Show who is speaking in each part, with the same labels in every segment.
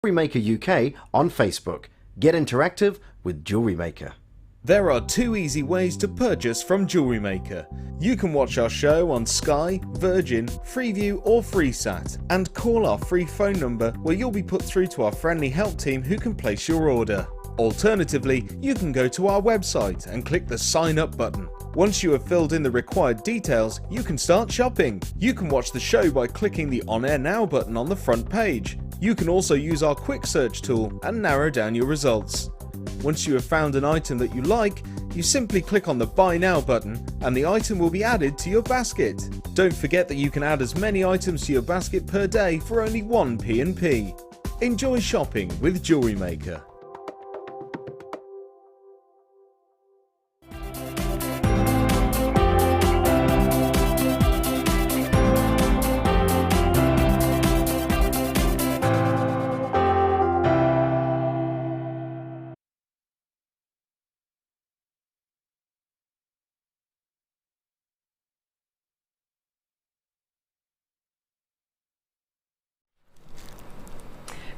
Speaker 1: Jewellery Maker UK on Facebook. Get interactive with Jewellery Maker.
Speaker 2: There are 2 easy ways to purchase from Jewellery Maker. You can watch our show on Sky, Virgin, Freeview or FreeSat and call our free phone number where you'll be put through to our friendly help team who can place your order. Alternatively, you can go to our website and click the sign up button. Once you have filled in the required details, you can start shopping. You can watch the show by clicking the On Air Now button on the front page. You can also use our quick search tool and narrow down your results. Once you have found an item that you like, you simply click on the Buy Now button and the item will be added to your basket. Don't forget that you can add as many items to your basket per day for only 1 P&P. Enjoy shopping with Jewellery Maker.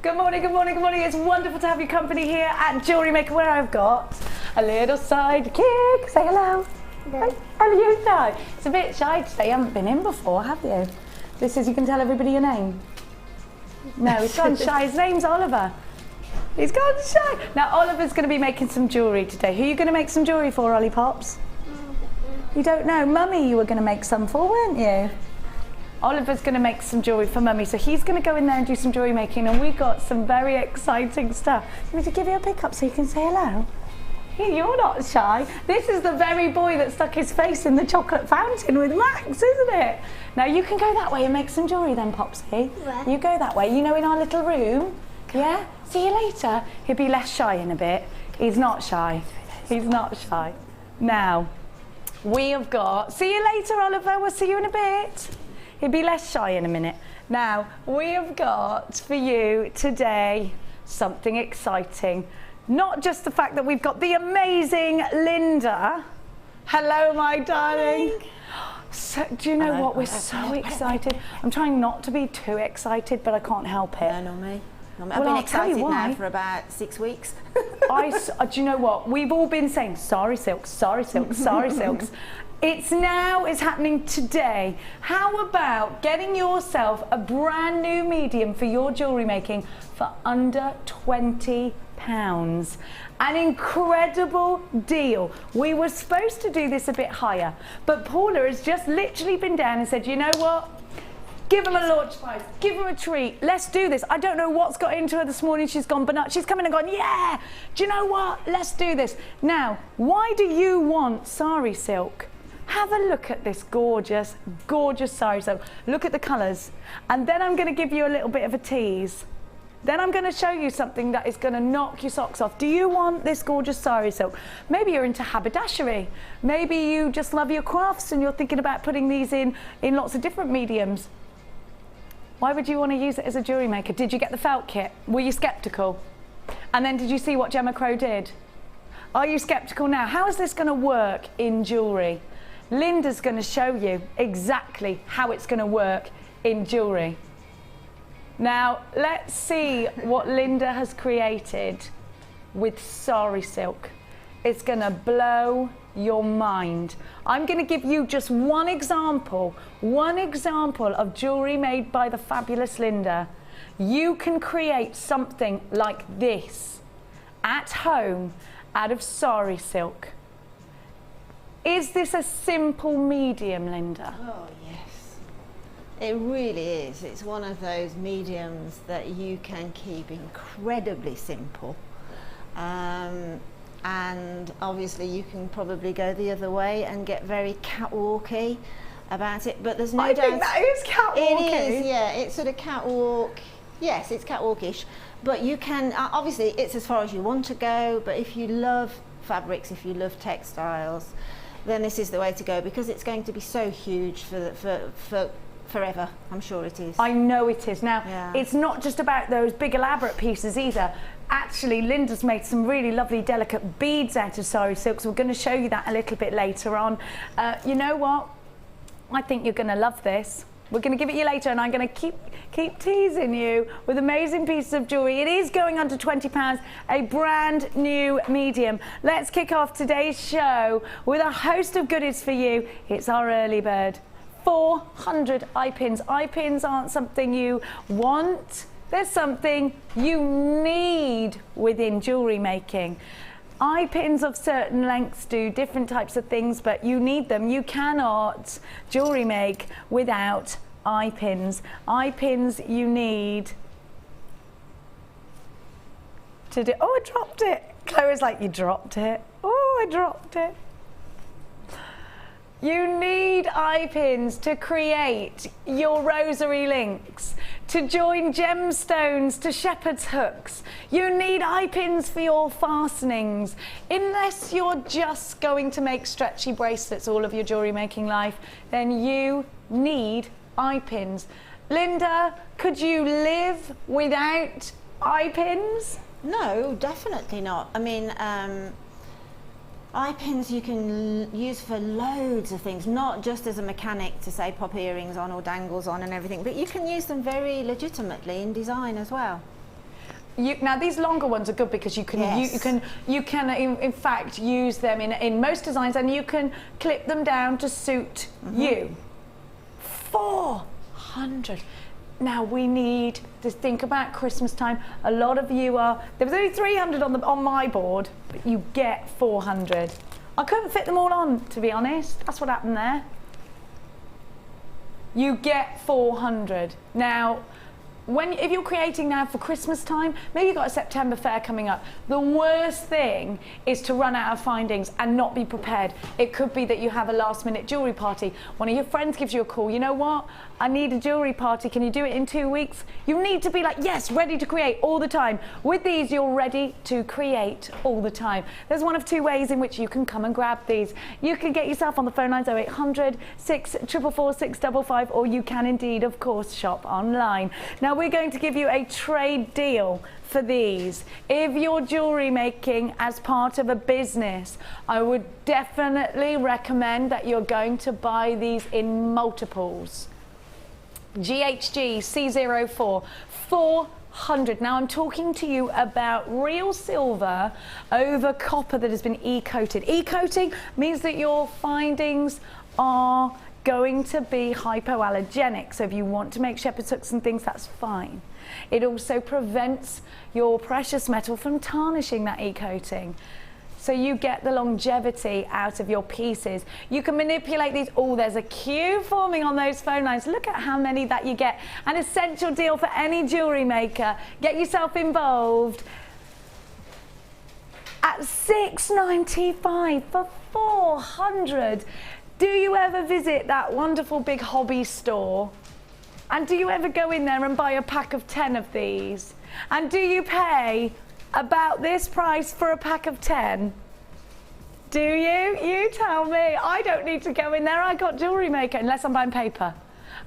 Speaker 3: Good morning, good morning, good morning. It's wonderful to have your company here at Jewellery Maker, where I've got a little sidekick. Say hello. Hello. How are you shy? It's a bit shy today. You haven't been in before, have you? This is, you can tell everybody your name. No, he's gone shy. His name's Oliver. He's gone shy. Now, Oliver's going to be making some jewellery today. Who are you going to make some jewellery for, Ollie Pops? You don't know? Mummy you were going to make some for, weren't you? Oliver's going to make some jewellery for Mummy, so he's going to go in there and do some jewellery making, and we've got some very exciting stuff. I'm going to give you a pick up so you can say hello. You're not shy. This is the very boy that stuck his face in the chocolate fountain with Max, isn't it? Now you can go that way and make some jewellery then, Popsy.
Speaker 4: Where?
Speaker 3: You go that way, you know, in our little room. Yeah? See you later. He'll be less shy in a bit. He's not shy. He's not shy. Now, we have got... See you later, Oliver. We'll see you in a bit. He'll be less shy in a minute. Now, we have got for you today something exciting. Not just the fact that we've got the amazing Linda. Hello, my darling. So, do you know what? We're so excited. I'm trying not to be too excited, but I can't help it.
Speaker 4: No, not me. I've been excited now for about 6 weeks.
Speaker 3: Do you know what? We've all been saying, Sari Silk, Sari Silk, Sari Silks. It's happening today. How about getting yourself a brand new medium for your jewellery making for under £20? An incredible deal. We were supposed to do this a bit higher, but Paula has just literally been down and said, you know what? Give them a launch prize, give them a treat, let's do this. I don't know what's got into her this morning, she's gone bananas. She's come in and gone, yeah, do you know what? Let's do this. Now, why do you want Sari Silk? Have a look at this gorgeous, gorgeous Sari Silk. Look at the colours. And then I'm going to give you a little bit of a tease. Then I'm going to show you something that is going to knock your socks off. Do you want this gorgeous Sari Silk? Maybe you're into haberdashery. Maybe you just love your crafts and you're thinking about putting these in lots of different mediums. Why would you want to use it as a jewellery maker? Did you get the felt kit? Were you sceptical? And then did you see what Gemma Crow did? Are you sceptical now? How is this going to work in jewellery? Linda's going to show you exactly how it's going to work in jewellery. Now, let's see what Linda has created with Sari Silk. It's going to blow your mind. I'm going to give you just one example of jewellery made by the fabulous Linda. You can create something like this at home out of Sari Silk. Is this a simple medium, Linda?
Speaker 4: Oh, yes. It really is. It's one of those mediums that you can keep incredibly simple. And obviously you can probably go the other way and get very catwalky about it, but there's no doubt. I think
Speaker 3: that is catwalky.
Speaker 4: It is, yeah. It's sort of catwalk. Yes, it's catwalkish. But you can, obviously it's as far as you want to go, but if you love fabrics, if you love textiles, then this is the way to go, because it's going to be so huge for forever. I'm sure it is.
Speaker 3: I know it is. Now, It's not just about those big elaborate pieces either. Actually, Linda's made some really lovely delicate beads out of Sari Silk, so we're going to show you that a little bit later on. You know what? I think you're going to love this. We're going to give it you later, and I'm going to keep teasing you with amazing pieces of jewellery. It is going under £20, a brand new medium. Let's kick off today's show with a host of goodies for you. It's our early bird. 400 eye pins. Eye pins aren't something you want. They're something you need within jewellery making. Eye pins of certain lengths do different types of things, but you need them. You cannot jewellery make without eye pins. Eye pins you need to do. Oh, I dropped it. Chloe's like, you dropped it. Oh, I dropped it. You need eye pins to create your rosary links, to join gemstones to shepherd's hooks. You need eye pins for your fastenings. Unless you're just going to make stretchy bracelets all of your jewellery making life, then you need eye pins. Linda, could you live without eye pins?
Speaker 4: No, definitely not. I mean, eye pins you can use for loads of things, not just as a mechanic to say pop earrings on or dangles on and everything, but you can use them very legitimately in design as well.
Speaker 3: Now these longer ones are good because you can you can in fact use them in most designs, and you can clip them down to suit you. 400. Now we need to think about Christmas time. A lot of you are, there was only 300 on my board, but you get 400. I couldn't fit them all on, to be honest. That's what happened there. You get 400. Now, if you're creating now for Christmas time, maybe you've got a September fair coming up. The worst thing is to run out of findings and not be prepared. It could be that you have a last minute jewellery party. One of your friends gives you a call. You know what? I need a jewellery party. Can you do it in 2 weeks? You need to be like, yes, ready to create all the time. With these, you're ready to create all the time. There's one of two ways in which you can come and grab these. You can get yourself on the phone lines 0800 644 655, or you can indeed, of course, shop online. Now, we're going to give you a trade deal for these. If you're jewellery making as part of a business, I would definitely recommend that you're going to buy these in multiples. GHG C04 400. Now I'm talking to you about real silver over copper that has been e-coated. E-coating means that your findings are going to be hypoallergenic. So if you want to make shepherd's hooks and things, that's fine. It also prevents your precious metal from tarnishing that e-coating. So you get the longevity out of your pieces. You can manipulate these. Oh, there's a queue forming on those phone lines. Look at how many that you get. An essential deal for any jewellery maker. Get yourself involved at $6.95 for 400. Do you ever visit that wonderful big hobby store? And do you ever go in there and buy a pack of 10 of these? And do you pay about this price for a pack of 10? Do you? You tell me. I don't need to go in there. I got Jewellery Maker, unless I'm buying paper.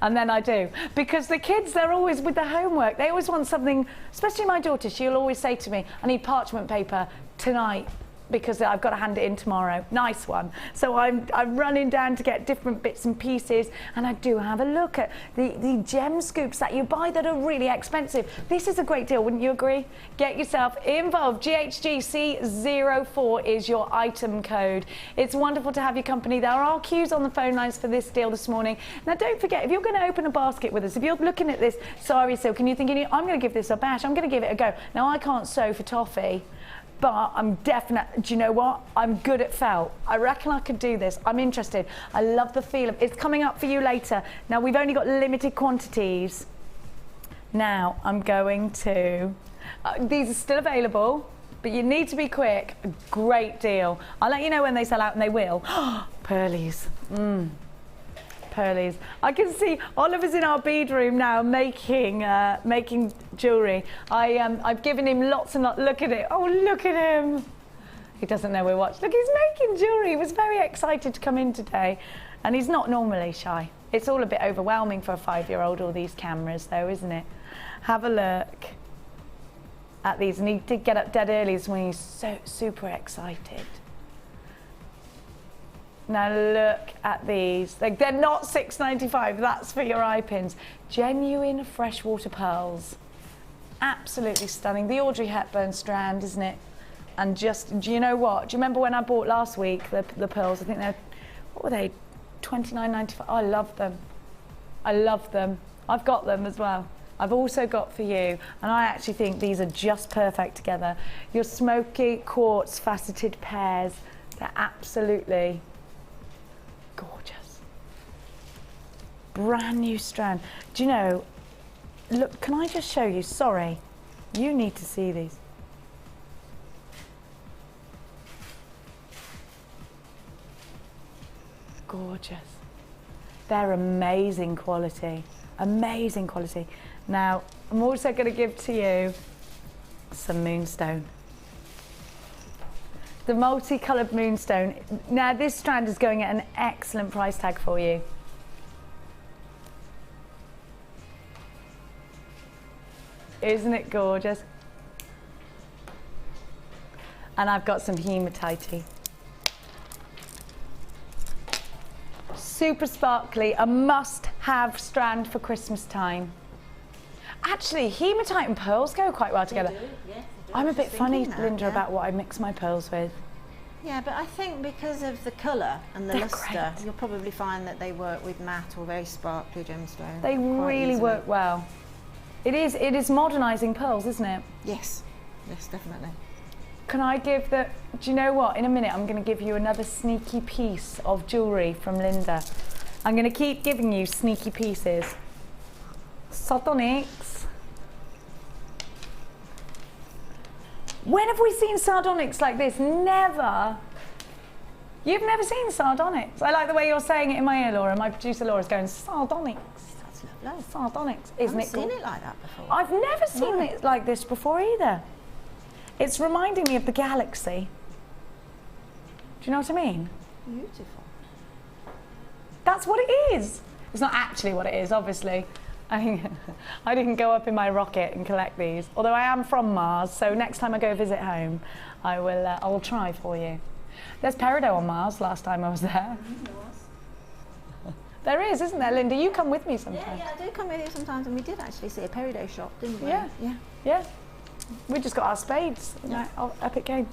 Speaker 3: And then I do. Because the kids, they're always with their homework. They always want something, especially my daughter, she'll always say to me, I need parchment paper tonight, because I've got to hand it in tomorrow. Nice one. So I'm running down to get different bits and pieces, and I do have a look at the gem scoops that you buy that are really expensive. This is a great deal, wouldn't you agree? Get yourself involved. GHGC04 is your item code. It's wonderful to have your company. There are queues on the phone lines for this deal this morning. Now don't forget, if you're going to open a basket with us, if you're looking at this Sari Silk and you're thinking, I'm going to give this a bash, I'm going to give it a go. Now I can't sew for toffee, but I'm definite. Do you know what? I'm good at felt. I reckon I could do this. I'm interested. I love the feel of it's coming up for you later. Now we've only got limited quantities. Now I'm going to, these are still available, but you need to be quick. A great deal. I'll let you know when they sell out, and they will. Pearlies. Pearlies. I can see Oliver's in our bead room now making jewellery. I've given him lots and lots. Look at it. Oh, look at him. He doesn't know we're watching. Look, he's making jewellery. He was very excited to come in today, and he's not normally shy. It's all a bit overwhelming for a 5-year-old, all these cameras though, isn't it? Have a look at these, and he did get up dead early this morning. He's so super excited. Now look at these. Like, they're not $6.95, that's for your eye pins. Genuine freshwater pearls. Absolutely stunning. The Audrey Hepburn strand, isn't it? And just, do you know what? Do you remember when I bought last week the pearls? I think they're, what were they? $29.95. I love them. I love them. I've got them as well. I've also got for you, and I actually think these are just perfect together. Your smoky quartz faceted pairs, they're absolutely gorgeous. Brand new strand. Do you know, look, can I just show you? Sorry, you need to see these. Gorgeous. They're amazing quality. Amazing quality. Now, I'm also going to give to you some moonstone. The multicoloured moonstone. Now, this strand is going at an excellent price tag for you. Isn't it gorgeous? And I've got some hematite. Super sparkly, a must-have strand for Christmas time. Actually, hematite and pearls go quite well together.
Speaker 4: They do, yes, they do.
Speaker 3: I'm a bit funny,
Speaker 4: that,
Speaker 3: Linda,
Speaker 4: yeah.
Speaker 3: about what I mix my pearls with.
Speaker 4: Yeah, but I think because of the colour and the
Speaker 3: They're
Speaker 4: lustre,
Speaker 3: great.
Speaker 4: you'll probably find that they work with matte or very sparkly gemstones.
Speaker 3: They
Speaker 4: quite
Speaker 3: really
Speaker 4: easily.
Speaker 3: work well. It is modernising pearls, isn't it?
Speaker 4: Yes, yes, definitely.
Speaker 3: Can I give the, do you know what? In a minute, I'm going to give you another sneaky piece of jewellery from Linda. I'm going to keep giving you sneaky pieces. Sardonyx. When have we seen sardonyx like this? Never. You've never seen sardonyx. I like the way you're saying it in my ear, Laura. My producer Laura's going, sardonyx.
Speaker 4: That's lovely.
Speaker 3: Sardonyx,
Speaker 4: I
Speaker 3: isn't
Speaker 4: haven't
Speaker 3: it
Speaker 4: seen
Speaker 3: cool?
Speaker 4: it like that before.
Speaker 3: I've never seen it like this before either. It's reminding me of the galaxy. Do you know what I mean?
Speaker 4: Beautiful.
Speaker 3: That's what it is. It's not actually what it is, obviously. I didn't go up in my rocket and collect these. Although I am from Mars, so next time I go visit home, I'll try for you. There's peridot on Mars last time I was there. There is, isn't there, Linda? You come with me sometimes.
Speaker 4: Yeah, I do come with you sometimes, and we did actually see a peridot shop, didn't we?
Speaker 3: Yeah.
Speaker 4: Yeah.
Speaker 3: Yeah. We just got our spades.
Speaker 4: Yeah.
Speaker 3: Oh, epic game.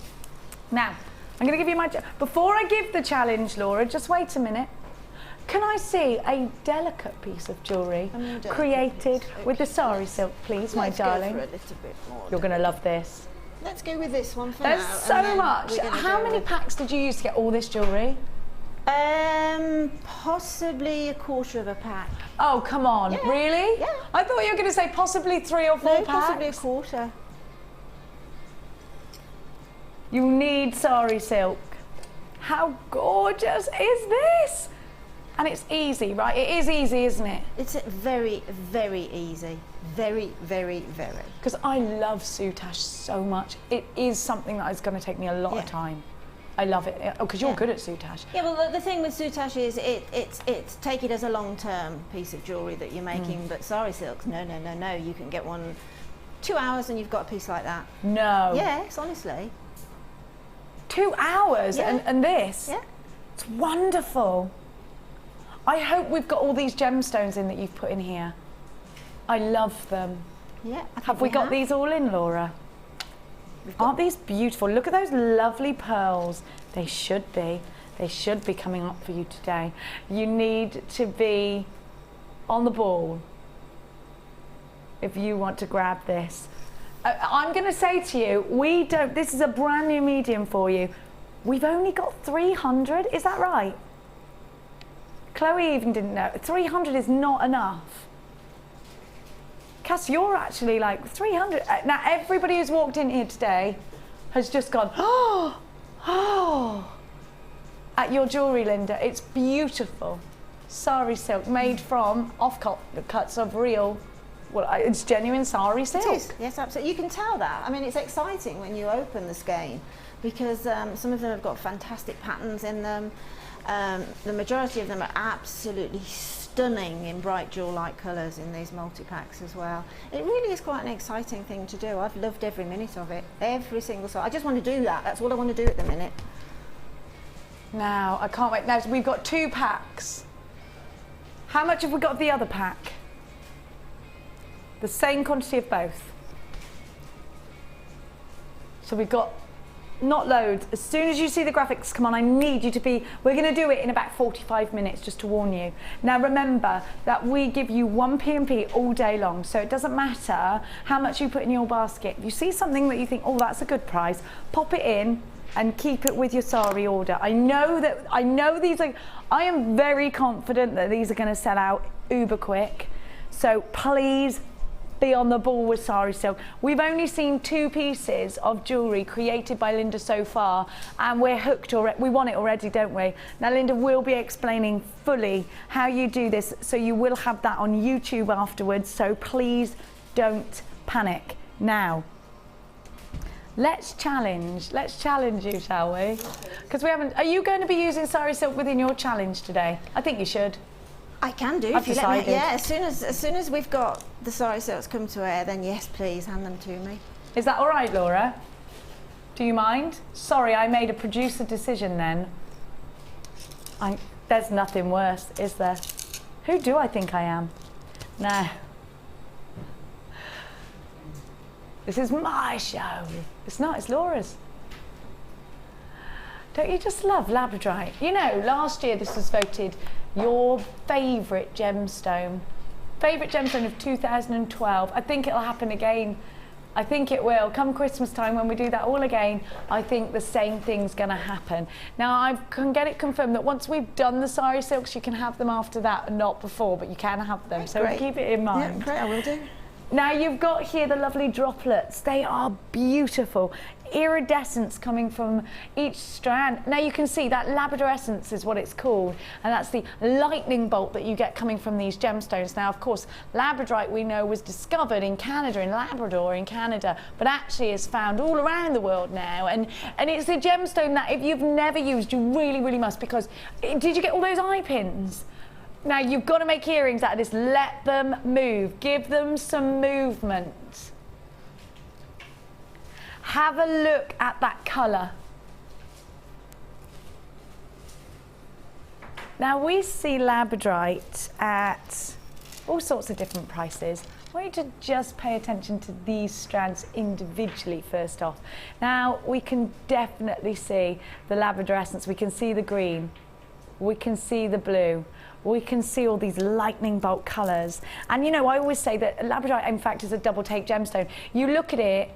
Speaker 3: Now, I'm going to give you my... Before I give the challenge, Laura, just wait a minute. Can I see a delicate piece of jewellery created with the Sari Silk, please, my darling?
Speaker 4: Let's go for a little bit more.
Speaker 3: You're going to love this.
Speaker 4: Let's go with this one for
Speaker 3: There's
Speaker 4: now.
Speaker 3: so
Speaker 4: and then
Speaker 3: much.
Speaker 4: we're gonna
Speaker 3: How
Speaker 4: go
Speaker 3: many
Speaker 4: with-
Speaker 3: packs did you use to get all this jewellery?
Speaker 4: Possibly a quarter of a pack.
Speaker 3: Oh, come on.
Speaker 4: Yeah.
Speaker 3: Really?
Speaker 4: Yeah.
Speaker 3: I thought you were going to say possibly 3 or 4
Speaker 4: No,
Speaker 3: packs.
Speaker 4: possibly a quarter.
Speaker 3: You need Sari Silk. How gorgeous is this? And it's easy, right? It is easy, isn't it?
Speaker 4: It's very, very easy. Very, very, very.
Speaker 3: Because I love soutache so much. It is something that is going to take me a lot
Speaker 4: Yeah.
Speaker 3: of time. I love it. Oh, because you're
Speaker 4: Yeah.
Speaker 3: good at soutache.
Speaker 4: Yeah, well, the thing with soutache is it's take it as a long-term piece of jewellery that you're making, but Sari Silks, no. You can get one 2 hours and you've got a piece like that.
Speaker 3: No.
Speaker 4: Yes, honestly.
Speaker 3: 2 hours
Speaker 4: Yeah.
Speaker 3: and this.
Speaker 4: Yeah.
Speaker 3: It's wonderful. I hope we've got all these gemstones in that you've put in here. I love them.
Speaker 4: Yeah. I think
Speaker 3: Have we got these all in, Laura?
Speaker 4: We've got-
Speaker 3: Aren't these beautiful? Look at those lovely pearls. They should be. They should be coming up for you today. You need to be on the ball if you want to grab this. I'm going to say to you, this is a brand new medium for you. We've only got 300, is that right? Chloe even didn't know. 300 is not enough. Cass, you're actually like 300. Now, everybody who's walked in here today has just gone, oh, at your jewellery, Linda. It's beautiful. Sari Silk, made from off-cuts of real, well, it's genuine Sari Silk.
Speaker 4: It is, yes, absolutely. You can tell that. I mean, it's exciting when you open the skein because some of them have got fantastic patterns in them. The majority of them are absolutely stunning in bright jewel-like colours in these multi-packs as well. It really is quite an exciting thing to do. I've loved every minute of it, every single side. I just want to do that. That's all I want to do at the minute.
Speaker 3: Now, I can't wait. Now, we've got 2 packs. How much have we got of the other pack? The same quantity of both. So we've got not loads. As soon as you see the graphics come on, I need you to be, we're going to do it in about 45 minutes, just to warn you. Now remember that we give you 1 P&P all day long, so it doesn't matter how much you put in your basket. If you see something that you think, oh, that's a good price, pop it in and keep it with your Sari order. I know these are, I am very confident that these are going to sell out uber quick. So please be on the ball with Sari Silk. We've only seen 2 pieces of jewellery created by Linda so far, and we're hooked already. We want it already, don't we? Now Linda will be explaining fully how you do this, so you will have that on YouTube afterwards, so please don't panic. Now, let's challenge you, shall we? Because we haven't, are you going to be using Sari Silk within your challenge today? I think you should.
Speaker 4: I can do.
Speaker 3: I've decided.
Speaker 4: Yeah, as soon as we've got the Sari Silks come to air, then yes, please hand them to me.
Speaker 3: Is that all right, Laura? Do you mind? Sorry, I made a producer decision then. There's nothing worse, is there? Who do I think I am? No. This is my show. It's not, it's Laura's. Don't you just love labradorite? You know, last year this was voted your favourite gemstone. Favourite gemstone of 2012. I think it'll happen again. I think it will. Come Christmas time when we do that all again, I think the same thing's going to happen. Now, I can get it confirmed that once we've done the Sari Silks, you can have them after that and not before, but you can have them. So
Speaker 4: great.
Speaker 3: Keep it in mind.
Speaker 4: Yeah, great, I will do.
Speaker 3: Now you've got here the lovely droplets. They are beautiful. Iridescence coming from each strand. Now you can see that labradorescence is what it's called, and that's the lightning bolt that you get coming from these gemstones. Now, of course, labradorite we know was discovered in Canada, in Labrador in Canada, but actually is found all around the world now. And it's a gemstone that if you've never used, you really, really must, because did you get all those eye pins? Now you've got to make earrings out of this. Let them move. Give them some movement. Have a look at that colour. Now we see labradorite at all sorts of different prices. I want you to just pay attention to these strands individually first off. Now we can definitely see the labradorescence. We can see the green. We can see the blue. We can see all these lightning bolt colours. And you know, I always say that labradorite, in fact, is a double take gemstone. You look at it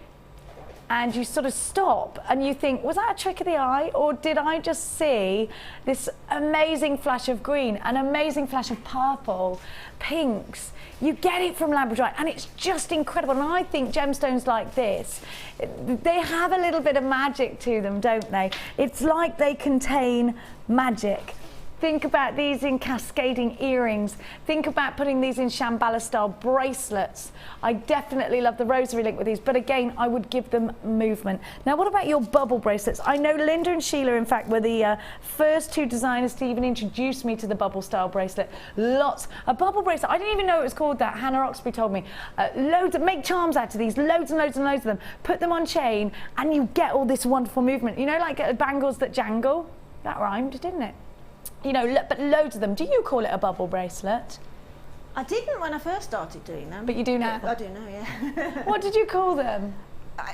Speaker 3: and you sort of stop and you think, was that a trick of the eye, or did I just see this amazing flash of green, an amazing flash of purple, pinks? You get it from labradorite and it's just incredible. And I think gemstones like this, they have a little bit of magic to them, don't they? It's like they contain magic. Think about these in cascading earrings. Think about putting these in Shambhala style bracelets. I definitely love the rosary link with these, but again, I would give them movement. Now, what about your bubble bracelets? I know Linda and Sheila, in fact, were the first 2 designers to even introduce me to the bubble style bracelet. A bubble bracelet, I didn't even know it was called that. Hannah Oxbury told me. Make charms out of these, loads and loads and loads of them. Put them on chain and you get all this wonderful movement. You know, like bangles that jangle? That rhymed, didn't it? You know, but loads of them. Do you call it a bubble bracelet?
Speaker 4: I didn't when I first started doing them.
Speaker 3: But you do now?
Speaker 4: I do now, yeah.
Speaker 3: What did you call them?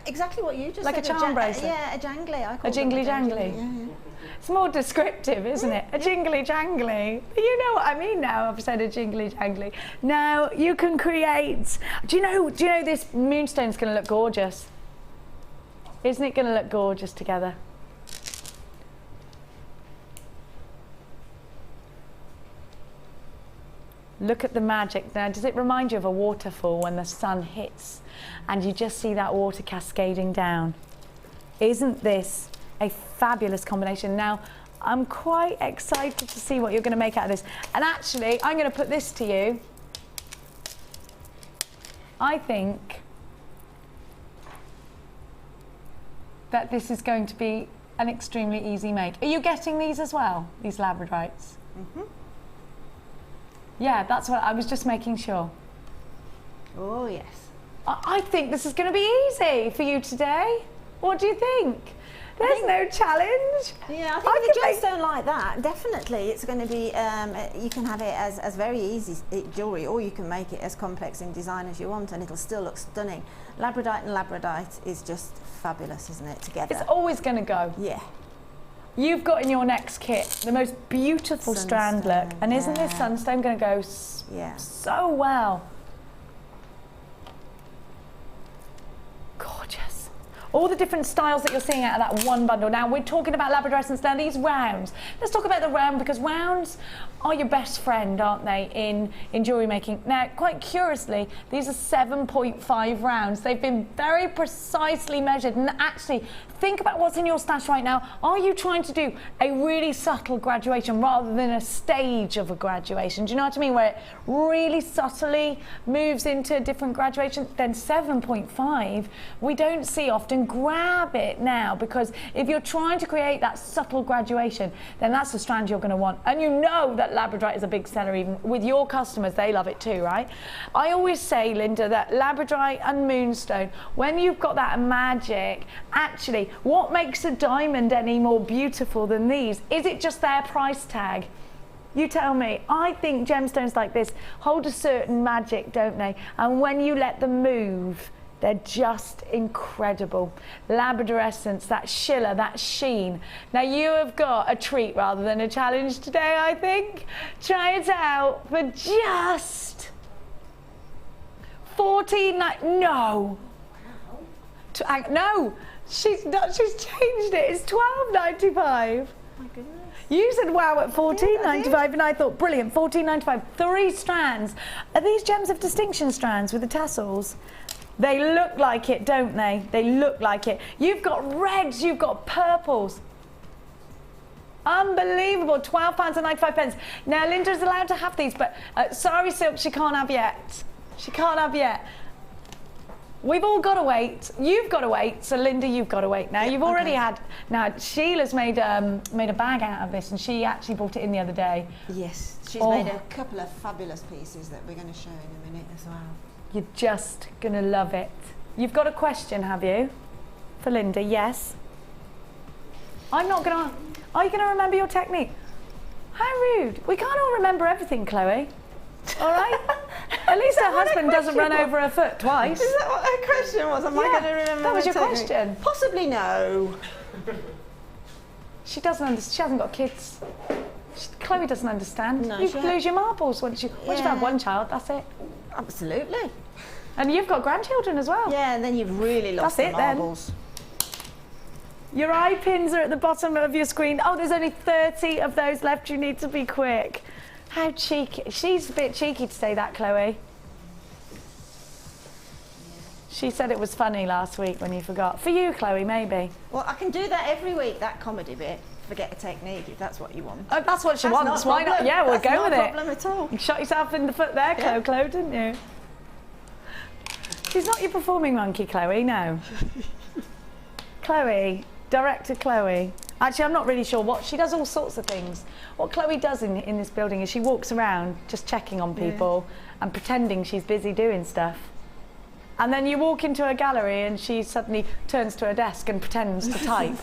Speaker 4: Exactly what you just said.
Speaker 3: Like a charm bracelet?
Speaker 4: Yeah, a jangly. I call
Speaker 3: a jingly jangly.
Speaker 4: Yeah.
Speaker 3: It's more descriptive, isn't it? A jingly jangly. You know what I mean now. I've said a jingly jangly. Now you can create. Do you know this moonstone's going to look gorgeous? Isn't it going to look gorgeous together? Look at the magic. Now, does it remind you of a waterfall when the sun hits and you just see that water cascading down? Isn't this a fabulous combination? Now, I'm quite excited to see what you're going to make out of this. And actually, I'm going to put this to you. I think that this is going to be an extremely easy make. Are you getting these as well, these labradorites? Mm-hmm. Yeah, that's what I was just making sure.
Speaker 4: Oh, yes.
Speaker 3: I think this is going to be easy for you today. What do you think? There's no challenge.
Speaker 4: Yeah, I think with a gemstone like that, definitely it's going to be, you can have it as very easy jewellery, or you can make it as complex in design as you want and it'll still look stunning. Labradorite and labradorite is just fabulous, isn't it, together?
Speaker 3: It's always going to go.
Speaker 4: Yeah.
Speaker 3: You've got in your next kit the most beautiful strand look, and isn't this sunstone going to go so well? Gorgeous. All the different styles that you're seeing out of that one bundle. Now we're talking about labradorescence. Now these rounds. Let's talk about the round, because rounds are your best friend, aren't they, in jewellery making? Now, quite curiously, these are 7.5 rounds. They've been very precisely measured, and actually, think about what's in your stash right now. Are you trying to do a really subtle graduation rather than a stage of a graduation? Do you know what I mean? Where it really subtly moves into a different graduation? Then 7.5, we don't see often. Grab it now, because if you're trying to create that subtle graduation, then that's the strand you're going to want. And you know that labradorite is a big seller even with your customers. They love it too, right? I always say, Linda, that labradorite and moonstone, when you've got that magic, actually, what makes a diamond any more beautiful than these? Is it just their price tag? You tell me. I think gemstones like this hold a certain magic, don't they? And when you let them move, they're just incredible. Labradorescence, that shiller, that sheen. Now you have got a treat rather than a challenge today, I think. Try it out for just 14, no. No, she's changed it. It's £12.95.
Speaker 4: My goodness.
Speaker 3: You said wow at £14.95, and I thought brilliant. £14.95, 3 strands. Are these gems of distinction strands with the tassels? They look like it, don't they? They look like it. You've got reds, you've got purples. Unbelievable, £12.95. Now, Linda's allowed to have these, but Sari Silk she can't have yet. She can't have yet. We've all got to wait. You've got to wait. So, Linda, you've got to wait now. You've already had... Now, Sheila's made a bag out of this, and she actually brought it in the other day.
Speaker 4: Yes, she's made a couple of fabulous pieces that we're going to show in a minute as well.
Speaker 3: You're just going to love it. You've got a question, have you? For Linda, yes. I'm not going to... Are you going to remember your technique? How rude. We can't all remember everything, Chloe. All right? At least her husband doesn't run over her foot twice.
Speaker 4: Is that what her question was? Am I going to remember
Speaker 3: that was your
Speaker 4: technique?
Speaker 3: question.
Speaker 4: Possibly no.
Speaker 3: She doesn't understand. She hasn't got kids. Chloe doesn't understand.
Speaker 4: No,
Speaker 3: you lose your marbles once you've had one child, that's it.
Speaker 4: Absolutely.
Speaker 3: And you've got grandchildren as well.
Speaker 4: Yeah, and then you've really lost the marbles.
Speaker 3: Your eye pins are at the bottom of your screen. Oh, there's only 30 of those left. You need to be quick. How cheeky. She's a bit cheeky to say that, Chloe. She said it was funny last week when you forgot. For you, Chloe, maybe.
Speaker 4: Well, I can do that every week, that comedy bit. Forget a technique, if that's what you want.
Speaker 3: Oh, that's what she wants. Why not? Yeah, we'll go with it.
Speaker 4: That's not a problem at all.
Speaker 3: You shot yourself in the foot there, Chloe, didn't you? She's not your performing monkey, Chloe, no. Chloe, director Chloe. Actually, I'm not really sure what, she does all sorts of things. What Chloe does in this building is she walks around just checking on people and pretending she's busy doing stuff. And then you walk into a gallery and she suddenly turns to her desk and pretends to type.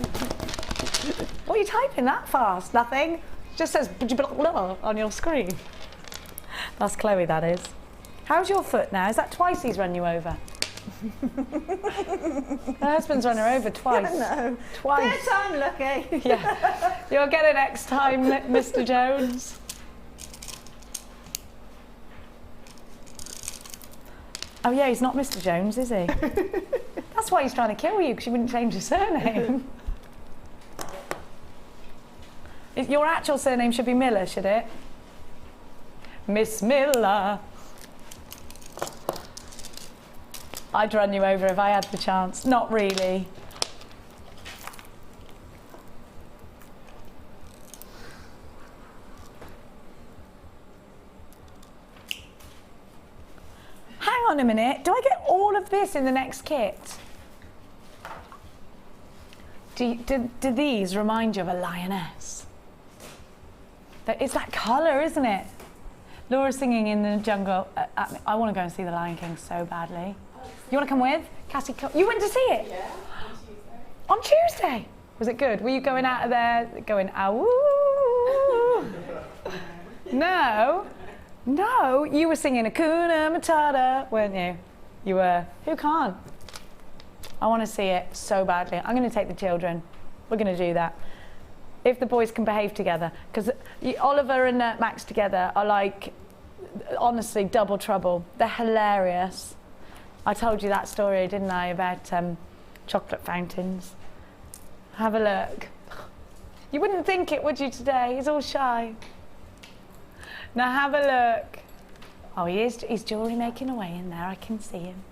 Speaker 3: What are you typing that fast? Nothing. It just says on your screen. That's Chloe, that is. How's your foot now? Is that twice he's run you over? Her husband's run her over twice.
Speaker 4: No.
Speaker 3: Twice.
Speaker 4: Third time lucky.
Speaker 3: Yeah. You'll get it next time, Mr. Jones. Oh yeah, he's not Mr. Jones, is he? That's why he's trying to kill you, because you wouldn't change your surname. Your actual surname should be Miller, should it? Miss Miller. I'd run you over if I had the chance. Not really. Hang on a minute. Do I get all of this in the next kit? Do these remind you of a lioness? It's that colour, isn't it? Laura's singing in the jungle. I want to go and see The Lion King so badly. You want to come with? Cassie, you went to see it?
Speaker 5: Yeah, on Tuesday.
Speaker 3: On Tuesday? Was it good? Were you going out of there going, ow? No. No, you were singing Hakuna Matata, weren't you? You were. Who can't? I want to see it so badly. I'm going to take the children. We're going to do that. If the boys can behave together. Because Oliver and Max together are like, honestly, double trouble. They're hilarious. I told you that story, didn't I, about chocolate fountains. Have a look. You wouldn't think it, would you, today? He's all shy. Now have a look. Oh, he's jewellery making away in there. I can see him.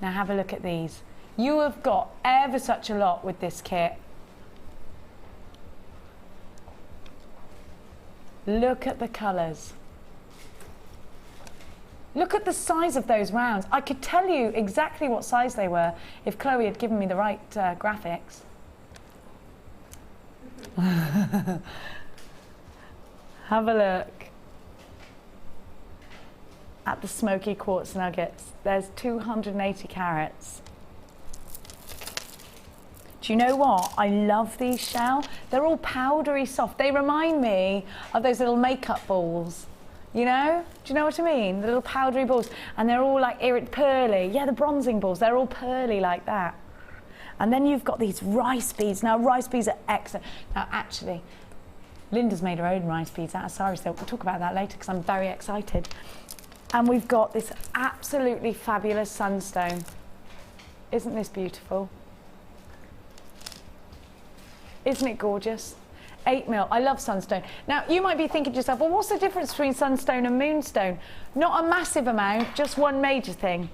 Speaker 3: Now have a look at these. You have got ever such a lot with this kit. Look at the colours. Look at the size of those rounds. I could tell you exactly what size they were if Chloe had given me the right graphics. Have a look at the smoky quartz nuggets. There's 280 carats. Do you know what? I love these shell. They're all powdery soft. They remind me of those little makeup balls. You know? Do you know what I mean? The little powdery balls. And they're all like pearly. Yeah, the bronzing balls. They're all pearly like that. And then you've got these rice beads. Now, rice beads are excellent. Now, actually, Linda's made her own rice beads out of Sari Silk. We'll talk about that later because I'm very excited. And we've got this absolutely fabulous sunstone. Isn't this beautiful? Isn't it gorgeous? 8mm. I love sunstone. Now, you might be thinking to yourself, well, what's the difference between sunstone and moonstone? Not a massive amount, just one major thing.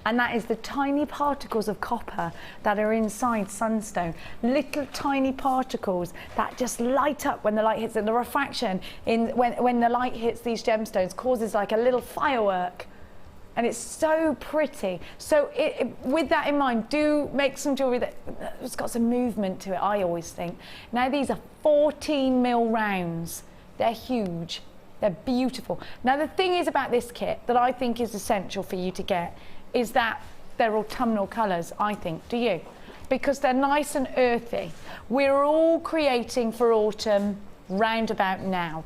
Speaker 3: And that is the tiny particles of copper that are inside sunstone. Little tiny particles that just light up when the light hits it. The refraction when the light hits these gemstones causes like a little firework. And it's so pretty. So with that in mind, do make some jewellery that's got some movement to it, I always think. Now these are 14mm rounds. They're huge. They're beautiful. Now the thing is about this kit that I think is essential for you to get is that they're autumnal colours, I think. Do you? Because they're nice and earthy. We're all creating for autumn round about now.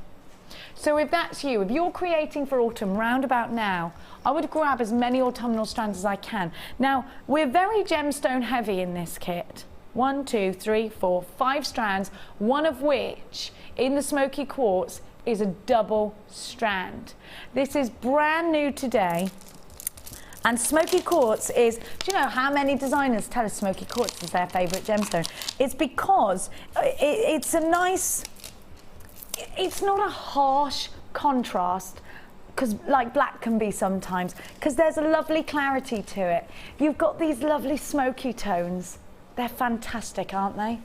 Speaker 3: So if that's you, if you're creating for autumn round about now, I would grab as many autumnal strands as I can. Now, we're very gemstone heavy in this kit. 1, 2, 3, 4, 5 strands, one of which in the smoky quartz is a double strand. This is brand new today. And smoky quartz is, do you know how many designers tell us smoky quartz is their favourite gemstone? It's because it's a nice, it's not a harsh contrast, because like black can be sometimes, because there's a lovely clarity to it. You've got these lovely smoky tones. They're fantastic, aren't they?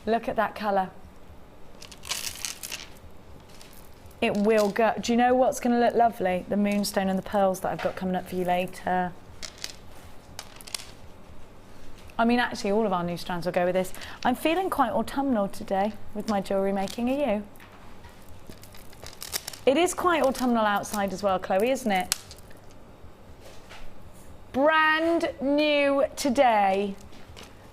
Speaker 3: Look at that colour. It will go. Do you know what's going to look lovely? The moonstone and the pearls that I've got coming up for you later. I mean, actually, all of our new strands will go with this. I'm feeling quite autumnal today with my jewellery making. Are you? It is quite autumnal outside as well, Chloe, isn't it? Brand new today.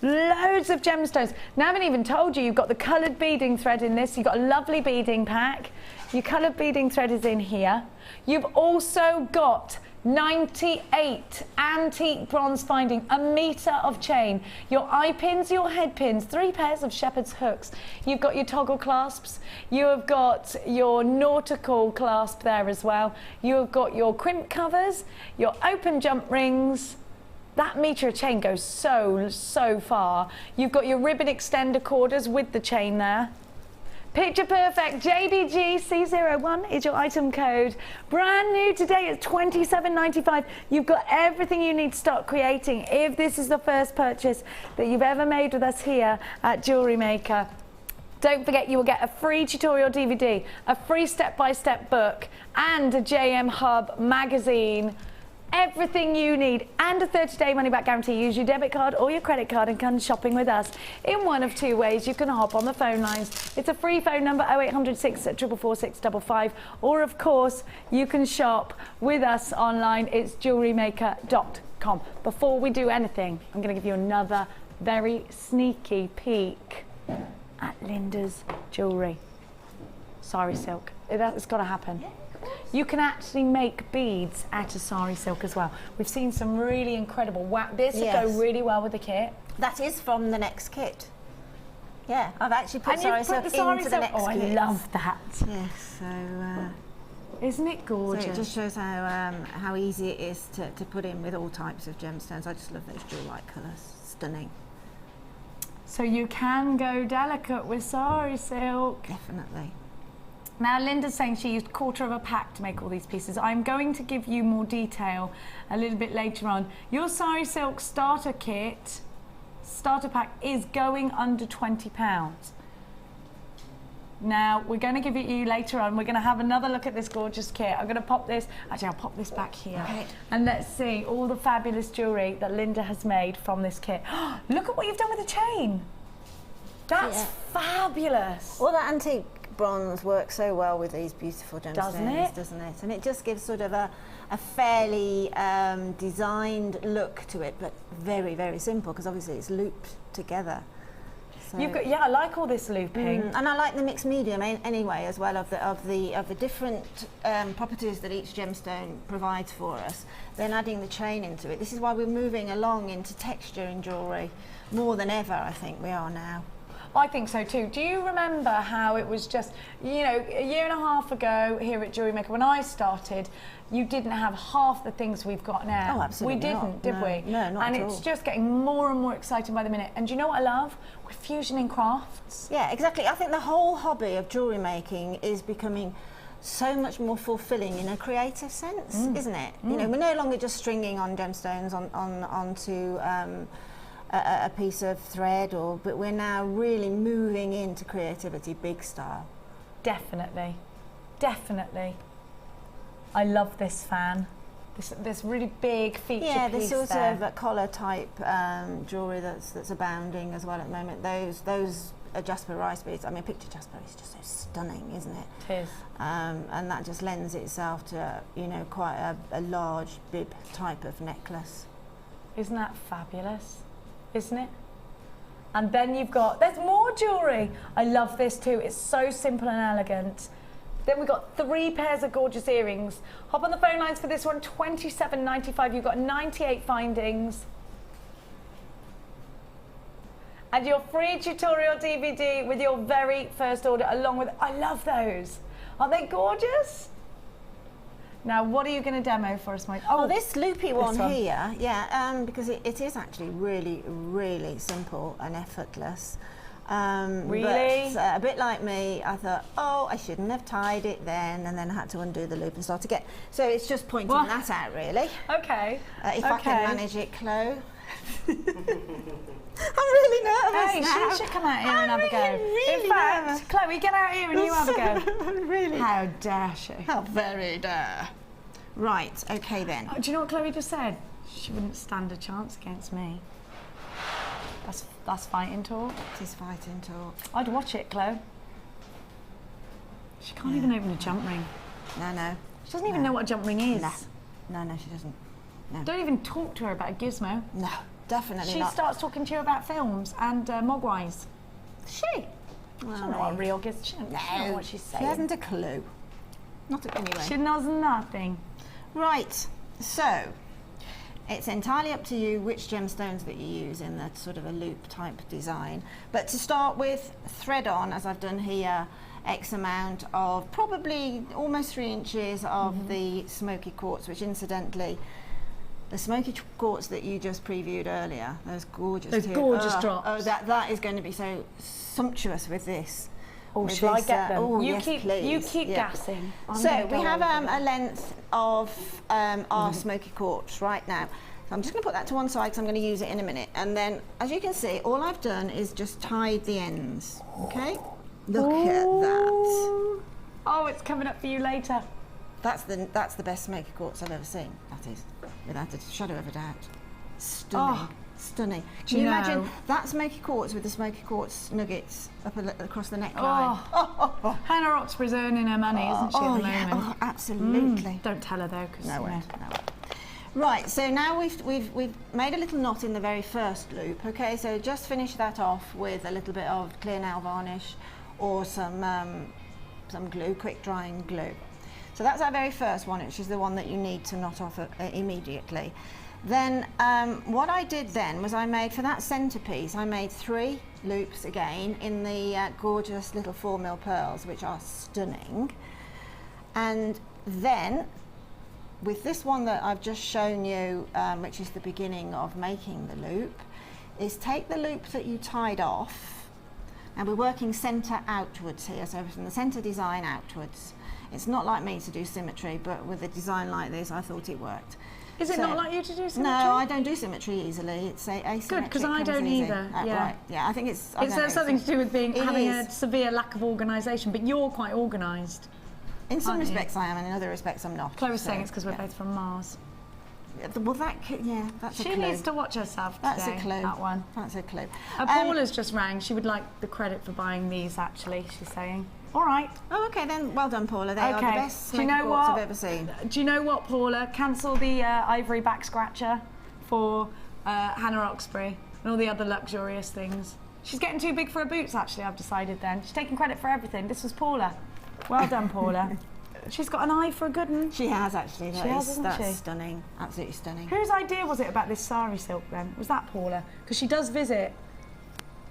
Speaker 3: Loads of gemstones. Now, I haven't even told you, you've got the coloured beading thread in this. You've got a lovely beading pack. Your coloured beading thread is in here. You've also got 98 antique bronze finding, 1 metre of chain, your eye pins, your head pins, 3 pairs of shepherd's hooks. You've got your toggle clasps. You have got your nautical clasp there as well. You have got your crimp covers, your open jump rings. That metre of chain goes so far. You've got your ribbon extender corders with the chain there. Picture perfect, JDGC01 is your item code. Brand new today, it's $27.95. You've got everything you need to start creating if this is the first purchase that you've ever made with us here at Jewellery Maker. Don't forget, you will get a free tutorial DVD, a free step-by-step book, and a JM Hub magazine. Everything you need, and a 30-day money-back guarantee. Use your debit card or your credit card and come shopping with us in one of 2 ways. You can hop on the phone lines. It's a free phone number, 0800 644 655, or of course you can shop with us online. It's jewellerymaker.com. jewellerymaker.com. Before we do anything, I'm going to give you another very sneaky peek at Linda's jewellery. Sari Silk. It's got to happen. You can actually make beads out of Sari Silk as well. We've seen some really incredible wax. This would go really well with the kit.
Speaker 4: That is from the next kit. Yeah, I've actually put Sari Silk into the next kit.
Speaker 3: Oh, I love that.
Speaker 4: Yes, so...
Speaker 3: Isn't it gorgeous?
Speaker 4: So it just shows how easy it is to put in with all types of gemstones. I just love those jewel-like colours. Stunning.
Speaker 3: So you can go delicate with Sari Silk.
Speaker 4: Definitely.
Speaker 3: Now Linda's saying she used 1/4 of a pack to make all these pieces. I'm going to give you more detail a little bit later on. Your Sari Silk starter kit, starter pack, is going under £20. Now we're going to give it you later on. We're going to have another look at this gorgeous kit. I'm going to pop this, actually I'll pop this back here. Okay. And let's see all the fabulous jewellery that Linda has made from this kit. Look at what you've done with the chain. That's fabulous.
Speaker 4: All that antique bronze works so well with these beautiful gemstones,
Speaker 3: doesn't it?
Speaker 4: And it just gives sort of a fairly designed look to it, but very, very simple, because obviously it's looped together. So
Speaker 3: You've got, I like all this looping,
Speaker 4: and I like the mixed medium anyway as well, of the different properties that each gemstone provides for us. Then adding the chain into it. This is why we're moving along into texture in jewellery more than ever. I think we are now.
Speaker 3: I think so too. Do you remember how it was just, you know, a year and a half ago here at Jewellery Maker when I started, you didn't have half the things we've got now.
Speaker 4: Oh, absolutely
Speaker 3: We didn't, did we?
Speaker 4: No, not
Speaker 3: and
Speaker 4: at all.
Speaker 3: it's just getting more and more exciting by the minute. And do you know what I love? We're fusioning crafts.
Speaker 4: Yeah, exactly. I think the whole hobby of jewellery making is becoming so much more fulfilling in a creative sense, isn't it? You know, we're no longer just stringing on gemstones onto a piece of thread, but we're now really moving into creativity big style.
Speaker 3: Definitely, definitely. I love this fan. This really big feature piece.
Speaker 4: Yeah, this sort of collar type jewellery that's abounding as well at the moment. Those are Jasper rice beads. I mean, picture Jasper is just so stunning, isn't it?
Speaker 3: It is.
Speaker 4: And that just lends itself to, you know, quite a large bib type of necklace.
Speaker 3: Isn't that fabulous? Isn't it? And then you've got, there's more jewellery. I love this too. It's so simple and elegant. Then we've got 3 pairs of gorgeous earrings. Hop on the phone lines for this one, $27.95. You've got 98 findings. And your free tutorial DVD with your very first order along with, I love those. Aren't they gorgeous? Now, what are you going to demo for us, Mike?
Speaker 4: Oh, this loopy one here, yeah, because it is actually really, really simple and effortless.
Speaker 3: Really?
Speaker 4: But, a bit like me, I thought, oh, I shouldn't have tied it then, and then I had to undo the loop and start again. So it's just pointing that out, really.
Speaker 3: Okay.
Speaker 4: If I can manage it, Chloe. I'm really nervous.
Speaker 3: Hey,
Speaker 4: now.
Speaker 3: she should come out here and have a go.
Speaker 4: Really
Speaker 3: In fact,
Speaker 4: nervous.
Speaker 3: Chloe, get out here and you have a go.
Speaker 4: Really?
Speaker 3: How dare she?
Speaker 4: How very dare. Right, okay then.
Speaker 3: Oh, do you know what Chloe just said? She wouldn't stand a chance against me. That's fighting talk.
Speaker 4: It is fighting talk.
Speaker 3: I'd watch it, Chloe. She can't even open a jump ring.
Speaker 4: No.
Speaker 3: She doesn't even know what a jump ring is.
Speaker 4: No, she doesn't. No.
Speaker 3: Don't even talk to her about a gizmo.
Speaker 4: No, definitely
Speaker 3: she
Speaker 4: not.
Speaker 3: She starts talking to you about films and Mogwais.
Speaker 4: She?
Speaker 3: She doesn't know what a real gizmo is. She doesn't know what she's saying.
Speaker 4: She hasn't a clue. Anyway.
Speaker 3: She knows nothing.
Speaker 4: Right, so it's entirely up to you which gemstones that you use in that sort of a loop type design. But to start with, thread on, as I've done here, X amount of probably almost 3 inches of the smoky quartz, which incidentally, the smoky quartz that you just previewed earlier, those gorgeous drops. Oh, that is going to be so sumptuous with this.
Speaker 3: Oh, shall I get them? Oh, you keep gassing.
Speaker 4: So we have a length of our smoky quartz right now. So I'm just going to put that to one side because I'm going to use it in a minute. And then, as you can see, all I've done is just tied the ends. Okay? Look at that.
Speaker 3: Oh, it's coming up for you later.
Speaker 4: That's the best smoky quartz I've ever seen. That is, without a shadow of a doubt. Stunning. Oh. Stunning. Can you imagine that smoky quartz with the smoky quartz nuggets up across the neckline?
Speaker 3: Hannah Roxbury's earning her money, isn't she, at the moment?
Speaker 4: Oh, absolutely.
Speaker 3: Don't tell her though, because
Speaker 4: no. Right, so now we've made a little knot in the very first loop, okay, so just finish that off with a little bit of clear nail varnish or some glue, quick drying glue. So that's our very first one, which is the one that you need to knot off immediately. Then what I did then was I made, for that centerpiece, I made 3 loops again in the gorgeous little 4mm pearls, which are stunning. And then with this one that I've just shown you, which is the beginning of making the loop, is take the loop that you tied off, and we're working center outwards here, so from the center design outwards. It's not like me to do symmetry, but with a design like this, I thought it worked.
Speaker 3: Is it not like you to do symmetry?
Speaker 4: No, I don't do symmetry easily. It's asymmetric.
Speaker 3: Good, because I don't either. Yeah.
Speaker 4: Right. Yeah, I think it's.
Speaker 3: It's something to do with having a severe lack of organisation, but you're quite organised.
Speaker 4: In some respects I am, and in other respects I'm not.
Speaker 3: Chloe was saying it's because we're both from Mars.
Speaker 4: Well, that's a clue.
Speaker 3: She needs to watch herself today.
Speaker 4: That's a clue.
Speaker 3: That one.
Speaker 4: That's a clue.
Speaker 3: Paula's just rang. She would like the credit for buying these, actually, she's saying. All right.
Speaker 4: Oh, okay, then well done, Paula. They are the best
Speaker 3: Do you know
Speaker 4: what?
Speaker 3: what
Speaker 4: I've ever seen.
Speaker 3: Do you know what, Paula? Cancel the ivory back scratcher for Hannah Oxbury and all the other luxurious things. She's getting too big for her boots, actually, I've decided then. She's taking credit for everything. This was Paula. Well done, Paula. She's got an eye for a good one.
Speaker 4: She has, actually. That's
Speaker 3: she?
Speaker 4: Stunning. Absolutely stunning.
Speaker 3: Whose idea was it about this Sari Silk, then? Was that Paula? Because she does visit.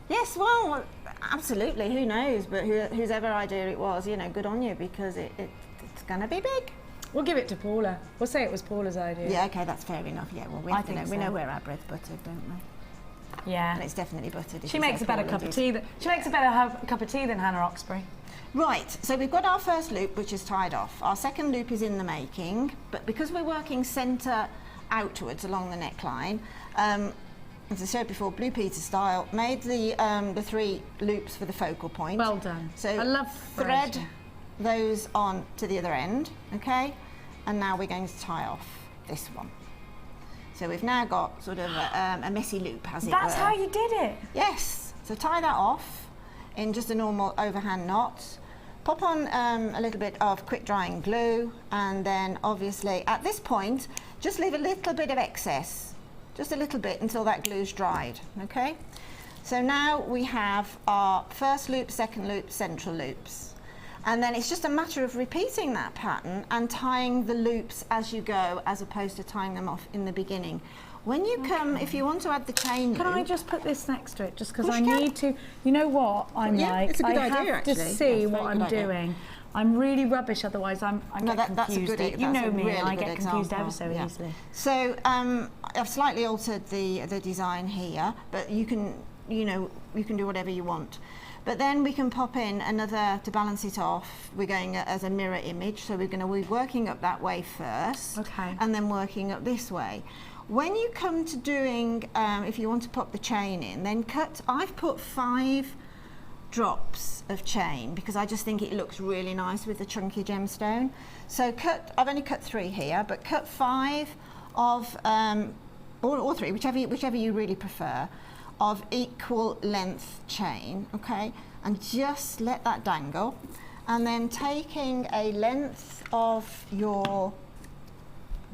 Speaker 4: Yes, well, absolutely. Who knows? But whose ever idea it was, you know, good on you, because it's going to be big.
Speaker 3: We'll give it to Paula. We'll say it was Paula's idea.
Speaker 4: Yeah, okay, that's fair enough. Yeah, well, we know where our bread's buttered, don't we?
Speaker 3: Yeah.
Speaker 4: And it's definitely buttered.
Speaker 3: She makes a better cup of tea. She makes a better cup of tea than Hannah Oxbury.
Speaker 4: Right, so we've got our first loop, which is tied off. Our second loop is in the making, but because we're working centre outwards along the neckline, as I said before, Blue Peter style, made the 3 loops for the focal point.
Speaker 3: Well done.
Speaker 4: So
Speaker 3: I love
Speaker 4: thread those on to the other end, okay? And now we're going to tie off this one. So we've now got sort of a messy loop, as it were.
Speaker 3: That's how you did it?
Speaker 4: Yes. So tie that off in just a normal overhand knot. Pop on a little bit of quick drying glue, and then obviously at this point just leave a little bit of excess, just a little bit, until that glue's dried, okay? So now we have our first loop, second loop, central loops, and then it's just a matter of repeating that pattern and tying the loops as you go, as opposed to tying them off in the beginning. When you come, if you want to add the chain
Speaker 3: Can
Speaker 4: loop,
Speaker 3: I just put this next to it, just because I need to, you know what I'm like?
Speaker 4: It's a good idea,
Speaker 3: I have
Speaker 4: actually.
Speaker 3: to see
Speaker 4: Yes,
Speaker 3: what
Speaker 4: very
Speaker 3: I'm
Speaker 4: good idea.
Speaker 3: doing. I'm really rubbish, otherwise I
Speaker 4: No,
Speaker 3: get
Speaker 4: that's a
Speaker 3: confused.
Speaker 4: good,
Speaker 3: You know
Speaker 4: that's a
Speaker 3: me,
Speaker 4: really
Speaker 3: I
Speaker 4: good
Speaker 3: get confused
Speaker 4: example.
Speaker 3: ever so easily.
Speaker 4: So I've slightly altered the design here, but you can do whatever you want. But then we can pop in another to balance it off. We're going as a mirror image, so we're going to be working up that way first,
Speaker 3: Okay.
Speaker 4: and then working up this way. When you come to doing, if you want to pop the chain in, then I've put 5 drops of chain because I just think it looks really nice with the chunky gemstone. So I've only cut 3 here, but cut 5 of, or 3, whichever you really prefer, of equal length chain, okay? And just let that dangle. And then taking a length of your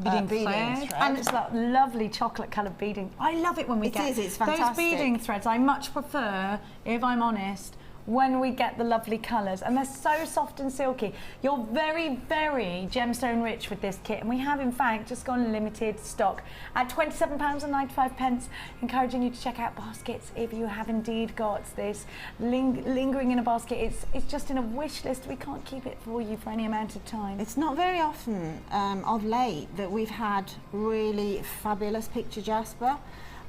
Speaker 4: beading thread.
Speaker 3: And it's that lovely chocolate coloured beading. I love it when we get
Speaker 4: it's
Speaker 3: those
Speaker 4: fantastic.
Speaker 3: beading threads. I much prefer, if I'm honest, when we get the lovely colours, and they're so soft and silky. You're very, very gemstone rich with this kit, and we have in fact just gone limited stock at £27.95, encouraging you to check out baskets if you have indeed got this lingering in a basket. It's just in a wish list. We can't keep it for you for any amount of time.
Speaker 4: It's not very often of late that we've had really fabulous picture jasper,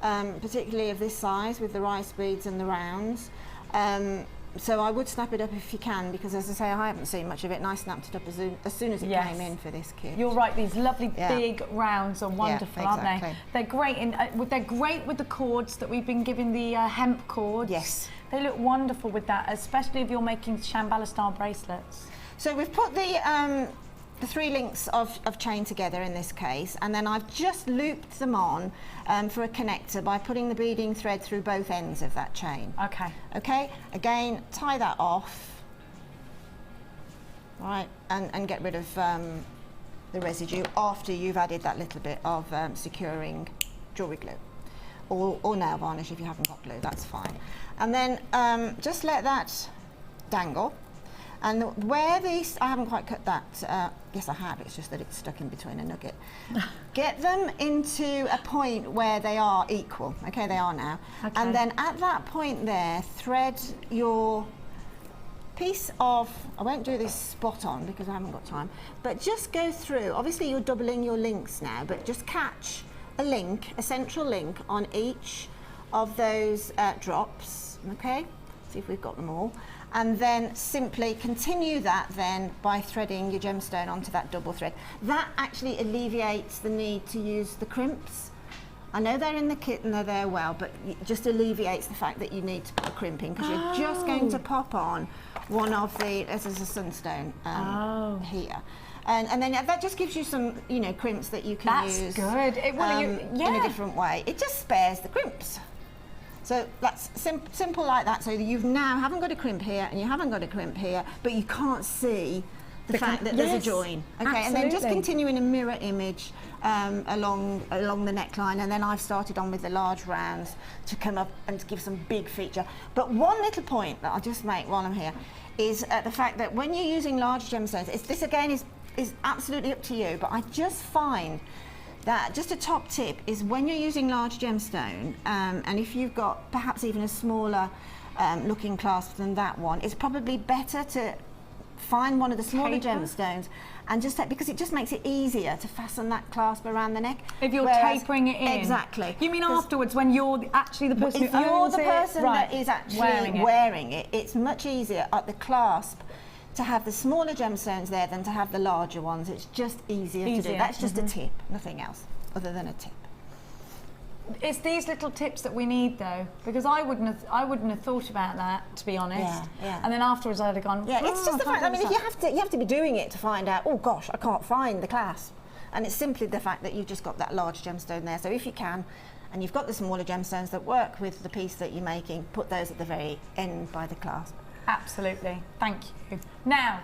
Speaker 4: particularly of this size with the rice beads and the rounds. So I would snap it up if you can, because as I say, I haven't seen much of it, and I snapped it up as soon as it came in for this kit.
Speaker 3: You're right, these lovely big rounds are wonderful, aren't they?
Speaker 4: Exactly.
Speaker 3: They're great they're great with the cords that we've been giving, the hemp cords.
Speaker 4: Yes.
Speaker 3: They look wonderful with that, especially if you're making Shambhala style bracelets.
Speaker 4: So we've put the 3 links of chain together in this case, and then I've just looped them on for a connector by putting the beading thread through both ends of that chain.
Speaker 3: Okay.
Speaker 4: Okay, again, tie that off, right, and get rid of the residue after you've added that little bit of securing jewellery glue. Or nail varnish if you haven't got glue, that's fine. And then just let that dangle. And where these, I haven't quite cut that, yes I have, it's just that it's stuck in between a nugget. Get them into a point where they are equal, okay, they are now. Okay. And then at that point there, thread your piece of, I won't do this spot on because I haven't got time, but just go through, obviously you're doubling your links now, but just catch a link, a central link on each of those drops, okay? See if we've got them all. And then simply continue that then by threading your gemstone onto that double thread. That actually alleviates the need to use the crimps. I know they're in the kit and they're there well, but it just alleviates the fact that you need to put a crimp in because you're just going to pop on one of the, this is a sunstone here. And then that just gives you some, you know, crimps that you can use.
Speaker 3: That's good.
Speaker 4: In a different way. It just spares the crimps. So that's simple like that. So you now haven't got a crimp here and you haven't got a crimp here, but you can't see the fact that there's a join. Okay, absolutely. And then just continue in a mirror image along the neckline. And then I've started on with the large rounds to come up and to give some big feature. But one little point that I'll just make while I'm here is the fact that when you're using large gemstones, this again is absolutely up to you, but I just find that just a top tip is when you're using large gemstone, and if you've got perhaps even a smaller looking clasp than that one, it's probably better to find one of the smaller gemstones and just because it just makes it easier to fasten that clasp around the neck.
Speaker 3: If you're tapering it in.
Speaker 4: Exactly.
Speaker 3: You mean afterwards when you're actually the person who owns it? If you're the person that is actually wearing it, it's much easier at the clasp to have the smaller gemstones there than to have the larger ones. It's just easier to do. That's just a tip, nothing else other than a tip. It's these little tips that we need though, because I wouldn't have thought about that, to be honest. Yeah. And then afterwards I'd have gone,
Speaker 4: it's just the fact, I mean, if you have to be doing it to find out, oh gosh, I can't find the clasp. And it's simply the fact that you've just got that large gemstone there. So if you can, and you've got the smaller gemstones that work with the piece that you're making, put those at the very end by the clasp.
Speaker 3: Absolutely, thank you. Now,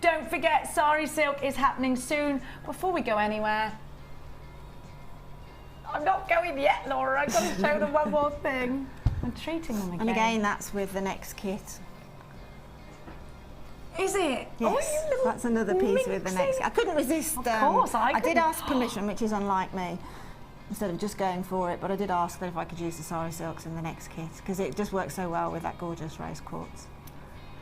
Speaker 3: don't forget Sari Silk is happening soon. Before we go anywhere, I'm not going yet, Laura, I've got to show them one more thing. I'm treating them again.
Speaker 4: And again, that's with the next kit.
Speaker 3: Is it?
Speaker 4: Yes, that's another piece with the next. I couldn't resist.
Speaker 3: Of course, I
Speaker 4: did ask permission, which is unlike me, instead of just going for it, but I did ask that if I could use the Sari Silks in the next kit, because it just works so well with that gorgeous rose quartz.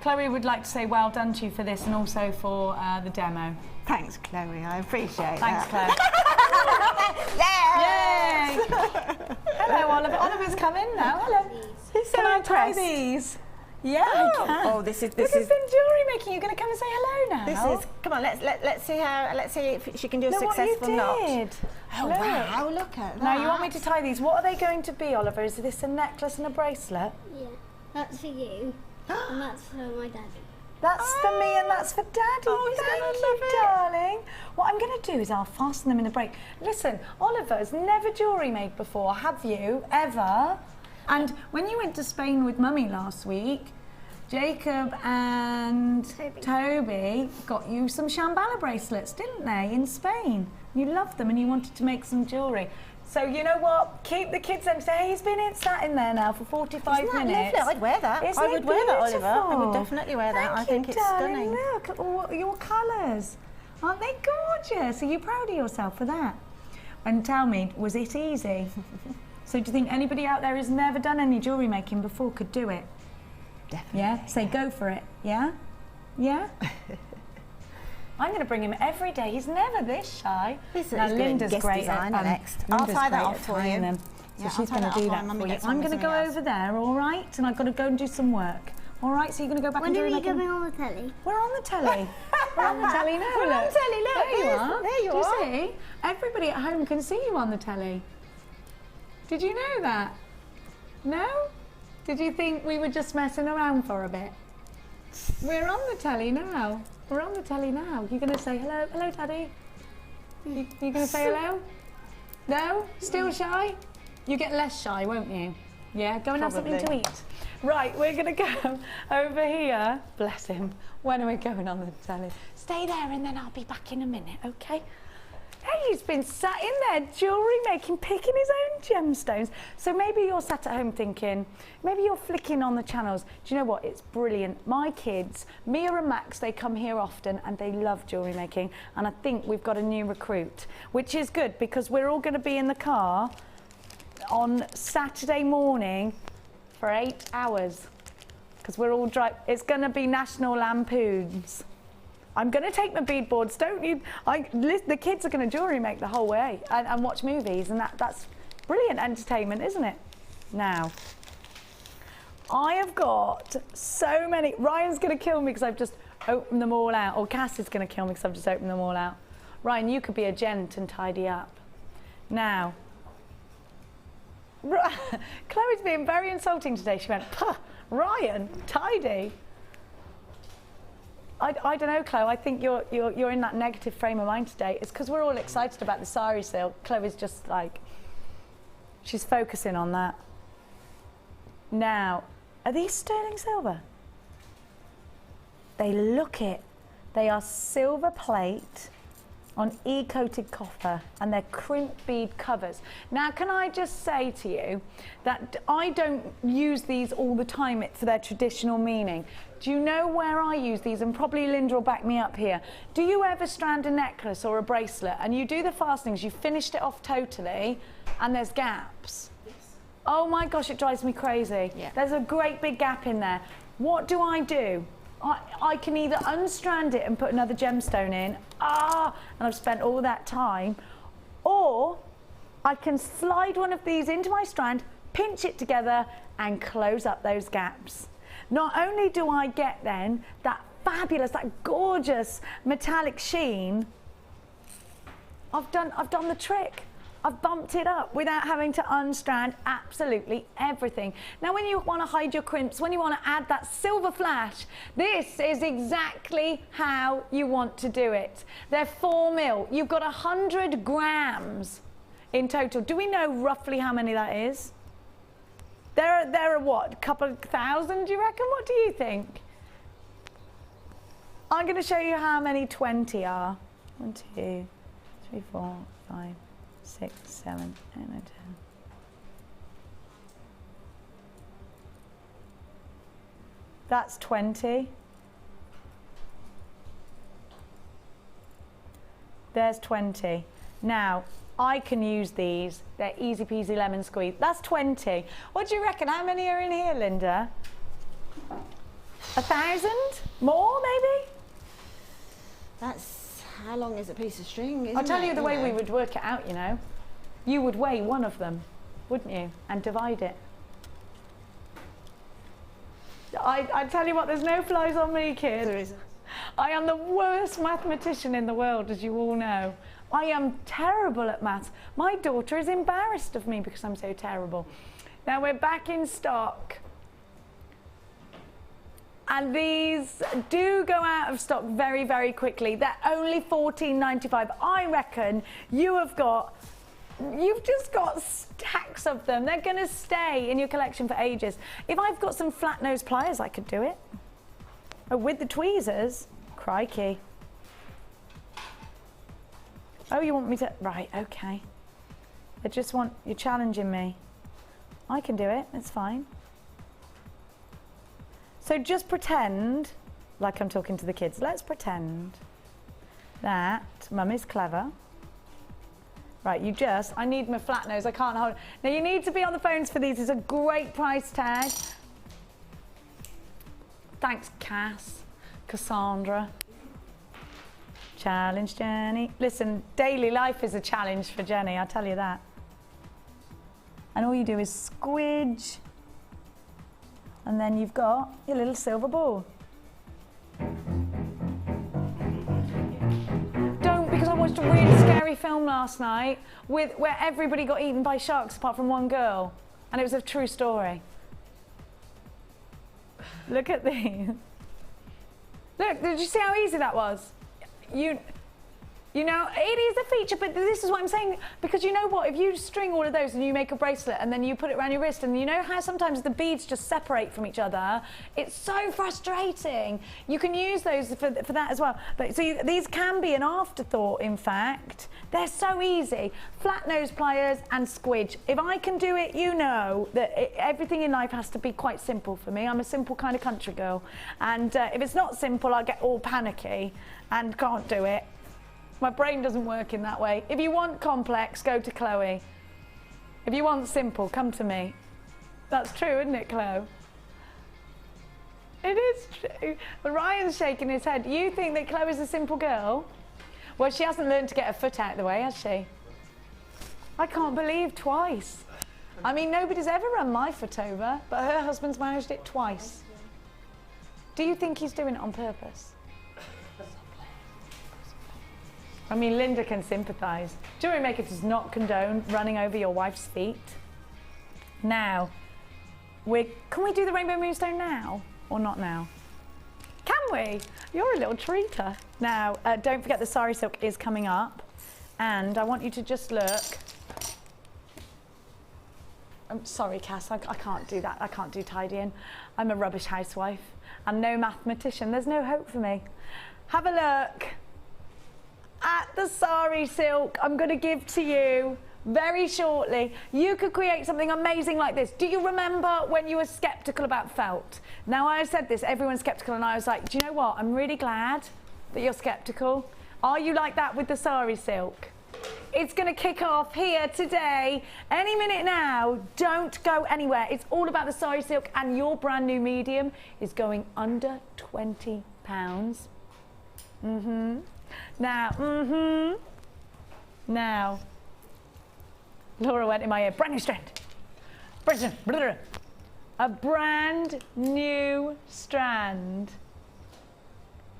Speaker 3: Chloe would like to say well done to you for this and also for the demo.
Speaker 4: Thanks, Chloe, I appreciate
Speaker 3: Thanks,
Speaker 4: that.
Speaker 3: Thanks, Chloe. Yay! Hello, Oliver. Oliver's come in now. Hello. Can I try these? Yeah, I can.
Speaker 4: Oh, this is.
Speaker 3: This has been jewellery making. You're going to come and say hello now.
Speaker 4: This is. Come on, let's see if she can do a successful knot. Oh wow! Look at that.
Speaker 3: Now you want me to tie these? What are they going to be, Oliver? Is this a necklace and a bracelet?
Speaker 5: Yeah, that's for you, and that's for my daddy.
Speaker 3: That's for me and that's for Daddy. Thank you, darling. What I'm going to do is I'll fasten them in the break. Listen, Oliver's never jewellery made before, have you? Ever? And when you went to Spain with Mummy last week, Jacob and Toby got you some Shambhala bracelets, didn't they, in Spain? You loved them and you wanted to make some jewellery. So you know what? Keep the kids and say, hey, he's been sat in there now for 45 minutes.
Speaker 4: Lovely? I'd wear that. I would wear that, Oliver. I would definitely wear that. I think it's stunning.
Speaker 3: Look at all your colours. Aren't they gorgeous? Are you proud of yourself for that? And tell me, was it easy? So do you think anybody out there who's never done any jewellery making before could do it?
Speaker 4: Definitely.
Speaker 3: Yeah? Say go for it. Yeah? Yeah? I'm going to bring him every day. He's never this shy.
Speaker 4: Now Linda's great at next. I'll tie that off for you.
Speaker 3: So she's going to do that for you. I'm going to go over there, all right? And I've got to go and do some work. All right, so you're going to go back and do it.
Speaker 5: When are we going on the telly?
Speaker 3: We're on the telly. We're on the telly now.
Speaker 4: We're on the telly, look.
Speaker 3: There you are.
Speaker 4: There you are.
Speaker 3: Do you see? Everybody at home can see you on the telly. Did you know that? No? Did you think we were just messing around for a bit? We're on the telly now. We're on the telly now. You're going to say hello? Hello, Daddy? You're going to say hello? No? Still shy? You get less shy, won't you? Yeah? Go and have something to eat. Right, we're going to go over here. Bless him. When are we going on the telly? Stay there and then I'll be back in a minute, okay? Hey, he's been sat in there jewellery making, picking his own gemstones. So maybe you're sat at home thinking, maybe you're flicking on the channels. Do you know what? It's brilliant. My kids, Mia and Max, they come here often and they love jewellery making. And I think we've got a new recruit, which is good because we're all going to be in the car on Saturday morning for 8 hours. Because we're all driving. It's going to be National Lampoons. I'm going to take my beadboards, don't you? The kids are going to jewellery make the whole way and watch movies, and that's brilliant entertainment, isn't it? Now, I have got so many. Ryan's going to kill me because I've just opened them all out, or Cass is going to kill me because I've just opened them all out. Ryan, you could be a gent and tidy up. Now, Chloe's being very insulting today. She went, "Puh, Ryan, tidy." I don't know, Chloe. I think you're in that negative frame of mind today. It's because we're all excited about the Sari Silk. Chloe's just like, she's focusing on that. Now, are these sterling silver? They look it. They are silver plate on e-coated copper, and they're crimp bead covers. Now, can I just say to you that I don't use these all the time for their traditional meaning. Do you know where I use these? And probably Linda will back me up here. Do you ever strand a necklace or a bracelet and you do the fastenings, you finished it off totally, and there's gaps? Yes. Oh my gosh, it drives me crazy. Yeah. There's a great big gap in there. What do? I can either unstrand it and put another gemstone in, and I've spent all that time, or I can slide one of these into my strand, pinch it together, and close up those gaps. Not only do I get then that fabulous, that gorgeous metallic sheen, I've done the trick. I've bumped it up without having to unstrand absolutely everything. Now, when you want to hide your crimps, when you want to add that silver flash, this is exactly how you want to do it. They're 4 mil. You've got 100 grams in total. Do we know roughly how many that is? There are what, a couple of thousand, do you reckon? What do you think? I'm going to show you how many 20 are. 1, 2, 3, 4, 5, 6, 7, 8, 9, 10. That's 20. There's 20. Now, I can use these. They're easy peasy lemon squeeze. That's 20. What do you reckon? How many are in here, Linda? 1,000? More, maybe?
Speaker 4: That's, how long is a piece of string, isn't it?
Speaker 3: I'll tell you the way we would work it out, you know. You would weigh one of them, wouldn't you? And divide it. I tell you what, there's no flies on me, kid.
Speaker 4: There isn't.
Speaker 3: I am the worst mathematician in the world, as you all know. I am terrible at maths. My daughter is embarrassed of me because I'm so terrible. Now we're back in stock. And these do go out of stock very, very quickly. They're only $14.95. I reckon you've just got stacks of them. They're going to stay in your collection for ages. If I've got some flat nose pliers, I could do it. Oh, with the tweezers? Crikey. Oh, you want me to? Right, okay. I just want, you're challenging me. I can do it, it's fine. So just pretend, like I'm talking to the kids, let's pretend that Mum is clever. Right, I need my flat nose, I can't hold it. Now you need to be on the phones for these, it's a great price tag. Thanks, Cassandra. Challenge, Jenny. Listen, daily life is a challenge for Jenny, I'll tell you that. And all you do is squidge, and then you've got your little silver ball. Don't, because I watched a really scary film last night where everybody got eaten by sharks apart from one girl, and it was a true story. Look at these. Look, did you see how easy that was? You know, it is a feature, but this is what I'm saying, because you know what, if you string all of those and you make a bracelet and then you put it around your wrist, and you know how sometimes the beads just separate from each other, it's so frustrating. You can use those for that as well. But so these can be an afterthought, in fact. They're so easy. Flat nose pliers and squidge. If I can do it, you know that everything in life has to be quite simple for me. I'm a simple kind of country girl. And if it's not simple, I get all panicky and can't do it. My brain doesn't work in that way. If you want complex, go to Chloe. If you want simple, come to me. That's true, isn't it, Chloe? It is true. But Ryan's shaking his head. You think that Chloe's a simple girl? Well, she hasn't learned to get her foot out of the way, has she? I can't believe twice. I mean, nobody's ever run my foot over, but her husband's managed it twice. Do you think he's doing it on purpose? I mean, Linda can sympathise. Jewellery Maker does not condone running over your wife's feet. Now, can we do the rainbow moonstone now or not now? Can we? You're a little treater. Now, don't forget the Sari Silk is coming up, and I want you to just look. I'm sorry, Cass, I can't do that. I can't do tidying. I'm a rubbish housewife and no mathematician. There's no hope for me. Have a look at the Sari Silk I'm going to give to you very shortly. You could create something amazing like this. Do you remember when you were sceptical about felt? Now, I said this, everyone's sceptical, and I was like, do you know what? I'm really glad that you're sceptical. Are you like that with the Sari Silk? It's going to kick off here today, any minute now. Don't go anywhere. It's all about the Sari Silk, and your brand new medium is going under £20. Now, Laura went in my ear. Brand new strand. A brand new strand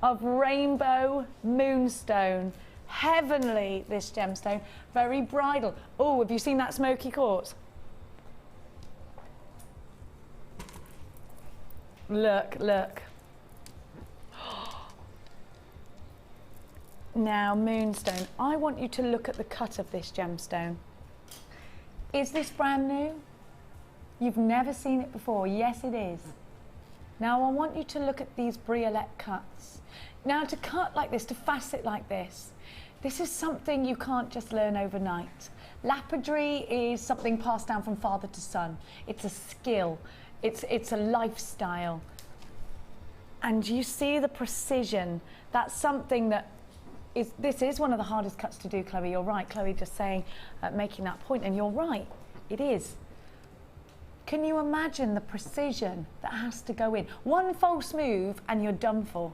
Speaker 3: of rainbow moonstone. Heavenly, this gemstone. Very bridal. Oh, have you seen that smoky quartz? Look, look. Now, moonstone, I want you to look at the cut of this gemstone. Is this brand new? You've never seen it before. Yes, it is. Now, I want you to look at these briolette cuts. Now, to cut like this, to facet like this is something you can't just learn overnight. Lapidary is something passed down from father to son. It's a skill. It's a lifestyle. And you see the precision. That's something that this is one of the hardest cuts to do, Chloe. You're right. Chloe just saying, making that point, and you're right. It is. Can you imagine the precision that has to go in? One false move and you're done for.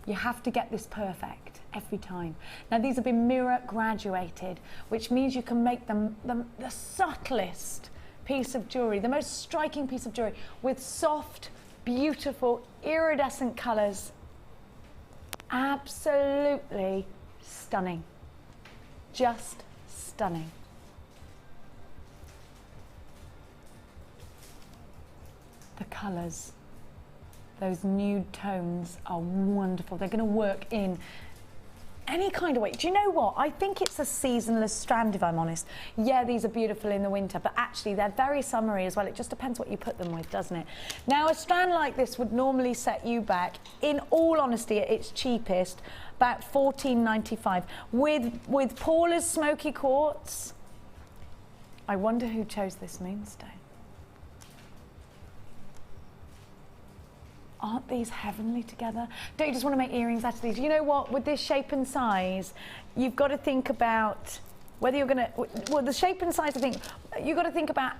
Speaker 3: You have to get this perfect every time. Now, these have been mirror graduated, which means you can make them the subtlest piece of jewellery, the most striking piece of jewellery, with soft, beautiful, iridescent colours. Absolutely stunning. Just stunning. The colours, those nude tones are wonderful. They're going to work in any kind of way. Do you know what? I think it's a seasonless strand, if I'm honest. Yeah, these are beautiful in the winter, but actually they're very summery as well. It just depends what you put them with, doesn't it? Now, a strand like this would normally set you back, in all honesty, at its cheapest, about $14.95. With Paula's smoky quartz, I wonder who chose this moonstone. Aren't these heavenly together? Don't you just want to make earrings out of these? You know what, with this shape and size, you've got to think about whether you're going to, well, the shape and size, I think, you've got to think about,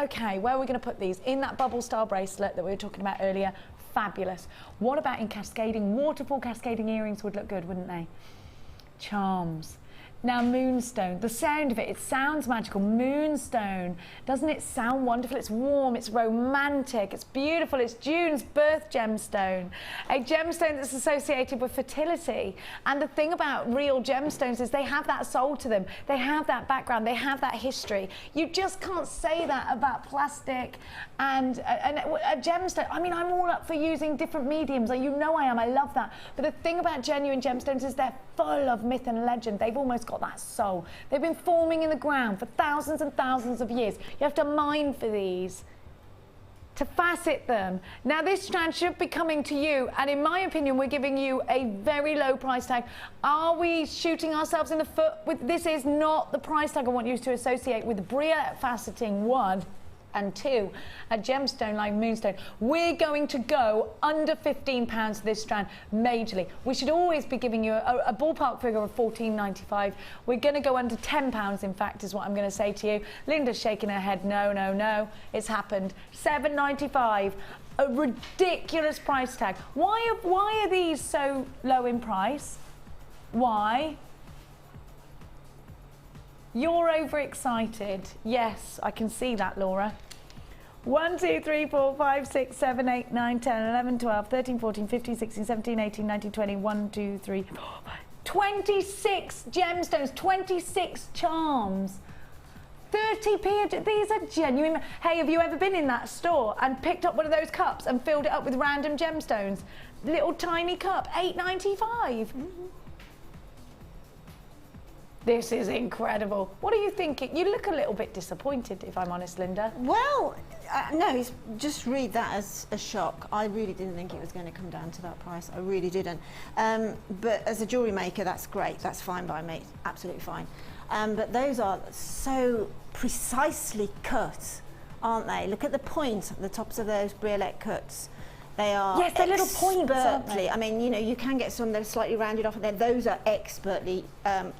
Speaker 3: okay, where are we going to put these? In that bubble style bracelet that we were talking about earlier, fabulous. What about in cascading? Waterfall cascading earrings would look good, wouldn't they? Charms. Now, moonstone, the sound of it, it sounds magical. Moonstone, doesn't it sound wonderful? It's warm, it's romantic, it's beautiful. It's June's birth gemstone, a gemstone that's associated with fertility. And the thing about real gemstones is they have that soul to them. They have that background, they have that history. You just can't say that about plastic and a gemstone. I mean, I'm all up for using different mediums. You know I am, I love that. But the thing about genuine gemstones is they're full of myth and legend. They've almost got that soul. They've been forming in the ground for thousands and thousands of years. You have to mine for these, to facet them. Now this strand should be coming to you, and in my opinion we're giving you a very low price tag. Are we shooting ourselves in the foot with this? Is not the price tag I want you to associate with Bria faceting 1 and 2, a gemstone like moonstone. We're going to go under £15 for this strand majorly. We should always be giving you a ballpark figure of £14.95. We're going to go under £10, in fact, is what I'm going to say to you. Linda's shaking her head, no, no, no, it's happened. £7.95, a ridiculous price tag. Why are these so low in price? Why? You're overexcited. Yes, I can see that, Laura. 1, 2, 3, 4, 5, 6, 7, 8, 9, 10, 11, 12, 13, 14, 15, 16, 17, 18, 19, 20, 1, 2, 3, 4, 5, 26 gemstones, 26 charms. 30p, these are genuine. Hey, have you ever been in that store and picked up one of those cups and filled it up with random gemstones? Little tiny cup, £8.95. This is incredible. What are you thinking? You look a little bit disappointed, if I'm honest, Linda.
Speaker 4: Well, no, just read that as a shock. I really didn't think it was going to come down to that price. I really didn't. But as a jewellery maker, that's great. That's fine by me. Absolutely fine. But those are so precisely cut, aren't they? Look at the point at the tops of those briolette cuts. They are
Speaker 3: yes, they're little points, aren't they?
Speaker 4: I mean, you know, you can get some that are slightly rounded off, and then those are expertly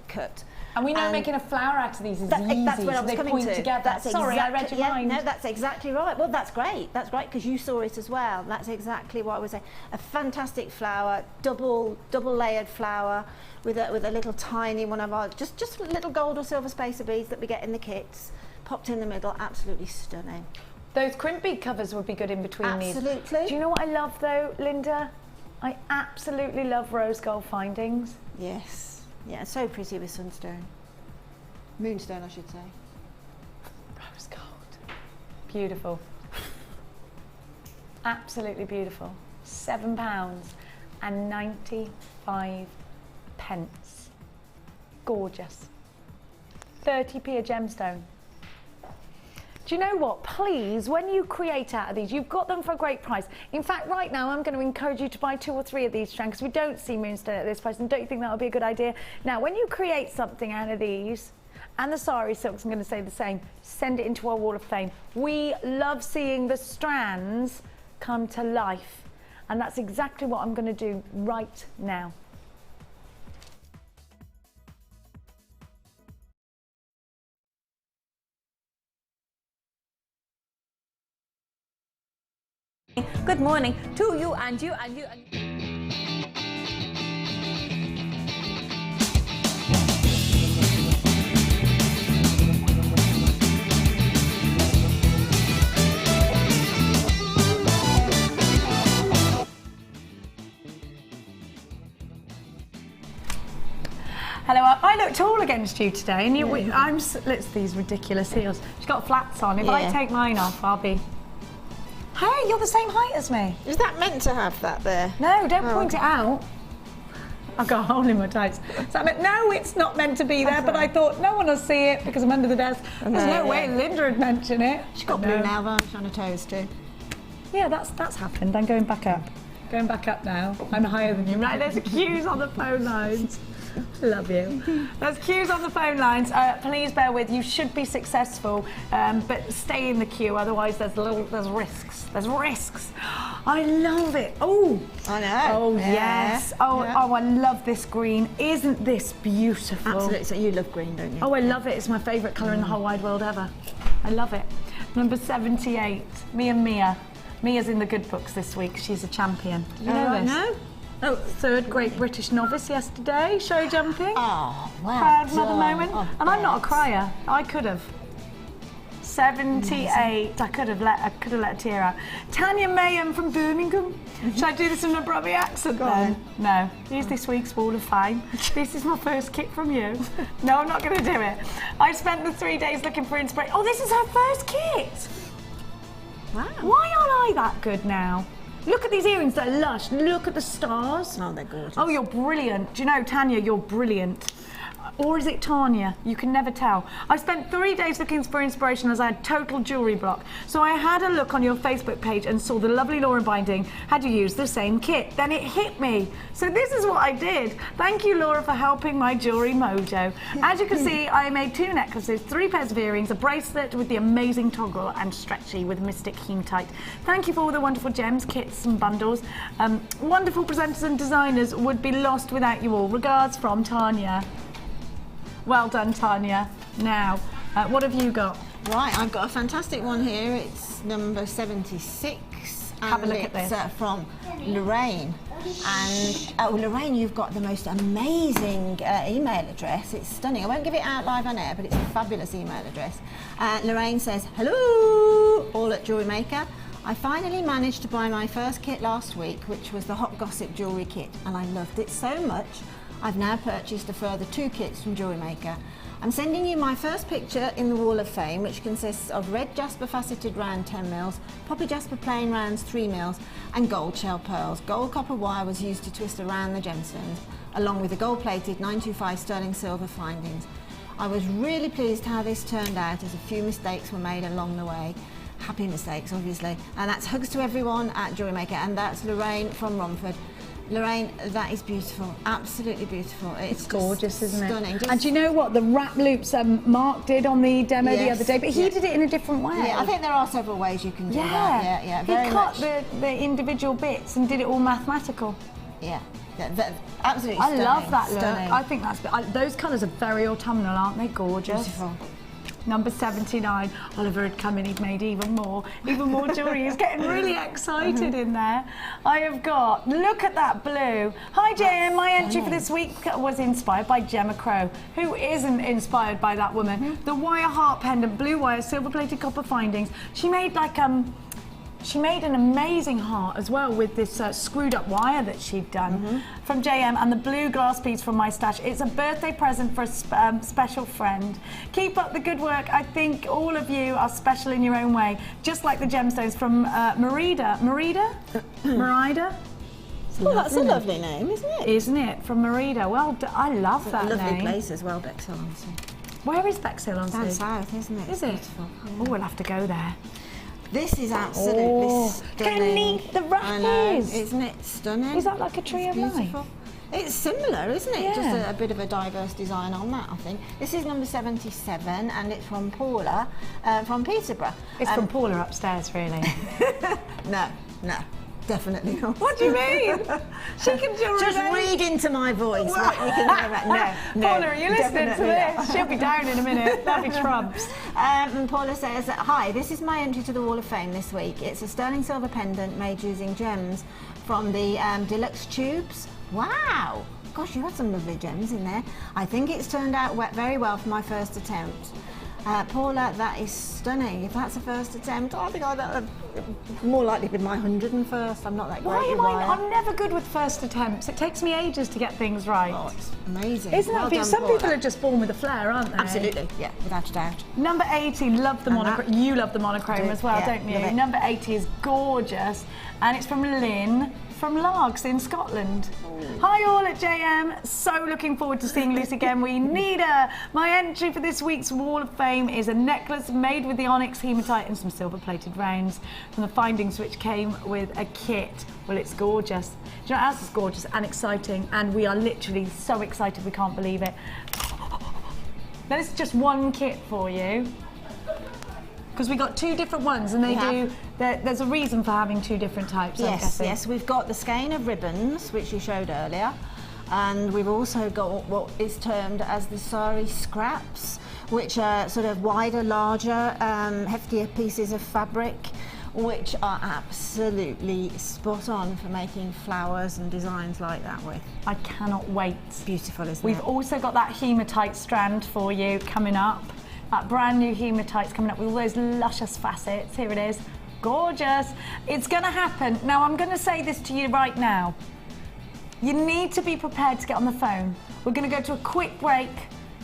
Speaker 4: cut.
Speaker 3: And we know making a flower out of these is easy.
Speaker 4: That's what I was
Speaker 3: they
Speaker 4: coming
Speaker 3: point
Speaker 4: to.
Speaker 3: together.
Speaker 4: That's
Speaker 3: Sorry, I read your mind.
Speaker 4: No, that's exactly right. Well, that's great. That's great because you saw it as well. That's exactly what I was saying. A fantastic flower, double layered flower with a little tiny one of our just little gold or silver spacer beads that we get in the kits, popped in the middle. Absolutely stunning.
Speaker 3: Those crimp bead covers would be good in between these.
Speaker 4: Absolutely.
Speaker 3: Do you know what I love though, Linda? I absolutely love rose gold findings.
Speaker 4: Yes. Yeah, so pretty with sunstone. Moonstone, I should say.
Speaker 3: Rose gold. Beautiful. Absolutely beautiful. £7.95. Gorgeous. 30p a gemstone. Do you know what? Please, when you create out of these, you've got them for a great price. In fact, right now, I'm going to encourage you to buy 2 or 3 of these strands because we don't see moonstone at this price. And don't you think that would be a good idea? Now, when you create something out of these, and the Sari Silks, I'm going to say the same, send it into our wall of fame. We love seeing the strands come to life. And that's exactly what I'm going to do right now.
Speaker 6: Good morning to you and you and you.
Speaker 3: Hello, I look tall against you today, and it's these ridiculous heels. She's got flats on. If I take mine off, I'll be. Hey, you're the same height as me.
Speaker 4: Is that meant to have that there?
Speaker 3: No, don't point it out. I've got a hole in my tights. So no, it's not meant to be there, but I thought no one will see it because I'm under the desk. There's no way Linda would mention it.
Speaker 4: She's got blue nail varnish on her toes too.
Speaker 3: Yeah, that's happened. I'm going back up. Going back up now. I'm higher than you. Right, there's queues on the phone lines. Love you. There's queues on the phone lines. Please bear with. You should be successful, but stay in the queue. Otherwise, there's risks. There's risks. I love it. Oh,
Speaker 4: I know.
Speaker 3: Oh yes. Oh, I love this green. Isn't this beautiful?
Speaker 4: Absolutely. So you love green, don't you?
Speaker 3: Oh, I love it. It's my favourite colour in the whole wide world ever. I love it. Number 78. Me and Mia. Mia's in the good books this week. She's a champion. Did you know this?
Speaker 4: No.
Speaker 3: Oh, third Great British Novice yesterday, show jumping.
Speaker 4: Oh, wow.
Speaker 3: Proud mother moment.
Speaker 4: Oh,
Speaker 3: And I'm not a crier. I could have. 78. I could have let a tear out. Tanya Mayhem from Birmingham. Should I do this in a Brummy accent then? No. Here's this week's Wall of Fame. This is my first kit from you. No, I'm not going to do it. I spent the 3 days looking for inspiration. Oh, this is her first kit.
Speaker 4: Wow.
Speaker 3: Why aren't I that good now? Look at these earrings, they're lush. Look at the stars.
Speaker 4: Oh, they're gorgeous.
Speaker 3: Oh, you're brilliant. Do you know, Tanya, you're brilliant. Or is it Tanya? You can never tell. I spent 3 days looking for inspiration as I had total jewellery block. So I had a look on your Facebook page and saw the lovely Laura binding had you used the same kit. Then it hit me. So this is what I did. Thank you, Laura, for helping my jewellery mojo. As you can see, I made 2 necklaces, 3 pairs of earrings, a bracelet with the amazing toggle and stretchy with Mystic Hematite. Thank you for all the wonderful gems, kits and bundles. Wonderful presenters and designers would be lost without you all. Regards from Tanya. Well done, Tanya. Now, what have you got?
Speaker 4: Right, I've got a fantastic one here. It's number 76.
Speaker 3: Have a look at this.
Speaker 4: It's from Lorraine. And, oh, Lorraine, you've got the most amazing email address. It's stunning. I won't give it out live on air, but it's a fabulous email address. Lorraine says, hello, all at Jewellery Maker. I finally managed to buy my first kit last week, which was the Hot Gossip Jewellery Kit, and I loved it so much. I've now purchased a further 2 kits from Jewellery Maker. I'm sending you my first picture in the Wall of Fame, which consists of red jasper faceted round 10 mils, poppy jasper plain rounds 3 mils, and gold shell pearls. Gold copper wire was used to twist around the gemstones, along with the gold plated 925 sterling silver findings. I was really pleased how this turned out, as a few mistakes were made along the way. Happy mistakes, obviously. And that's hugs to everyone at Jewellery Maker, and that's Lorraine from Romford. Lorraine, that is beautiful, absolutely beautiful. It's
Speaker 3: gorgeous, isn't it?
Speaker 4: Stunning.
Speaker 3: And do you know what the wrap loops Mark did on the demo the
Speaker 4: Yes,
Speaker 3: other day? But he did it in a different way.
Speaker 4: Yeah, I think there are several ways you can do that. Yeah, very
Speaker 3: He cut
Speaker 4: much.
Speaker 3: the individual bits and did it all mathematical.
Speaker 4: Yeah, absolutely
Speaker 3: I
Speaker 4: stunning.
Speaker 3: love that look.
Speaker 4: Stunning.
Speaker 3: I think that's those colours are very autumnal, aren't they? Gorgeous.
Speaker 4: Beautiful.
Speaker 3: Number 79. Oliver had come in, he'd made even more jewellery. He's getting really excited in there. I have got, look at that blue. Hi JM, my entry for this week was inspired by Gemma Crow. Who isn't inspired by that woman? The wire heart pendant, blue wire, silver plated copper findings. She made like she made an amazing heart as well with this screwed up wire that she'd done from JM, and the blue glass beads from my stash. It's a birthday present for a special friend. Keep up the good work. I think all of you are special in your own way, just like the gemstones from Merida. Merida?
Speaker 4: Well, that's a lovely name, isn't it?
Speaker 3: Isn't it? From Merida. Well, I love that
Speaker 4: Lovely
Speaker 3: name.
Speaker 4: place as well, Bexhill-on-Sea.
Speaker 3: Where is Bexhill-on-Sea?
Speaker 4: Down south, isn't it?
Speaker 3: Is it?
Speaker 4: Beautiful.
Speaker 3: Oh, we'll have to go there.
Speaker 4: This is absolutely stunning.
Speaker 3: Look how neat the wrap
Speaker 4: I know,
Speaker 3: is.
Speaker 4: isn't it stunning?
Speaker 3: Is that like a tree of life?
Speaker 4: Beautiful. It's similar, isn't it?
Speaker 3: Yeah.
Speaker 4: Just a bit of a diverse design on that, I think. This is number 77, and it's from Paula from Peterborough.
Speaker 3: It's from Paula upstairs, really.
Speaker 4: No, definitely not.
Speaker 3: What do you mean? She can
Speaker 4: Just read into my voice. What you can no,
Speaker 3: Paula, are you listening to
Speaker 4: definitely
Speaker 3: this? She'll be down in a minute. That'll be Trumps.
Speaker 4: And Paula says, hi, this is my entry to the Wall of Fame this week. It's a sterling silver pendant made using gems from the deluxe tubes. Wow. Gosh, you had some lovely gems in there. I think it's turned out very well for my first attempt. Paula, that is stunning. If that's a first attempt, I think I'd more likely be my 101st. I'm not that great with wire.
Speaker 3: I'm never good with first attempts. It takes me ages to get things right.
Speaker 4: Oh, it's amazing.
Speaker 3: Isn't
Speaker 4: Well
Speaker 3: that
Speaker 4: done,
Speaker 3: Some
Speaker 4: Paula.
Speaker 3: people are just born with a flair, aren't they?
Speaker 4: Absolutely, yeah, without a doubt.
Speaker 3: Number 80, love the monochrome. You love the monochrome as well,
Speaker 4: yeah,
Speaker 3: don't you?
Speaker 4: love it.
Speaker 3: Number 80 is gorgeous, and it's from Lynn from Largs in Scotland. Hi all at JM, so looking forward to seeing Lucy again. We need her. My entry for this week's Wall of Fame is a necklace made with the onyx hematite and some silver plated rounds from the findings, which came with a kit. Well, it's gorgeous. Do you know what else is gorgeous and exciting? And we are literally so excited we can't believe it. Now this is just one kit for you, because we got 2 different ones, and there's a reason for having 2 different types.
Speaker 4: Yes, we've got the skein of ribbons, which you showed earlier, and we've also got what is termed as the Sari scraps, which are sort of wider, larger, heftier pieces of fabric, which are absolutely spot on for making flowers and designs like that with.
Speaker 3: I cannot wait.
Speaker 4: Beautiful, isn't
Speaker 3: We've
Speaker 4: it?
Speaker 3: also got that hematite strand for you coming up. That brand new hematite's coming up with all those luscious facets. Here it is. Gorgeous. It's going to happen. Now, I'm going to say this to you right now. You need to be prepared to get on the phone. We're going to go to a quick break.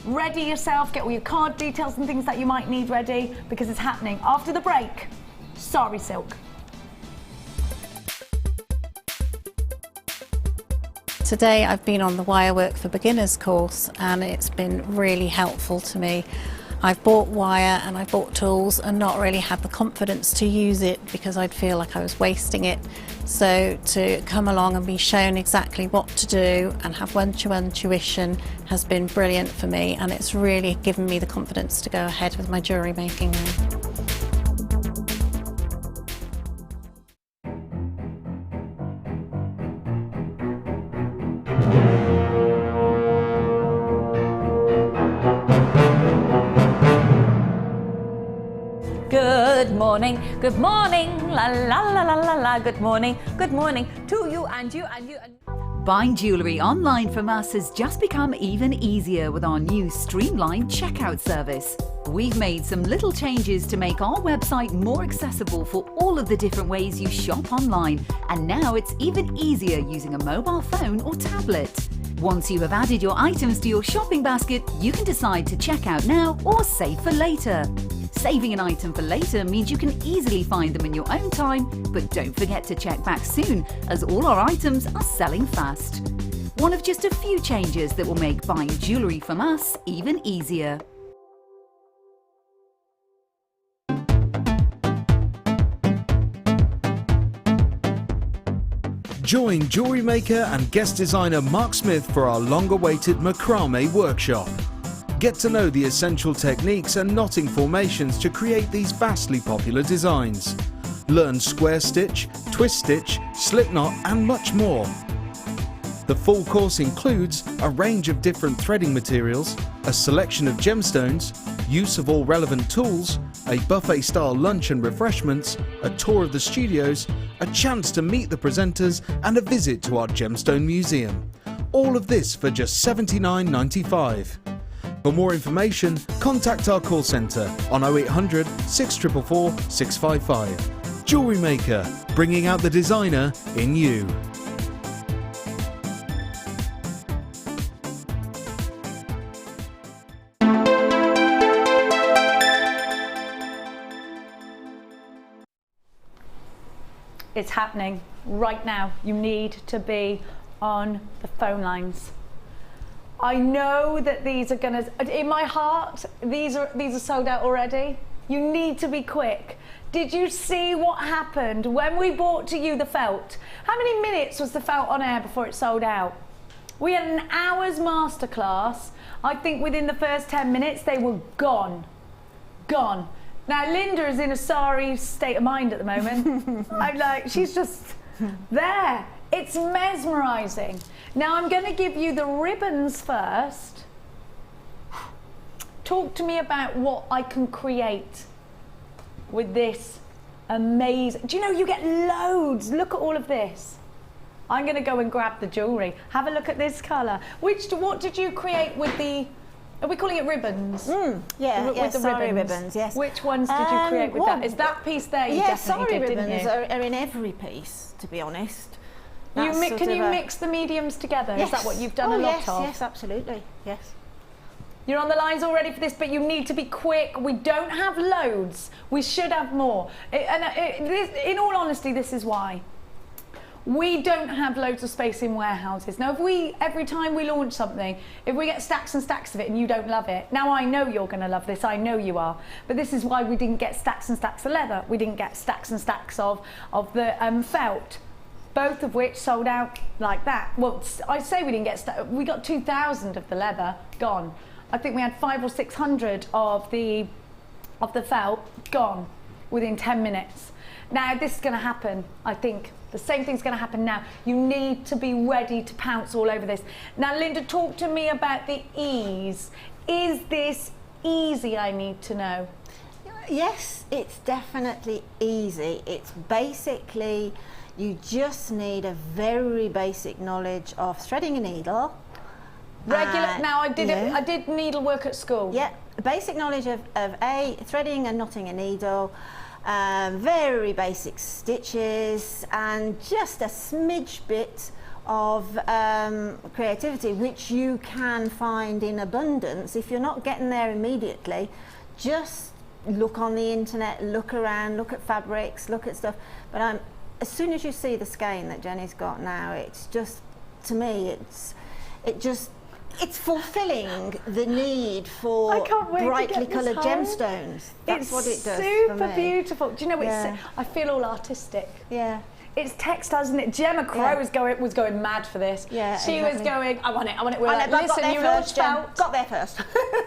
Speaker 3: Ready yourself, get all your card details and things that you might need ready, because it's happening. After the break, Sari Silk.
Speaker 7: Today I've been on the Wirework for Beginners course and it's been really helpful to me. I've bought wire and I've bought tools and not really had the confidence to use it because I'd feel like I was wasting it. So to come along and be shown exactly what to do and have one-to-one tuition has been brilliant for me, and it's really given me the confidence to go ahead with my jewellery making now.
Speaker 6: Good morning, la la la la la la, good morning to you and you and you.
Speaker 8: Buying jewellery online from us has just become even easier with our new streamlined checkout service. We've made some little changes to make our website more accessible for all of the different ways you shop online, and now it's even easier using a mobile phone or tablet. Once you have added your items to your shopping basket, you can decide to check out now or save for later. Saving an item for later means you can easily find them in your own time, but don't forget to check back soon, as all our items are selling fast. One of just a few changes that will make buying jewellery from us even easier.
Speaker 2: Join Jewellery Maker and guest designer Mark Smith for our long-awaited macrame workshop. Get to know the essential techniques and knotting formations to create these vastly popular designs. Learn square stitch, twist stitch, slip knot and much more. The full course includes a range of different threading materials, a selection of gemstones, use of all relevant tools, a buffet-style lunch and refreshments, a tour of the studios, a chance to meet the presenters and a visit to our gemstone museum. All of this for just $79.95. For more information, contact our call centre on 0800 644 655. Jewellery Maker, bringing out the designer in you.
Speaker 3: It's happening right now. You need to be on the phone lines. I know that these are gonna, in my heart, these are sold out already. You need to be quick. Did you see what happened when we brought to you the felt? How many minutes was the felt on air before it sold out? We had an hour's masterclass. I think within the first 10 minutes, they were gone. Gone. Now, Linda is in a sorry state of mind at the moment. I'm like, she's just there. It's mesmerising. Now, I'm going to give you the ribbons first. Talk to me about what I can create with this amazing. Do you know you get loads? Look at all of this. I'm going to go and grab the jewellery. Have a look at this colour. What did you create with the? Are we calling it ribbons?
Speaker 4: Yeah,
Speaker 3: with the
Speaker 4: Sari ribbons. Yes.
Speaker 3: Which ones did you create with that? Is that piece there? You definitely
Speaker 4: Sari
Speaker 3: did,
Speaker 4: ribbons
Speaker 3: didn't you?
Speaker 4: are in every piece, to be honest.
Speaker 3: Can you mix the mediums together?
Speaker 4: Yes.
Speaker 3: Is that what you've done a lot of?
Speaker 4: Yes, absolutely. Yes.
Speaker 3: You're on the lines already for this, but you need to be quick. We don't have loads. We should have more. In all honesty, this is why. We don't have loads of space in warehouses. Now, every time we launch something, if we get stacks and stacks of it and you don't love it, now I know you're going to love this, I know you are, but this is why we didn't get stacks and stacks of leather. We didn't get stacks and stacks of the felt, both of which sold out like that. Well, I say we didn't get we got 2,000 of the leather gone. I think we had 500 or 600 of the felt gone within 10 minutes. Now, this is going to happen, I think. The same thing's going to happen now. You need to be ready to pounce all over this. Now, Linda, talk to me about the ease. Is this easy, I need to know?
Speaker 4: Yes, it's definitely easy. It's basically, you just need a very basic knowledge of threading a needle.
Speaker 3: Regular. Now I did needlework at school.
Speaker 4: Yeah, basic knowledge of threading and knotting a needle, very basic stitches, and just a smidge bit of creativity, which you can find in abundance. If you're not getting there immediately, just look on the internet, look around, look at fabrics, look at stuff. But as soon as you see the skein that Jenny's got now, it's just, to me, it's fulfilling the need for brightly coloured gemstones. That's what it does for me.
Speaker 3: Super beautiful. Do you know, I feel all artistic.
Speaker 4: Yeah.
Speaker 3: It's textiles, isn't it? Gemma Crow was going mad for this.
Speaker 4: Yeah,
Speaker 3: she was going, I want it. We're like,
Speaker 4: got
Speaker 3: listen,
Speaker 4: there
Speaker 3: you
Speaker 4: first,
Speaker 3: launched out.
Speaker 4: Got there first.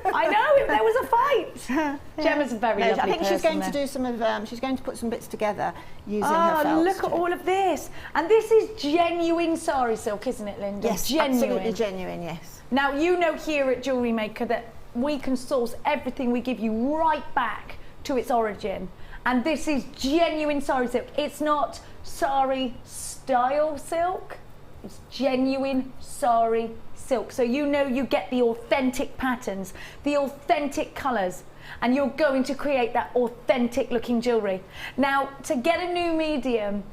Speaker 3: I know, there was a fight. Gemma's a very lovely
Speaker 4: I think she's going
Speaker 3: person,
Speaker 4: to do some of, she's going to put some bits together using her felts.
Speaker 3: Look at all of this. And this is genuine Sari Silk, isn't it, Linda?
Speaker 4: Yes,
Speaker 3: genuine.
Speaker 4: absolutely genuine, yes.
Speaker 3: Now, you know here at Jewellery Maker that we can source everything we give you right back to its origin. And this is genuine Sari Silk. It's not Sari style silk, it's genuine Sari Silk. So you know you get the authentic patterns, the authentic colours, and you're going to create that authentic looking jewellery. Now, to get a new medium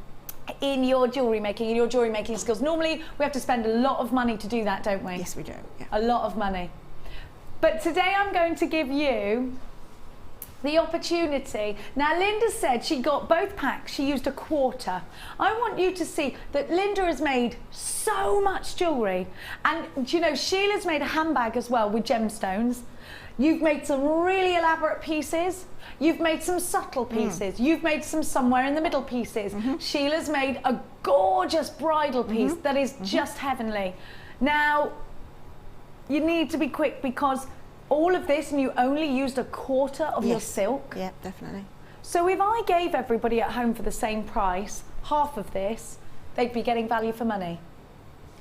Speaker 3: in your jewellery making, in your jewellery making skills, normally we have to spend a lot of money to do that, don't we?
Speaker 4: Yes, we do. Yeah.
Speaker 3: A lot of money. But today I'm going to give you the opportunity. Now, Linda said she got both packs, she used a quarter. I want you to see that Linda has made so much jewellery. And you know, Sheila's made a handbag as well with gemstones. You've made some really elaborate pieces. You've made some subtle pieces. You've made some somewhere in the middle pieces. Sheila's made a gorgeous bridal piece that is just heavenly. Now, you need to be quick because all of this, and you only used a quarter of your silk.
Speaker 4: Yeah, definitely.
Speaker 3: So if I gave everybody at home for the same price, half of this, they'd be getting value for money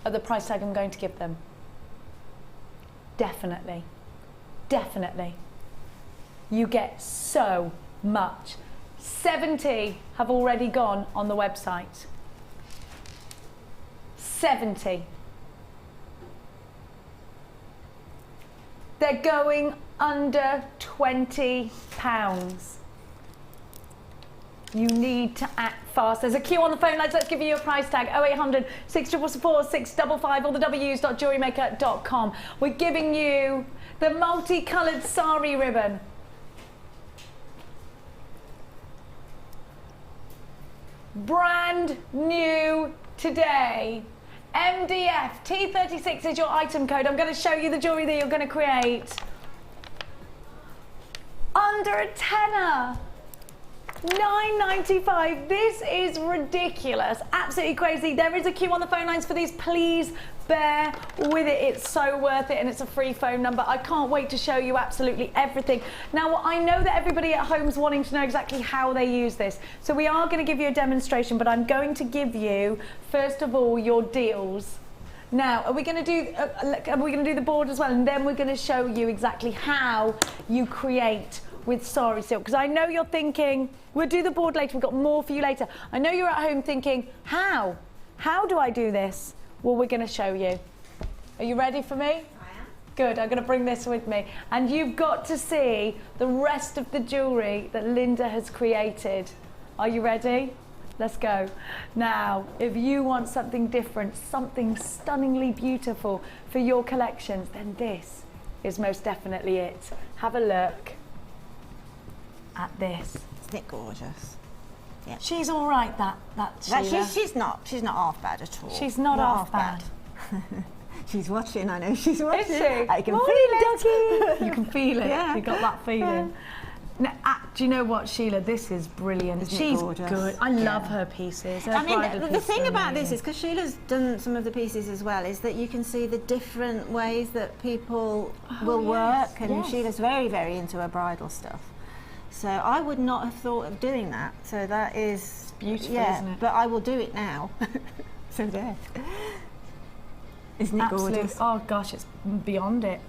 Speaker 3: at the price tag I'm going to give them. Definitely. Definitely. You get so much. 70 have already gone on the website. 70. They're going under £20. You need to act fast. There's a queue on the phone lines. Let's give you your price tag. 0800 644 655, all the W's.jewellerymaker.com. We're giving you the multicoloured sari ribbon. Brand new today. MDF T36 is your item code. I'm going to show you the jewellery that you're going to create. Under a tenner. £9.95. This is ridiculous. Absolutely crazy. There is a queue on the phone lines for these. Please bear with it. It's so worth it, and it's a free phone number. I can't wait to show you absolutely everything. Now, I know that everybody at home's wanting to know exactly how they use this. So we are going to give you a demonstration, but I'm going to give you, first of all, your deals. Now, are we going to do the board as well? And then we're going to show you exactly how you create with Sari Silk, because I know you're thinking, we'll do the board later, we've got more for you later. I know you're at home thinking, how do I do this? Well, we're going to show you. Are you ready for me? I am. Good, I'm going to bring this with me. And you've got to see the rest of the jewellery that Linda has created. Are you ready? Let's go. Now, if you want something different, something stunningly beautiful for your collections, then this is most definitely it. Have a look at this.
Speaker 4: Isn't it gorgeous? Yeah.
Speaker 3: She's all right, that Sheila.
Speaker 4: She's not half bad at all.
Speaker 3: She's not half bad.
Speaker 4: She's watching, I know she's watching.
Speaker 3: Is she?
Speaker 4: I can
Speaker 3: Morning,
Speaker 4: feel it.
Speaker 3: Ducky. You can feel it.
Speaker 4: Yeah.
Speaker 3: You got that feeling. Now, do you know what, Sheila? This is brilliant.
Speaker 4: Isn't
Speaker 3: She's
Speaker 4: it gorgeous?
Speaker 3: good. I love her pieces. Her
Speaker 4: I mean,
Speaker 3: bridal
Speaker 4: the
Speaker 3: pieces
Speaker 4: thing
Speaker 3: are
Speaker 4: about this
Speaker 3: amazing.
Speaker 4: is, because Sheila's done some of the pieces as well, is that you can see the different ways that people will work, and Sheila's very, very into her bridal stuff. So I would not have thought of doing that. So that is
Speaker 3: beautiful, isn't it?
Speaker 4: But I will do it now. So there. Isn't it gorgeous?
Speaker 3: Oh gosh, it's beyond it.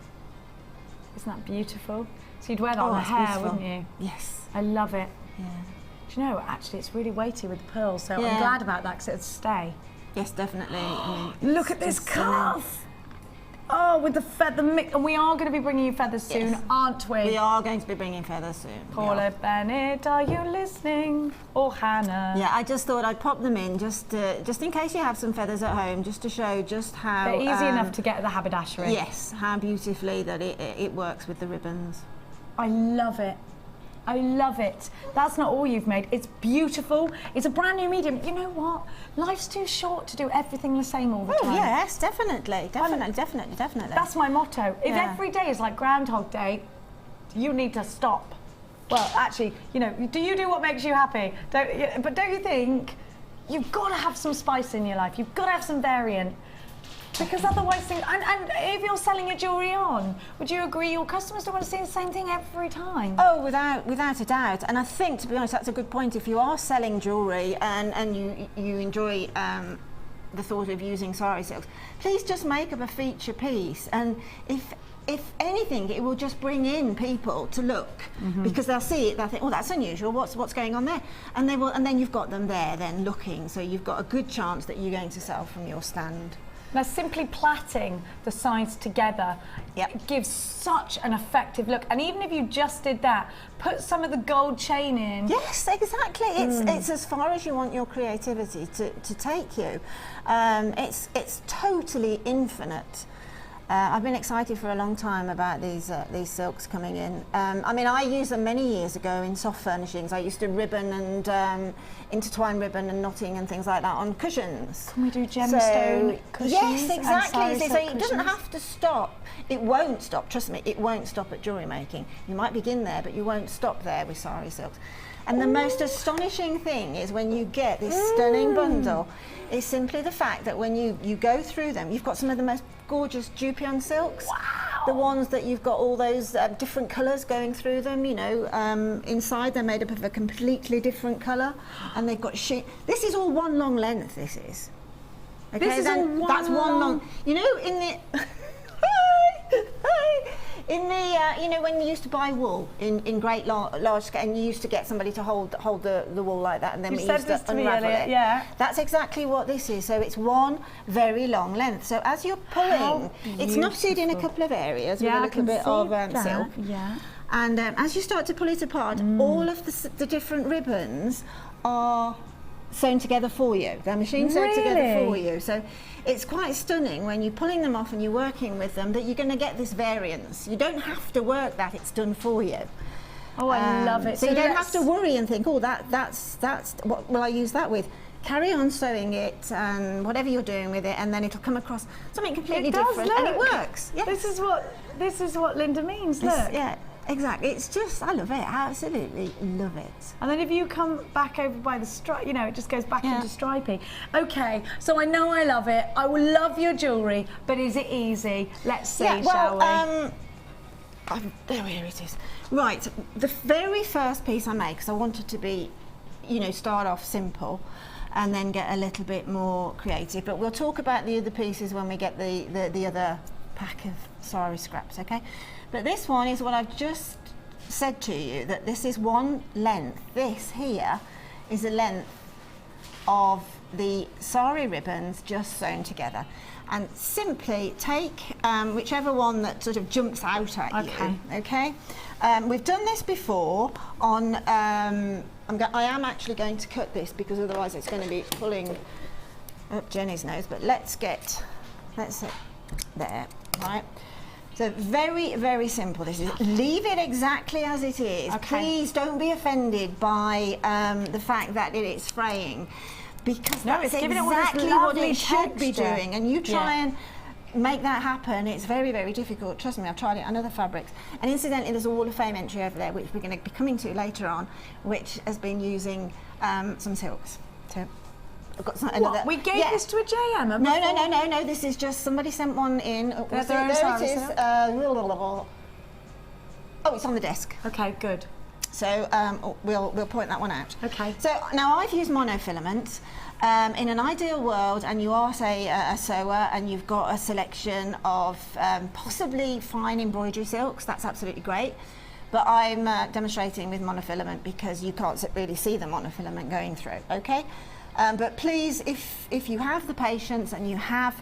Speaker 3: Isn't that beautiful? So you'd wear that on the
Speaker 4: it's
Speaker 3: hair,
Speaker 4: beautiful.
Speaker 3: wouldn't you?
Speaker 4: Yes.
Speaker 3: I love it.
Speaker 4: Yeah.
Speaker 3: Do you know, actually, it's really weighty with the pearls, so I'm
Speaker 4: Yeah.
Speaker 3: glad about that because it'll stay.
Speaker 4: Yes, definitely. I mean,
Speaker 3: Look at this
Speaker 4: it's stunning.
Speaker 3: cuff! Oh, with the feather mix, and we are going to be bringing you feathers soon,
Speaker 4: Yes.
Speaker 3: aren't we?
Speaker 4: We are going to be bringing feathers soon. we
Speaker 3: Paula
Speaker 4: are.
Speaker 3: Bennett, are you listening? Or Hannah?
Speaker 4: Yeah, I just thought I'd pop them in just in case you have some feathers at home, just to show just how
Speaker 3: They're easy enough to get the haberdashery.
Speaker 4: Yes, how beautifully that it works with the ribbons.
Speaker 3: I love it. I love it. That's not all you've made. It's beautiful. It's a brand new medium. You know what? Life's too short to do everything the same all the
Speaker 4: Oh
Speaker 3: time.
Speaker 4: yes, definitely.
Speaker 3: That's my motto. If
Speaker 4: Yeah.
Speaker 3: every day is like Groundhog Day, you need to stop. Well, actually, you know, do you do what makes you happy? But don't you think you've got to have some spice in your life? You've got to have some variant. Because otherwise, and if you're selling your jewellery on, would you agree your customers don't want to see the same thing every time?
Speaker 4: Oh, without a doubt. And I think, to be honest, that's a good point. If you are selling jewellery and you enjoy the thought of using Sari Silks, please just make up a feature piece. And if anything, it will just bring in people to look, because they'll see it, they'll think, oh, that's unusual, what's going on there? And they will, and then you've got them there then looking, so you've got a good chance that you're going to sell from your stand.
Speaker 3: Now, simply plaiting the sides together gives such an effective look. And even if you just did that, put some of the gold chain in.
Speaker 4: Yes, exactly. It's as far as you want your creativity to take you. It's totally infinite. I've been excited for a long time about these silks coming in. I mean, I used them many years ago in soft furnishings. I used to ribbon and intertwine ribbon and knotting and things like that on cushions.
Speaker 3: Can we do gemstone cushions?
Speaker 4: Yes,
Speaker 3: and
Speaker 4: exactly.
Speaker 3: Sari
Speaker 4: So
Speaker 3: silk
Speaker 4: it doesn't
Speaker 3: cushions?
Speaker 4: have to stop. It won't stop. Trust me, it won't stop at jewellery making. You might begin there, but you won't stop there with Sari Silks. And the most astonishing thing is when you get this stunning bundle, is simply the fact that when you go through them, you've got some of the most gorgeous Dupion silks.
Speaker 3: Wow.
Speaker 4: The ones that you've got all those different colours going through them, you know, inside they're made up of a completely different colour, and they've got this is all one long length, this is. Okay,
Speaker 3: This is all one
Speaker 4: that's one
Speaker 3: long-
Speaker 4: you know, in the in the you know, when you used to buy wool in great large scale, and you used to get somebody to hold the wool like that, and then
Speaker 3: You
Speaker 4: we
Speaker 3: said
Speaker 4: used
Speaker 3: this
Speaker 4: to
Speaker 3: to me
Speaker 4: unravel
Speaker 3: earlier,
Speaker 4: it.
Speaker 3: yeah.
Speaker 4: That's exactly what this is. So it's one very long length. So as you're pulling, it's knotted in a
Speaker 3: beautiful.
Speaker 4: couple of areas with
Speaker 3: Yeah,
Speaker 4: a
Speaker 3: I
Speaker 4: little
Speaker 3: can
Speaker 4: bit
Speaker 3: see
Speaker 4: of
Speaker 3: that.
Speaker 4: silk.
Speaker 3: Yeah.
Speaker 4: And as you start to pull it apart, all of the different ribbons are sewn together for you. They're machine sewn together for
Speaker 3: Really?
Speaker 4: you. So it's quite stunning when you're pulling them off and you're working with them that you're going to get this variance. You don't have to work that, it's done for you.
Speaker 3: Oh, I love it.
Speaker 4: So you don't have
Speaker 3: let's-
Speaker 4: to worry and think, oh, that's what will I use that with? Carry on sewing it and whatever you're doing with it, and then it'll come across something completely
Speaker 3: It does,
Speaker 4: different, and it
Speaker 3: look.
Speaker 4: works. Yes.
Speaker 3: This is what Linda means.
Speaker 4: This-
Speaker 3: Look.
Speaker 4: yeah, exactly. It's just, I love it. I absolutely love it.
Speaker 3: And then if you come back over by the stripe, you know, it just goes back
Speaker 4: Yeah.
Speaker 3: into stripy. Okay, so I know I love it. I will love your jewellery, but is it easy? Let's see, shall we?
Speaker 4: Here it is. Right, the very first piece I made, because I wanted to be, you know, start off simple and then get a little bit more creative. But we'll talk about the other pieces when we get the other pack of sari scraps, okay? But this one is what I've just said to you, that this is one length. This here is a length of the sari ribbons just sewn together. And simply take whichever one that sort of jumps out at
Speaker 3: Okay.
Speaker 4: you, okay? We've done this before on, I am actually going to cut this because otherwise it's going to be pulling up Jenny's nose, but let's sit there, right? So very, very simple. This is, leave it exactly as it is.
Speaker 3: Okay.
Speaker 4: Please don't be offended by the fact that it is fraying, because
Speaker 3: No,
Speaker 4: that's
Speaker 3: it's giving it all this
Speaker 4: exactly what
Speaker 3: lovely
Speaker 4: it should be
Speaker 3: texture.
Speaker 4: doing. And you try
Speaker 3: Yeah.
Speaker 4: and make that happen, it's very, very difficult. Trust me, I've tried it on other fabrics. And incidentally, there's a Wall of Fame entry over there, which we're going to be coming to later on, which has been using some silks. So I've got some, another.
Speaker 3: What? We gave
Speaker 4: Yeah.
Speaker 3: this to a JM?
Speaker 4: No. This is just somebody sent one in. Oh,
Speaker 3: Their
Speaker 4: there
Speaker 3: own
Speaker 4: it
Speaker 3: Sari
Speaker 4: is.
Speaker 3: Silk?
Speaker 4: Oh, it's on the desk.
Speaker 3: Okay, good.
Speaker 4: So we'll point that one out.
Speaker 3: Okay.
Speaker 4: So now I've used monofilament. In an ideal world, and you are, say, a sewer, and you've got a selection of possibly fine embroidery silks, that's absolutely great. but I'm demonstrating with monofilament because you can't really see the monofilament going through, okay? But please, if you have the patience and you have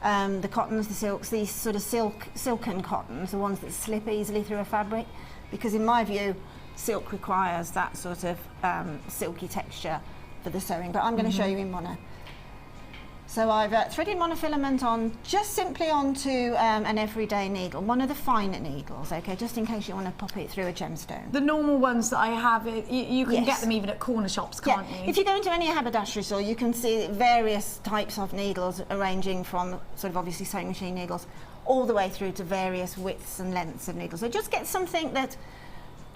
Speaker 4: the cottons, the silks, these sort of silken cottons, the ones that slip easily through a fabric, because in my view, silk requires that sort of silky texture for the sewing, but I'm going to show you in mono. So I've threaded monofilament on, just simply onto an everyday needle, one of the finer needles, okay, just in case you want to pop it through a gemstone.
Speaker 3: The normal ones that I have, you can get them even at corner shops, can't you?
Speaker 4: If you go into any haberdashery store, you can see various types of needles, ranging from sort of obviously sewing machine needles, all the way through to various widths and lengths of needles. So just get something that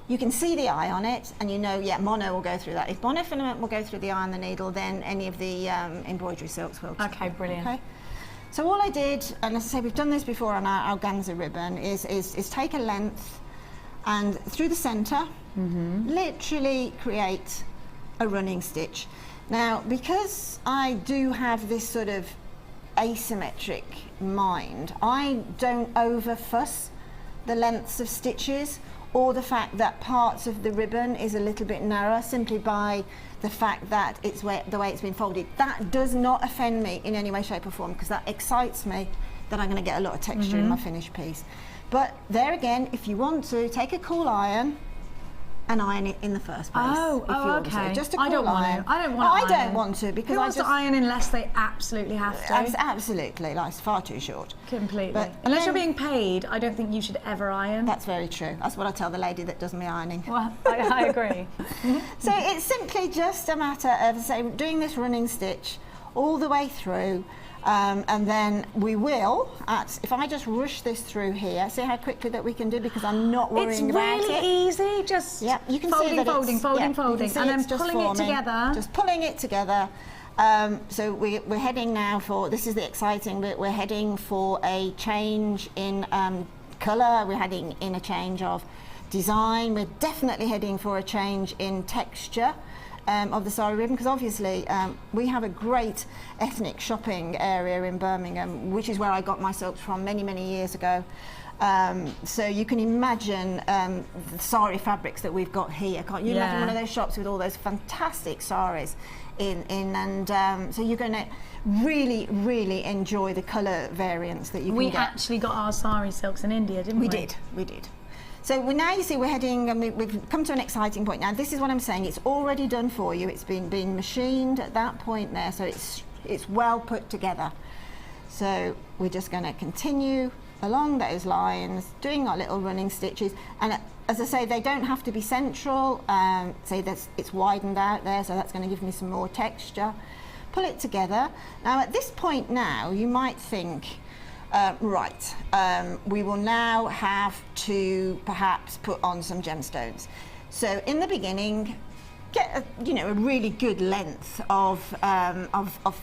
Speaker 4: you can see the eye on it, and you know, yeah, mono will go through that. If monofilament will go through the eye on the needle, then any of the embroidery silks will too.
Speaker 3: Okay, brilliant. Okay.
Speaker 4: So all I did, and as I say, we've done this before on our organza ribbon, is take a length and through the centre, literally create a running stitch. Now, because I do have this sort of asymmetric mind, I don't over fuss the lengths of stitches, or the fact that parts of the ribbon is a little bit narrower, simply by the fact that it's the way it's been folded. That does not offend me in any way, shape or form, because that excites me that I'm going to get a lot of texture in my finished piece. But there again, if you want to, take a cool iron and iron it in the first place.
Speaker 3: Okay.
Speaker 4: Just a cool iron.
Speaker 3: I don't want to.
Speaker 4: I don't want to, because
Speaker 3: who wants to iron unless they absolutely have to?
Speaker 4: Absolutely, life's far too short.
Speaker 3: Completely.
Speaker 4: But
Speaker 3: unless you're being paid, I don't think you should ever iron.
Speaker 4: That's very true. That's what I tell the lady that does my ironing.
Speaker 3: Well, I agree.
Speaker 4: So it's simply just a matter of, say, doing this running stitch all the way through. And then we will, if I just rush this through here, see how quickly that we can do, because I'm not worrying about it.
Speaker 3: It's really easy, just
Speaker 4: you can
Speaker 3: folding,
Speaker 4: see that
Speaker 3: folding, and then pulling it together.
Speaker 4: Just pulling it together. So we're heading now for, this is the exciting bit, we're heading for a change in colour, we're heading in a change of design, we're definitely heading for a change in texture. Of the sari ribbon, because obviously we have a great ethnic shopping area in Birmingham, which is where I got my silks from many, many years ago. So you can imagine the sari fabrics that we've got here. Can't you imagine one of those shops with all those fantastic saris and so you're going to really, really enjoy the colour variants that you can get.
Speaker 3: We actually got our sari silks in India, didn't we?
Speaker 4: We did. So now you see we're heading, we've come to an exciting point. Now this is what I'm saying, it's already done for you, it's been machined at that point there, so it's well put together. So we're just going to continue along those lines, doing our little running stitches, and as I say, they don't have to be central, say that it's widened out there, so that's going to give me some more texture. Pull it together. Now at this point now, you might think, we will now have to perhaps put on some gemstones. So in the beginning, get a really good length of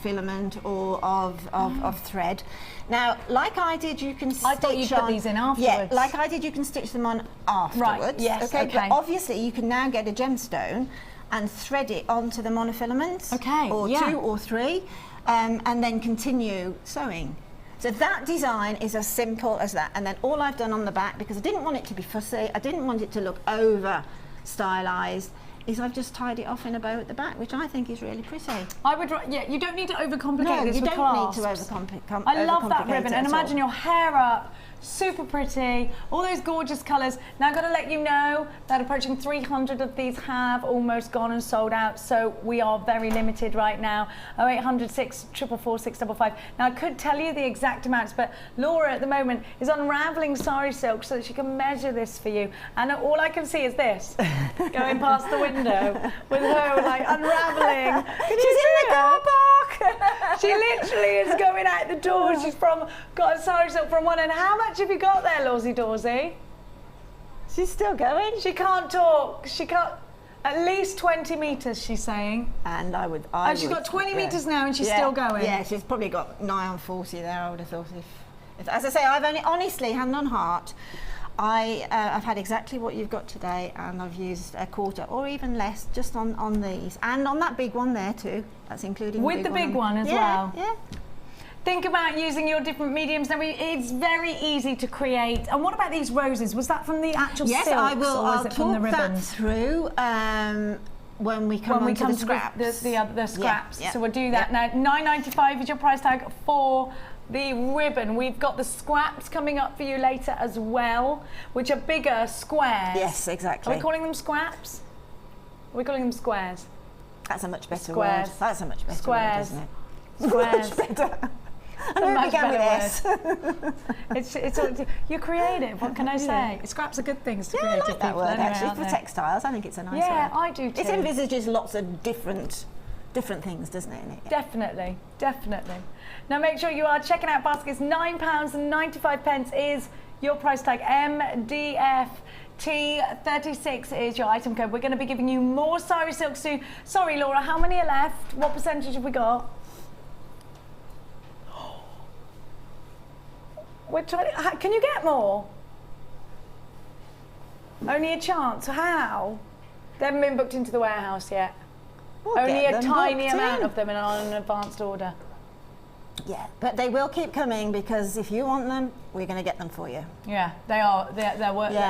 Speaker 4: filament or of thread. Now, like I did, you can stitch on.
Speaker 3: I thought you'd put these in afterwards.
Speaker 4: Yeah, like I did, you can stitch them on afterwards.
Speaker 3: Right. Yes. Okay.
Speaker 4: But obviously, you can now get a gemstone and thread it onto the monofilament.
Speaker 3: Okay.
Speaker 4: Or 2 or 3, and then continue sewing. So that design is as simple as that. And then all I've done on the back, because I didn't want it to be fussy, I didn't want it to look over stylized, is I've just tied it off in a bow at the back, which I think is really pretty.
Speaker 3: I would, you don't need to overcomplicate this with clasps.
Speaker 4: No, you don't need to overcomplicate.
Speaker 3: I love that ribbon, and imagine your hair up, super pretty, all those gorgeous colours. Now I've got to let you know that approaching 300 of these have almost gone and sold out, so we are very limited right now. 0800 644 655. Now I could tell you the exact amounts, but Laura at the moment is unravelling Sari Silk so that she can measure this for you, and all I can see is this going past the window with her like unravelling.
Speaker 4: She's in the car park.
Speaker 3: She literally is going out the door. She's got a Sari Silk from one end. How much have you got there, Lawsy Dawsy?
Speaker 4: She's still going.
Speaker 3: She can't talk. She can't. At least 20 metres, she's saying.
Speaker 4: And
Speaker 3: she's got 20 metres now, and she's still going.
Speaker 4: Yeah, she's probably got nigh on 40 there. I would have thought if as I say, I've only honestly, hand on heart, I've had exactly what you've got today, and I've used a quarter or even less just on these, and on that big one there too. That's including
Speaker 3: with the big one as well.
Speaker 4: Yeah.
Speaker 3: Think about using your different mediums. Now, it's very easy to create. And what about these roses? Was that from the actual
Speaker 4: Yes,
Speaker 3: silks,
Speaker 4: I will.
Speaker 3: or was
Speaker 4: I'll
Speaker 3: it from the
Speaker 4: talk that
Speaker 3: ribbons?
Speaker 4: through when we come on to the scraps.
Speaker 3: The scraps.
Speaker 4: Yeah,
Speaker 3: So we'll do that now. $9.95 is your price tag for the ribbon. We've got the scraps coming up for you later as well, which are bigger squares.
Speaker 4: Yes, exactly.
Speaker 3: Are we calling them scraps? Are we calling them squares?
Speaker 4: That's a much better
Speaker 3: Squares.
Speaker 4: word. That's a much better
Speaker 3: Squares.
Speaker 4: word, isn't it?
Speaker 3: Squares.
Speaker 4: Much better.
Speaker 3: A
Speaker 4: I
Speaker 3: much
Speaker 4: began
Speaker 3: better
Speaker 4: with S.
Speaker 3: you're creative. What can I say? Scraps are good things to
Speaker 4: Yeah, I
Speaker 3: creative
Speaker 4: like that
Speaker 3: people
Speaker 4: word
Speaker 3: anyway,
Speaker 4: actually
Speaker 3: aren't
Speaker 4: for
Speaker 3: they?
Speaker 4: textiles. I think it's a nice
Speaker 3: Yeah,
Speaker 4: word.
Speaker 3: I do too.
Speaker 4: It envisages lots of different things, doesn't it? In it?
Speaker 3: Definitely, definitely. Now make sure you are checking out baskets. £9.95 is your price tag. MDFT36 is your item code. We're going to be giving you more Sari Silk soon. Sorry, Laura, how many are left? What percentage have we got? We're trying. Can you get more? Only a chance. How? They haven't been booked into the warehouse yet.
Speaker 4: We'll
Speaker 3: Only
Speaker 4: get
Speaker 3: a
Speaker 4: them
Speaker 3: tiny
Speaker 4: booked
Speaker 3: amount
Speaker 4: in.
Speaker 3: of them are on an advanced order.
Speaker 4: Yeah, but they will keep coming because if you want them, we're going to get them for you.
Speaker 3: Yeah, they are. They're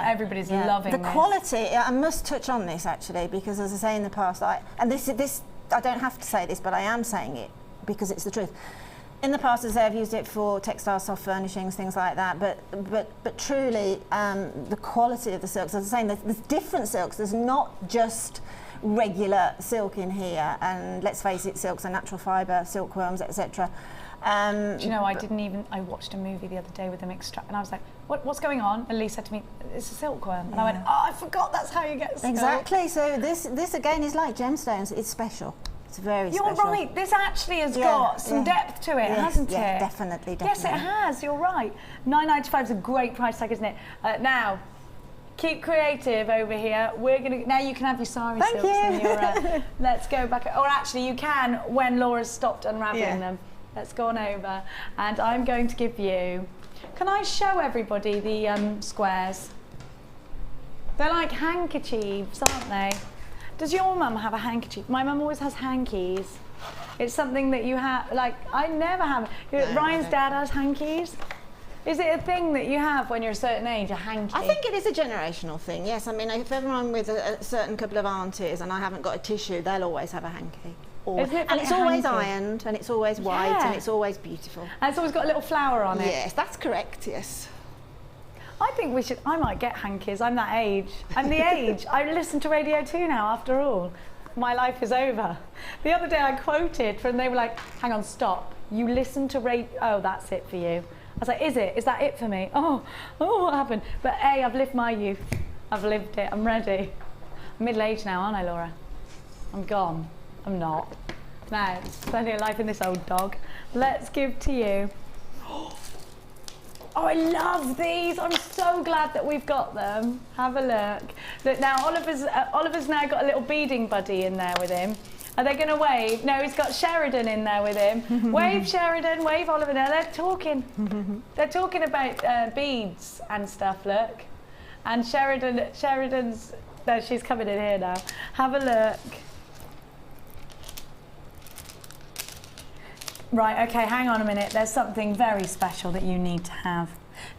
Speaker 3: everybody's loving
Speaker 4: the
Speaker 3: this.
Speaker 4: quality. I must touch on this actually because, as I say in the past, I don't have to say this, but I am saying it because it's the truth. In the past, as I've used it for textile, soft furnishings, things like that, but truly, the quality of the silks, as I was saying, there's different silks. There's not just regular silk in here, and let's face it, silks are natural fibre, silkworms, etc.
Speaker 3: Do you know, I watched a movie the other day with them extract, and I was like, what's going on? And Lee said to me, it's a silkworm. And I went, oh, I forgot that's how you get silk.
Speaker 4: Exactly, so this again is like gemstones, it's special. It's very
Speaker 3: You're
Speaker 4: special.
Speaker 3: right, this actually has got some depth to it, hasn't it?
Speaker 4: Yeah, definitely.
Speaker 3: Yes, it has, you're right. $9.95 is a great price tag, isn't it? Now, keep creative over here. Now you can have your Sari
Speaker 4: Thank
Speaker 3: silks and
Speaker 4: you.
Speaker 3: your, let's go back, or actually you can when Laura's stopped unravelling them. Let's go on over, and I'm going to give you, can I show everybody the squares? They're like handkerchiefs, aren't they? Does your mum have a handkerchief? My mum always has hankies. It's something that you have, like, I never have. Ryan's dad has hankies. Is it a thing that you have when you're a certain age, a hanky?
Speaker 4: I think it is a generational thing, yes. I mean, if ever I'm with a certain couple of aunties and I haven't got a tissue, they'll always have a hanky. And it's always ironed, and it's always white, and it's always beautiful.
Speaker 3: And it's always got a little flower on it.
Speaker 4: Yes, that's correct, yes.
Speaker 3: I think I might get hankies. I'm that age. I'm the age. I listen to Radio 2 now, after all. My life is over. The other day I quoted from, they were like, hang on, stop. You listen to Radio, oh, that's it for you. I was like, is it? Is that it for me? Oh, what happened? But I've lived my youth. I've lived it. I'm ready. I'm middle-aged now, aren't I, Laura? I'm gone. I'm not. Now, it's plenty of life in this old dog. Let's give to you. Oh, I love these. I'm so glad that we've got them. Have a look. Look, now Oliver's now got a little beading buddy in there with him. Are they going to wave? No, he's got Sheridan in there with him. Wave Sheridan, wave Oliver. Now they're talking. They're talking about beads and stuff, look. And Sheridan's, no, she's coming in here now. Have a look. Right, okay, hang on a minute. There's something very special that you need to have.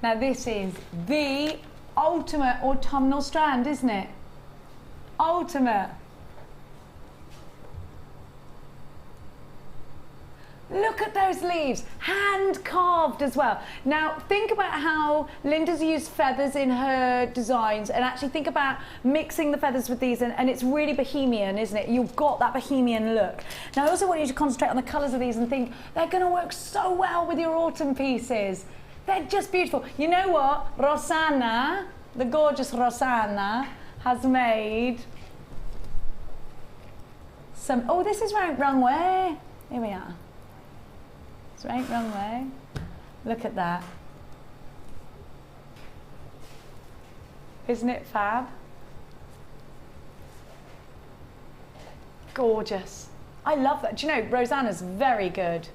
Speaker 3: Now this is the ultimate autumnal strand, isn't it? Ultimate. Look at those leaves, hand carved as well. Now think about how Linda's used feathers in her designs, and actually think about mixing the feathers with these, and it's really bohemian, isn't it? You've got that bohemian look. Now I also want you to concentrate on the colours of these and think they're going to work so well with your autumn pieces. They're just beautiful. You know what? Rosanna, the gorgeous Rosanna, has made some, oh, this is wrong way. Here we are. Right, wrong way. Look at that. Isn't it fab? Gorgeous. I love that. Do you know, Rosanna's very good.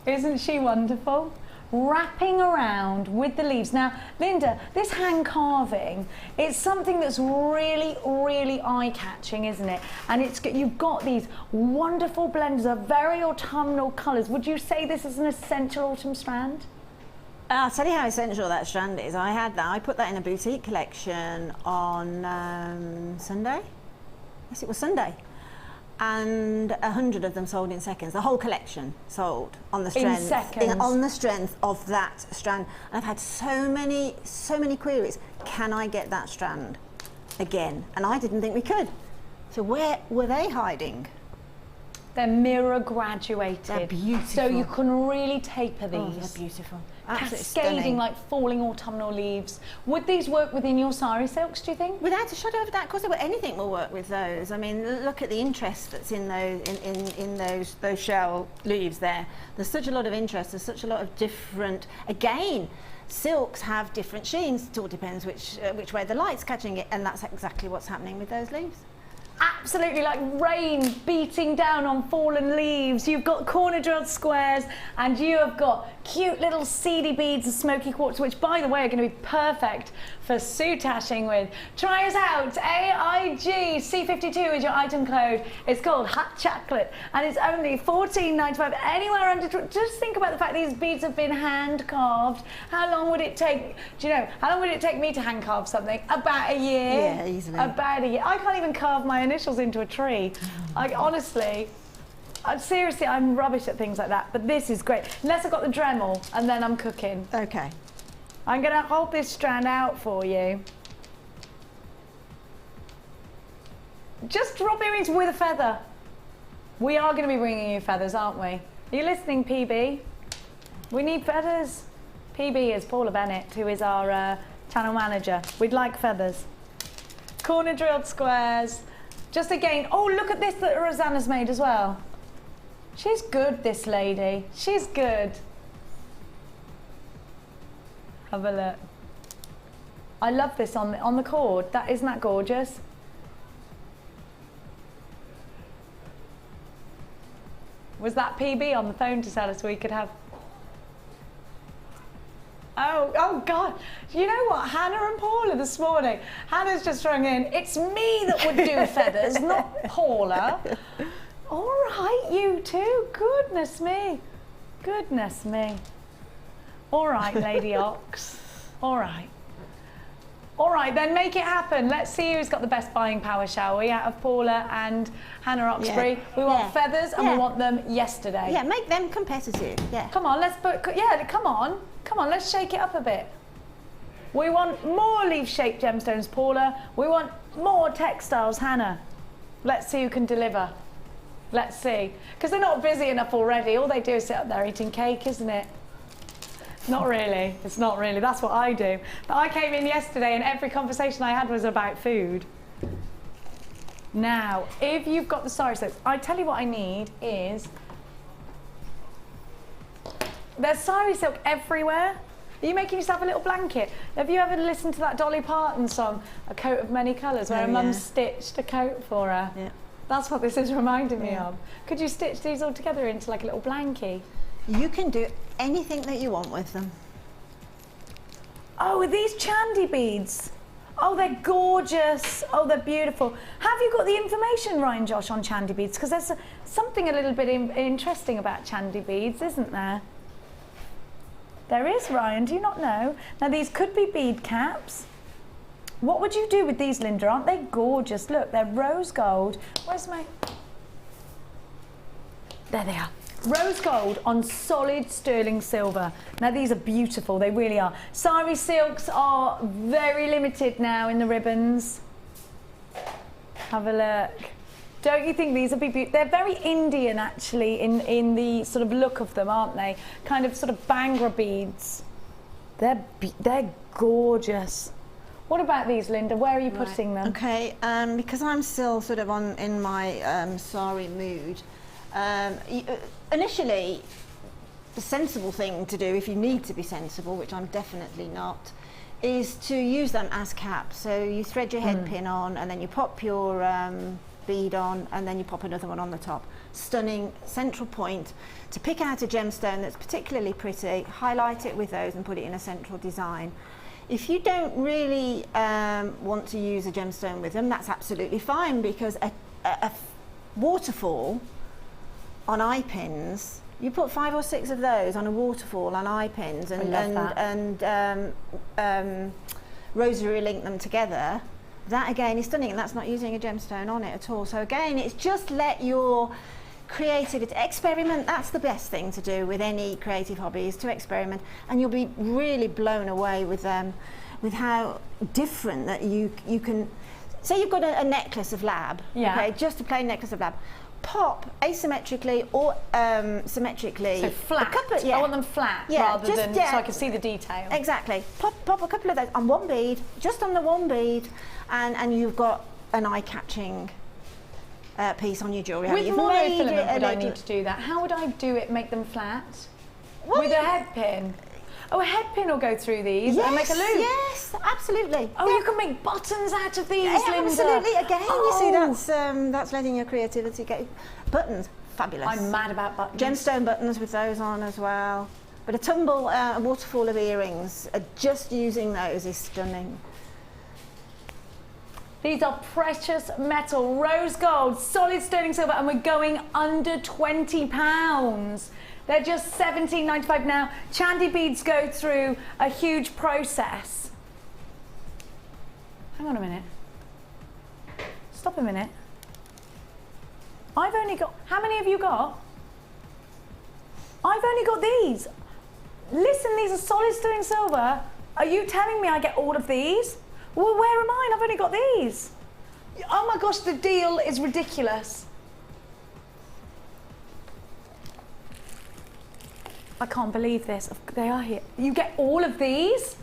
Speaker 3: Isn't she wonderful? wrapping around with the leaves. Now, Linda, this hand carving, it's something that's really, really eye-catching, isn't it? And you've got these wonderful blends of very autumnal colours. Would you say this is an essential autumn strand?
Speaker 4: I'll tell you how essential that strand is. I put that in a boutique collection on Sunday. Yes, it was Sunday. And 100 of them sold in seconds. The whole collection sold on the strength.
Speaker 3: In seconds?
Speaker 4: On the strength of that strand. And I've had so many queries. Can I get that strand again? And I didn't think we could. So where were they hiding?
Speaker 3: They're mirror graduated.
Speaker 4: They're beautiful.
Speaker 3: So you can really taper these.
Speaker 4: Oh, they're beautiful. Absolutely
Speaker 3: Cascading
Speaker 4: stunning.
Speaker 3: like falling autumnal leaves. Would these work within your Sari Silks, do you think?
Speaker 4: Without a shadow of a doubt, of course, anything will work with those. I mean, look at the interest that's in those shell leaves there. There's such a lot of interest. There's such a lot of different. Again, silks have different sheens. It all depends which way the light's catching it, and that's exactly what's happening with those leaves.
Speaker 3: Absolutely like rain beating down on fallen leaves. You've got corner drilled squares and you have got cute little seedy beads of smoky quartz, which by the way are going to be perfect for soutashing with. Try us out. AIG C52 is your item code. It's called Hot Chocolate and it's only $14.95 anywhere under. Just think about the fact these beads have been hand carved. How long would it take? Do you know how long would it take me to hand carve something? About a year.
Speaker 4: Yeah, easily.
Speaker 3: About a year. I can't even carve my initials into a tree. Honestly, seriously, I'm rubbish at things like that, but this is great. Unless I've got the Dremel and then I'm cooking.
Speaker 4: Okay.
Speaker 3: I'm going to hold this strand out for you. Just drop earrings with a feather. We are going to be bringing you feathers, aren't we? Are you listening, PB? We need feathers. PB is Paula Bennett, who is our channel manager. We'd like feathers. Corner drilled squares. Just again, oh, look at this that Rosanna's made as well. She's good, this lady. She's good. Have a look. I love this on the cord. Isn't that gorgeous? Was that PB on the phone to tell us we could have? Oh God, you know what, Hannah and Paula this morning, Hannah's just rung in, it's me that would do feathers, not Paula. All right, you two, goodness me, goodness me. All right, Lady Ox, all right. All right, then make it happen. Let's see who's got the best buying power, shall we, out of Paula and Hannah Oxbury. Yeah. We want feathers and we want them yesterday.
Speaker 4: Yeah, make them competitive, yeah.
Speaker 3: Come on, come on. Come on, let's shake it up a bit. We want more leaf-shaped gemstones, Paula. We want more textiles, Hannah. Let's see who can deliver. Let's see. Because they're not busy enough already. All they do is sit up there eating cake, isn't it? Not really. It's not really. That's what I do. But I came in yesterday and every conversation I had was about food. Now, if you've got the Sari Silk, I tell you what I need is... There's Sari Silk everywhere. Are you making yourself a little blanket? Have you ever listened to that Dolly Parton song, A Coat of Many Colours, where her mum stitched a coat for her? Yeah. That's what this is reminding me of. Could you stitch these all together into like a little blankie? You can do anything that you want with them. Oh, are these Chandy beads? Oh, they're gorgeous. Oh, they're beautiful. Have you got the information, Ryan Josh, on Chandy beads? Because there's something a little bit interesting about Chandy beads, isn't there? There is, Ryan. Do you not know? Now, these could be bead caps. What would you do with these, Linda? Aren't they gorgeous? Look, they're rose gold. Where's my... There they are. Rose gold on solid sterling silver. Now these are beautiful, they really are. Sari Silks are very limited now in the ribbons. Have a look. Don't you think these would be beautiful? They're very Indian actually in the sort of look of them, aren't they? Kind of sort of Bhangra beads. They're gorgeous. What about these, Linda? Where are you putting them?
Speaker 4: Okay, because I'm still sort of in my sari mood. Initially, the sensible thing to do, if you need to be sensible, which I'm definitely not, is to use them as caps. So you thread your head pin on and then you pop your bead on, and then you pop another one on the top. Stunning central point to pick out a gemstone that's particularly pretty, highlight it with those and put it in a central design. If you don't really want to use a gemstone with them, that's absolutely fine, because a waterfall on eye pins, you put 5 or 6 of those on a waterfall on eye pins and rosary link them together. That again is stunning, and that's not using a gemstone on it at all. So again, it's just let your creativity experiment. That's the best thing to do with any creative hobby, is to experiment, and you'll be really blown away with how different that you can. Say you've got a necklace of lab, okay, just a plain necklace of lab. Pop asymmetrically or symmetrically.
Speaker 3: So flat. I want them flat rather than so I can see the detail.
Speaker 4: Exactly. Pop a couple of those on one bead, just on the one bead, and you've got an eye-catching piece on your jewellery.
Speaker 3: With monofilament, would I need to do that? How would I do it? Make them flat? Well, with a head pin. Oh, a head pin will go through these and make a loop.
Speaker 4: Yes, absolutely.
Speaker 3: Oh, you can make buttons out of these, Linda.
Speaker 4: Absolutely. Again, you see, that's letting your creativity go. Buttons, fabulous.
Speaker 3: I'm mad about buttons.
Speaker 4: Gemstone buttons with those on as well. But a tumble, a waterfall of earrings, just using those is stunning.
Speaker 3: These are precious metal, rose gold, solid sterling silver, and we're going under £20. They're just $17.95 now. Chandy beads go through a huge process. Hang on a minute. Stop a minute. I've only got, how many have you got? I've only got these. Listen, these are solid sterling silver. Are you telling me I get all of these? Well, where are mine? I've only got these. Oh my gosh, the deal is ridiculous. I can't believe this. They are here. You get all of these?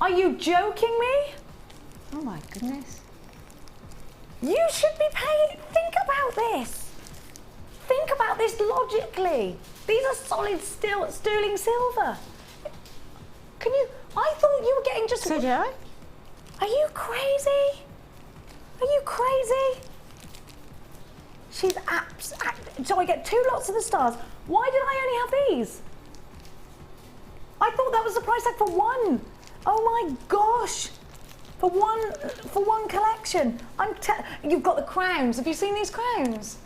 Speaker 3: Are you joking me?
Speaker 4: Oh my goodness.
Speaker 3: You should be paying. Think about this. Think about this logically. These are solid sterling silver. Can you? I thought you were getting just.
Speaker 4: So do I.
Speaker 3: Are you crazy? Are you crazy? She's so I get 2 lots of the stars. Why did I only have these? I thought that was the price tag for one. Oh my gosh. For one collection. You've got the crowns. Have you seen these crowns?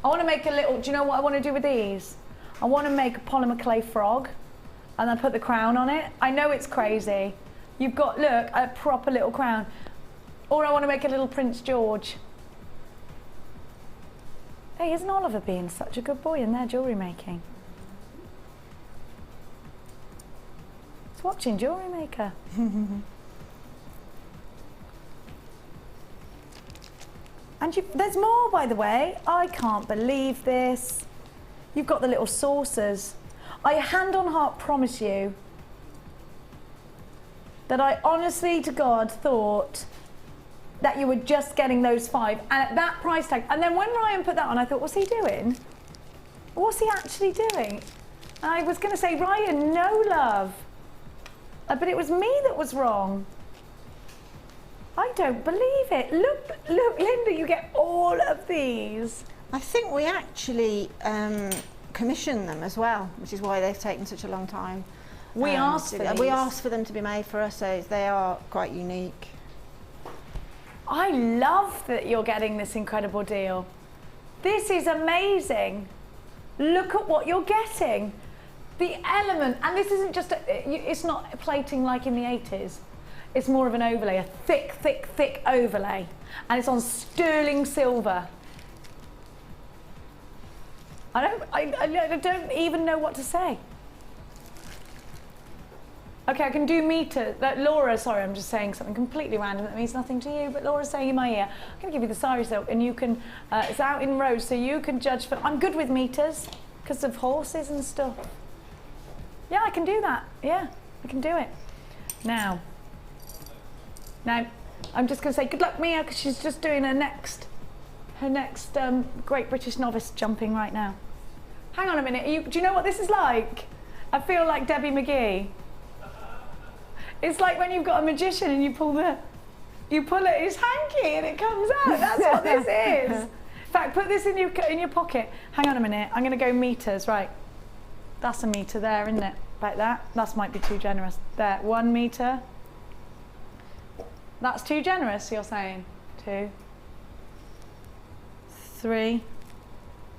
Speaker 3: I want to make a little, do you know what I want to do with these? I want to make a polymer clay frog and then put the crown on it. I know it's crazy. You've got, look, a proper little crown. Or I want to make a little Prince George. Hey, isn't Oliver being such a good boy in their jewellery making? He's watching Jewellery Maker. And there's more, by the way. I can't believe this. You've got the little saucers. I hand on heart promise you that I honestly to God thought that you were just getting those 5 and at that price tag. And then when Ryan put that on, I thought, what's he doing? What's he actually doing? And I was going to say, Ryan, no love. But it was me that was wrong. I don't believe it. Look, Linda, you get all of these.
Speaker 4: I think we actually commissioned them as well, which is why they've taken such a long time.
Speaker 3: We asked for these.
Speaker 4: We asked for them to be made for us, so they are quite unique.
Speaker 3: I love that you're getting this incredible deal. This is amazing. Look at what you're getting. The element, and this isn't just, it's not plating like in the 80s. It's more of an overlay, a thick, thick, thick overlay. And it's on sterling silver. I don't even know what to say. Okay, I can do meter. Laura, sorry, I'm just saying something completely random that means nothing to you, but Laura's saying in my ear, I'm going to give you the Sari Silk and you can, it's out in rows, so you can judge for, I'm good with meters because of horses and stuff. Yeah, I can do that. Yeah, I can do it. Now, I'm just going to say good luck, Mia, because she's just doing her next Great British Novice jumping right now. Hang on a minute, do you know what this is like? I feel like Debbie McGee. It's like when you've got a magician and you pull the... You pull it, it's hanky and it comes out. That's what this is. In fact, put this in your pocket. Hang on a minute. I'm going to go meters. Right. That's a meter there, isn't it? Like that. That might be too generous. There. 1 meter. That's too generous, you're saying? 2, 3.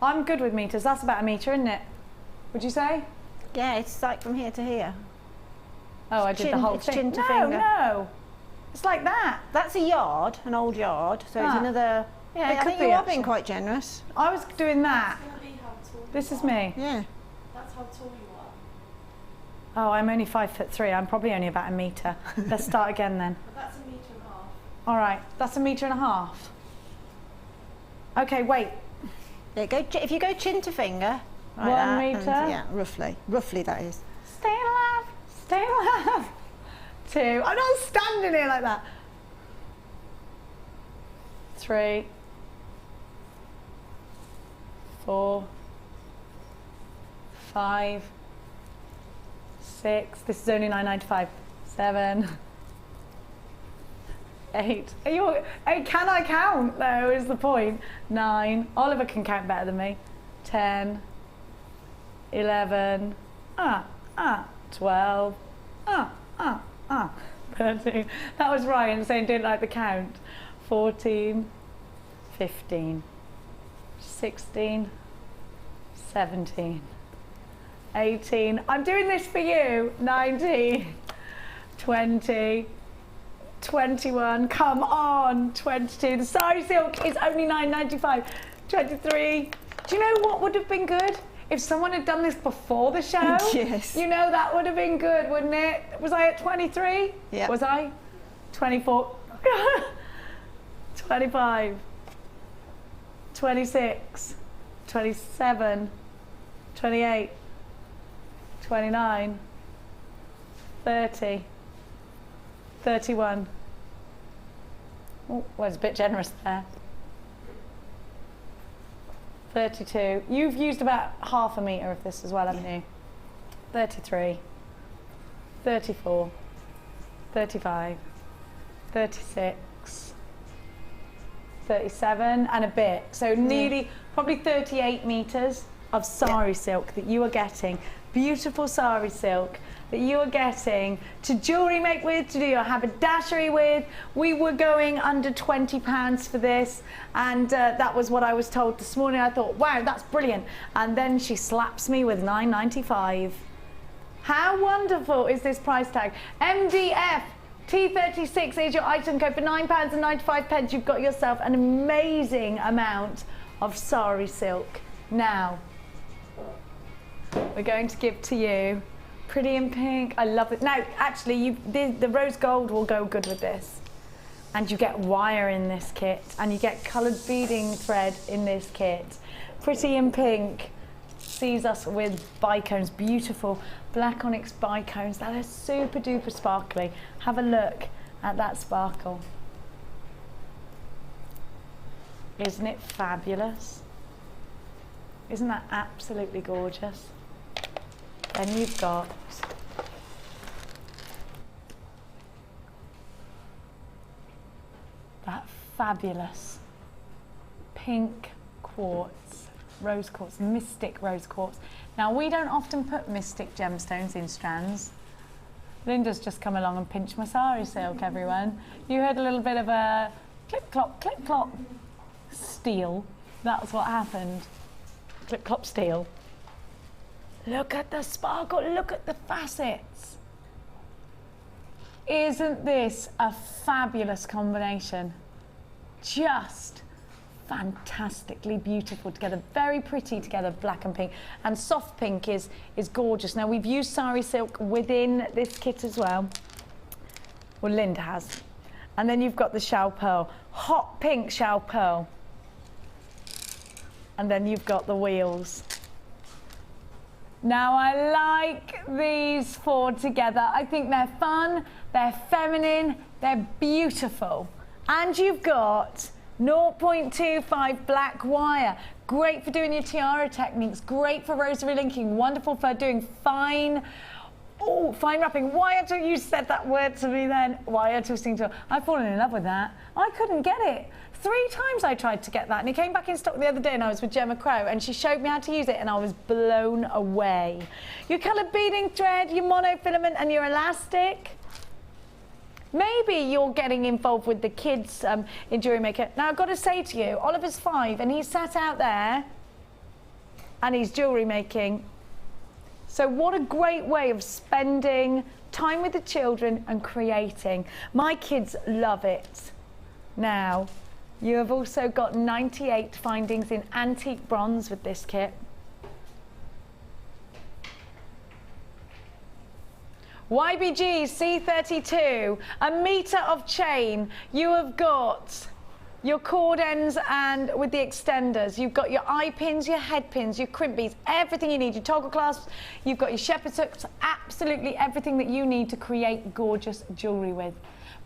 Speaker 3: I'm good with meters. That's about a meter, isn't it? Would you say?
Speaker 4: Yeah, it's like from here to here.
Speaker 3: Oh, I did the whole thing.
Speaker 4: Chin to finger.
Speaker 3: No. It's like that.
Speaker 4: That's a yard, an old yard. So it's another. Yeah, I think you are being quite generous.
Speaker 3: I was doing that. This is me.
Speaker 4: Yeah.
Speaker 9: That's how tall you are.
Speaker 3: Oh, I'm only 5'3". I'm probably only about a meter. Let's start again then.
Speaker 9: But that's 1.5 meters.
Speaker 3: All right, that's 1.5 meters. Okay, wait.
Speaker 4: There you go. If you go chin to finger. Like
Speaker 3: 1
Speaker 4: that,
Speaker 3: meter.
Speaker 4: and, yeah, roughly. Roughly that is.
Speaker 3: Stay alive. Stay alive. 2. I'm not standing here like that. 3, 4, 5, 6. This is only $9.95. 7, 8. Are you? Hey, can I count though? Is the point? 9. Oliver can count better than me. 10, 11. 12. 13. That was Ryan saying didn't like the count. 14, 15, 16, 17, 18. I'm doing this for you. 19, 20, 21. Come on. 22. The Sari Silk is only $9.95. 23. Do you know what would have been good? If someone had done this before the show,
Speaker 4: Yes.
Speaker 3: you know that would have been good, wouldn't it? Was I at 23?
Speaker 4: Yeah.
Speaker 3: Was I? 24. 25. 26. 27. 28. 29. 30. 31. Oh, well, it's a bit generous there. 32. You've used about half a metre of this as well, haven't you? 33. 34. 35. 36. 37 and a bit. So nearly, probably 38 metres of Sari Silk that you are getting. Beautiful Sari Silk that you are getting to jewellery make with, to do your haberdashery with. We were going under £20 for this, and that was what I was told this morning. I thought, wow, that's brilliant. And then she slaps me with $9.95. How wonderful is this price tag? MDF T36 is your item code for £9.95. You've got yourself an amazing amount of Sari Silk. Now, we're going to give to you Pretty in Pink. I love it. Now, actually, the rose gold will go good with this. And you get wire in this kit. And you get coloured beading thread in this kit. Pretty in Pink sees us with bicones. Beautiful black onyx bicones that are super duper sparkly. Have a look at that sparkle. Isn't it fabulous? Isn't that absolutely gorgeous? Then you've got that fabulous pink quartz, rose quartz, mystic rose quartz. Now, we don't often put mystic gemstones in strands. Linda's just come along and pinched my Sari Silk, everyone. You heard a little bit of a clip clop steel. That's what happened. Clip clop steel. Look at the sparkle, look at the facets. Isn't this a fabulous combination? Just fantastically beautiful together, very pretty together, black and pink. And soft pink is gorgeous. Now, we've used Sari Silk within this kit as well. Well, Linda has. And then you've got the shell pearl, hot pink shell pearl. And then you've got the wheels. Now, I like these four together. I think they're fun, they're feminine, they're beautiful. And you've got 0.25 black wire. Great for doing your tiara techniques, great for rosary linking, wonderful for doing fine Oh, fine wrapping. Wire tool, you said that word to me then. Wire twisting tool. I've fallen in love with that. I couldn't get it. 3 times I tried to get that, and it came back in stock the other day, and I was with Gemma Crow, and she showed me how to use it, and I was blown away. Your coloured beading thread, your monofilament, and your elastic. Maybe you're getting involved with the kids in Jewellery Maker. Now, I've got to say to you, Oliver's 5, and he's sat out there, and he's jewellery making. So what a great way of spending time with the children and creating. My kids love it. Now, you have also got 98 findings in antique bronze with this kit. YBG C32, a metre of chain. You have got your cord ends and with the extenders. You've got your eye pins, your head pins, your crimp beads, everything you need. Your toggle clasps, you've got your shepherd's hooks, absolutely everything that you need to create gorgeous jewellery with.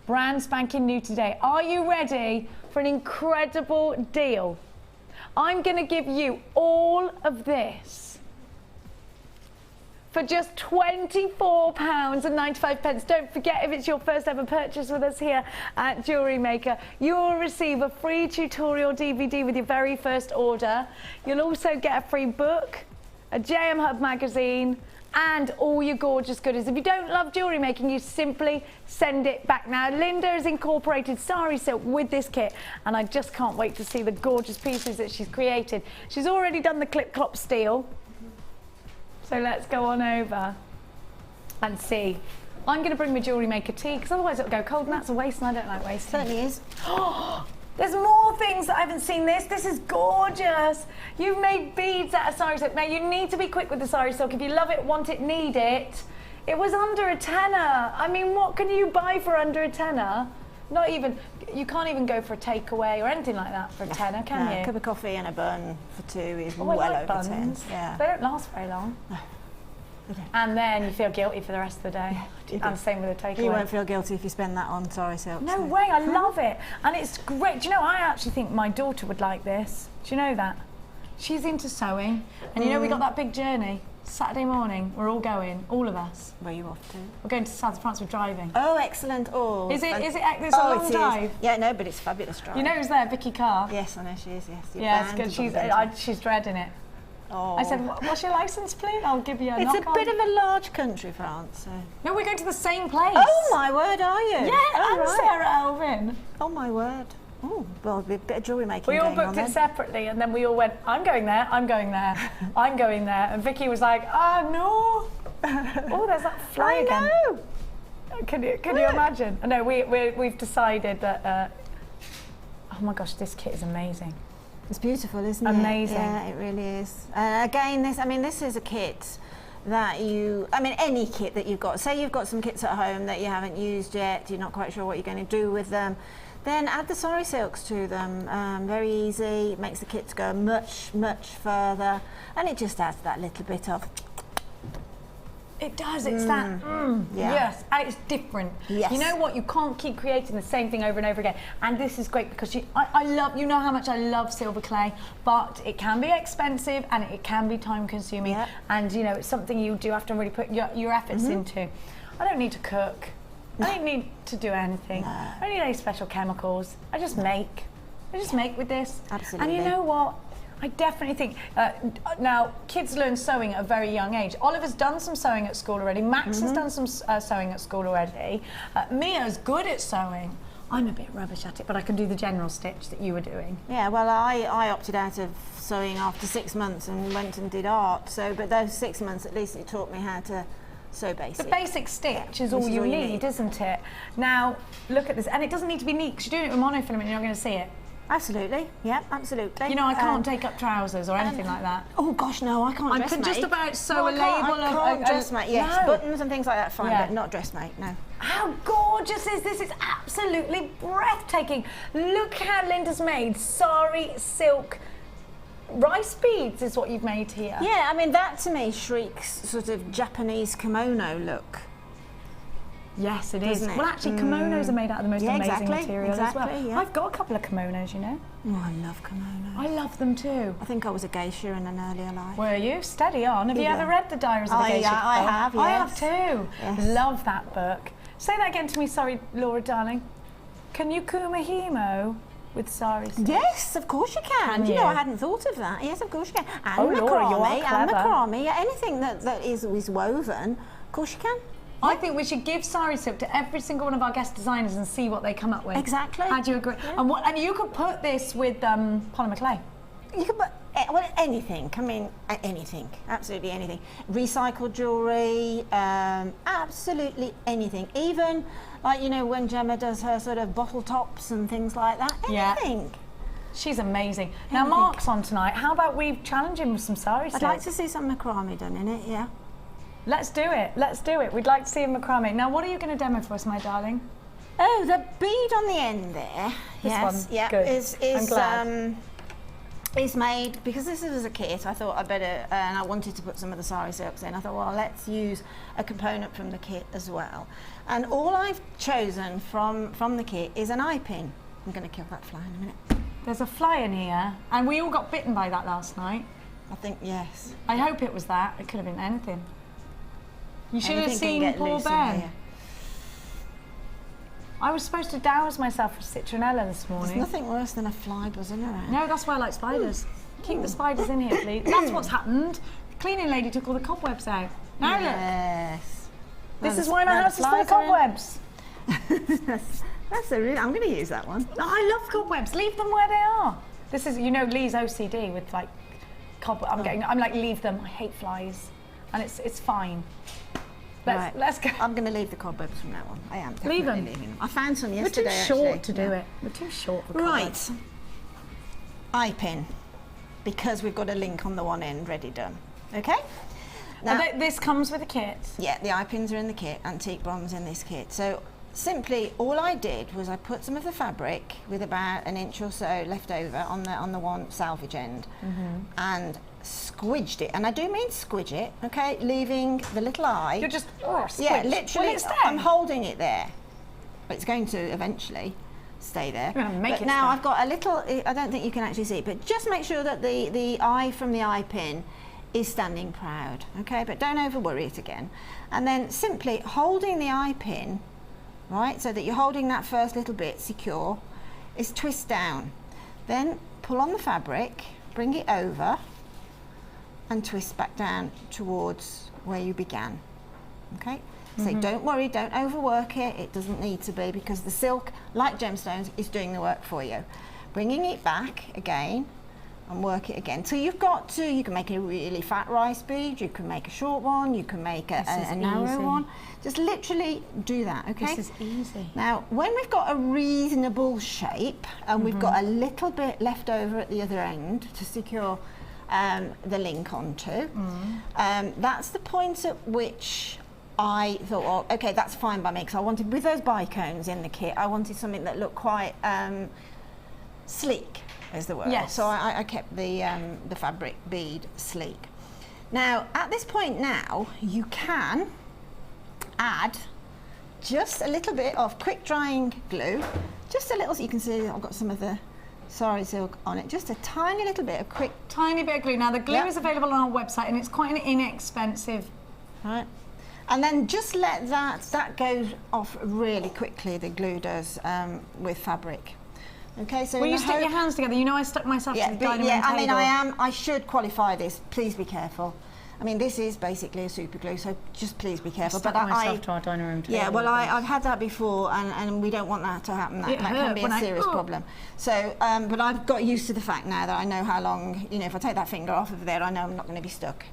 Speaker 3: Brand spanking new today. Are you ready for an incredible deal? I'm going to give you all of this for just £24.95. Don't forget, if it's your first ever purchase with us here at Jewellery Maker, you will receive a free tutorial DVD with your very first order. You'll also get a free book, a JM Hub magazine, and all your gorgeous goodies. If you don't love jewellery making, you simply send it back. Now, Linda has incorporated Sari Silk with this kit, and I just can't wait to see the gorgeous pieces that she's created. She's already done the clip-clop steel. So let's go on over and see. I'm going to bring my Jewellery Maker tea, because otherwise it'll go cold, and that's a waste, and I don't like wasting.
Speaker 4: Certainly is.
Speaker 3: There's more things that I haven't seen this. This is gorgeous. You've made beads out of Sari Silk. Now, you need to be quick with the Sari Silk. If you love it, want it, need it. It was under a tenner. I mean, what can you buy for under a tenner? Not even, you can't even go for a takeaway or anything like that for a tenner, can you?
Speaker 4: A cup of coffee and a bun for 2 is
Speaker 3: I
Speaker 4: well
Speaker 3: like
Speaker 4: over
Speaker 3: buns.
Speaker 4: 10. Yeah.
Speaker 3: They don't last very long. And then you feel guilty for the rest of the day. And same with a takeaway.
Speaker 4: You won't feel guilty if you spend that on Sari Silk.
Speaker 3: No way, I love it. And it's great. Do you know, I actually think my daughter would like this. Do you know that? She's into sewing. And you know, we got that big journey. Saturday morning, we're all going, all of us.
Speaker 4: Where are you off to?
Speaker 3: We're going to South France, we're driving.
Speaker 4: Oh, excellent. Oh,
Speaker 3: it's a long drive?
Speaker 4: Yeah, no, but it's a fabulous drive.
Speaker 3: You know who's there? Vicky Carr.
Speaker 4: Yes, I know she is, yes.
Speaker 3: Yeah, it's good. She's dreading it.
Speaker 4: Oh.
Speaker 3: I said, what's your licence plate? I'll give you a knock on.
Speaker 4: It's a bit of a large country, France. So.
Speaker 3: No, we're going to the same place.
Speaker 4: Oh, my word, are you?
Speaker 3: Yeah,
Speaker 4: oh,
Speaker 3: and
Speaker 4: right.
Speaker 3: Sarah Elvin.
Speaker 4: Oh, my word. Oh, well, a bit of jewellery making.
Speaker 3: We all booked it separately, and then we all went, I'm going there, I'm going there, I'm going there. And Vicky was like, no. Oh, there's that fly again.
Speaker 4: I know.
Speaker 3: Can you imagine? No, we've decided that, oh my gosh, this kit is amazing.
Speaker 4: It's beautiful, isn't it?
Speaker 3: Amazing.
Speaker 4: Yeah, it really is. Again, this is a kit that any kit that you've got. Say you've got some kits at home that you haven't used yet, you're not quite sure what you're going to do with them, then add the Sari Silks to them. Very easy, it makes the kits go much, much further, and it just adds that little bit of...
Speaker 3: It does, it's that,
Speaker 4: yeah.
Speaker 3: Yes, and it's different.
Speaker 4: Yes.
Speaker 3: You know what, you can't keep creating the same thing over and over again. And this is great because I love, you know how much I love silver clay, but it can be expensive and it can be time consuming.
Speaker 4: Yep.
Speaker 3: And you know, it's something you do have to really put your efforts into. I don't need to cook. I don't need to do anything. I don't need any special chemicals. I just make. With this.
Speaker 4: Absolutely.
Speaker 3: And you know what? I definitely think, now kids learn sewing at a very young age. Oliver's done some sewing at school already, Max has done some sewing at school already, Mia's good at sewing. I'm a bit rubbish at it, but I can do the general stitch that you were doing.
Speaker 4: Yeah, well, I opted out of sewing after 6 months and went and did art, but those 6 months at least it taught me how to sew basic.
Speaker 3: The basic stitch is all you need, isn't it? Now, look at this, and it doesn't need to be neat, because you're doing it with monofilament, you're not going to see it.
Speaker 4: Absolutely, yeah, absolutely.
Speaker 3: You know, I can't take up trousers or anything like that.
Speaker 4: Oh gosh, no, I can't dressmake.
Speaker 3: I could just about sew a label of...
Speaker 4: I can't dressmake, yes.
Speaker 3: No.
Speaker 4: Buttons and things like that, fine,
Speaker 3: Yeah.
Speaker 4: but not dressmake, no.
Speaker 3: How gorgeous is this? It's absolutely breathtaking. Look how Linda's made Sari Silk rice beads is what you've made here.
Speaker 4: Yeah, I mean, that to me shrieks sort of Japanese kimono look.
Speaker 3: Yes, it is.
Speaker 4: Doesn't it?
Speaker 3: Well, actually, kimonos are made out of the most amazing material as well.
Speaker 4: Yeah.
Speaker 3: I've got a couple of kimonos, you know.
Speaker 4: Oh, I love kimonos.
Speaker 3: I love them too.
Speaker 4: I think I was a geisha in an earlier life.
Speaker 3: Were you? Steady on. Have you
Speaker 4: Yeah.
Speaker 3: ever read The Diaries of a Geisha?
Speaker 4: I have,
Speaker 3: I have
Speaker 4: yes.
Speaker 3: too.
Speaker 4: Yes.
Speaker 3: Love that book. Say that again to me, sorry, Laura, darling. Can you kumahimo with Sari Silk?
Speaker 4: Yes, of course you can.
Speaker 3: Can
Speaker 4: You know,
Speaker 3: you?
Speaker 4: I hadn't thought of that. Yes, of course you can. And
Speaker 3: Oh, Laura, you are
Speaker 4: macrame, and
Speaker 3: clever.
Speaker 4: macrame. Yeah, anything that is woven, of course you can.
Speaker 3: I think we should give Sari Silk to every single one of our guest designers and see what they come up with.
Speaker 4: Exactly.
Speaker 3: How do you agree?
Speaker 4: Yeah.
Speaker 3: And you could put this with polymer clay.
Speaker 4: You can put anything. I mean, anything. Absolutely anything. Recycled jewellery, absolutely anything. Even, like, you know, when Gemma does her sort of bottle tops and things like that.
Speaker 3: Yeah.
Speaker 4: Anything.
Speaker 3: She's amazing. Now,
Speaker 4: Anything.
Speaker 3: Mark's on tonight. How about we challenge him with some Sari Silk?
Speaker 4: I'd like to see some macrame done in it, yeah.
Speaker 3: Let's do it. Let's do it. We'd like to see a macrame. Now, what are you going to demo for us, my darling?
Speaker 4: Oh, the bead on the end there.
Speaker 3: This
Speaker 4: yes,
Speaker 3: one?
Speaker 4: yeah,
Speaker 3: Good.
Speaker 4: is
Speaker 3: I'm glad.
Speaker 4: is made because this was a kit. I thought I better, and I wanted to put some of the Sari Silks in. I thought, well, let's use a component from the kit as well. And all I've chosen from the kit is an eye pin. I'm going to kill that fly in a minute.
Speaker 3: There's a fly in here, and we all got bitten by that last night.
Speaker 4: I think yes.
Speaker 3: I hope it was that. It could have been anything. You should have
Speaker 4: Anything can
Speaker 3: seen
Speaker 4: get
Speaker 3: poor
Speaker 4: loose in
Speaker 3: Ben.
Speaker 4: here.
Speaker 3: I was supposed to douse myself with citronella this
Speaker 4: There's
Speaker 3: morning.
Speaker 4: nothing worse than a fly buzzing around.
Speaker 3: No, that's why I like spiders. Keep the spiders in here, please. That's what's happened. The cleaning lady took all the cobwebs out. Now look.
Speaker 4: Yes.
Speaker 3: This
Speaker 4: Now
Speaker 3: is
Speaker 4: the-
Speaker 3: why my
Speaker 4: now the
Speaker 3: house is full of
Speaker 4: flies are in.
Speaker 3: cobwebs.
Speaker 4: That's a really. I'm going to use that one.
Speaker 3: No, I love cobwebs. Leave them where they are. This is, you know, Lee's OCD with like cobwebs. I'm like, leave them. I hate flies, and it's fine. Let's go.
Speaker 4: I'm going to leave the cobwebs from that one. I am definitely
Speaker 3: Leave 'em.
Speaker 4: leaving them. I found some
Speaker 3: We're
Speaker 4: yesterday.
Speaker 3: too short
Speaker 4: actually.
Speaker 3: to do
Speaker 4: Yeah.
Speaker 3: it. We're too short for
Speaker 4: Right.
Speaker 3: cobwebs.
Speaker 4: Eye pin, because we've got a link on the one end ready done. Okay. Now,
Speaker 3: This comes with a kit.
Speaker 4: yeah, the eye pins are in the kit. Antique bronze in this kit. So simply, all I did was I put some of the fabric with about an inch or so left over on the one salvage end, and squidged it. And I do mean squidge it. Okay, leaving the little eye.
Speaker 3: You're just
Speaker 4: Yeah,
Speaker 3: squidge.
Speaker 4: literally.
Speaker 3: Will it stay?
Speaker 4: I'm holding it there. It's going to eventually stay there.
Speaker 3: You're gonna make
Speaker 4: But
Speaker 3: it
Speaker 4: now
Speaker 3: stay.
Speaker 4: I've got a little. I don't think you can actually see it, but just make sure that the eye from the eye pin is standing proud. Okay, but don't over worry it again. And then simply holding the eye pin, right, so that you're holding that first little bit secure, is twist down. Then pull on the fabric, bring it over, and twist back down towards where you began. Okay, so don't worry, don't overwork it. It doesn't need to be, because the silk, like gemstones, is doing the work for you. Bringing it back again and work it again. So you've got to, you can make a really fat rice bead, you can make a short one, you can make a narrow
Speaker 3: easy.
Speaker 4: one. Just literally do that, okay?
Speaker 3: This is easy.
Speaker 4: Now, when we've got a reasonable shape and we've got a little bit left over at the other end to secure the link onto, that's the point at which I thought, well, okay, that's fine by me, because I wanted, with those bicones in the kit, I wanted something that looked quite sleek, is the word.
Speaker 3: Yes.
Speaker 4: So I kept the fabric bead sleek. Now, at this point now, you can add just a little bit of quick drying glue, just a little, so you can see I've got some of the Sari Silk on it, just a tiny little bit of quick,
Speaker 3: Tiny bit of glue. Now the glue
Speaker 4: Yep.
Speaker 3: is available on our website, and it's quite an inexpensive.
Speaker 4: right? And then just let that goes off really quickly, the glue does, with fabric. Okay, so
Speaker 3: Will
Speaker 4: in
Speaker 3: you
Speaker 4: the
Speaker 3: stick your
Speaker 4: hope-
Speaker 3: hands together? You know I stuck myself
Speaker 4: Yeah,
Speaker 3: to the
Speaker 4: but
Speaker 3: dining
Speaker 4: yeah,
Speaker 3: room
Speaker 4: I mean,
Speaker 3: table.
Speaker 4: I should qualify this, please be careful. I mean, this is basically a super glue, so just please be careful.
Speaker 3: Stuck myself to our dining room table.
Speaker 4: Yeah, well, I've had that before, and we don't want that to happen. That
Speaker 3: It
Speaker 4: can
Speaker 3: hurt
Speaker 4: be
Speaker 3: when
Speaker 4: a
Speaker 3: I-
Speaker 4: serious
Speaker 3: oh.
Speaker 4: problem. So, but I've got used to the fact now that I know how long, you know, if I take that finger off of there, I know I'm not going to be stuck.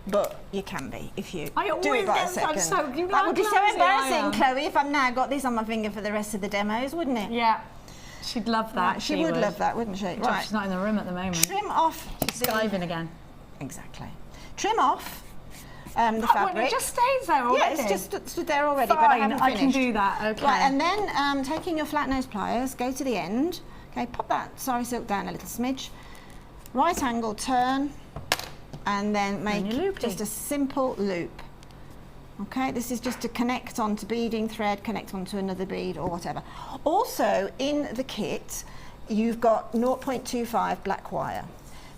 Speaker 4: But you can be if you
Speaker 3: I
Speaker 4: do
Speaker 3: always
Speaker 4: it by a
Speaker 3: get so
Speaker 4: second.
Speaker 3: soaked. You know
Speaker 4: That
Speaker 3: how
Speaker 4: would be so
Speaker 3: clumsy I
Speaker 4: embarrassing,
Speaker 3: am.
Speaker 4: Chloe, if I've now got this on my finger for the rest of the demos, wouldn't it?
Speaker 3: Yeah, she'd love that.
Speaker 4: Right, she would love that, wouldn't she?
Speaker 3: Right.
Speaker 4: Right.
Speaker 3: She's not in the room at the moment.
Speaker 4: Trim off.
Speaker 3: She's skiving again.
Speaker 4: Exactly. Trim off the
Speaker 3: Oh, well,
Speaker 4: fabric.
Speaker 3: it just stays there already.
Speaker 4: Yeah, it's just stood there already, but I
Speaker 3: Fine,
Speaker 4: haven't
Speaker 3: I
Speaker 4: finished.
Speaker 3: can do that. Okay.
Speaker 4: Right, and then taking your flat nose pliers, go to the end. Okay, pop that Sari Silk down a little smidge. Right angle turn, and then make
Speaker 3: your loopy.
Speaker 4: just a simple loop. Okay, this is just to connect onto beading thread, connect onto another bead or whatever. Also, in the kit you've got 0.25 black wire.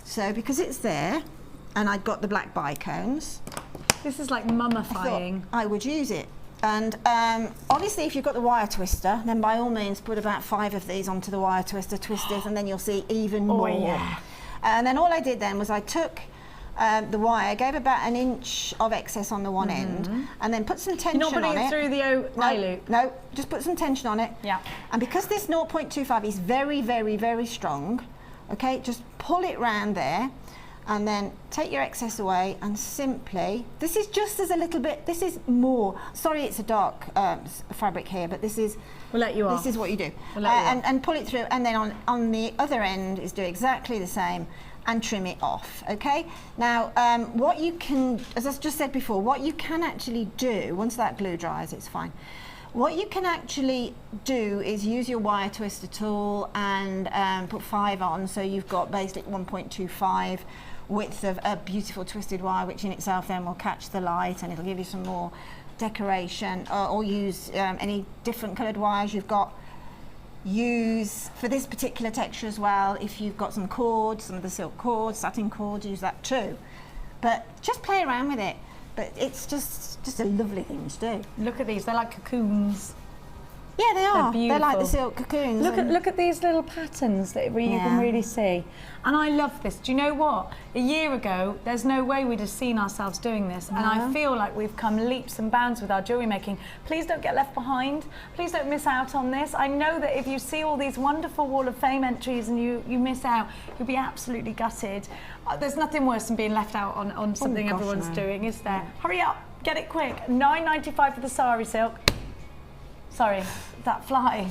Speaker 4: So because it's there, and I've got the black bicones,
Speaker 3: This is like mummifying.
Speaker 4: I would use it. And obviously if you've got the wire twister, then by all means put about 5 of these onto the wire twister, twist it, and then you'll see even more.
Speaker 3: Yeah.
Speaker 4: And then all I did then was I took the wire, gave about 1 inch of excess on the one end, and then put some tension on it.
Speaker 3: You're not putting it through the eye loop?
Speaker 4: No, just put some tension on it.
Speaker 3: Yeah.
Speaker 4: And because this 0.25 is very, very, very strong, okay, just pull it round there, and then take your excess away, and simply, this is just as a little bit, this is more, sorry it's a dark fabric here, but this is,
Speaker 3: we'll let you off.
Speaker 4: This is what you do.
Speaker 3: We'll let you off.
Speaker 4: And pull it through, and then on the other end is do exactly the same, and trim it off, okay? Now, what you can, as I just said before, what you can actually do, once that glue dries, it's fine. What you can actually do is use your wire twister tool and put 5 on, so you've got basically 1.25 width of a beautiful twisted wire, which in itself then will catch the light and it'll give you some more decoration, or use any different coloured wires you've got. Use, for this particular texture as well, if you've got some cords, some of the silk cords, satin cords, use that too. But just play around with it. But it's just a lovely thing to do.
Speaker 3: Look at these, they're like cocoons.
Speaker 4: Yeah, they are. They're like the
Speaker 3: beautiful.
Speaker 4: silk cocoons.
Speaker 3: Look at these little patterns that you can really see. And I love this. Do you know what? A year ago, there's no way we'd have seen ourselves doing this. And I feel like we've come leaps and bounds with our jewellery making. Please don't get left behind. Please don't miss out on this. I know that if you see all these wonderful Wall of Fame entries and you miss out, you'll be absolutely gutted. There's nothing worse than being left out on something everyone's doing, is there? Hurry up, get it quick. £9.95 for the Sari Silk. Sorry, that fly.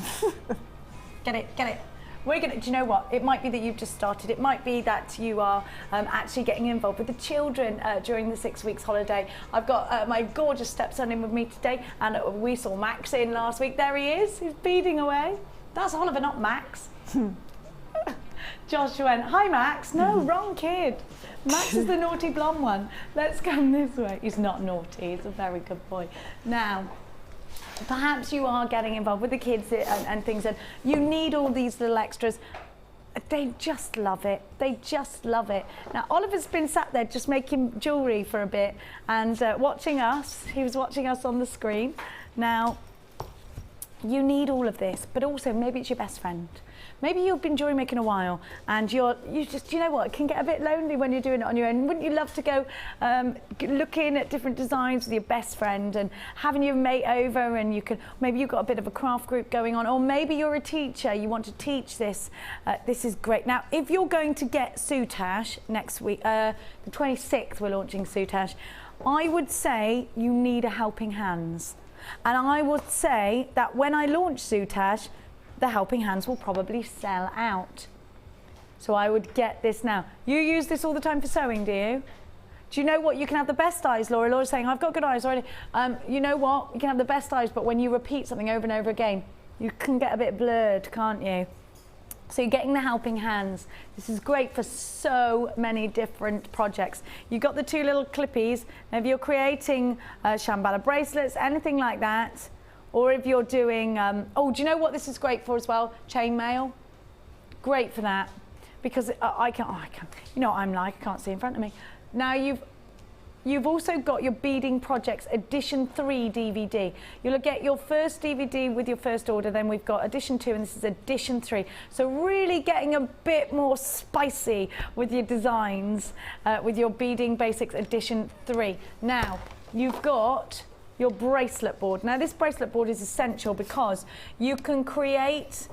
Speaker 3: Get it. We're gonna, do you know what? It might be that you've just started. It might be that you are actually getting involved with the children during the 6 weeks holiday. I've got my gorgeous stepson in with me today, and we saw Max in last week. There he is, he's beading away. That's Oliver, not Max. Josh went, hi Max. No, wrong kid. Max is the naughty blonde one. Let's come this way. He's not naughty, he's a very good boy. Now, perhaps you are getting involved with the kids and things, and you need all these little extras. They just love it. They just love it. Now, Oliver's been sat there just making jewellery for a bit and watching us. He was watching us on the screen. Now, you need all of this, but also maybe it's your best friend. Maybe you've been jewellery making a while and you know what, it can get a bit lonely when you're doing it on your own. Wouldn't you love to go looking at different designs with your best friend and having your mate over, and you can, maybe you've got a bit of a craft group going on, or maybe you're a teacher, you want to teach this. This is great. Now, if you're going to get Soutache next week, the 26th we're launching Soutache, I would say you need a helping hands. And I would say that when I launch Soutache, the helping hands will probably sell out. So I would get this now. You use this all the time for sewing, do you? Do you know what? You can have the best eyes, Laura. Laura's saying, I've got good eyes already. You know what? You can have the best eyes, but when you repeat something over and over again, you can get a bit blurred, can't you? So you're getting the helping hands. This is great for so many different projects. You've got the 2 little clippies. Now, if you're creating Shambhala bracelets, anything like that, or if you're doing, oh, do you know what this is great for as well? Chainmail. Great for that, because I can't, you know what I'm like, I can't see in front of me. Now you've also got your Beading Projects Edition 3 DVD. You'll get your first DVD with your first order, then we've got Edition 2, and this is Edition 3. So really getting a bit more spicy with your designs, with your Beading Basics Edition 3. Now, you've got your bracelet board. Now, this bracelet board is essential because you can create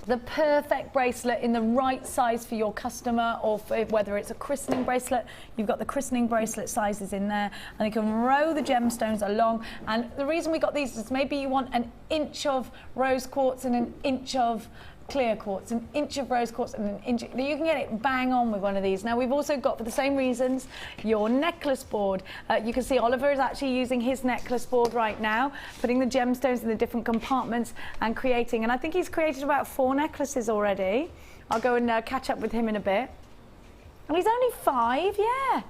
Speaker 3: the perfect bracelet in the right size for your customer, or for, whether it's a christening bracelet, you've got the christening bracelet sizes in there, and you can row the gemstones along. And the reason we got these is maybe you want 1 inch of rose quartz and 1 inch of clear quartz, 1 inch of rose quartz and 1 inch. You can get it bang on with one of these. Now, we've also got, for the same reasons, your necklace board. You can see Oliver is actually using his necklace board right now, putting the gemstones in the different compartments and creating, and I think he's created about 4 necklaces already. I'll go and catch up with him in a bit. And he's only 5, yeah.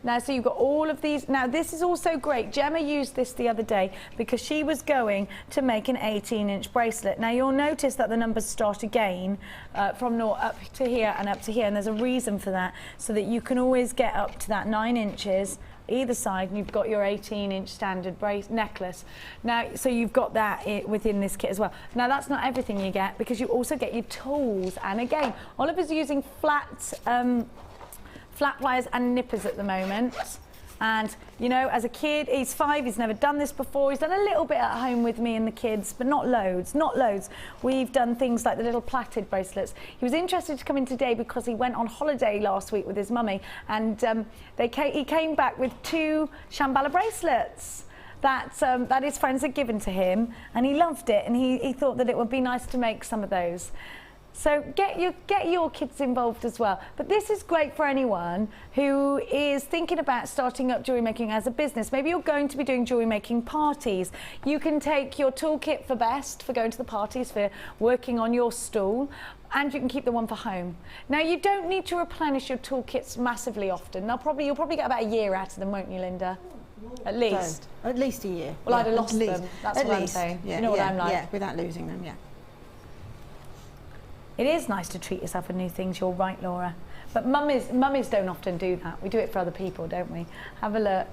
Speaker 3: Now, so you've got all of these. Now, this is also great. Gemma used this the other day because she was going to make an 18-inch bracelet. Now, you'll notice that the numbers start again from 0 up to here and up to here, and there's a reason for that, so that you can always get up to that 9 inches either side, and you've got your 18-inch standard necklace. Now, so you've got that within this kit as well. Now, that's not everything you get, because you also get your tools. And again, Oliver's using flat wires and nippers at the moment. And, you know, as a kid, he's 5, he's never done this before. He's done a little bit at home with me and the kids, but not loads, not loads. We've done things like the little plaited bracelets. He was interested to come in today because he went on holiday last week with his mummy, and he came back with 2 Shambhala bracelets that his friends had given to him, and he loved it, and he thought that it would be nice to make some of those. So get your kids involved as well. But this is great for anyone who is thinking about starting up jewellery making as a business. Maybe you're going to be doing jewellery making parties. You can take your toolkit for best, for going to the parties, for working on your stall, and you can keep the one for home. Now, you don't need to replenish your toolkits massively often. You'll probably get about a year out of them, won't you, Linda? At least.
Speaker 4: So, at least a year.
Speaker 3: Well, I'd have lost them. That's what I'm saying.
Speaker 4: Yeah,
Speaker 3: you know what I'm like.
Speaker 4: Yeah, without losing them, yeah.
Speaker 3: It is nice to treat yourself with new things, you're right, Laura. But mummies don't often do that. We do it for other people, don't we? Have a look.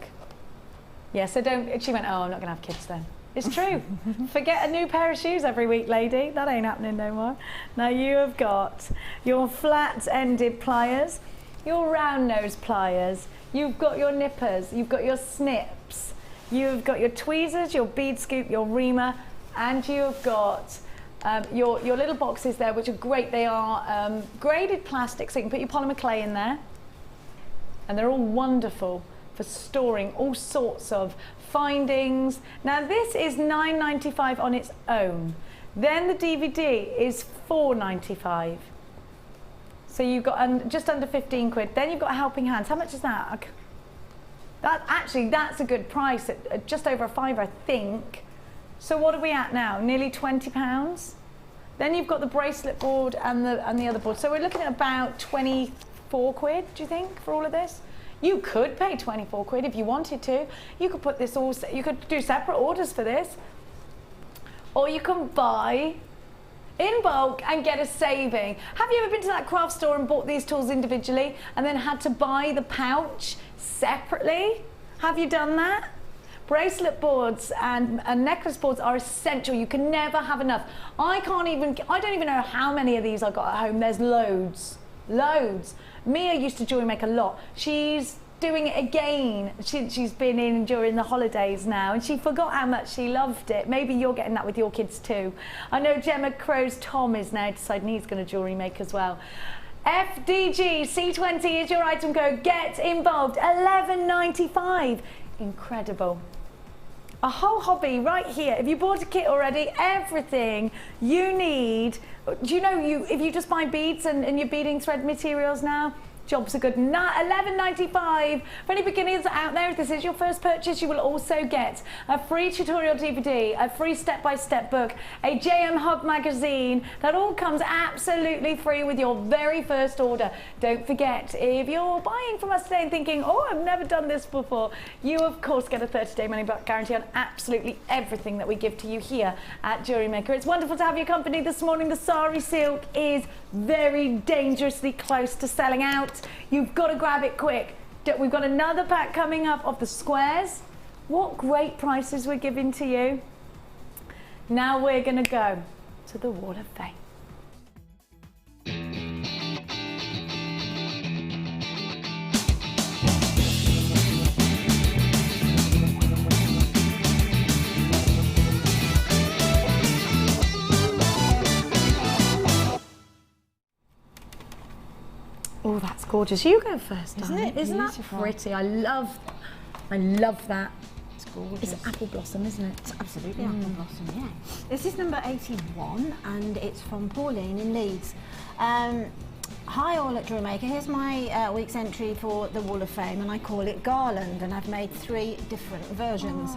Speaker 3: Yeah, so she went, oh, I'm not going to have kids then. It's true. Forget a new pair of shoes every week, lady. That ain't happening no more. Now, you have got your flat-ended pliers, your round-nose pliers, you've got your nippers, you've got your snips, you've got your tweezers, your bead scoop, your reamer, and you've got your little boxes there, which are great. They are graded plastic, so you can put your polymer clay in there, and they're all wonderful for storing all sorts of findings. Now, this is $9.95 on its own. Then the DVD is $4.95. So you've got just under 15 quid. Then you've got a helping hands. How much is that? That's a good price, at just over a £5, I think. So what are we at now? Nearly £20. Then you've got the bracelet board and the other board. So we're looking at about 24 quid, do you think, for all of this? You could pay 24 quid if you wanted to. You could put this all, you could do separate orders for this. Or you can buy in bulk and get a saving. Have you ever been to that craft store and bought these tools individually and then had to buy the pouch separately? Have you done that? Bracelet boards and necklace boards are essential. You can never have enough. I don't even know how many of these I got at home. There's loads. Mia used to jewellery make a lot. She's doing it again since she's been in during the holidays now, and she forgot how much she loved it. Maybe you're getting that with your kids too. I know Gemma Crow's Tom is now deciding he's going to jewellery make as well. FDG C20 is your item code. Get involved. $11.95. Incredible. A whole hobby right here. If you bought a kit already, everything you need. Do you know, if you just buy beads and your beading thread materials now, jobs are good. $11.95. For any beginners out there, if this is your first purchase, you will also get a free tutorial DVD, a free step-by-step book, a JM Hub magazine. That all comes absolutely free with your very first order. Don't forget, if you're buying from us today and thinking, oh, I've never done this before, you of course get a 30-day money-back guarantee on absolutely everything that we give to you here at Jewellery Maker. It's wonderful to have your company this morning. The Sari Silk is very dangerously close to selling out. You've got to grab it quick. We've got another pack coming up of the squares. What great prices we're giving to you. Now we're going to go to the Wall of Fame. Oh, that's gorgeous. You go first,
Speaker 4: Isn't it?
Speaker 3: Isn't that
Speaker 4: Beautiful.
Speaker 3: pretty? I love that. It's gorgeous. It's apple blossom, isn't it?
Speaker 4: It's absolutely apple blossom, yeah. This is number 81, and it's from Pauline in Leeds. Hi all at Jewellery Maker. Here's my week's entry for the Wall of Fame, and I call it Garland, and I've made 3 different versions.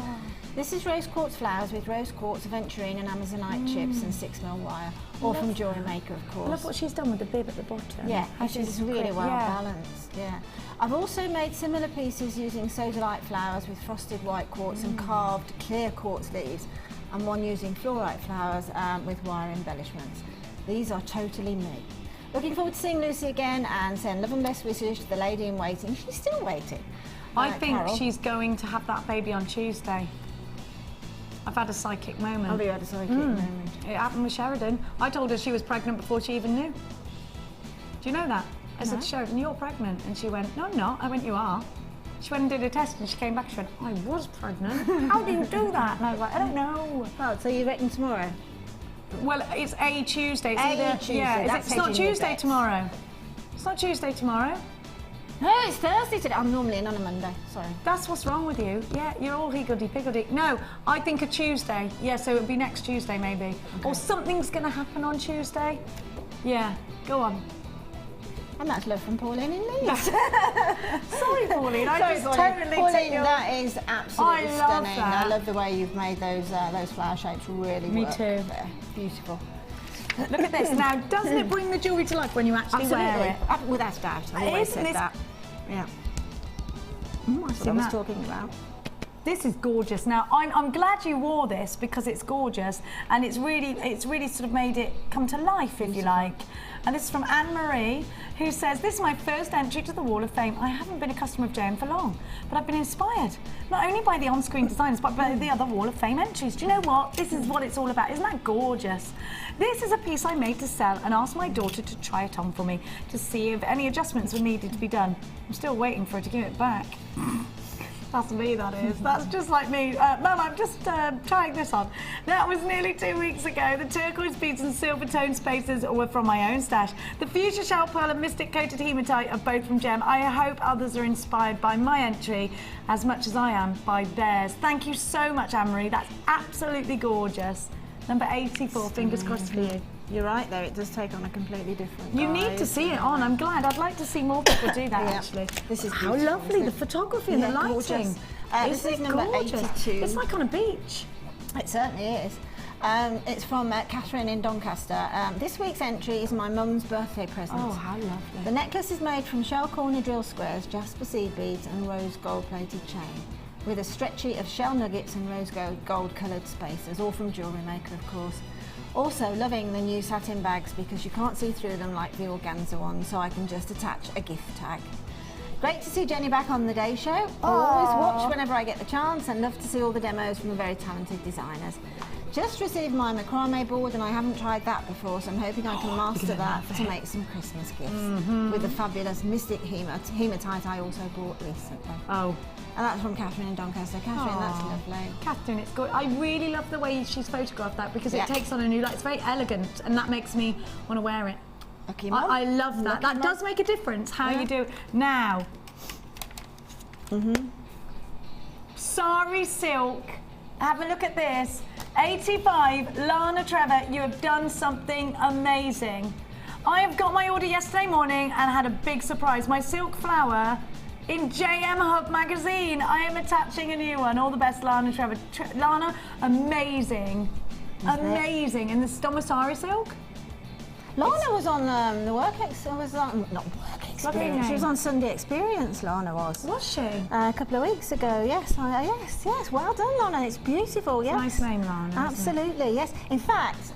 Speaker 4: This is rose quartz flowers with rose quartz, aventurine and amazonite chips and 6mm wire, all from Jewellery Maker, of course.
Speaker 3: I love what she's done with the bib at the bottom.
Speaker 4: Yeah,
Speaker 3: How
Speaker 4: which is really well balanced. Yeah, I've also made similar pieces using sodalite flowers with frosted white quartz and carved clear quartz leaves, and one using fluorite flowers with wire embellishments. These are totally me. Looking forward to seeing Lucy again and send love and best wishes to the lady in waiting. She's still waiting.
Speaker 3: I think
Speaker 4: Carol.
Speaker 3: she's going to have that baby on Tuesday. I've had a psychic moment.
Speaker 4: Oh, you had a psychic moment.
Speaker 3: It happened with Sheridan. I told her she was pregnant before she even knew. Do you know that? I said to Sheridan, you're pregnant. And she went, no, I'm not. I went, you are. She went and did a test and she came back, she went, I was pregnant. How do you do that? And I was like, I don't know.
Speaker 4: Oh, so you reckon tomorrow?
Speaker 3: Well, it's a Tuesday. It's
Speaker 4: A
Speaker 3: either,
Speaker 4: Tuesday,
Speaker 3: yeah,
Speaker 4: that's
Speaker 3: it's not
Speaker 4: hedging your
Speaker 3: Tuesday
Speaker 4: bets.
Speaker 3: tomorrow. It's not Tuesday tomorrow.
Speaker 4: No, it's Thursday today. I'm normally in on a Monday. Sorry.
Speaker 3: That's what's wrong with you. Yeah, you're all higgledy-piggledy. No, I think a Tuesday. Yeah, so it'll be next Tuesday maybe. Or something's going to happen on Tuesday. Yeah, go on.
Speaker 4: And that's love from Pauline in Leeds.
Speaker 3: Sorry, Pauline. I just totally
Speaker 4: Pauline,
Speaker 3: take your...
Speaker 4: that is absolutely
Speaker 3: I love
Speaker 4: stunning.
Speaker 3: that.
Speaker 4: I love the way you've made those flower shapes really
Speaker 3: Me
Speaker 4: work.
Speaker 3: too.
Speaker 4: There. Beautiful.
Speaker 3: Look at this. Now, doesn't it bring the jewellery to life when you actually wear it?
Speaker 4: Without doubt. I've always
Speaker 3: Isn't
Speaker 4: said
Speaker 3: this-
Speaker 4: that. Yeah.
Speaker 3: I've
Speaker 4: That's what I
Speaker 3: seen
Speaker 4: was
Speaker 3: that.
Speaker 4: talking about.
Speaker 3: This is gorgeous. Now, I'm glad you wore this because it's gorgeous and it's really sort of made it come to life, if you like. And this is from Anne-Marie, who says, this is my first entry to the Wall of Fame. I haven't been a customer of JM for long, but I've been inspired, not only by the on-screen designers, but by the other Wall of Fame entries. Do you know what? This is what it's all about. Isn't that gorgeous? This is a piece I made to sell and asked my daughter to try it on for me to see if any adjustments were needed to be done. I'm still waiting for her to give it back. That's me, that is. That's just like me. Mum, I'm just trying this on. That was nearly 2 weeks ago. The turquoise beads and silver tone spaces were from my own stash. The fuchsia shell pearl and mystic coated hematite are both from Gem. I hope others are inspired by my entry as much as I am by theirs. Thank you so much, Anne-Marie. That's absolutely gorgeous. Number 84, fingers crossed for you.
Speaker 4: You're right there, it does take on a completely different
Speaker 3: You need to see it on. I'm glad. I'd like to see more people do that, actually.
Speaker 4: This is
Speaker 3: How
Speaker 4: beautiful,
Speaker 3: lovely,
Speaker 4: isn't
Speaker 3: the
Speaker 4: it?
Speaker 3: photography and the lighting.
Speaker 4: Gorgeous. This is
Speaker 3: Isn't it
Speaker 4: number
Speaker 3: gorgeous?
Speaker 4: 82.
Speaker 3: It's like on a beach.
Speaker 4: It certainly is. It's from Catherine in Doncaster. This week's entry is my mum's birthday present.
Speaker 3: Oh, how lovely.
Speaker 4: The necklace is made from shell corner drill squares, jasper seed beads and rose gold-plated chain, with a stretchy of shell nuggets and rose gold coloured spaces, all from Jewellery Maker, of course. Also loving the new satin bags because you can't see through them like the organza ones, so I can just attach a gift tag. Great to see Jenny back on the Day Show. Always watch whenever I get the chance and love to see all the demos from the very talented designers. Just received my macrame board and I haven't tried that before, so I'm hoping I can master that to make some Christmas gifts with the fabulous Mystic Hematite I also bought recently.
Speaker 3: Oh.
Speaker 4: And that's from Catherine in Doncaster. Catherine, that's
Speaker 3: Aw.
Speaker 4: lovely.
Speaker 3: Catherine, it's good. I really love the way she's photographed that because it takes on a new light. It's very elegant and that makes me want to wear it.
Speaker 4: Lucky mum.
Speaker 3: I love that.
Speaker 4: Lucky
Speaker 3: That
Speaker 4: mum.
Speaker 3: does make a difference how you do it. Now, Sari Silk. Have a look at this. 85, Lana Trevor, you have done something amazing. I have got my order yesterday morning and had a big surprise. My silk flower in JM Hub magazine. I am attaching a new one. All the best, Lana Trevor. Lana, amazing. Amazing. And this is done with Sari Silk?
Speaker 4: Lana was on the She was on Sunday Experience, Lana was.
Speaker 3: Was she?
Speaker 4: A couple of weeks ago, yes. Yes. Well done, Lana. It's beautiful, yes.
Speaker 3: Nice name, Lana. isn't it?
Speaker 4: Absolutely, yes. In fact,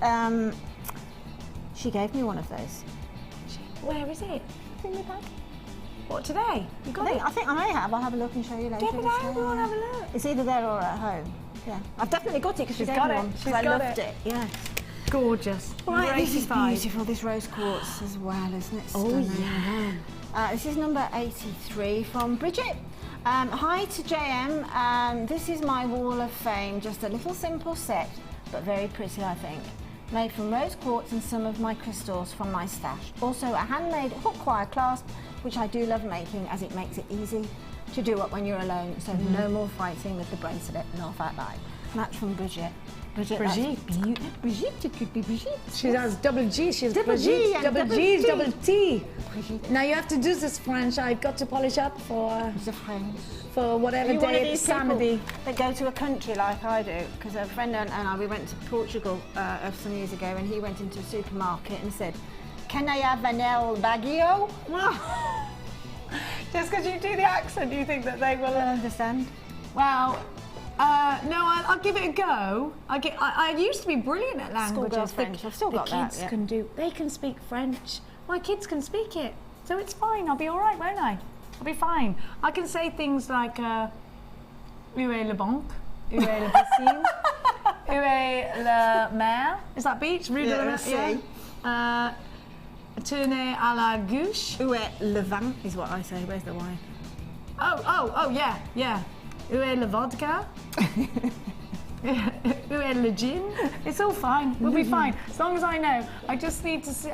Speaker 4: she gave me one of those.
Speaker 3: Where is it? Bring me back. What, today? You got it?
Speaker 4: I think I may have. I'll have a look and show you later.
Speaker 3: Give it out, go on, have a look.
Speaker 4: It's either there or at home. Yeah. I've definitely got it because she
Speaker 3: She's
Speaker 4: gave
Speaker 3: got
Speaker 4: me
Speaker 3: it.
Speaker 4: one. 'cause
Speaker 3: She's
Speaker 4: I
Speaker 3: got
Speaker 4: loved
Speaker 3: it.
Speaker 4: it. Yes.
Speaker 3: Gorgeous.
Speaker 4: Right, this is
Speaker 3: 85.
Speaker 4: beautiful, this rose quartz as well, isn't it?
Speaker 3: Oh,
Speaker 4: Stunning. This is number 83 from Bridget. Hi to JM. This is my Wall of Fame, just a little simple set, but very pretty, I think. Made from rose quartz and some of my crystals from my stash. Also a handmade hook wire clasp, which I do love making as it makes it easy to do it when you're alone, so no more fighting with the bracelet and off at night. And that's from Bridget. Brigitte.
Speaker 3: Brigitte.
Speaker 4: Brigitte, it could be Brigitte.
Speaker 3: She has double G. She has
Speaker 4: Double G,
Speaker 3: Brigitte,
Speaker 4: and
Speaker 3: double
Speaker 4: double
Speaker 3: G's,
Speaker 4: T.
Speaker 3: double T.
Speaker 4: Brigitte.
Speaker 3: Now you have to do this French. I've got to polish up for
Speaker 4: The French.
Speaker 3: whatever
Speaker 4: You're one of
Speaker 3: day it's
Speaker 4: these people
Speaker 3: Samedi.
Speaker 4: that go to a country like I do, because a friend and I, we went to Portugal some years ago, and he went into a supermarket and said, "Can I have an El Baguio?"
Speaker 3: Just because you do the accent, you think that they will
Speaker 4: Understand?
Speaker 3: Well, no, I'll give it a go. I used to be brilliant at languages.
Speaker 4: Schoolgirl French, I've still got
Speaker 3: the
Speaker 4: that,
Speaker 3: kids
Speaker 4: yeah.
Speaker 3: they can speak French. My kids can speak it, so it's fine. I'll be all right, won't I? I'll be fine. I can say things like, où est le banque? Où est le piscine? Où est la mer? Is that beach? Rue de la Mer?
Speaker 4: Yeah.
Speaker 3: Tournez à la gauche.
Speaker 4: Où est le vin is what I say. Where's the wine?
Speaker 3: Oh, yeah. Où est le vodka? Où est le gin? It's all fine. We'll be fine. As long as I know. I just need to see.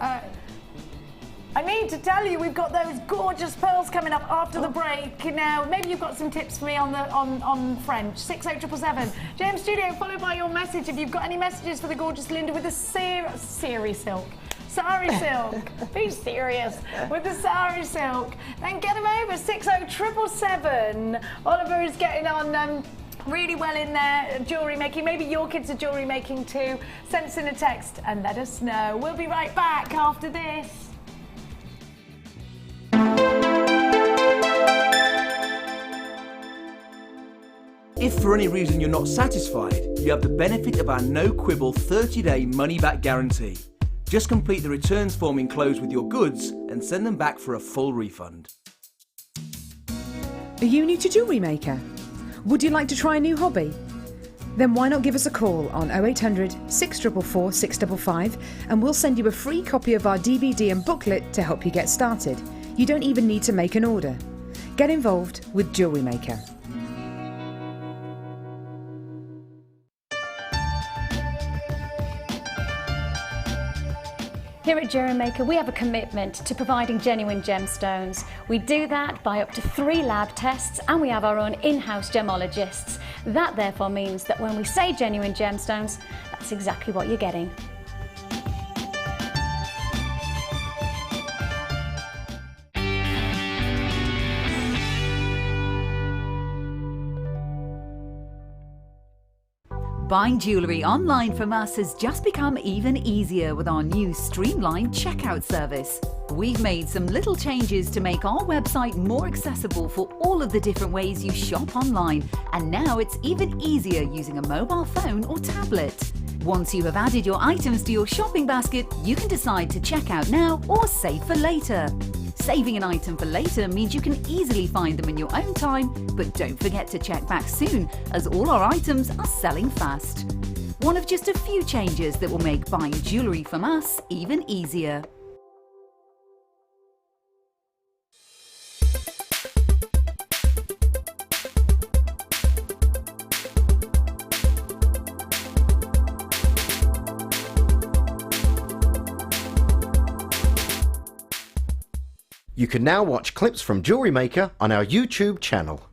Speaker 3: I need to tell you, we've got those gorgeous pearls coming up after the break. Now, maybe you've got some tips for me on French. 60777. James Studio, followed by your message. If you've got any messages for the gorgeous Linda with the Sari Silk. Sari Silk. Be serious. With the Sari Silk. Then get them over. 60777. Oliver is getting on really well in there, jewellery making. Maybe your kids are jewellery making too. Send us in a text and let us know. We'll be right back after this.
Speaker 10: If for any reason you're not satisfied, you have the benefit of our no-quibble 30-day money-back guarantee. Just complete the returns form enclosed with your goods and send them back for a full refund.
Speaker 11: Are you new to Jewellery Maker? Would you like to try a new hobby? Then why not give us a call on 0800 644 655 and we'll send you a free copy of our DVD and booklet to help you get started. You don't even need to make an order. Get involved with Jewellery Maker.
Speaker 12: Here at Jewellery Maker, we have a commitment to providing genuine gemstones. We do that by up to 3 lab tests, and we have our own in-house gemologists. That therefore means that when we say genuine gemstones, that's exactly what you're getting.
Speaker 8: Buying jewellery online from us has just become even easier with our new streamlined checkout service. We've made some little changes to make our website more accessible for all of the different ways you shop online, and now it's even easier using a mobile phone or tablet. Once you have added your items to your shopping basket, you can decide to check out now or save for later. Saving an item for later means you can easily find them in your own time, but don't forget to check back soon, as all our items are selling fast. One of just a few changes that will make buying jewellery from us even easier.
Speaker 1: You can now watch clips from Jewellery Maker on our YouTube channel.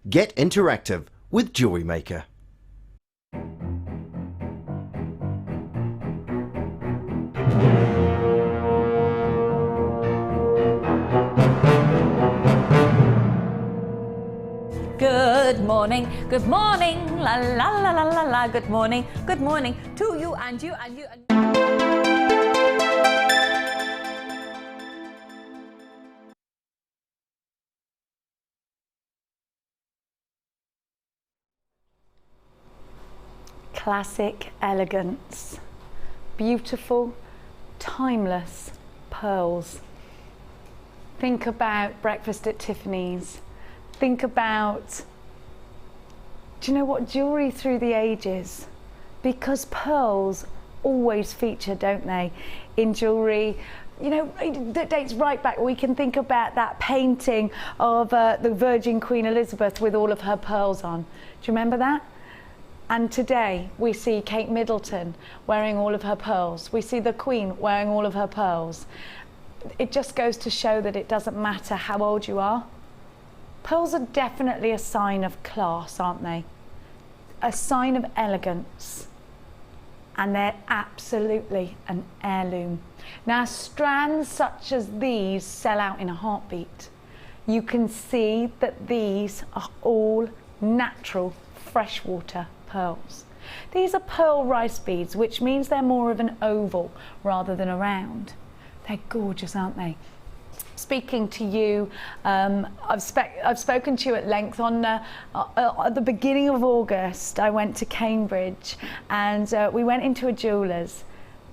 Speaker 1: Get interactive with Jewellery Maker.
Speaker 6: Good morning, la la la la la la, good morning to you and you and you and
Speaker 3: Classic elegance, beautiful, timeless pearls. Think about breakfast at Tiffany's. Think about, do you know what, jewellery through the ages, because pearls always feature, don't they, in jewellery. You know, that dates right back. We can think about that painting of the Virgin Queen Elizabeth with all of her pearls on. Do you remember that? And today we see Kate Middleton wearing all of her pearls. We see the Queen wearing all of her pearls. It just goes to show that it doesn't matter how old you are. Pearls are definitely a sign of class, aren't they? A sign of elegance. and they're absolutely an heirloom. Now, strands such as these sell out in a heartbeat. You can see that these are all natural freshwater pearls. These are pearl rice beads, which means they're more of an oval rather than a round. They're gorgeous, aren't they? Speaking to you, I've spoken to you at length on at the beginning of August. I went to Cambridge and we went into a jeweller's,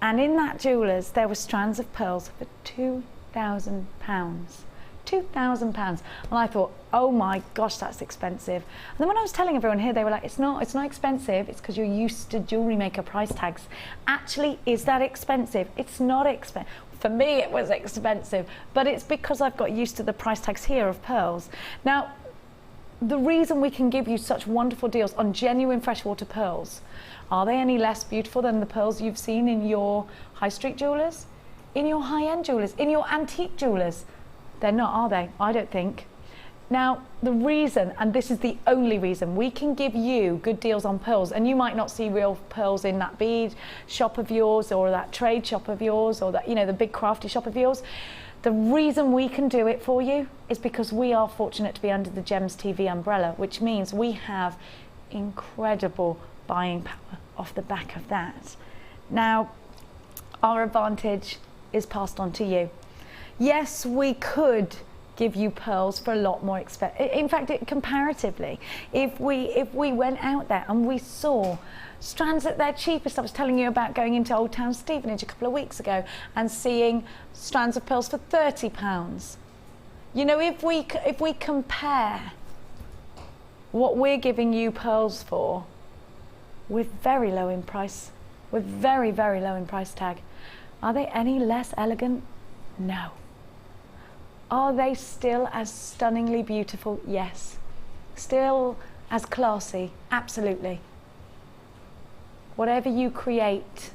Speaker 3: and in that jeweller's there were strands of pearls for £2,000. £2,000, and I thought, oh my gosh, that's expensive. And then when I was telling everyone here, they were like, it's not expensive, it's because you're used to Jewellery Maker price tags. Actually, is that expensive? It's not expensive. For me, it was expensive, but it's because I've got used to the price tags here of pearls. Now, the reason we can give you such wonderful deals on genuine freshwater pearls, are they any less beautiful than the pearls you've seen in your high street jewellers, in your high-end jewellers, in your antique jewellers? They're not, are they? I don't think. Now, the reason, and this is the only reason, we can give you good deals on pearls, and you might not see real pearls in that bead shop of yours or that trade shop of yours or that, you know, the big crafty shop of yours. The reason we can do it for you is because we are fortunate to be under the Gems TV umbrella, which means we have incredible buying power off the back of that. Now, our advantage is passed on to you. Yes, we could give you pearls for a lot more expensive. In fact, comparatively, if we went out there and we saw strands at their cheapest, I was telling you about going into Old Town Stevenage a couple of weeks ago and seeing strands of pearls for £30. You know, if we compare what we're giving you pearls for with very low in price, with very, very low in price tag, are they any less elegant? No. Are they still as stunningly beautiful? Yes. Still as classy? Absolutely. Whatever you create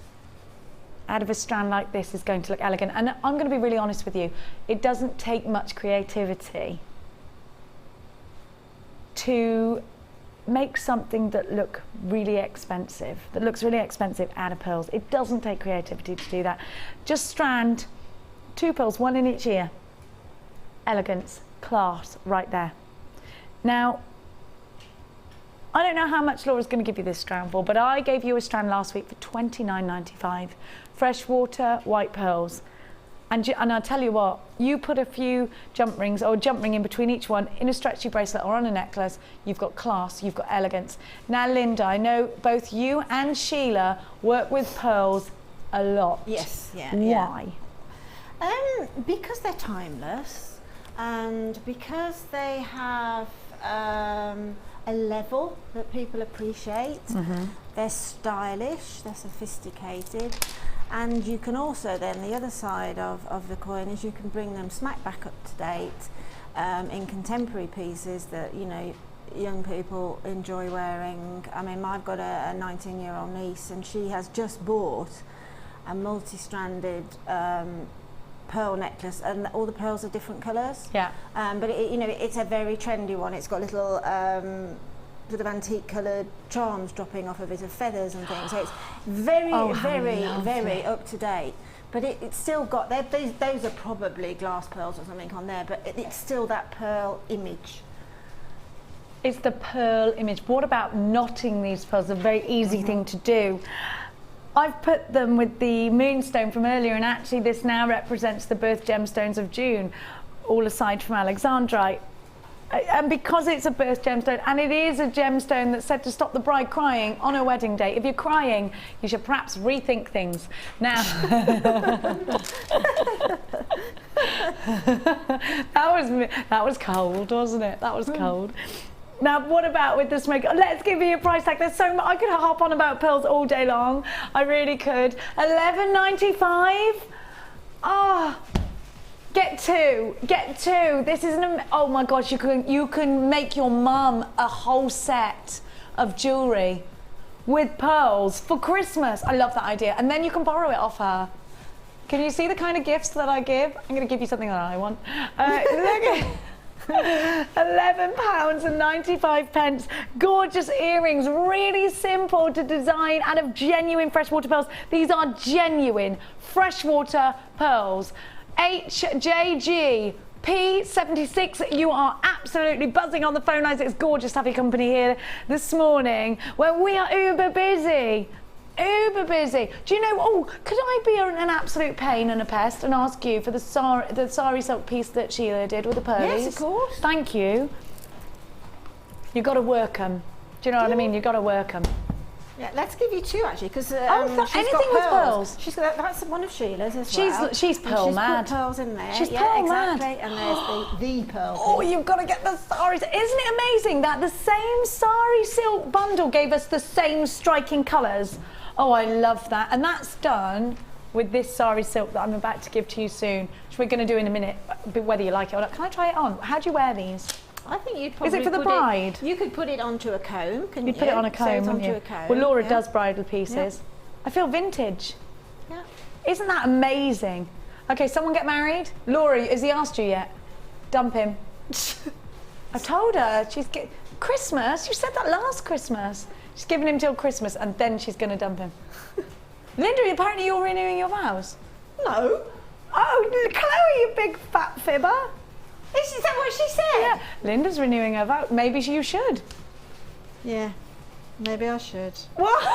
Speaker 3: out of a strand like this is going to look elegant. And I'm going to be really honest with you, it doesn't take much creativity to make something that looks really expensive out of pearls. It doesn't take creativity to do that. Just strand 2 pearls, 1 in each ear. Elegance, class, right there. Now, I don't know how much Laura's going to give you this strand for, but I gave you a strand last week for £29.95. Freshwater white pearls. And I'll tell you what, you put a few jump rings or a jump ring in between each one in a stretchy bracelet or on a necklace, you've got class, you've got elegance. Now, Linda, I know both you and Sheila work with pearls a lot.
Speaker 4: Yes, yeah.
Speaker 3: Why?
Speaker 4: Yeah. Because they're timeless. And because they have a level that people appreciate, they're stylish, they're sophisticated, and you can also then, the other side of the coin is you can bring them smack back up to date in contemporary pieces that, you know, young people enjoy wearing. I mean, I've got a 19-year-old niece and she has just bought a multi-stranded pearl necklace, and all the pearls are different colours. Yeah. But you know, it's a very trendy one. It's got little sort of antique coloured charms dropping off of it, of feathers and things. So it's very, very up to date. But it's still got, those are probably glass pearls or something on there, but it's still that pearl image.
Speaker 3: It's the pearl image. What about knotting these pearls? A very easy thing to do. I've put them with the moonstone from earlier, and actually this now represents the birth gemstones of June, all aside from Alexandrite. And because it's a birth gemstone, and it is a gemstone that's said to stop the bride crying on her wedding day, if you're crying, you should perhaps rethink things. Now, that was cold, wasn't it? That was cold. Now, what about with the smoke? Let's give you a price tag. There's so much. I could hop on about pearls all day long. I really could. £11.95. Ah, get two. This is oh my gosh. You can make your mum a whole set of jewellery with pearls for Christmas. I love that idea. And then you can borrow it off her. Can you see the kind of gifts that I give? I'm going to give you something that I want. Look at £11.95. Gorgeous earrings, really simple to design out of genuine freshwater pearls. These are genuine freshwater pearls. HJG P76, you are absolutely buzzing on the phone lines. It's gorgeous to have your company here this morning where we are uber busy. Uber busy. Do you know, oh, could I be an absolute pain and a pest and ask you for the Sari Silk piece that Sheila did with the pearlies?
Speaker 4: Yes, of course.
Speaker 3: Thank you. You've got to work them. Do you know what I mean? You've got to work them.
Speaker 4: Yeah, let's give you two actually, because she's
Speaker 3: anything
Speaker 4: got
Speaker 3: with
Speaker 4: pearls.
Speaker 3: pearls.
Speaker 4: She's got, that's one of Sheila's as well.
Speaker 3: She's pearl mad.
Speaker 4: She's put pearls in there.
Speaker 3: She's
Speaker 4: yeah,
Speaker 3: pearl
Speaker 4: exactly.
Speaker 3: mad.
Speaker 4: And there's the pearl.
Speaker 3: Oh, you've got to get the Saris. Isn't it amazing that the same Sari Silk bundle gave us the same striking colours? Oh, I love that. And that's done with this Sari Silk that I'm about to give to you soon, which we're going to do in a minute, whether you like it or not. Can I try it on? How do you wear these?
Speaker 4: I think you'd probably.
Speaker 3: Is it for the bride?
Speaker 4: You could put it onto a comb, couldn't
Speaker 3: You'd put it on a comb, wouldn't you? Well, Laura does bridal pieces.
Speaker 4: Yeah.
Speaker 3: I feel vintage.
Speaker 4: Yeah.
Speaker 3: Isn't that amazing? Okay, someone get married. Laura, has he asked you yet? Dump him. I told her Christmas. You said that last Christmas. She's giving him till Christmas and then she's going to dump him. Linda, apparently you're renewing your vows.
Speaker 4: No.
Speaker 3: Oh, Chloe, you big fat fibber.
Speaker 4: Is that what she said?
Speaker 3: Yeah. Linda's renewing her vow. Maybe you should.
Speaker 4: Yeah. Maybe I should.
Speaker 3: What?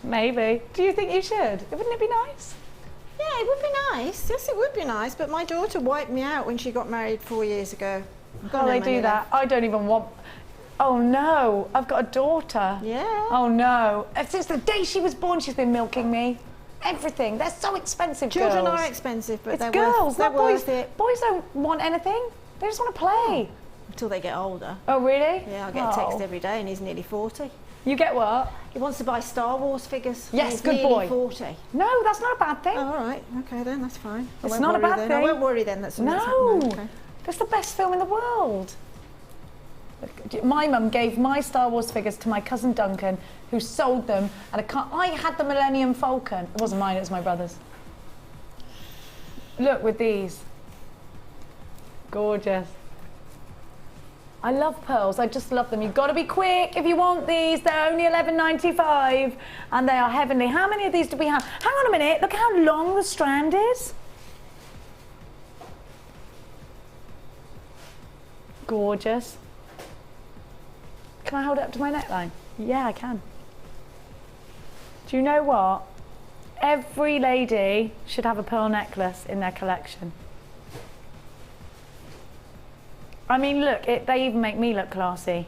Speaker 3: Maybe. Do you think you should? Wouldn't it be nice?
Speaker 4: Yeah, it would be nice. Yes, it would be nice. But my daughter wiped me out when she got married 4 years ago.
Speaker 3: Oh, they do that. I don't even want. Oh no, I've got a daughter.
Speaker 4: Yeah.
Speaker 3: Oh no. Since the day she was born, she's been milking me. Everything. They're so expensive.
Speaker 4: Children
Speaker 3: girls.
Speaker 4: are expensive, but
Speaker 3: it's
Speaker 4: they're
Speaker 3: girls,
Speaker 4: they're
Speaker 3: not boys.
Speaker 4: worth it.
Speaker 3: Boys don't want anything. They just want to play.
Speaker 4: Until they get older.
Speaker 3: Oh really?
Speaker 4: Yeah, I get a text every day, and he's nearly 40.
Speaker 3: You get what?
Speaker 4: He wants to buy Star Wars figures.
Speaker 3: Yes,
Speaker 4: he's
Speaker 3: good
Speaker 4: nearly
Speaker 3: boy.
Speaker 4: 40.
Speaker 3: No, that's not a bad thing.
Speaker 4: Oh, all right. Okay, then that's fine.
Speaker 3: It's not a bad thing.
Speaker 4: I won't worry then. That's
Speaker 3: no.
Speaker 4: Okay.
Speaker 3: That's the best film in the world. My mum gave my Star Wars figures to my cousin Duncan, who sold them, and I had the Millennium Falcon. It wasn't mine, it was my brother's. Look, with these. Gorgeous. I love pearls, I just love them. You've got to be quick if you want these. They're only $11.95 and they are heavenly. How many of these do we have? Hang on a minute, look how long the strand is. Gorgeous. Can I hold it up to my neckline? Yeah, I can. Do you know what? Every lady should have a pearl necklace in their collection. I mean, look, they even make me look classy.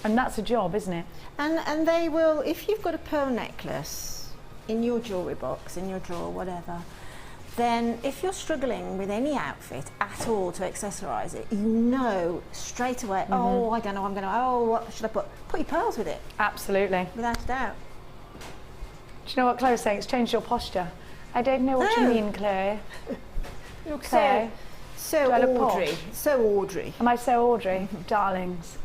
Speaker 3: And that's a job, isn't it?
Speaker 4: And they will, if you've got a pearl necklace in your jewellery box, in your drawer, whatever, then if you're struggling with any outfit at all to accessorise it, you know straight away, oh, I don't know, what should I put? Put your pearls with it.
Speaker 3: Absolutely.
Speaker 4: Without a doubt.
Speaker 3: Do you know what Chloe's saying? It's changed your posture. I don't know what you mean, Chloe.
Speaker 4: You're
Speaker 3: Chloe.
Speaker 4: So Audrey. So Audrey.
Speaker 3: Am I so Audrey? Darlings.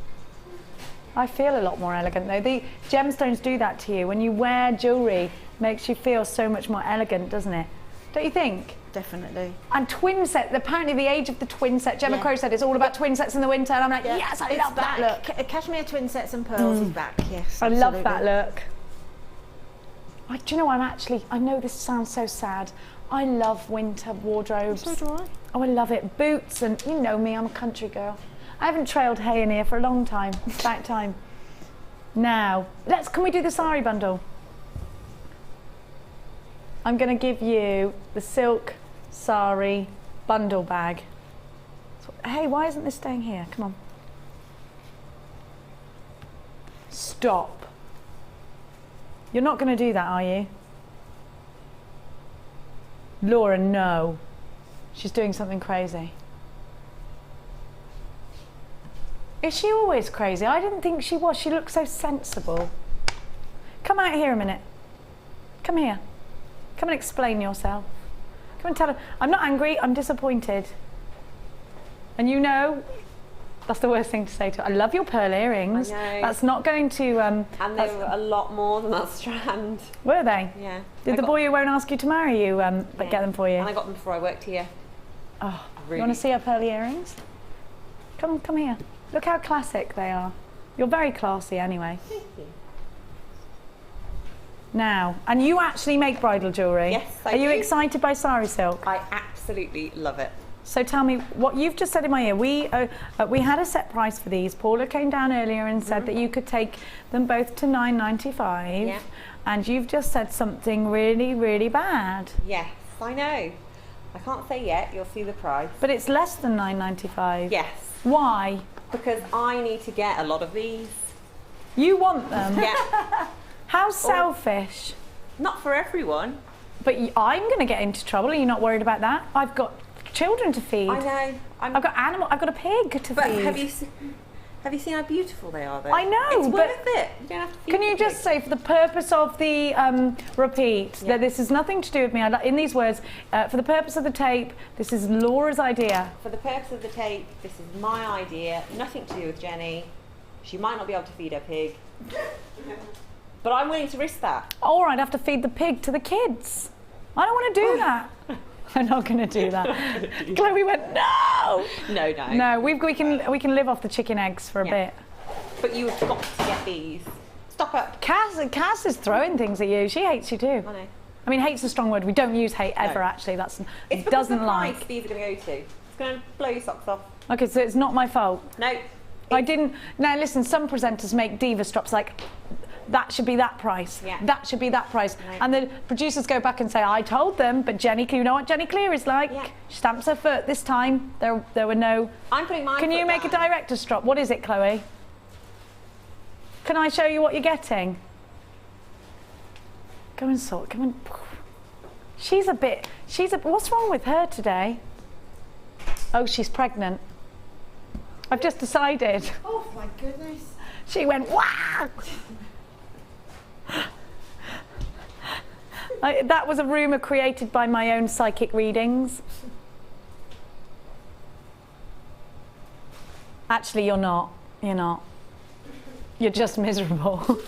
Speaker 3: I feel a lot more elegant though. The gemstones do that to you. When you wear jewellery, makes you feel so much more elegant, doesn't it? Don't you think?
Speaker 4: Definitely.
Speaker 3: And twin set, apparently the age of the twin set, Gemma Crow said it's all about twin sets in the winter, and I'm like, yes, I love that look.
Speaker 4: Cashmere twin sets and pearls is back, yes.
Speaker 3: I love that look. Do you know, I know this sounds so sad. I love winter wardrobes.
Speaker 4: So do I.
Speaker 3: Oh, I love it. Boots, and you know me, I'm a country girl. I haven't trailed hay in here for a long time. It's about time. Now, can we do the Sari bundle? I'm going to give you the Silk Sari bundle bag. Hey, why isn't this staying here? Come on. Stop. You're not going to do that, are you? Laura, no. She's doing something crazy. Is she always crazy? I didn't think she was. She looks so sensible. Come out here a minute. Come here. Come and explain yourself. Come and tell her. I'm not angry, I'm disappointed. And you know, that's the worst thing to say to her. I love your pearl earrings.
Speaker 13: I know.
Speaker 3: That's not going to...
Speaker 13: and they were a lot more than that strand.
Speaker 3: Were they?
Speaker 13: Yeah.
Speaker 3: Did the boy who won't ask you to marry you get them for you?
Speaker 13: And I got them before I worked here.
Speaker 3: Oh,
Speaker 6: Really.
Speaker 3: you want to see her pearly earrings? Come here. Look how classic they are. You're very classy anyway.
Speaker 13: Thank you.
Speaker 3: Now, and you actually make bridal jewellery?
Speaker 13: Yes, I
Speaker 3: Are you
Speaker 13: do.
Speaker 3: excited by Sari Silk?
Speaker 13: I absolutely love it.
Speaker 3: So tell me, what you've just said in my ear, we had a set price for these. Paula came down earlier and said that you could take them both to $9.95.
Speaker 13: Yeah.
Speaker 3: And you've just said something really, really bad.
Speaker 13: Yes, I know. I can't say yet, you'll see the price.
Speaker 3: But it's less than $9.95.
Speaker 13: Yes.
Speaker 3: Why?
Speaker 13: Because I need to get a lot of these.
Speaker 3: You want them?
Speaker 13: Yeah.
Speaker 3: How selfish.
Speaker 13: Not for everyone.
Speaker 3: But I'm going to get into trouble. Are you not worried about that? I've got children to feed.
Speaker 13: I know.
Speaker 3: I've got I've got a pig to feed.
Speaker 13: But have you seen how beautiful they are though?
Speaker 3: I know,
Speaker 13: it's
Speaker 3: but
Speaker 13: worth it. You don't have to feed
Speaker 3: can you
Speaker 13: the
Speaker 3: just
Speaker 13: pig.
Speaker 3: say, for the purpose of the repeat, that this has nothing to do with me, in these words, for the purpose of the tape, this is Laura's idea.
Speaker 13: For the purpose of the tape, this is my idea, nothing to do with Jenny. She might not be able to feed her pig. But I'm willing to risk that.
Speaker 3: Or I'd have to feed the pig to the kids. I don't want to do that. I'm not going to do that. Chloe went, no!
Speaker 13: No.
Speaker 3: No, we can live off the chicken eggs for a bit.
Speaker 13: But you have got to get these. Stop up.
Speaker 3: Cass is throwing things at you. She hates you too.
Speaker 13: I know.
Speaker 3: I mean, hate's a strong word. We don't use hate ever, actually.
Speaker 13: It's
Speaker 3: doesn't
Speaker 13: because the
Speaker 3: like.
Speaker 13: price these are going to go to. It's going to blow your socks off.
Speaker 3: Okay, so it's not my fault.
Speaker 13: No.
Speaker 3: I didn't. Now listen, some presenters make diva drops like, that should be that price.
Speaker 13: Yeah.
Speaker 3: That should be that price.
Speaker 13: Right.
Speaker 3: And the producers go back and say, I told them, but Jenny, you know what Jenny Clear is like?
Speaker 13: Yeah.
Speaker 3: She stamps her foot. This time, there were no...
Speaker 13: I'm putting mine.
Speaker 3: Can you make a director's drop? What is it, Chloe? Can I show you what you're getting? Go and sort. Come on. What's wrong with her today? Oh, she's pregnant. I've just decided.
Speaker 4: Oh my goodness.
Speaker 3: She went, wow! That was a rumour created by my own psychic readings. Actually, you're not. You're not. You're just miserable.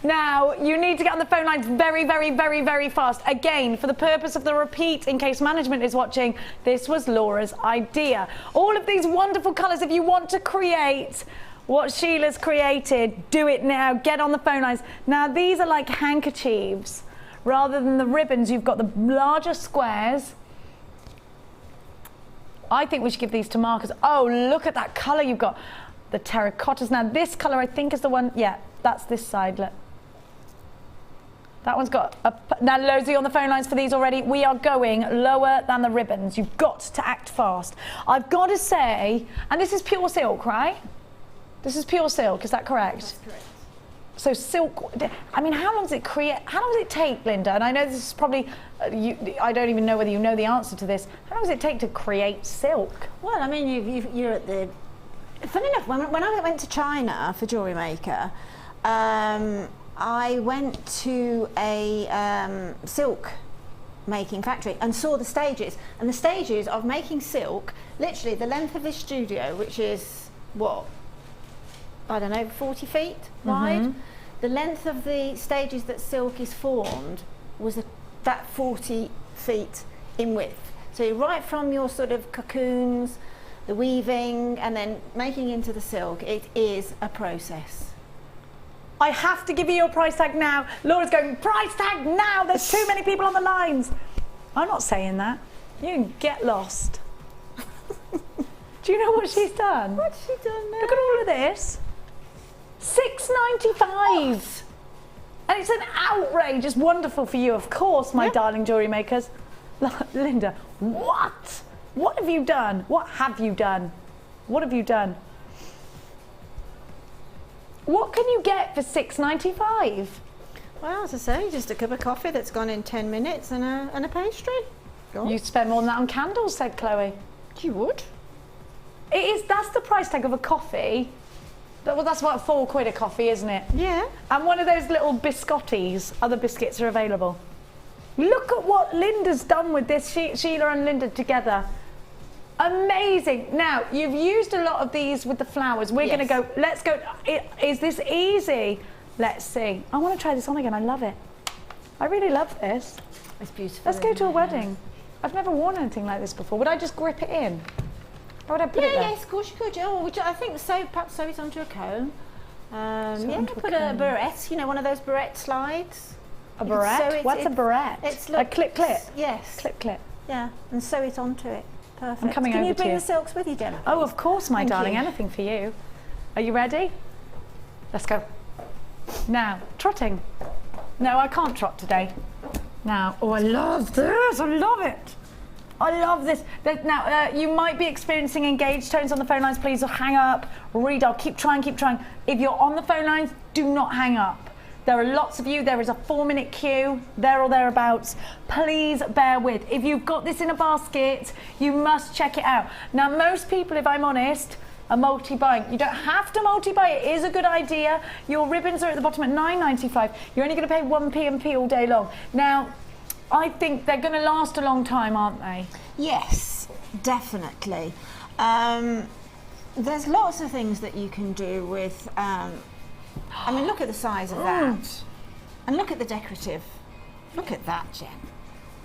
Speaker 3: Now, you need to get on the phone lines very, very, very, very fast. Again, for the purpose of the repeat, in case management is watching, this was Laura's idea. All of these wonderful colours, if you want to create what Sheila's created, do it now. Get on the phone lines. Now, these are like handkerchiefs. Rather than the ribbons, you've got the larger squares. I think we should give these to markers. Oh, look at that colour you've got. The terracottas. Now, this colour, I think, is the one... Yeah, that's this side, look. That one's got a... Now, loads of you on the phone lines for these already. We are going lower than the ribbons. You've got to act fast. I've got to say, and this is pure silk, right? This is pure silk, is that correct?
Speaker 4: That's correct.
Speaker 3: So silk, I mean, how long does it take, Linda? And I know this is probably, I don't even know whether you know the answer to this. How long does it take to create silk?
Speaker 4: Well, I mean, you're at the... Funny enough, when I went to China for Jewellery Maker, I went to a silk making factory and saw the stages. And the stages of making silk, literally the length of this studio, which is, what, I don't know, 40 feet wide. The length of the stages that silk is formed was that 40 feet in width. So right from your sort of cocoons, the weaving, and then making into the silk, it is a process.
Speaker 3: I have to give you your price tag now. Laura's going, price tag now, there's too many people on the lines. I'm not saying that. You can get lost. Do you know what she's done?
Speaker 4: What's she done now?
Speaker 3: Look at all of this. $6.95. And it's an outrage. It's wonderful for you, of course, my darling jewellery makers. Linda, what? What have you done? What have you done? What have you done? What can you get for $6.95?
Speaker 4: Well, as I say, just a cup of coffee that's gone in 10 minutes and a pastry.
Speaker 3: You'd spend more than that on candles, said Chloe.
Speaker 4: You would?
Speaker 3: It is, that's the price tag of a coffee. Well, that's about £4 a coffee, isn't it?
Speaker 4: Yeah.
Speaker 3: And one of those little biscottis, other biscuits are available. Look at what Linda's done with this, Sheila and Linda together. Amazing. Now, you've used a lot of these with the flowers. We're going to go, let's go. Is this easy? Let's see. I want to try this on again. I love it. I really love this.
Speaker 4: It's beautiful.
Speaker 3: Let's go to a wedding. I've never worn anything like this before. Would I just grip it in? Or would I put it there?
Speaker 4: Yes, of course you could. Oh, I think so. Perhaps sew it onto a comb. Yeah, put a barrette. You know, one of those barrette slides.
Speaker 3: A barrette? What's a barrette?
Speaker 4: It's
Speaker 3: a clip.
Speaker 4: Yes.
Speaker 3: Clip.
Speaker 4: Yeah, and sew it onto it. Perfect.
Speaker 3: I'm coming over to you.
Speaker 4: Can you bring the silks with you, Jenna?
Speaker 3: Oh, of course, my
Speaker 4: Thank
Speaker 3: darling.
Speaker 4: you.
Speaker 3: Anything for you. Are you ready? Let's go. Now, trotting. No, I can't trot today. Now, oh, I love this. I love it. I love this. Now, you might be experiencing engaged tones on the phone lines. Please hang up, redial, keep trying. If you're on the phone lines, do not hang up. There are lots of you. There is a 4-minute queue, there or thereabouts. Please bear with. If you've got this in a basket, you must check it out. Now, most people, if I'm honest, are multi-buying. You don't have to multi-buy. It is a good idea. Your ribbons are at the bottom at £9.95. You're only going to pay 1p all day long. Now, I think they're going to last a long time, aren't they?
Speaker 4: Yes, definitely. There's lots of things that you can do with, I mean, look at the size of that. And look at the decorative. Look at that, Jen.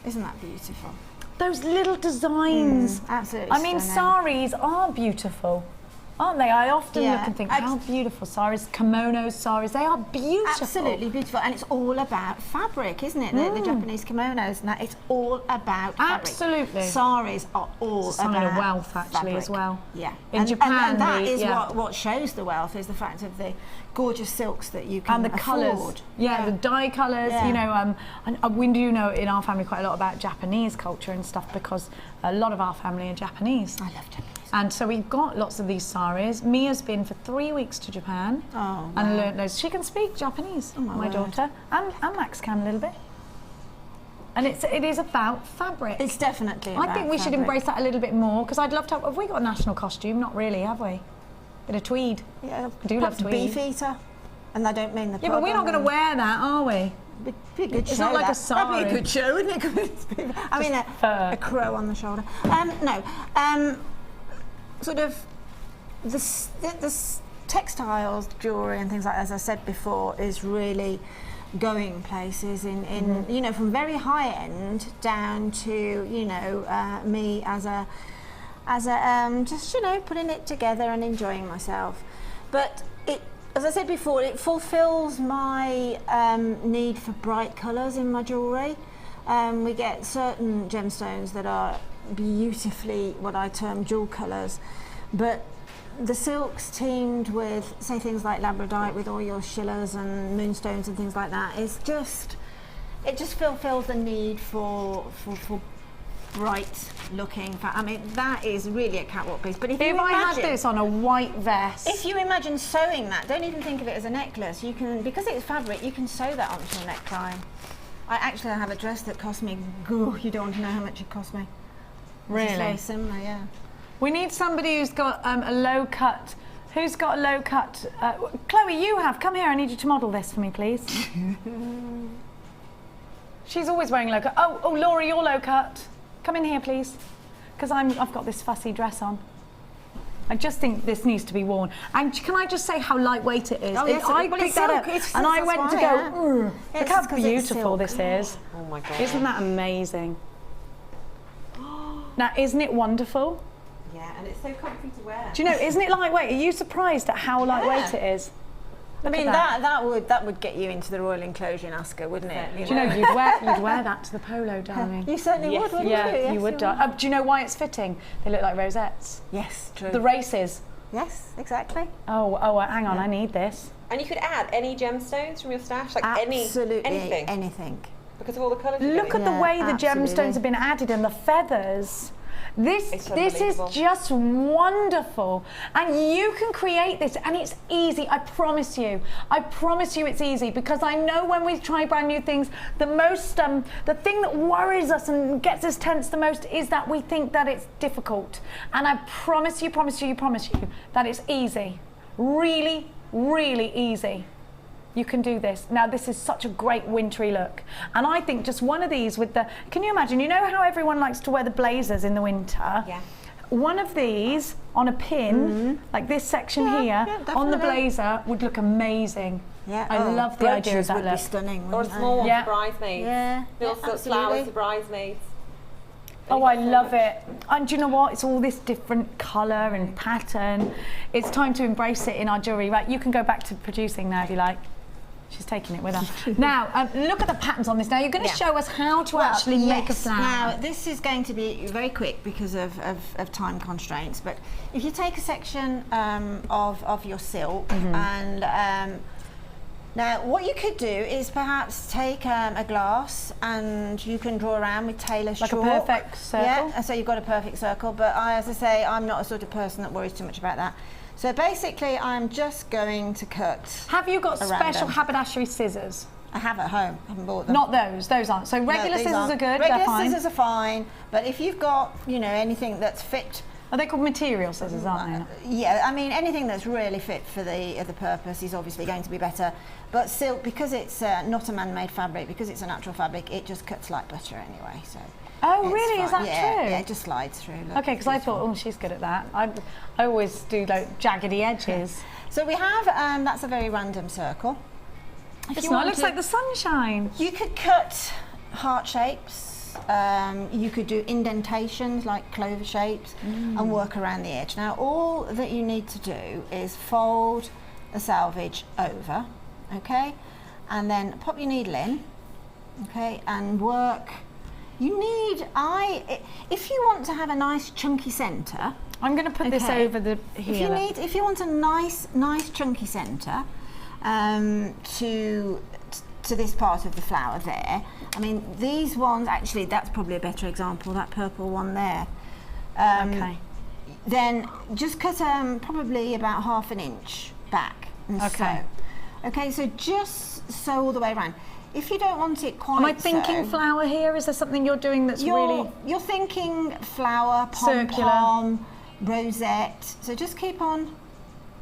Speaker 4: Isn't that beautiful?
Speaker 3: Those little designs.
Speaker 4: Absolutely
Speaker 3: I mean,
Speaker 4: stunning.
Speaker 3: saris are beautiful, aren't they? I often look and think, how beautiful saris, kimonos, saris, they are beautiful.
Speaker 4: Absolutely beautiful, and it's all about fabric, isn't it? The Japanese kimonos, and that it's all about fabric.
Speaker 3: Absolutely.
Speaker 4: Saris are all
Speaker 3: it's a sign
Speaker 4: about
Speaker 3: of wealth, actually,
Speaker 4: fabric.
Speaker 3: as well.
Speaker 4: Yeah.
Speaker 3: In Japan,
Speaker 4: and that is what shows the wealth, is the fact of the gorgeous silks that you can
Speaker 3: and the colours, the dye colours. You know, and we do know in our family quite a lot about Japanese culture and stuff, because a lot of our family are Japanese.
Speaker 4: I love Japanese.
Speaker 3: And so we've got lots of these saris. Mia's been for 3 weeks to Japan and learnt those. She can speak Japanese, my daughter, and Max can a little bit. And it is about fabric.
Speaker 4: It's definitely about
Speaker 3: I think we should embrace that a little bit more, because I'd love to have we got a national costume? Not really, have we? Bit of tweed.
Speaker 4: Yeah,
Speaker 3: I do love tweed.
Speaker 4: Beefeater. And I don't mean the
Speaker 3: Yeah, but we're not going to wear that, are we?
Speaker 4: Be a good
Speaker 3: it's
Speaker 4: show,
Speaker 3: not like a sari.
Speaker 4: That'd be a good show, wouldn't it? I mean, a crow on the shoulder. Sort of the textiles, jewellery and things like that, as I said before, is really going places in you know, from very high end down to, you know, me as a just, you know, putting it together and enjoying myself. But it, as I said before, it fulfills my need for bright colours in my jewellery. We get certain gemstones that are beautifully what I term jewel colours, but the silks teamed with, say, things like labradorite with all your shillers and moonstones and things like that, is just, it just fulfills the need for bright looking. I mean, that is really a catwalk piece. But if
Speaker 3: I had this on a white vest,
Speaker 4: if you imagine sewing that, don't even think of it as a necklace. You can, because it's fabric, you can sew that onto a neckline. I have a dress that cost me, you don't want to know how much it cost me.
Speaker 3: Really?
Speaker 4: It's very similar, yeah.
Speaker 3: We need somebody who's got a low cut. Who's got a low cut? Chloe, you have. Come here. I need you to model this for me, please. She's always wearing low cut. Oh, Laura, you're low cut. Come in here, please, because I've got this fussy dress on. I just think this needs to be worn. And can I just say how lightweight it is?
Speaker 4: Oh, yes,
Speaker 3: I picked that up and I went to go, look how beautiful this is.
Speaker 13: Oh my God.
Speaker 3: Isn't that amazing? Now, isn't it wonderful?
Speaker 13: Yeah, and it's so comfy to wear.
Speaker 3: Do you know, isn't it lightweight? Are you surprised at how lightweight it is?
Speaker 4: I mean, that would get you into the royal enclosure in Ascot, wouldn't it?
Speaker 3: Do you know, you'd wear that to the polo, darling.
Speaker 4: You certainly would, wouldn't you?
Speaker 3: Yeah, you would. Do you know why it's fitting? They look like rosettes.
Speaker 4: Yes, true.
Speaker 3: The races.
Speaker 4: Yes, exactly.
Speaker 3: Oh, hang on, I need this.
Speaker 13: And you could add any gemstones from your stash, like
Speaker 4: absolutely
Speaker 13: anything. Because of all the colours.
Speaker 3: Look at the way the gemstones have been added and the feathers. This is just wonderful, and you can create this, and it's easy. I promise you it's easy, because I know when we try brand new things, the thing that worries us and gets us tense the most is that we think that it's difficult, and I promise you that it's easy, really, really easy. You can do this. Now, this is such a great wintry look. And I think just one of these with the, can you imagine, you know how everyone likes to wear the blazers in the winter?
Speaker 13: Yeah.
Speaker 3: One of these on a pin, like this section here, on the blazer would look amazing.
Speaker 4: Yeah.
Speaker 3: I love the idea of that
Speaker 4: would
Speaker 3: look.
Speaker 4: Be stunning,
Speaker 13: or a small one for bridesmaids.
Speaker 4: Yeah.
Speaker 13: Little flowers for bridesmaids.
Speaker 3: Oh, I love it. And do you know what? It's all this different colour and pattern. It's time to embrace it in our jewellery. Right, you can go back to producing now if you like. She's taking it with her. Now, look at the patterns on this. Now, you're going to show us how to actually make a flower.
Speaker 4: Now, this is going to be very quick because of time constraints. But if you take a section of your silk and now, what you could do is perhaps take a glass and you can draw around with tailor's chalk.
Speaker 3: Like a perfect circle?
Speaker 4: Yeah, and so you've got a perfect circle. But as I say, I'm not a sort of person that worries too much about that. So basically, I'm just going to cut.
Speaker 3: Have you got special haberdashery scissors?
Speaker 4: I have at home. I haven't bought them.
Speaker 3: Not those. Those aren't. So regular scissors are good.
Speaker 4: Regular scissors are fine. But if you've got, you know, anything that's fit.
Speaker 3: Are they called material scissors, aren't they?
Speaker 4: Yeah, I mean, anything that's really fit for the purpose is obviously going to be better. But silk, because it's not a man-made fabric, because it's a natural fabric, it just cuts like butter anyway. So.
Speaker 3: Oh, really?
Speaker 4: Fine.
Speaker 3: Is that true?
Speaker 4: Yeah, it just slides through. Look,
Speaker 3: okay, because I thought, oh, she's good at that. I always do like jaggedy edges.
Speaker 4: So we have, that's a very random circle.
Speaker 3: It's not, it looks like the sunshine.
Speaker 4: You could cut heart shapes. You could do indentations like clover shapes and work around the edge. Now, all that you need to do is fold the selvage over, okay? And then pop your needle in, okay, and work. You need, if you want to have a nice chunky centre.
Speaker 3: I'm going to put this over the here.
Speaker 4: If you want a nice chunky centre to this part of the flower there, I mean, these ones, actually, that's probably a better example, that purple one there.
Speaker 3: Okay.
Speaker 4: Then just cut probably about ½ inch back and sew. Okay, so just sew all the way around. If you don't want it quite
Speaker 3: Am I thinking flower here? Is there something you're doing that's really...
Speaker 4: You're thinking flower, pom-pom, rosette. So just keep on...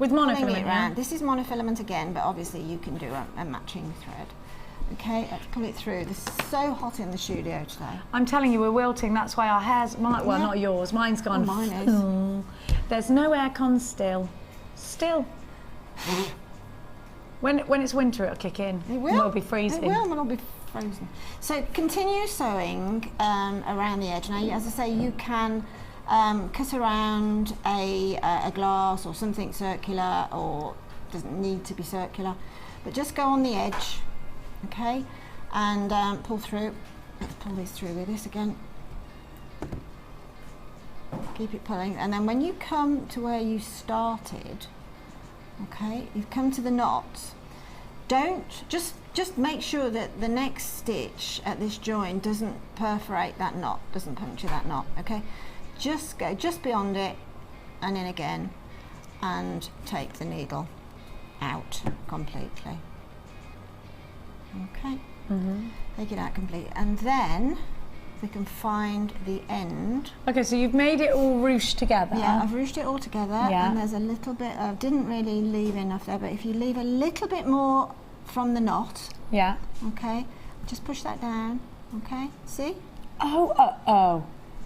Speaker 3: With monofilament,
Speaker 4: yeah? This is monofilament again, but obviously you can do a matching thread. Okay, let's pull it through. This is so hot in the studio today.
Speaker 3: I'm telling you, we're wilting. That's why our hair's... well, not yours. Mine's gone...
Speaker 4: Oh, mine is.
Speaker 3: There's no aircon still. Still. When it's winter, it'll kick in.
Speaker 4: It will.
Speaker 3: We'll be freezing.
Speaker 4: It will, and it'll be frozen. So continue sewing around the edge. Now, as I say, you can cut around a glass or something circular, or doesn't need to be circular, but just go on the edge, okay, and pull through. Let's pull this through with this again. Keep it pulling, and then when you come to where you started, okay, you've come to the knot. Just make sure that the next stitch at this join doesn't perforate that knot, doesn't puncture that knot, okay? Just go just beyond it and in again, and take the needle out completely. Okay, take it out completely, and then we can find the end.
Speaker 3: Okay, so you've made it all ruched together.
Speaker 4: Yeah, I've ruched it all together, and there's a little bit of, didn't really leave enough there, but if you leave a little bit more from the knot, okay, just push that down, okay, see?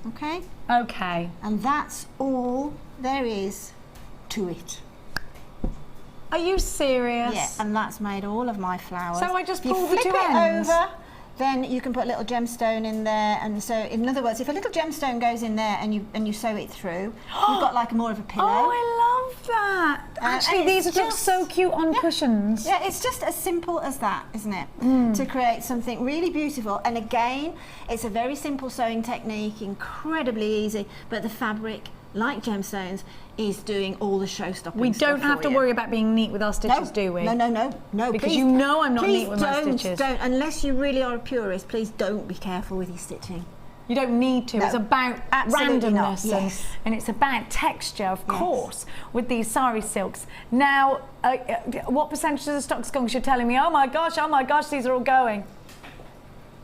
Speaker 4: Okay?
Speaker 3: Okay.
Speaker 4: And that's all there is to it.
Speaker 3: Are you serious?
Speaker 4: Yeah, and that's made all of my flowers.
Speaker 3: So I just
Speaker 4: pull
Speaker 3: the two ends?
Speaker 4: Over, then you can put a little gemstone in there, and so in other words, if a little gemstone goes in there and you sew it through, you've got like more of a pillow.
Speaker 3: Oh, I love that. Actually, these look so cute on cushions.
Speaker 4: Yeah, it's just as simple as that, isn't it? To create something really beautiful. And again, it's a very simple sewing technique, incredibly easy, but the fabric, like gemstones, is doing all the show-stopping
Speaker 3: We don't have to worry about being neat with our stitches, do we?
Speaker 4: No.
Speaker 3: Because
Speaker 4: please,
Speaker 3: you know I'm not neat with my stitches.
Speaker 4: Don't, unless you really are a purist, please don't be careful with your stitching.
Speaker 3: You don't need to.
Speaker 4: No,
Speaker 3: it's about randomness and it's about texture, of course, with these Sari Silks. Now, what percentage of the stock's gone? Because you're telling me, oh my gosh, these are all going.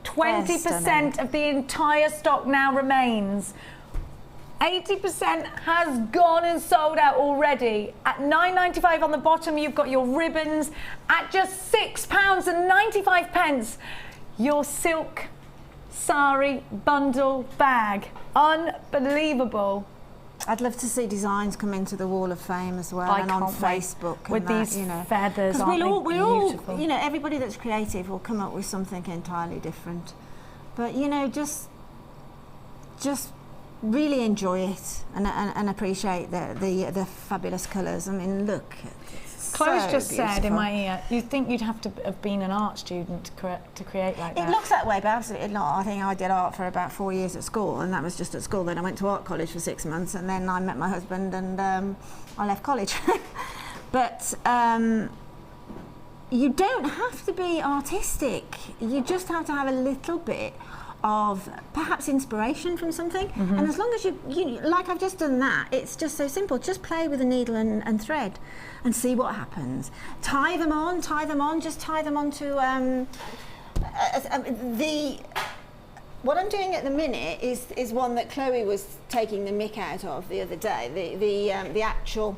Speaker 3: 20% of the entire stock now remains. 80% has gone and sold out already. At £9.95 on the bottom, you've got your ribbons. At just £6.95, your silk Sari bundle bag. Unbelievable.
Speaker 4: I'd love to see designs come into the Wall of Fame as well, and on Facebook
Speaker 3: with these feathers.
Speaker 4: Because we'll all, you know, everybody that's creative will come up with something entirely different. But you know, just just really enjoy it and appreciate the fabulous colours. I mean, look.
Speaker 3: Chloe's
Speaker 4: so
Speaker 3: just
Speaker 4: beautiful.
Speaker 3: said in my ear, you'd think you'd have to have been an art student to create like that.
Speaker 4: It looks that way, but absolutely not. I think I did art for about 4 years at school, and that was just at school. Then I went to art college for 6 months, and then I met my husband, and I left college. But you don't have to be artistic. You just have to have a little bit of perhaps inspiration from something, and as long as you like I've just done that, it's just so simple. Just play with a needle and thread and see what happens. Tie them on, just tie them on to what I'm doing at the minute is one that Chloe was taking the mick out of the other day, the actual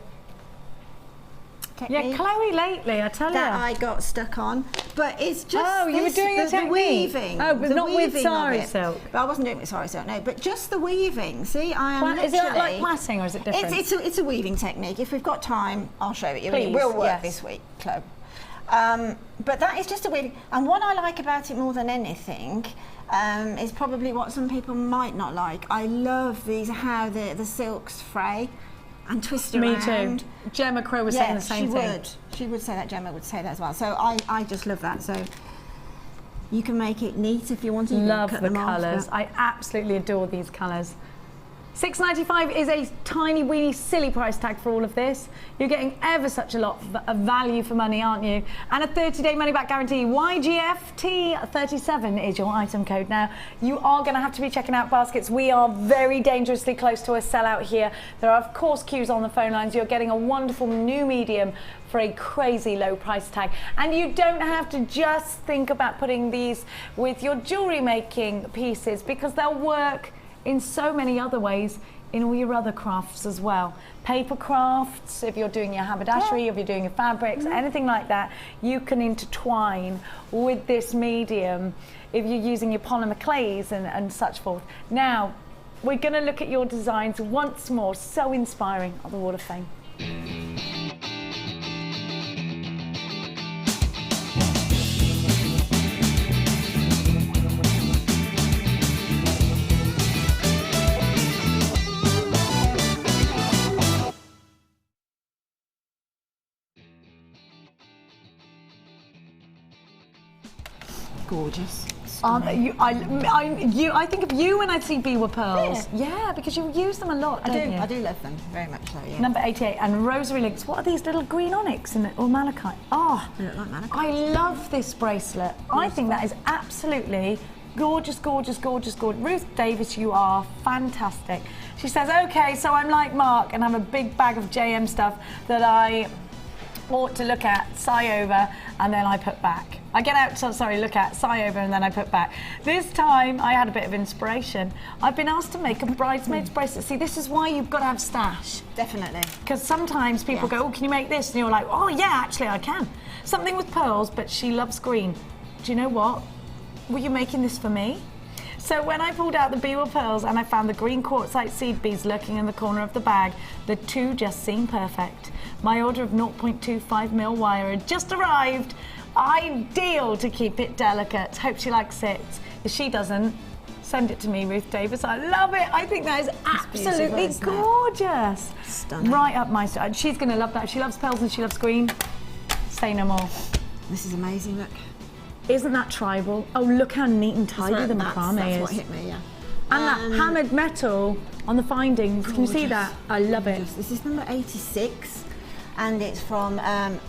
Speaker 4: technique.
Speaker 3: Yeah, Chloe lately, I tell you.
Speaker 4: That I got stuck on, but it's just
Speaker 3: you were doing a technique.
Speaker 4: The weaving.
Speaker 3: Oh, but not with Sari Silk.
Speaker 4: But I wasn't doing it with Sari Silk, no. But just the weaving. See, I am
Speaker 3: Is it like plaiting or is it different?
Speaker 4: It's a weaving technique. If we've got time, I'll show it you.
Speaker 3: Please,
Speaker 4: it will work
Speaker 3: yes.
Speaker 4: this week, Chloe. But that is just a weaving. And what I like about it more than anything is probably what some people might not like. I love how the silks fray and twist around.
Speaker 3: Me too. Gemma Crow was saying the same thing.
Speaker 4: She would say that. Gemma would say that as well. So I just love that. So you can make it neat if you want to.
Speaker 3: Love the colours. I absolutely adore these colours. $6.95 is a tiny weeny silly price tag for all of this. You're getting ever such a lot of value for money, aren't you? And a 30-day money-back guarantee. YGFT37 is your item code. Now, you are going to have to be checking out baskets. We are very dangerously close to a sellout here. There are, of course, queues on the phone lines. You're getting a wonderful new medium for a crazy low price tag. And you don't have to just think about putting these with your jewellery making pieces, because they'll work in so many other ways in all your other crafts as well. Paper crafts, if you're doing your haberdashery, if you're doing your fabrics, anything like that, you can intertwine with this medium if you're using your polymer clays and such forth. Now, we're going to look at your designs once more, so inspiring, on the Wall of Fame.
Speaker 4: Gorgeous.
Speaker 3: I think of you when I see Biwa pearls. Yeah, because you use them a lot, don't you?
Speaker 4: I do love them very much so, yeah.
Speaker 3: Number 88, and rosary links. What are these little green onyx or malachite? Oh,
Speaker 4: They look like malachite.
Speaker 3: I love this bracelet. I think that is absolutely gorgeous, gorgeous, gorgeous, gorgeous. Ruth Davis, you are fantastic. She says, okay, so I'm like Mark and have a big bag of JM stuff that I ought to look at, sigh over, and then I put back. I get out, look at, sigh over, and then I put back. This time, I had a bit of inspiration. I've been asked to make a bridesmaid's bracelet. See, this is why you've got to have stash.
Speaker 4: Definitely.
Speaker 3: Because sometimes people go, oh, can you make this? And you're like, oh, yeah, actually, I can. Something with pearls, but she loves green. Do you know what? Were you making this for me? So when I pulled out the Biwa pearls and I found the green quartzite seed beads lurking in the corner of the bag, the two just seemed perfect. My order of 0.25mm wire had just arrived. Ideal to keep it delicate. Hope she likes it. If she doesn't, send it to me, Ruth Davis. I love it. I think that is absolutely gorgeous.
Speaker 4: Stunning.
Speaker 3: Right up my side. She's going to love that. If she loves pearls and she loves green, say no more.
Speaker 4: This is amazing, look.
Speaker 3: Isn't that tribal? Oh, look how neat and tidy the macrame is.
Speaker 4: That's what hit me, yeah.
Speaker 3: And that hammered metal on the findings. Gorgeous. Can you see that? I love it.
Speaker 4: This is number 86, and it's from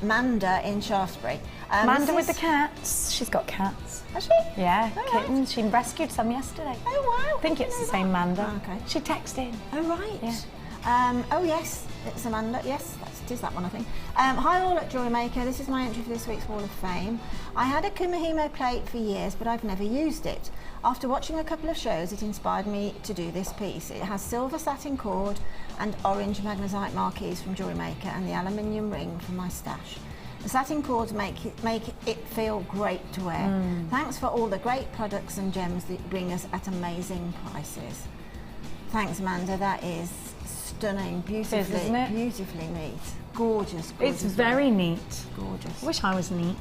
Speaker 4: Manda in Shaftesbury.
Speaker 3: Manda with the cats. She's got cats.
Speaker 4: Has she?
Speaker 3: Yeah, kittens. She rescued some yesterday.
Speaker 4: Oh, wow.
Speaker 3: I think it's the same Manda.
Speaker 4: Oh, okay.
Speaker 3: She texted.
Speaker 4: Oh, right.
Speaker 3: Yeah.
Speaker 4: Oh, yes, it's Amanda. Yes, it is that one, I think. Hi all at Jewellery Maker. This is my entry for this week's Wall of Fame. I had a Kumihimo plate for years, but I've never used it. After watching a couple of shows, it inspired me to do this piece. It has silver satin cord and orange magnesite marquees from Jewellery Maker and the aluminium ring from my stash. The satin cords make it feel great to wear. Thanks for all the great products and gems that bring us at amazing prices. Thanks, Amanda. That is stunning, beautifully,
Speaker 3: isn't it?
Speaker 4: Beautifully neat. Gorgeous, gorgeous.
Speaker 3: It's very neat.
Speaker 4: Gorgeous.
Speaker 3: I wish I was neat.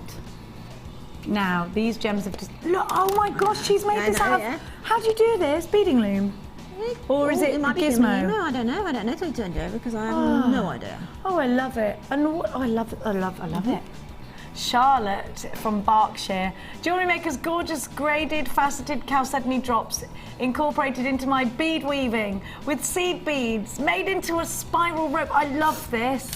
Speaker 3: Now, these gems have just... Look, oh my gosh, she's made this out of...
Speaker 4: Yeah.
Speaker 3: How do you do this? Beading loom?
Speaker 4: pig.
Speaker 3: Or is it
Speaker 4: might be
Speaker 3: Gizmo?
Speaker 4: I don't know. I don't know till it turned over because I have no idea.
Speaker 3: Oh, I love it. And I love it. I love it. Charlotte from Berkshire. Jewellery Maker's gorgeous graded faceted chalcedony drops incorporated into my bead weaving with seed beads made into a spiral rope. I love this.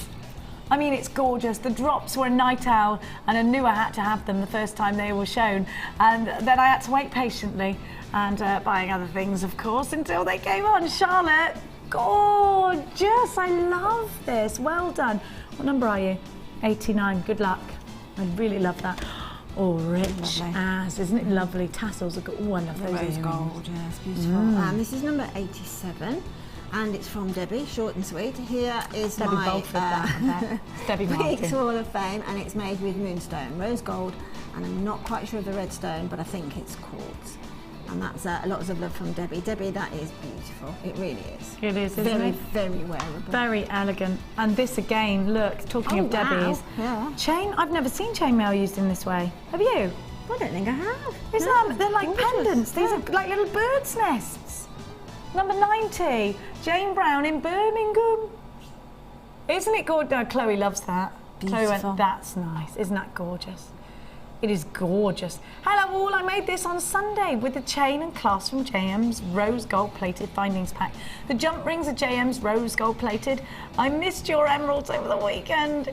Speaker 3: I mean, it's gorgeous. The drops were a night owl and I knew I had to have them the first time they were shown. And then I had to wait patiently and buying other things, of course, until they came on. Charlotte, gorgeous. I love this. Well done. What number are you? 89. Good luck. I really love that. Oh, rich as, isn't it lovely? Tassels are good. Oh, I love those
Speaker 4: Rose gold, yes, beautiful. And this is number 87, and it's from Debbie, short and sweet. Here is
Speaker 3: Debbie
Speaker 4: my
Speaker 3: Balford, Debbie
Speaker 4: Peaks
Speaker 3: Martin.
Speaker 4: Wall of Fame, and it's made with moonstone, rose gold, and I'm not quite sure of the red stone, but I think it's quartz. And that's lots of love from Debbie. Debbie, that is beautiful. It really is.
Speaker 3: It is, isn't
Speaker 4: very,
Speaker 3: it?
Speaker 4: very wearable.
Speaker 3: Very elegant. And this again, look, talking of Debbie's.
Speaker 4: Yeah.
Speaker 3: Chain, I've never seen chainmail used in this way. Have you?
Speaker 4: I don't think I have.
Speaker 3: Isn't that, they're like pendants. These are like little bird's nests. Number 90, Jane Brown in Birmingham. Isn't it gorgeous? Chloe loves that. Chloe went, that's nice. Isn't that gorgeous? It is gorgeous. Hello all, I made this on Sunday with the chain and clasp from JM's rose gold plated findings pack. The jump rings are JM's rose gold plated. I missed your emeralds over the weekend.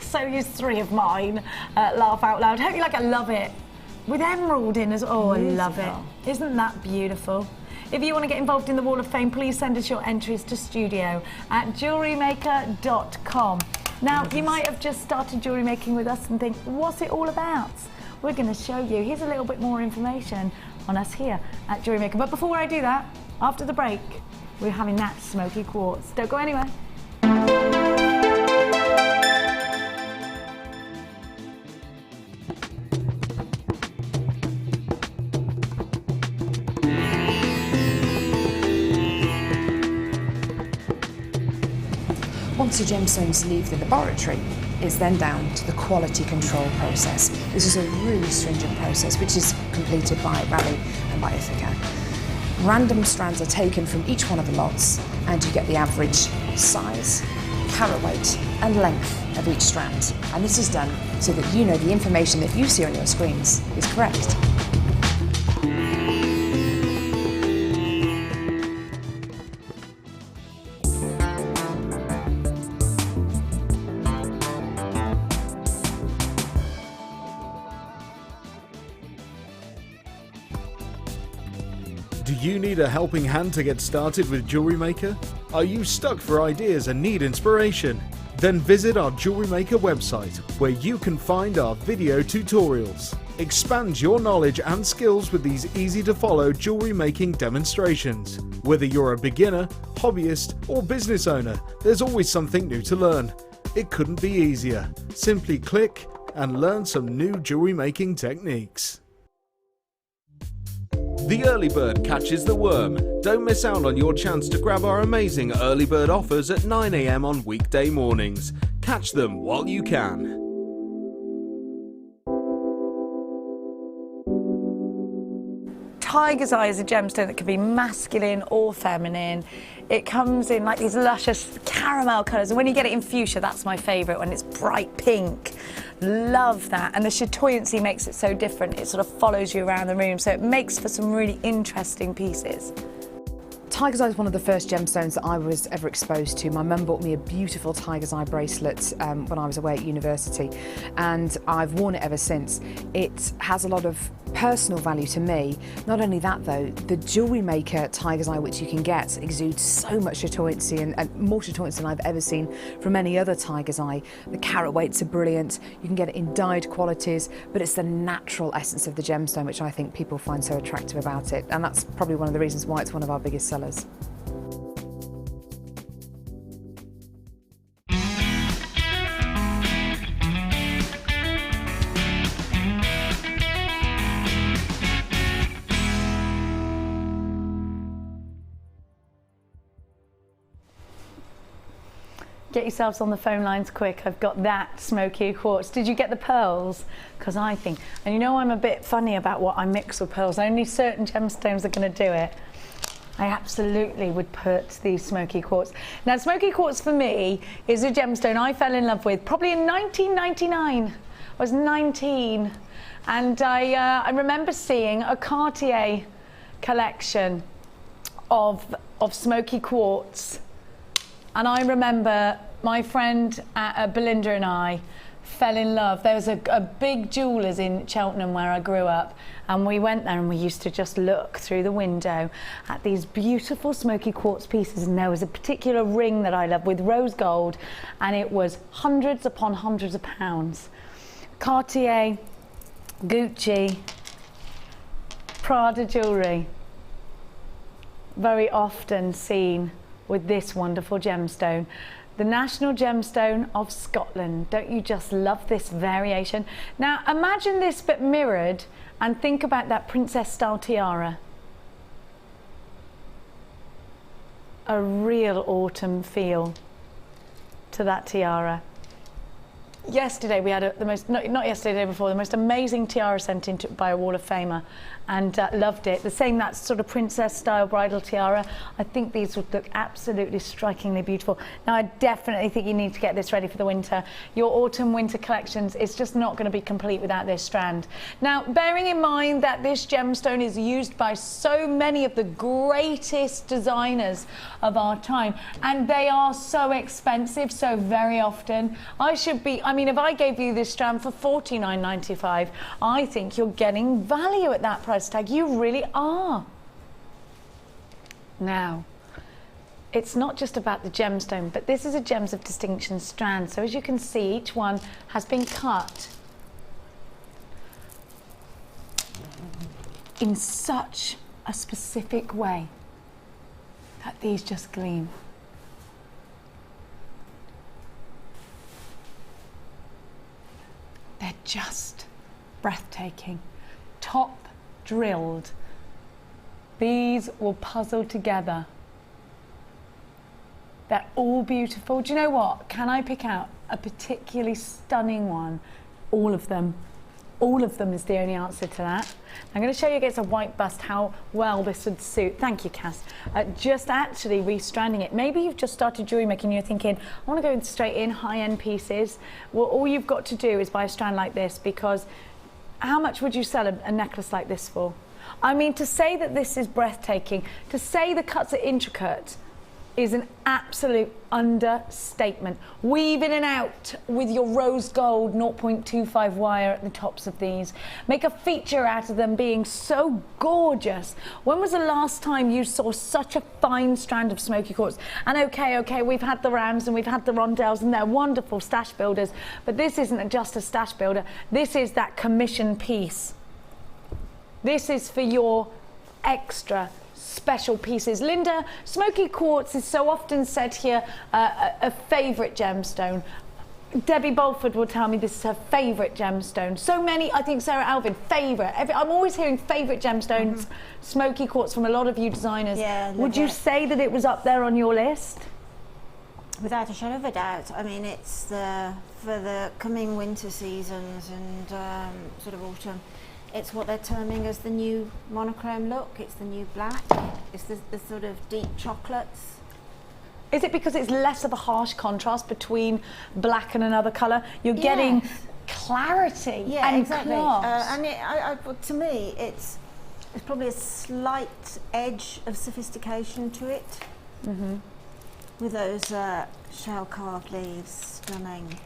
Speaker 3: So used 3 of mine. Laugh out loud. Hope you like it. I love it. With emerald in as well. Oh, I love it. Isn't that beautiful? If you want to get involved in the Wall of Fame, please send us your entries to studio@jewellerymaker.com. Now, you might have just started jewellery making with us and think, what's it all about? We're going to show you. Here's a little bit more information on us here at Jewellery Maker. But before I do that, after the break, we're having that smoky quartz. Don't go anywhere.
Speaker 11: Once your gemstones leave the laboratory, it's then down to the quality control process. This is a really stringent process which is completed by Raleigh and by Ithaca. Random strands are taken from each one of the lots and you get the average size, carat weight and length of each strand. And this is done so that you know the information that you see on your screens is correct.
Speaker 2: Do you need a helping hand to get started with Jewellery Maker? Are you stuck for ideas and need inspiration? Then visit our Jewellery Maker website where you can find our video tutorials. Expand your knowledge and skills with these easy to follow jewellery making demonstrations. Whether you're a beginner, hobbyist or business owner, there's always something new to learn. It couldn't be easier. Simply click and learn some new jewellery making techniques. The early bird catches the worm. Don't miss out on your chance to grab our amazing early bird offers at 9 AM on weekday mornings. Catch them while you can.
Speaker 3: Tiger's eye is a gemstone that can be masculine or feminine. It comes in like these luscious caramel colours, and when you get it in fuchsia, that's my favourite, when it's bright pink. Love that, and the chatoyancy makes it so different. It sort of follows you around the room, so it makes for some really interesting pieces.
Speaker 11: Tiger's eye is one of the first gemstones that I was ever exposed to. My mum bought me a beautiful tiger's eye bracelet when I was away at university, and I've worn it ever since. It has a lot of personal value to me. Not only that though, the Jewellery Maker tiger's eye which you can get exudes so much chatoyancy and more chatoyancy than I've ever seen from any other tiger's eye. The carat weights are brilliant, you can get it in dyed qualities, but it's the natural essence of the gemstone which I think people find so attractive about it, and that's probably one of the reasons why it's one of our biggest sellers.
Speaker 3: Get yourselves on the phone lines quick. I've got that smoky quartz. Did you get the pearls? Because I think, and you know I'm a bit funny about what I mix with pearls. Only certain gemstones are going to do it. I absolutely would put the smoky quartz. Now, smoky quartz for me is a gemstone I fell in love with probably in 1999. I was 19, and I remember seeing a Cartier collection of smoky quartz, and I remember my friend Belinda and I fell in love. There was a big jewellers in Cheltenham where I grew up, and we went there and we used to just look through the window at these beautiful smoky quartz pieces, and there was a particular ring that I loved with rose gold, and it was hundreds upon hundreds of pounds. Cartier, Gucci, Prada jewellery, very often seen with this wonderful gemstone. The national gemstone of Scotland. Don't you just love this variation? Now imagine this but mirrored, and think about that princess style tiara. A real autumn feel to that tiara. Yesterday we had the day before, the most amazing tiara sent in by a Wall of Famer, and loved it. The same, that sort of princess style bridal tiara. I think these would look absolutely strikingly beautiful. Now I definitely think you need to get this ready for the winter. Your autumn winter collections is just not going to be complete without this strand. Now, bearing in mind that this gemstone is used by so many of the greatest designers of our time, and they are so expensive so very often, I mean, if I gave you this strand for $49.95, I think you're getting value at that price tag. You really are. Now, it's not just about the gemstone, but this is a Gems of Distinction strand. So as you can see, each one has been cut in such a specific way that these just gleam. They're just breathtaking, top drilled. These will puzzle together. They're all beautiful. Do you know what? Can I pick out a particularly stunning one? All of them. All of them is the only answer to that. I'm going to show you against a white bust how well this would suit. Thank you, Cass. Just actually restranding it. Maybe you've just started jewellery making and you're thinking, I want to go straight in high-end pieces. Well, all you've got to do is buy a strand like this, because how much would you sell a necklace like this for? I mean, to say that this is breathtaking, to say the cuts are intricate, is an absolute understatement. Weave in and out with your rose gold 0.25 wire at the tops of these. Make a feature out of them being so gorgeous. When was the last time you saw such a fine strand of smoky quartz? And okay, we've had the Rams and we've had the Rondelles, and they're wonderful stash builders, but this isn't just a stash builder. This is that commission piece. This is for your extra special pieces. Linda, smoky quartz is so often said here a favourite gemstone. Debbie Bolford will tell me this is her favourite gemstone. So many, I think Sarah Alvin, favourite. I'm always hearing favourite gemstones, smoky quartz from a lot of you designers. Yeah, would you say that it was up there on your list?
Speaker 4: Without a shadow of a doubt. I mean, it's for the coming winter seasons and sort of autumn. It's what they're terming as the new monochrome look. It's the new black. It's the sort of deep chocolates.
Speaker 3: Is it because it's less of a harsh contrast between black and another colour? You're getting clarity and
Speaker 4: exactly.
Speaker 3: class.
Speaker 4: And to me, it's probably a slight edge of sophistication to it. With those shell carved leaves, stunning.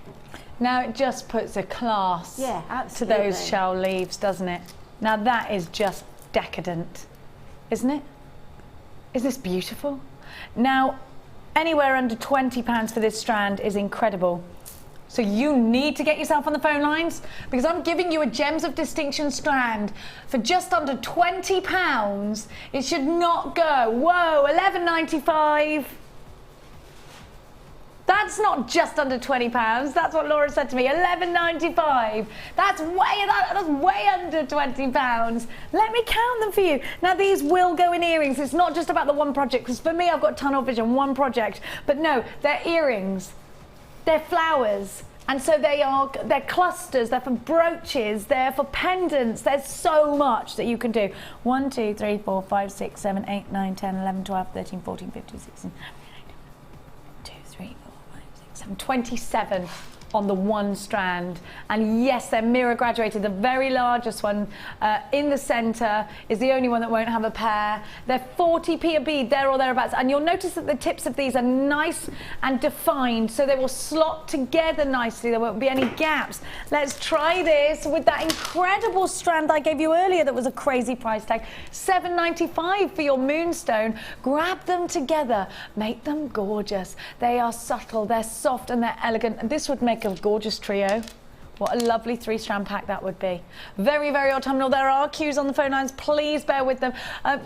Speaker 3: Now it just puts a class to those shell leaves, doesn't it? Now that is just decadent, isn't it? Is this beautiful? Now, anywhere under £20 for this strand is incredible. So you need to get yourself on the phone lines, because I'm giving you a Gems of Distinction strand for just under £20. It should not go. Whoa, $11.95. That's not just under £20. That's what Laura said to me. $11.95. That's way under £20. Let me count them for you. Now these will go in earrings. It's not just about the one project, because for me I've got tunnel vision, one project. But no, they're earrings. They're flowers. And so they're clusters, they're for brooches, they're for pendants. There's so much that you can do. 1, 2, 3, 4, 5, 6, 7, 8, 9, 10, 11, 12, 13, 14, 15, 16, 2, 3, 4, 5, 6, 7, 27 on the one strand. And yes, they're mirror graduated. The very largest one in the center is the only one that won't have a pair. They're 40p a bead, there or thereabouts. And you'll notice that the tips of these are nice and defined, so they will slot together nicely. There won't be any gaps. Let's try this with that incredible strand I gave you earlier that was a crazy price tag. $7.95 for your moonstone. Grab them together, make them gorgeous. They are subtle, they're soft, and they're elegant. And this would make a gorgeous trio. What a lovely 3-strand pack that would be. Very, very autumnal. There are queues on the phone lines. Please bear with them.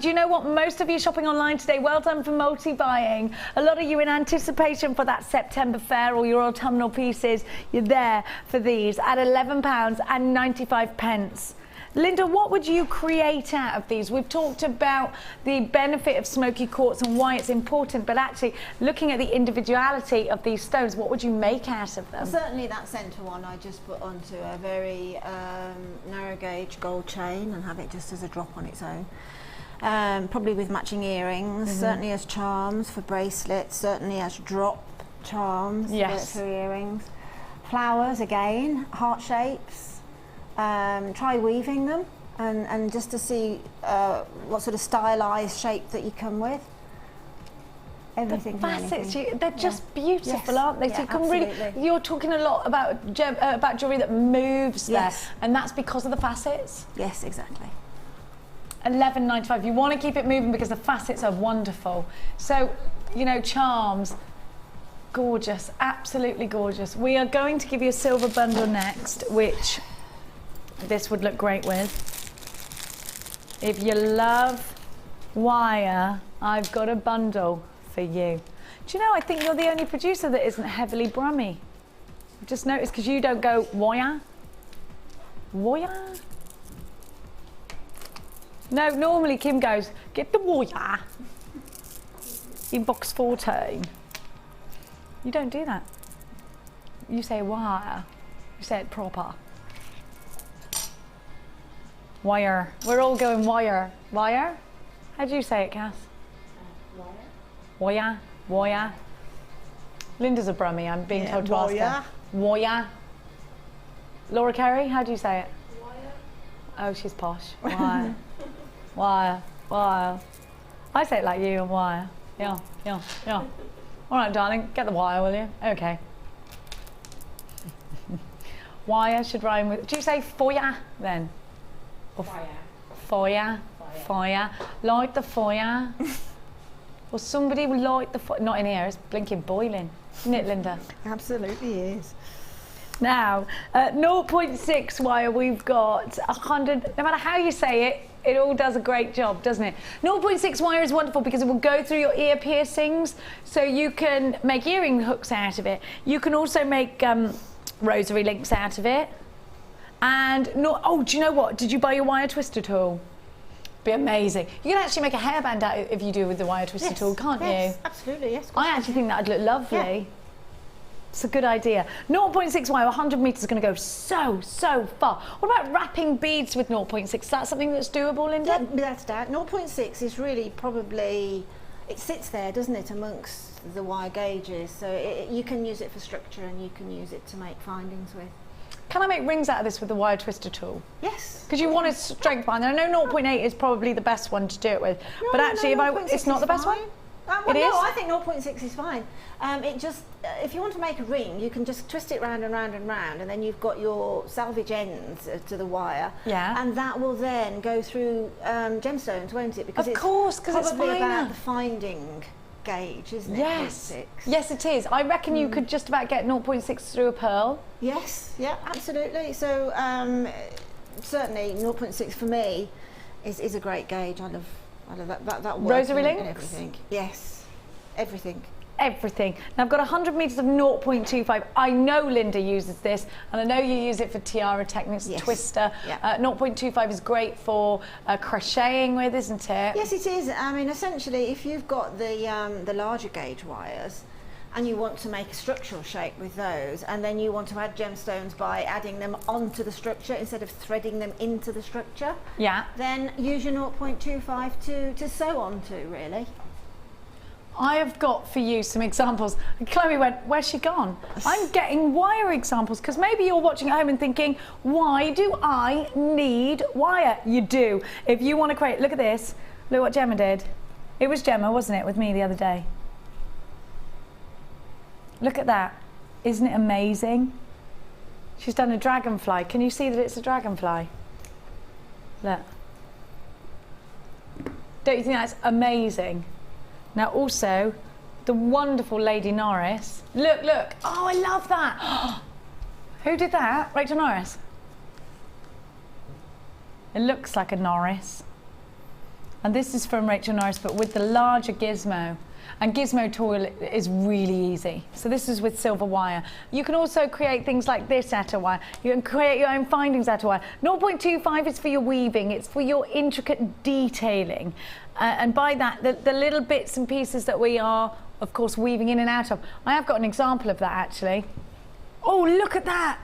Speaker 3: Do you know what? Most of you shopping online today, well done for multi-buying. A lot of you in anticipation for that September fair or your autumnal pieces. You're there for these at £11.95. Linda, what would you create out of these? We've talked about the benefit of smoky quartz and why it's important, but actually looking at the individuality of these stones, what would you make out of them?
Speaker 4: Well, certainly that centre one I just put onto a very narrow gauge gold chain and have it just as a drop on its own. Probably with matching earrings, certainly as charms for bracelets, certainly as drop charms for earrings. Flowers again, heart shapes. Try weaving them and just to see what sort of stylized shape that you come with. Everything.
Speaker 3: The facets, they're just beautiful, aren't they? So you can really, you're talking a lot about jewellery that moves there, and that's because of the facets?
Speaker 4: Yes, exactly.
Speaker 3: $11.95. You want to keep it moving because the facets are wonderful. So, you know, charms, gorgeous, absolutely gorgeous. We are going to give you a silver bundle next, which this would look great with. If you love wire, I've got a bundle for you. Do you know, I think you're the only producer that isn't heavily brummy. I've just noticed because you don't go wire. Wire? No, normally Kim goes, get the wire in box 14. You don't do that. You say wire. You say it proper. Wire. We're all going wire. Wire? How do you say it, Cass? Wire. Wire. Linda's a brummy, I'm being told to ask her. Wire. Laura Carey, how do you say it? Wire. Oh, she's posh. Wire. Wire. Wire. I say it like you, wire. Yeah, yeah, yeah. All right, darling, get the wire, will you? Okay. Wire should rhyme with, do you say foyer then? Fire. Fire. Fire. Light the fire. Well, somebody will light the fire. Not in here, it's blinking boiling. Isn't it, Linda?
Speaker 4: Absolutely is.
Speaker 3: Now, at 0.6 wire, we've got 100, no matter how you say it, it all does a great job, doesn't it? 0.6 wire is wonderful because it will go through your ear piercings, so you can make earring hooks out of it. You can also make rosary links out of it. And oh, do you know what? Did you buy your wire twister tool? Be amazing. You can actually make a hairband out if you do with the wire twister tool, can't you?
Speaker 4: Yes, absolutely, yes.
Speaker 3: I actually think that'd look lovely. Yeah. It's a good idea. 0.6 wire, 100 metres is going to go so far. What about wrapping beads with 0.6? Is that something that's doable, Linda?
Speaker 4: Yeah, without a doubt. 0.6 is really probably, it sits there, doesn't it, amongst the wire gauges. So you can use it for structure and you can use it to make findings with.
Speaker 3: Can I make rings out of this with the wire twister tool?
Speaker 4: Yes.
Speaker 3: Because you want a strength bind. I know 0.8 is probably the best one to do it with, but actually, it's not the best one.
Speaker 4: Well, no, I think 0.6 is fine. It just, if you want to make a ring, you can just twist it round and round and round, and then you've got your salvage ends to the wire. Yeah. And that will then go through gemstones, won't it? Because
Speaker 3: of course, because it's
Speaker 4: probably about the finding gauge, isn't it?
Speaker 3: Yes. 0.6. Yes, it is. I reckon you could just about get 0.6 through a pearl.
Speaker 4: Yes. Yeah. Absolutely. So certainly 0.6 for me is a great gauge. I love that
Speaker 3: rosary links?
Speaker 4: And everything. Yes, everything.
Speaker 3: Everything. Now I've got 100 metres of 0.25. I know Linda uses this, and I know you use it for tiara techniques, twister. Yeah. 0.25 is great for crocheting with, isn't it?
Speaker 4: Yes, it is. I mean, essentially, if you've got the larger gauge wires, and you want to make a structural shape with those, and then you want to add gemstones by adding them onto the structure instead of threading them into the structure,
Speaker 3: yeah,
Speaker 4: then use your 0.25 to sew onto, really.
Speaker 3: I have got for you some examples. Chloe went, where's she gone? I'm getting wire examples, because maybe you're watching at home and thinking, why do I need wire? You do. If you want to create, look at this. Look what Gemma did. It was Gemma, wasn't it, with me the other day? Look at that. Isn't it amazing? She's done a dragonfly. Can you see that it's a dragonfly? Look. Don't you think that's amazing? Now also, the wonderful Lady Norris. Look, look. Oh, I love that. Who did that? Rachel Norris. It looks like a Norris. And this is from Rachel Norris, but with the larger gizmo. And gizmo toil is really easy. So this is with silver wire. You can also create things like this out of wire. You can create your own findings out of wire. 0.25 is for your weaving. It's for your intricate detailing. And by that, the little bits and pieces that we are, of course, weaving in and out of. I have got an example of that, actually. Oh, look at that.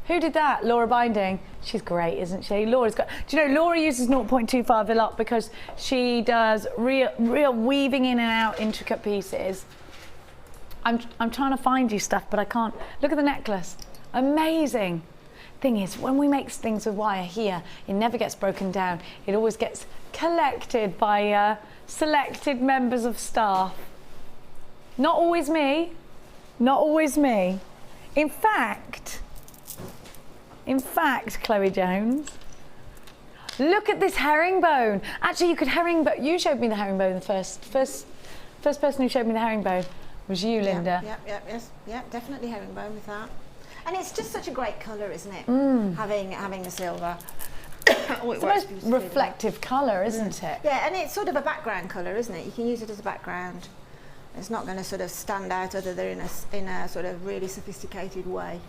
Speaker 3: Who did that? Laura Binding. She's great, isn't she? Laura's got. Do you know Laura uses 0.25 a lot because she does real weaving in and out intricate pieces. I'm trying to find you stuff, but I can't. Look at the necklace. Amazing. Thing is, when we make things with wire here, it never gets broken down. It always gets collected by selected members of staff. Not always me. Not always me. In fact, Chloe Jones, look at this herringbone. Actually, you could herringbone. You showed me the herringbone. The first person who showed me the herringbone was you, Linda.
Speaker 4: Yeah, definitely herringbone with that. And it's just such a great colour, isn't it? Having the silver.
Speaker 3: It's the most reflective colour, isn't it?
Speaker 4: Yeah, and it's sort of a background colour, isn't it? You can use it as a background. It's not going to sort of stand out other than in a sort of really sophisticated way.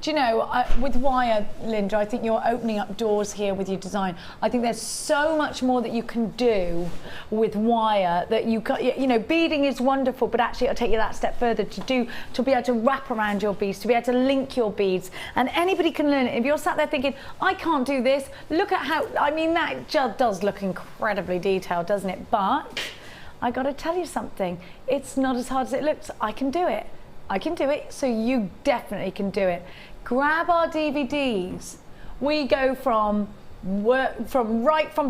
Speaker 3: Do you know, with wire, Linda, I think you're opening up doors here with your design. I think there's so much more that you can do with wire that you know, beading is wonderful, but actually it'll take you that step further to be able to wrap around your beads, to be able to link your beads. And anybody can learn it. If you're sat there thinking, I can't do this, look at how, I mean, that just does look incredibly detailed, doesn't it? But I got to tell you something. It's not as hard as it looks. I can do it. I can do it, so you definitely can do it. Grab our DVDs. We go from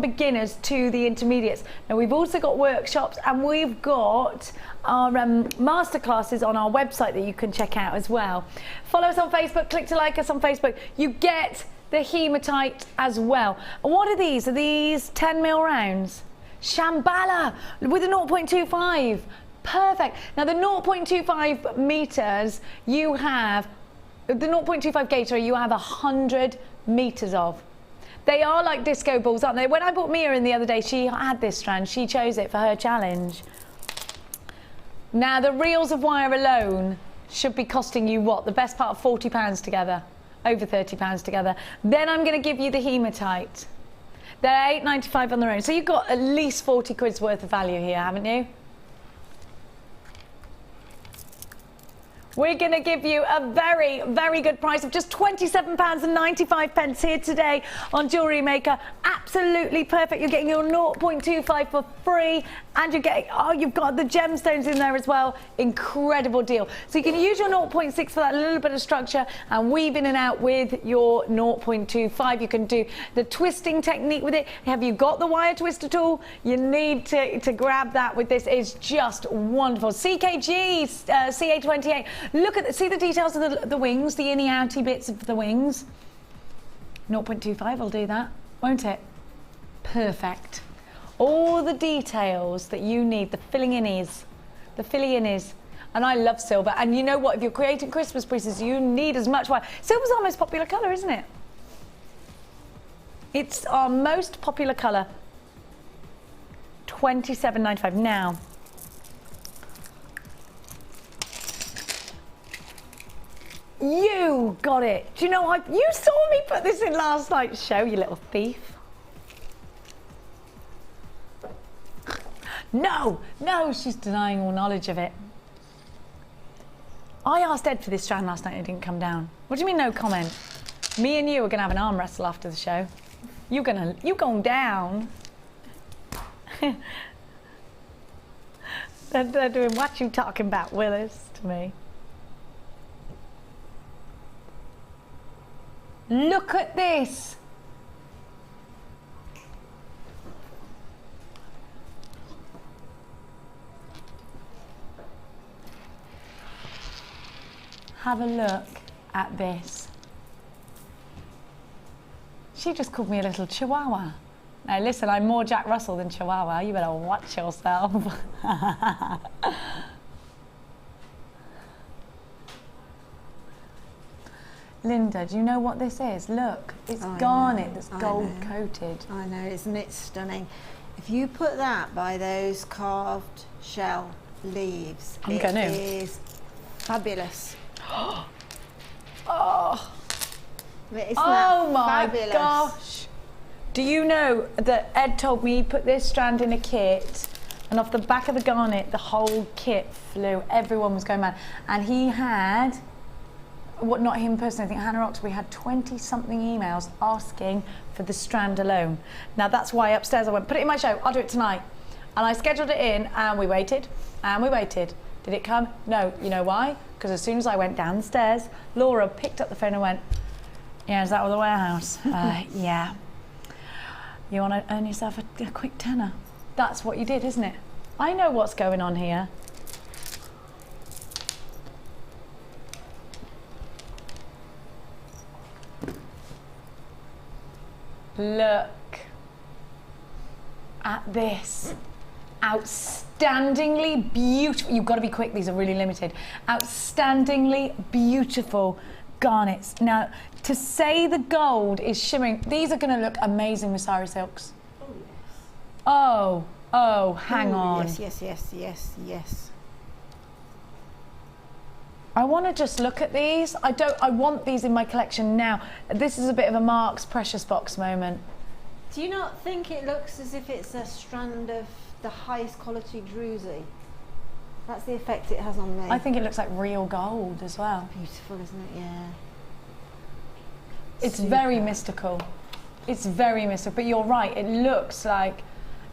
Speaker 3: beginners to the intermediates. Now we've also got workshops, and we've got our masterclasses on our website that you can check out as well. Follow us on Facebook, click to like us on Facebook. You get the hematite as well. And what are these? Are these 10mm rounds? Shambhala with a 0.25. Perfect. Now the 0.25 meters you have, the 0.25 gauge, sorry, you have 100 meters of. They are like disco balls, aren't they? When I bought Mia in the other day, she had this strand. She chose it for her challenge. Now the reels of wire alone should be costing you what? The best part of £40 together, over £30 together. Then I'm going to give you the hematite. They're £8.95 on their own. So you've got at least 40 quid's worth of value here, haven't you? We're going to give you a very, very good price of just £27.95 here today on Jewellery Maker. Absolutely perfect. You're getting your 0.25 for free, and you're getting, oh, you've got the gemstones in there as well. Incredible deal. So you can use your 0.6 for that little bit of structure and weave in and out with your 0.25. You can do the twisting technique with it. Have you got the wire twister tool? You need to grab that with this. It's just wonderful. CKG CA28. Look at see the details of the wings, the inny outy bits of the wings. 0.25 will do that, won't it? Perfect. All the details that you need, the filling innies, and I love silver. And you know what? If you're creating Christmas pieces, you need as much wire. Silver's our most popular colour, isn't it? It's our most popular colour. £27.95 now. You got it. Do you know what? You saw me put this in last night's show, you little thief. No, she's denying all knowledge of it. I asked Ed for this strand last night and it didn't come down. What do you mean no comment? Me and you are gonna have an arm wrestle after the show. You going down. They're doing what you talking about, Willis, to me. Look at this. Have a look at this. She just called me a little chihuahua. Now listen, I'm more Jack Russell than Chihuahua. You better watch yourself. Linda, do you know what this is? Look, it's garnet that's gold coated.
Speaker 4: I know, isn't it stunning? If you put that by those carved shell leaves, it is fabulous.
Speaker 3: Oh,
Speaker 4: Isn't
Speaker 3: oh
Speaker 4: that
Speaker 3: my
Speaker 4: fabulous?
Speaker 3: gosh. Do you know that Ed told me he put this strand in a kit and off the back of the garnet, the whole kit flew. Everyone was going mad. And he had, not him personally, I think Hannah Oxbury had 20-something emails asking for the strand alone. Now that's why upstairs I went, put it in my show, I'll do it tonight. And I scheduled it in and we waited and we waited. Did it come? No. You know why? Because as soon as I went downstairs, Laura picked up the phone and went, yeah, is that with the warehouse? Yeah. You want to earn yourself a quick tenner? That's what you did, isn't it? I know what's going on here. Look at this. Outstandingly beautiful. You've got to be quick, these are really limited. Outstandingly beautiful garnets. Now, to say the gold is shimmering, these are going to look amazing with Sari Silks.
Speaker 4: Oh, yes.
Speaker 3: Oh, hang on.
Speaker 4: Yes.
Speaker 3: I want to just look at these. I want these in my collection now. This is a bit of a Mark's Precious Box moment.
Speaker 4: Do you not think it looks as if it's a strand of the highest quality druzy? That's the effect it has on me.
Speaker 3: I think it looks like real gold as well.
Speaker 4: Beautiful, isn't it? Yeah.
Speaker 3: It's very mystical. It's very mystical, but you're right, it looks like...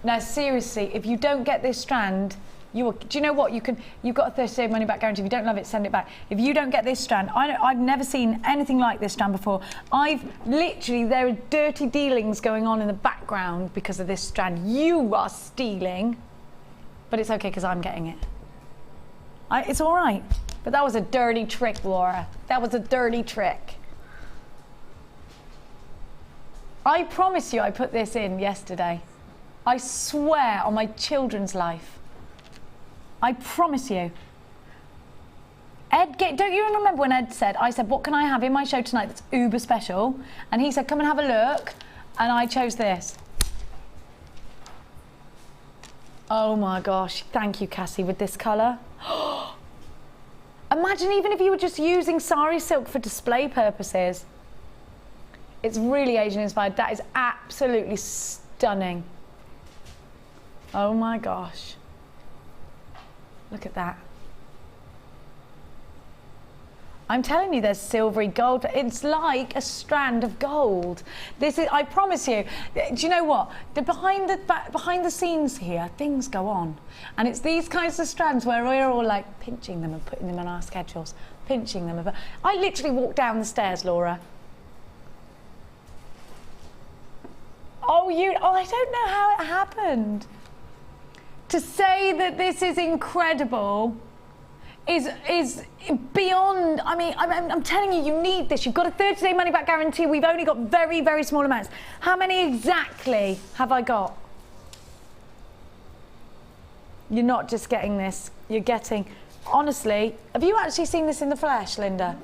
Speaker 3: Now seriously, if you don't get this strand, do you know what? You've got a 30-day money-back guarantee. If you don't love it, send it back. If you don't get this strand, I've never seen anything like this strand before. There are dirty dealings going on in the background because of this strand. You are stealing, but it's okay because I'm getting it. It's all right, but that was a dirty trick, Laura. That was a dirty trick. I promise you I put this in yesterday. I swear on my children's life. I promise you. Ed, don't you remember when Ed said, I said, what can I have in my show tonight that's uber special? And he said, come and have a look. And I chose this. Oh my gosh, thank you, Cassie, with this colour. Imagine even if you were just using Sari Silk for display purposes. It's really Asian inspired. That is absolutely stunning. Oh my gosh. Look at that. I'm telling you, there's silvery gold. It's like a strand of gold. This is, I promise you. Do you know what? Behind the scenes here, things go on. And it's these kinds of strands where we're all like pinching them and putting them on our schedules. Pinching them. I literally walked down the stairs, Laura. Oh, I don't know how it happened. To say that this is incredible is beyond. I mean, I'm telling you, you need this. You've got a 30-day money-back guarantee. We've only got very, very small amounts. How many exactly have I got? You're not just getting this. You're getting, honestly, have you actually seen this in the flesh, Linda?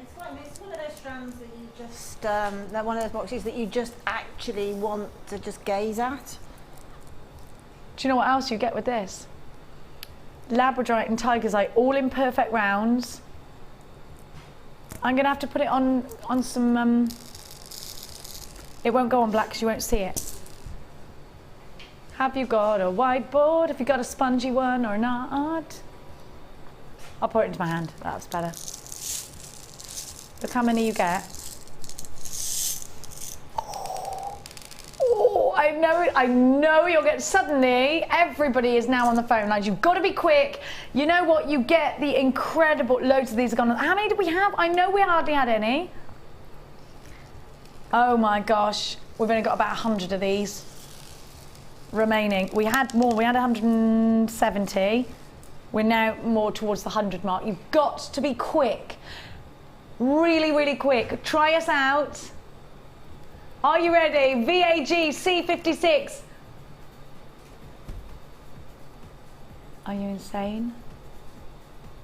Speaker 4: It's one of those strands that you just, they're one of those boxes that you just actually want to just gaze at.
Speaker 3: Do you know what else you get with this? Labradorite and Tiger's Eye, all in perfect rounds. I'm gonna have to put it on some, it won't go on black because you won't see it. Have you got a whiteboard? Have you got a spongy one or not? I'll put it into my hand. That's better. Look how many you get. Oh, I know it. I know you'll get. Suddenly, everybody is now on the phone lines. You've got to be quick. You know what? You get the incredible. Loads of these are gone. How many do we have? I know we hardly had any. Oh my gosh, we've only got about 100 of these remaining. We had more. We had 170. We're now more towards the 100 mark. You've got to be quick. Really, really quick. Try us out. Are you ready? VAG C56. Are you insane?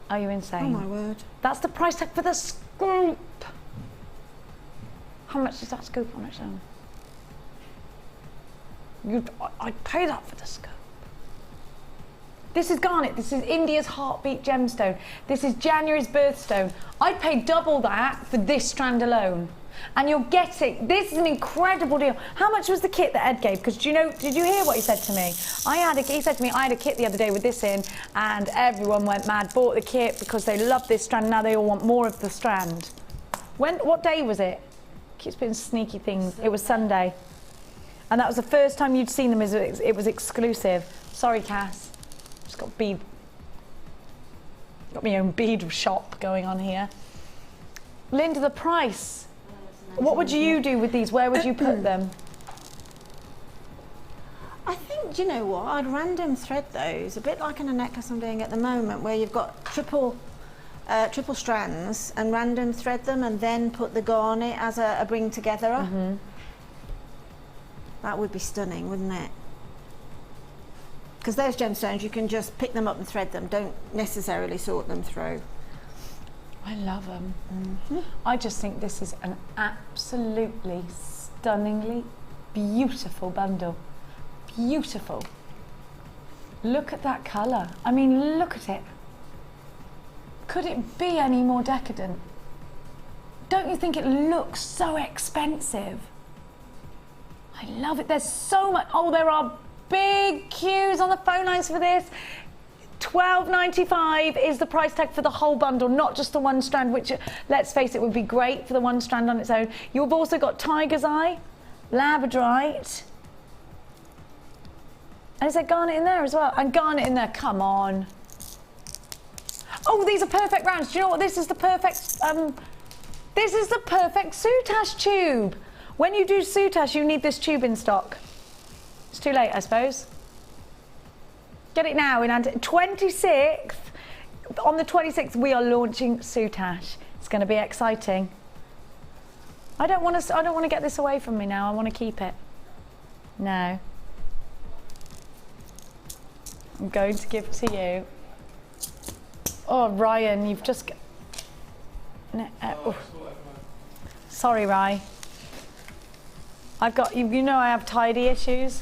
Speaker 3: Are you insane?
Speaker 4: Oh my word.
Speaker 3: That's the price tag for the scoop. How much is that scoop on its own? I'd pay that for the scoop. This is garnet. This is India's heartbeat gemstone. This is January's birthstone. I'd pay double that for this strand alone. And you're getting, this is an incredible deal. How much was the kit that Ed gave? Because do you know, did you hear what he said to me? He said to me, I had a kit the other day with this in, and everyone went mad, bought the kit because they love this strand. Now they all want more of the strand. What day was it? Keeps putting sneaky things. It was Sunday. And that was the first time you'd seen them. It was exclusive. Sorry, Cass. Just got my own bead shop going on here. Linda, the price. What would you do with these? Where would you put them?
Speaker 4: I think, do you know what? I'd random thread those, a bit like in a necklace I'm doing at the moment, where you've got triple strands and random thread them and then put the garnet as a bring togetherer.
Speaker 3: Mm-hmm.
Speaker 4: That would be stunning, wouldn't it? Because those gemstones, you can just pick them up and thread them, don't necessarily sort them through.
Speaker 3: I love them. Mm-hmm. I just think this is an absolutely stunningly beautiful bundle. Beautiful. Look at that colour. I mean, look at it. Could it be any more decadent? Don't you think it looks so expensive? I love it. There's so much. Oh, there are big queues on the phone lines for this. $12.95 is the price tag for the whole bundle, not just the one strand, which, let's face it, would be great for the one strand on its own. You've also got Tiger's Eye, Labradorite, and is there garnet in there as well? And garnet in there, come on. Oh, these are perfect rounds. Do you know what? This is the perfect soutache tube. When you do soutache, you need this tube in stock. It's too late, I suppose. Get it now. On the 26th, we are launching soutache. It's going to be exciting. I don't want to get this away from me now. I want to keep it. No. I'm going to give it to you. Oh, Ryan, you've just... Sorry, Rye. I've got, you know I have tidy issues.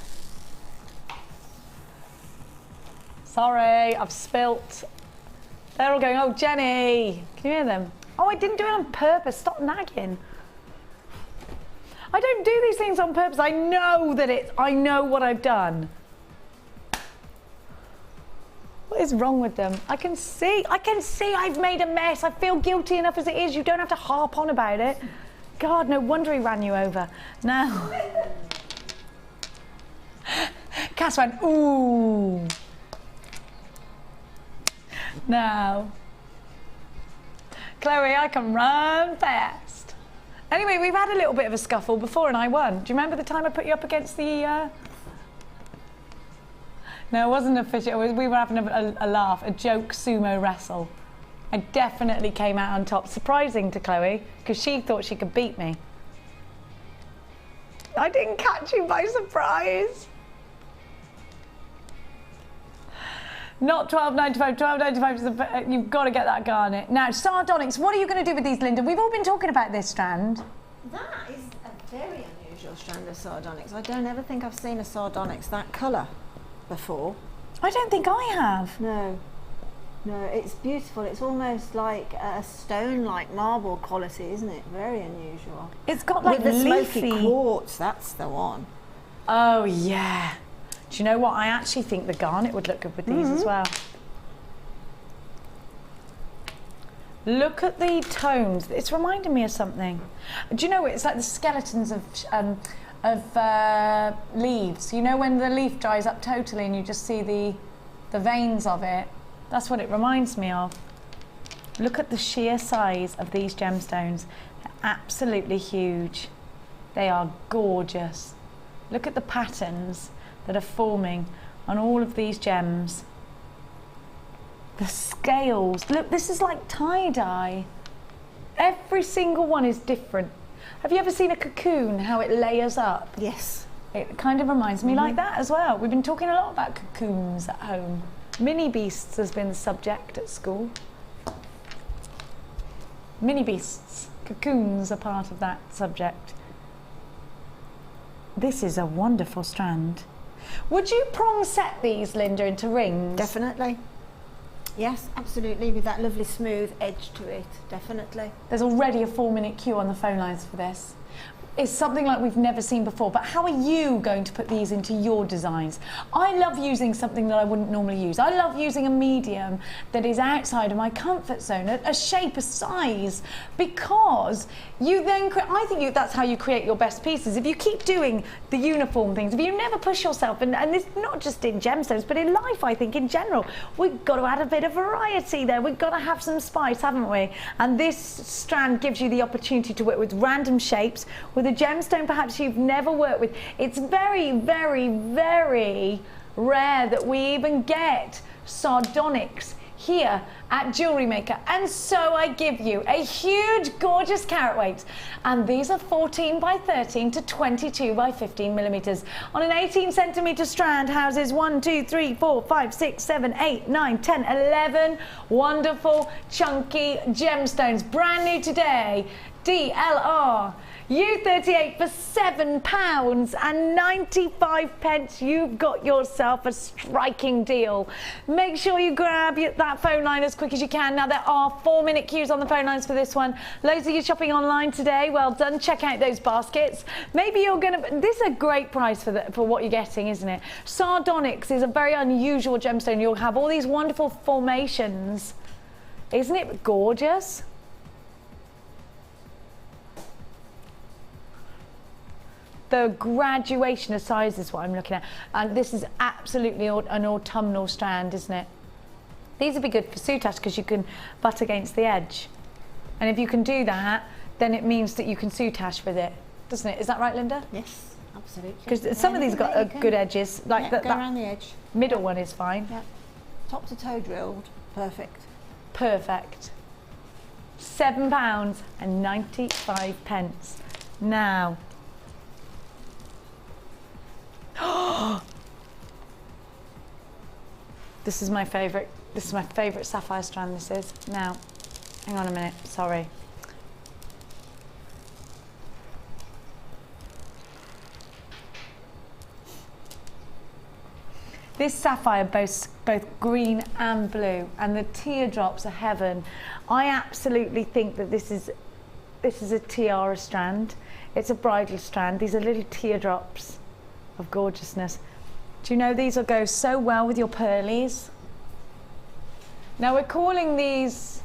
Speaker 3: Sorry, I've spilt. They're all going, oh, Jenny. Can you hear them? Oh, I didn't do it on purpose. Stop nagging. I don't do these things on purpose. I know what I've done. What is wrong with them? I can see I've made a mess. I feel guilty enough as it is. You don't have to harp on about it. God, no wonder he ran you over. No. Cass went, ooh. No. Chloe, I can run fast. Anyway, we've had a little bit of a scuffle before and I won. Do you remember the time I put you up against the... No, it wasn't a fish. We were having a laugh, a joke sumo wrestle. I definitely came out on top. Surprising to Chloe, because she thought she could beat me. I didn't catch you by surprise. Not $12.95. $12.95 is you've got to get that garnet. Now, sardonyx. What are you going to do with these, Linda? We've all been talking about this strand.
Speaker 4: That is a very unusual strand of sardonyx. I don't ever think I've seen a sardonyx that colour before.
Speaker 3: I don't think I have.
Speaker 4: No, it's beautiful. It's almost like a stone, like marble quality, isn't it? Very unusual.
Speaker 3: It's got like
Speaker 4: with the
Speaker 3: leafy
Speaker 4: smoky quartz. That's the one.
Speaker 3: Oh yeah. Do you know what? I actually think the garnet would look good with these as well. Look at the tones. It's reminding me of something. Do you know, it's like the skeletons of leaves. You know when the leaf dries up totally and you just see the veins of it? That's what it reminds me of. Look at the sheer size of these gemstones. They're absolutely huge. They are gorgeous. Look at the patterns that are forming on all of these gems. The scales. Look, this is like tie-dye. Every single one is different. Have you ever seen a cocoon, how it layers up?
Speaker 4: Yes.
Speaker 3: It kind of reminds me like that as well. We've been talking a lot about cocoons at home. Mini beasts has been the subject at school. Mini beasts, cocoons are part of that subject. This is a wonderful strand. Would you prong set these, Linda, into rings?
Speaker 4: Definitely. Yes, absolutely, with that lovely smooth edge to it, definitely.
Speaker 3: There's already a 4-minute queue on the phone lines for this. It's something like we've never seen before, but how are you going to put these into your designs? I love using something that I wouldn't normally use. I love using a medium that is outside of my comfort zone, a shape, a size, because you then, I think that's how you create your best pieces. If you keep doing the uniform things, if you never push yourself, and this not just in gemstones, but in life, I think in general, we've got to add a bit of variety there. We've got to have some spice, haven't we? And this strand gives you the opportunity to work with random shapes, with a gemstone perhaps you've never worked with. It's very, very, very rare that we even get sardonyx here at Jewellery Maker, and so I give you a huge gorgeous carat weight, and these are 14 by 13 to 22 by 15 millimeters on an 18 centimeter strand. Houses 1, 2, 3, 4, 5, 6, 7, 8, 9, 10, 11 wonderful chunky gemstones, brand new today, DLR U38 for £7.95. You've got yourself a striking deal. Make sure you grab that phone line as quick as you can. Now, there are 4-minute queues on the phone lines for this one. Loads of you shopping online today. Well done. Check out those baskets. Maybe you're going to... This is a great price for what you're getting, isn't it? Sardonyx is a very unusual gemstone. You'll have all these wonderful formations. Isn't it gorgeous? The graduation of size is what I'm looking at. And this is absolutely an autumnal strand, isn't it? These would be good for soutache because you can butt against the edge. And if you can do that, then it means that you can soutache with it, doesn't it? Is that right, Linda?
Speaker 4: Yes, absolutely.
Speaker 3: Because some of these have got good edges. Like
Speaker 4: go around the edge.
Speaker 3: Middle one is fine.
Speaker 4: Yeah. Top to toe drilled. Perfect.
Speaker 3: Perfect. £7.95. Now, this is my favourite. This is my favourite sapphire strand. This is. Now, hang on a minute. Sorry. This sapphire boasts both green and blue, and the teardrops are heaven. I absolutely think that this is a tiara strand. It's a bridal strand. These are little teardrops of gorgeousness. Do you know these will go so well with your pearlies? Now we're calling these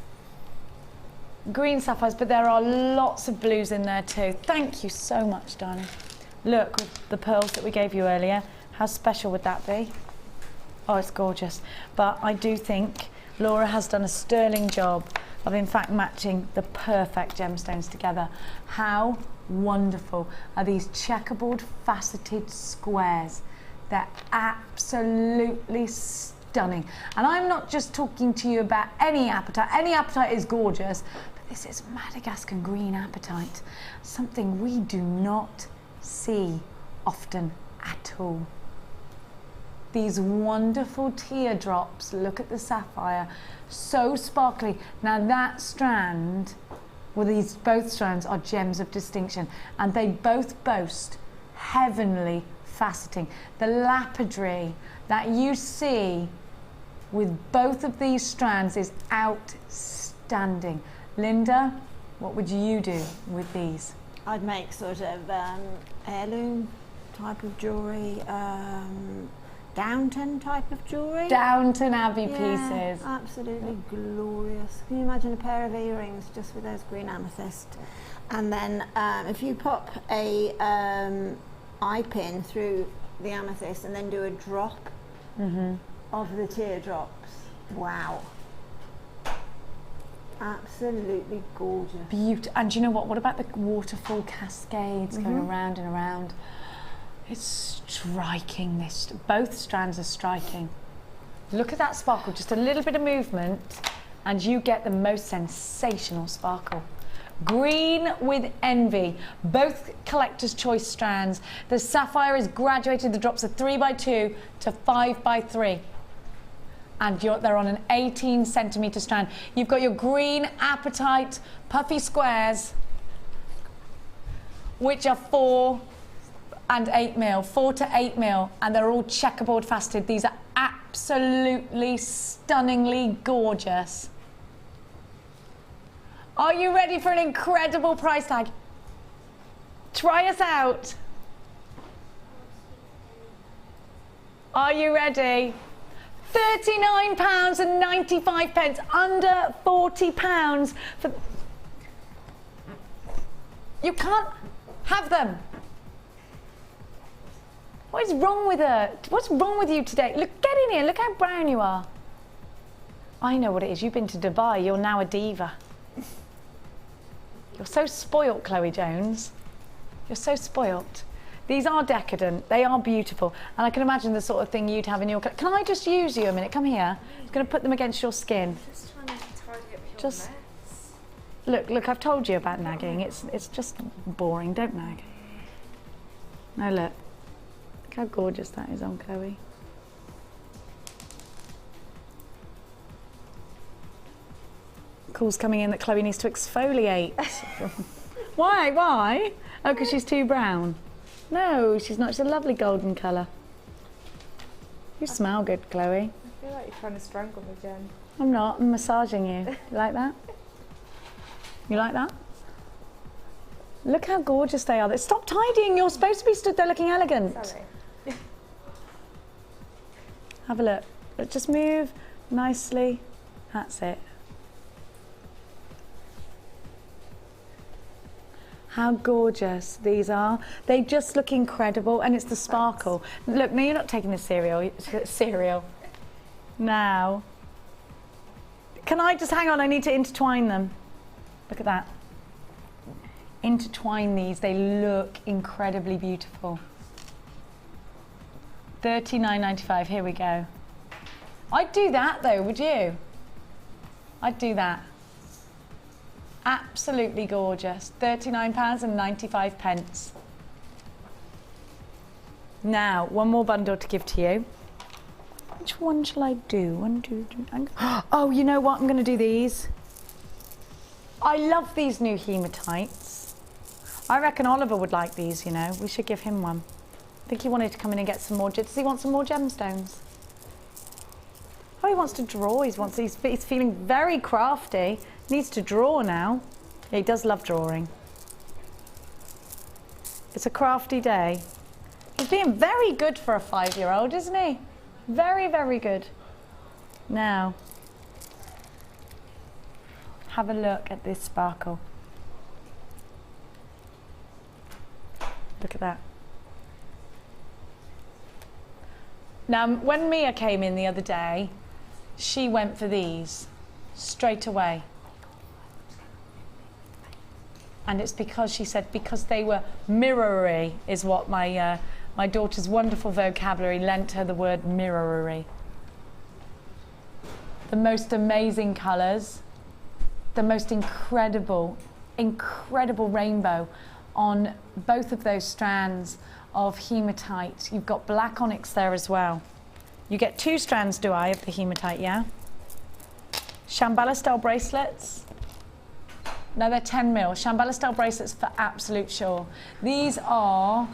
Speaker 3: green sapphires, but there are lots of blues in there too. Thank you so much, darling. Look, with the pearls that we gave you earlier, how special would that be? Oh, it's gorgeous. But I do think Laura has done a sterling job of in fact matching the perfect gemstones together. How wonderful are these checkerboard faceted squares? They're absolutely stunning. And I'm not just talking to you about any apatite. Any apatite is gorgeous, but this is Madagascar green apatite, something we do not see often at all. These wonderful teardrops, look at the sapphire, so sparkly. Now that strand, well, these both strands are gems of distinction, and they both boast heavenly faceting. The lapidary that you see with both of these strands is outstanding. Linda, what would you do with these?
Speaker 4: I'd make sort of heirloom type of jewellery, Downton type of jewellery.
Speaker 3: Downton Abbey
Speaker 4: Yeah,
Speaker 3: pieces.
Speaker 4: absolutely glorious. Can you imagine a pair of earrings just with those green amethyst? And then if you pop a eye pin through the amethyst and then do a drop of the teardrops. Wow. Absolutely gorgeous.
Speaker 3: Beautiful. And do you know what? What about the waterfall cascades going around and around? It's striking. This, both strands are striking. Look at that sparkle. Just a little bit of movement, and you get the most sensational sparkle. Green with envy. Both collector's choice strands. The sapphire is graduated. The drops are 3x2 to 5x3. And they're on an 18 centimetre strand. You've got your green apatite puffy squares, which are 4 and 8 mil, 4 to 8 mil, and they're all checkerboard faceted. These are absolutely stunningly gorgeous. Are you ready for an incredible price tag? Try us out. Are you ready? £39.95, under £40 for. You can't have them. What is wrong with her? What's wrong with you today? Look, get in here. Look how brown you are. I know what it is. You've been to Dubai. You're now a diva. You're so spoilt, Chloe Jones. You're so spoilt. These are decadent. They are beautiful. And I can imagine the sort of thing you'd have in your... Can I just use you a minute? Come here. I'm going to put them against your skin.
Speaker 9: Just trying to tidy up your
Speaker 3: Just
Speaker 9: mess.
Speaker 3: look. I've told you about nagging. It's just boring. Don't nag. No, look. Look how gorgeous that is on Chloe. Call's coming in that Chloe needs to exfoliate. Why? Why? Oh, because she's too brown. No, she's not. She's a lovely golden colour. You smell good, Chloe.
Speaker 9: I feel like you're trying to strangle me, Jen.
Speaker 3: I'm not. I'm massaging you. You like that? You like that? Look how gorgeous they are. Stop tidying. You're supposed to be stood there looking elegant.
Speaker 9: Sorry.
Speaker 3: Have a look. Just move nicely. That's it. How gorgeous these are. They just look incredible, and it's the sparkle. Look, no, you're not taking the cereal. Now. Can I just hang on? I need to intertwine them. Look at that. Intertwine these. They look incredibly beautiful. $39.95. Here we go. I'd do that though, would you? I'd do that. Absolutely gorgeous. £39.95. Now, one more bundle to give to you. Which one shall I do? 1, 2, 3. Oh, you know what? I'm going to do these. I love these new hematites. I reckon Oliver would like these, you know. We should give him one. I think he wanted to come in and get some more. Does he want some more gemstones? Oh, he wants to draw. He's feeling very crafty. Needs to draw now. Yeah, he does love drawing. It's a crafty day. He's being very good for a 5-year-old, isn't he? Very, very good. Now, have a look at this sparkle. Look at that. Now, when Mia came in the other day, she went for these straight away. And it's because she said, because they were mirrory, is what my daughter's wonderful vocabulary lent her the word mirrory. The most amazing colours, the most incredible rainbow on both of those strands of hematite. You've got black onyx there as well. You get 2 strands, do I, of the hematite, yeah? Shambhala style bracelets. No, they're 10 mil. Shambhala style bracelets for absolute sure. These are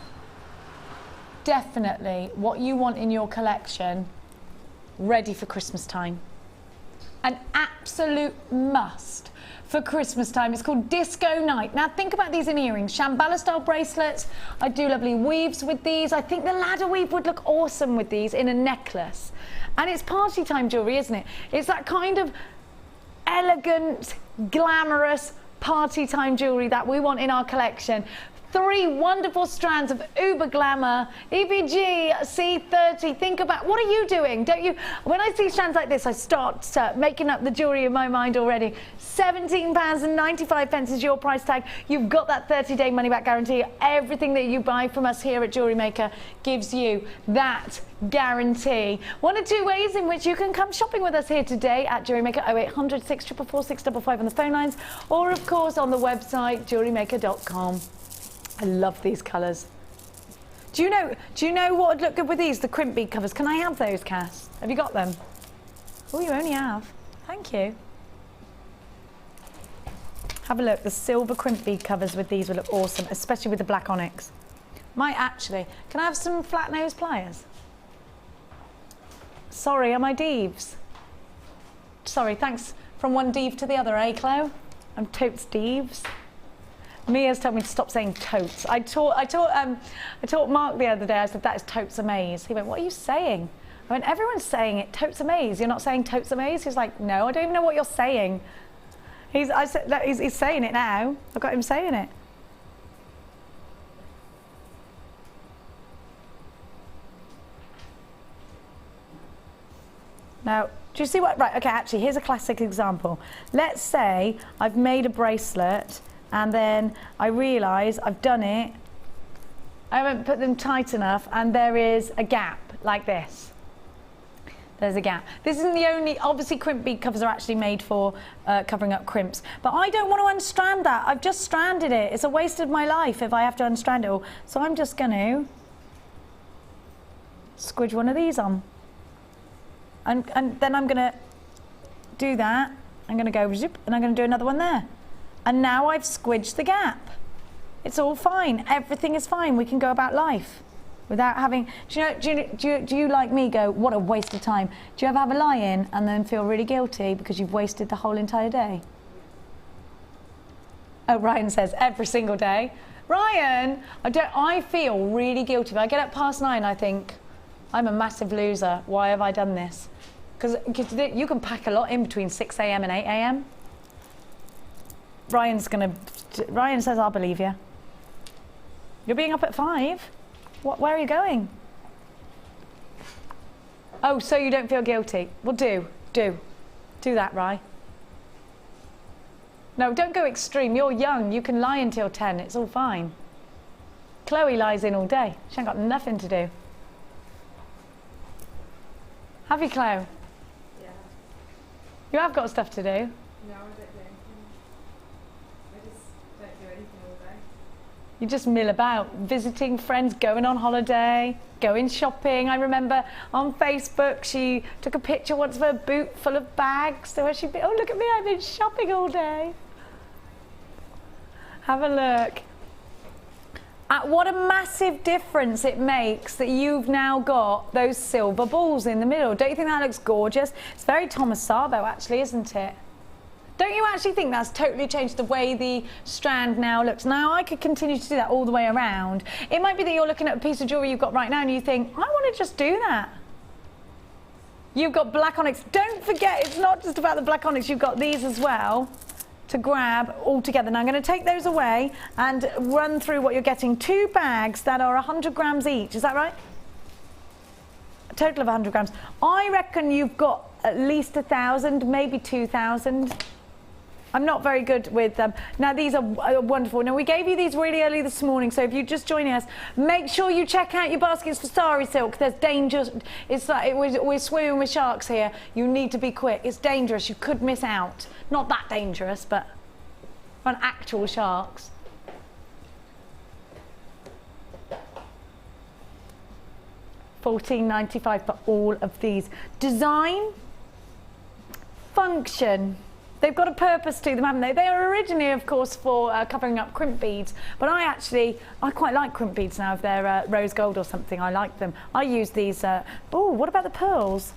Speaker 3: definitely what you want in your collection, ready for Christmas time. An absolute must for Christmas time. It's called Disco Night. Now think about these in earrings, Shambhala style bracelets. I do lovely weaves with these. I think the ladder weave would look awesome with these in a necklace. And it's party time jewellery, isn't it? It's that kind of elegant, glamorous party time jewellery that we want in our collection. 3 wonderful strands of uber glamour, EBG C30. Think about, what are you doing? Don't you, when I see strands like this, I start making up the jewellery in my mind already. £17.95 is your price tag. You've got that 30-day money-back guarantee. Everything that you buy from us here at Jewellery Maker gives you that guarantee. 1 or 2 ways in which you can come shopping with us here today at Jewellery Maker, 0800 644 655 on the phone lines, or of course on the website jewellerymaker.com. I love these colours. Do you know what would look good with these? The crimp bead covers. Can I have those, Cass? Have you got them? Oh, you only have. Thank you. Have a look. The silver crimp bead covers with these would look awesome, especially with the black onyx. Might actually. Can I have some flat nose pliers? Sorry, are my Deves? Sorry, thanks. From one Deve to the other, eh, Chloe? I'm totes Deves. Mia's told me to stop saying totes. I taught Mark the other day. I said, that is totes amaze. He went, what are you saying? I went, everyone's saying it, totes amaze. You're not saying totes amaze? He's like, no, I don't even know what you're saying. He's saying it now. I've got him saying it. Now, do you see what, right, okay, actually, here's a classic example. Let's say I've made a bracelet and then I realise I've done it, I haven't put them tight enough, and there is a gap like this. There's a gap. This isn't the only, obviously crimp bead covers are actually made for covering up crimps, but I don't want to unstrand that. I've just stranded it. It's a waste of my life if I have to unstrand it all. So I'm just going to squidge one of these on. And then I'm going to do that. I'm going to go zip, and I'm going to do another one there. And now I've squidged the gap. It's all fine. Everything is fine. We can go about life without having. Do you like me go, what a waste of time? Do you ever have a lie-in and then feel really guilty because you've wasted the whole entire day? Oh, Ryan says every single day. Ryan, I feel really guilty. If I get up past 9, I think I'm a massive loser. Why have I done this? Because you can pack a lot in between 6 a.m. and 8 a.m. Ryan says, I'll believe you. You're being up at 5? Where are you going? Oh, so you don't feel guilty. Well, do that, Rye. No, don't go extreme. You're young. You can lie until 10. It's all fine. Chloe lies in all day. She ain't got nothing to do. Have you, Chloe?
Speaker 9: Yeah.
Speaker 3: You have got stuff to do.
Speaker 9: No, I don't do anything. I just don't do anything all day.
Speaker 3: You just mill about, visiting friends, going on holiday, going shopping. I remember on Facebook she took a picture once of her boot full of bags. So she'd be, oh, look at me, I've been shopping all day. Have a look. What a massive difference it makes that you've now got those silver balls in the middle. Don't you think that looks gorgeous? It's very Thomas Sabo, actually, isn't it? Don't you actually think that's totally changed the way the strand now looks? Now, I could continue to do that all the way around. It might be that you're looking at a piece of jewellery you've got right now and you think, I want to just do that. You've got black onyx. Don't forget, it's not just about the black onyx. You've got these as well to grab all together. Now, I'm going to take those away and run through what you're getting. 2 bags that are 100 grams each. Is that right? A total of 100 grams. I reckon you've got at least 1,000, maybe 2,000. I'm not very good with them. Now, these are wonderful. Now, we gave you these really early this morning, so if you're just joining us, make sure you check out your baskets for Sari Silk. There's danger. It's like we're swimming with sharks here. You need to be quick. It's dangerous. You could miss out. Not that dangerous, but on actual sharks. $14.95 for all of these. Design, function. They've got a purpose to them, haven't they? They are originally, of course, for covering up crimp beads, but I quite like crimp beads now if they're rose gold or something. I like them. I use these. Oh, what about the pearls?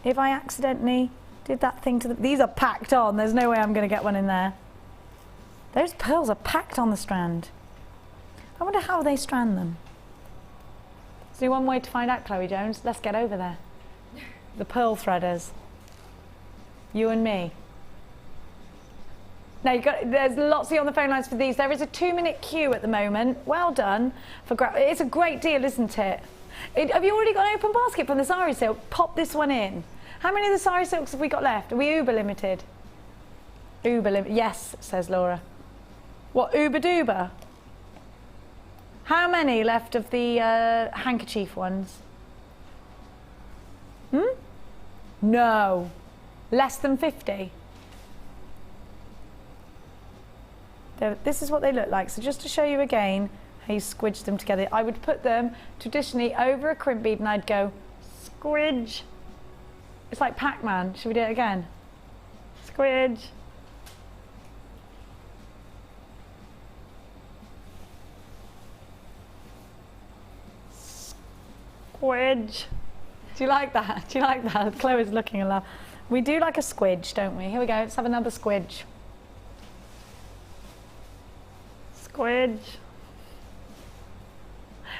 Speaker 3: If I accidentally Did that thing to the... These are packed on. There's no way I'm going to get one in there. Those pearls are packed on the strand. I wonder how they strand them. Is there one way to find out, Chloe Jones? Let's get over there. The pearl threaders. You and me. Now, there's lots of you on the phone lines for these. There is a 2-minute queue at the moment. Well done. It's a great deal, isn't it? Have you already got an open basket from the Sari Silk? Pop this one in. How many of the Sari Silks have we got left? Are we Uber limited? Uber limited. Yes, says Laura. What, Uber Duber? How many left of the handkerchief ones? No. Less than 50? This is what they look like. So just to show you again how you squidge them together, I would put them traditionally over a crimp bead and I'd go squidge. It's like Pac-Man. Should we do it again? Squidge. Squidge. Do you like that? Do you like that? Chloe's looking a lot. We do like a squidge, don't we? Here we go. Let's have another squidge. Squidge.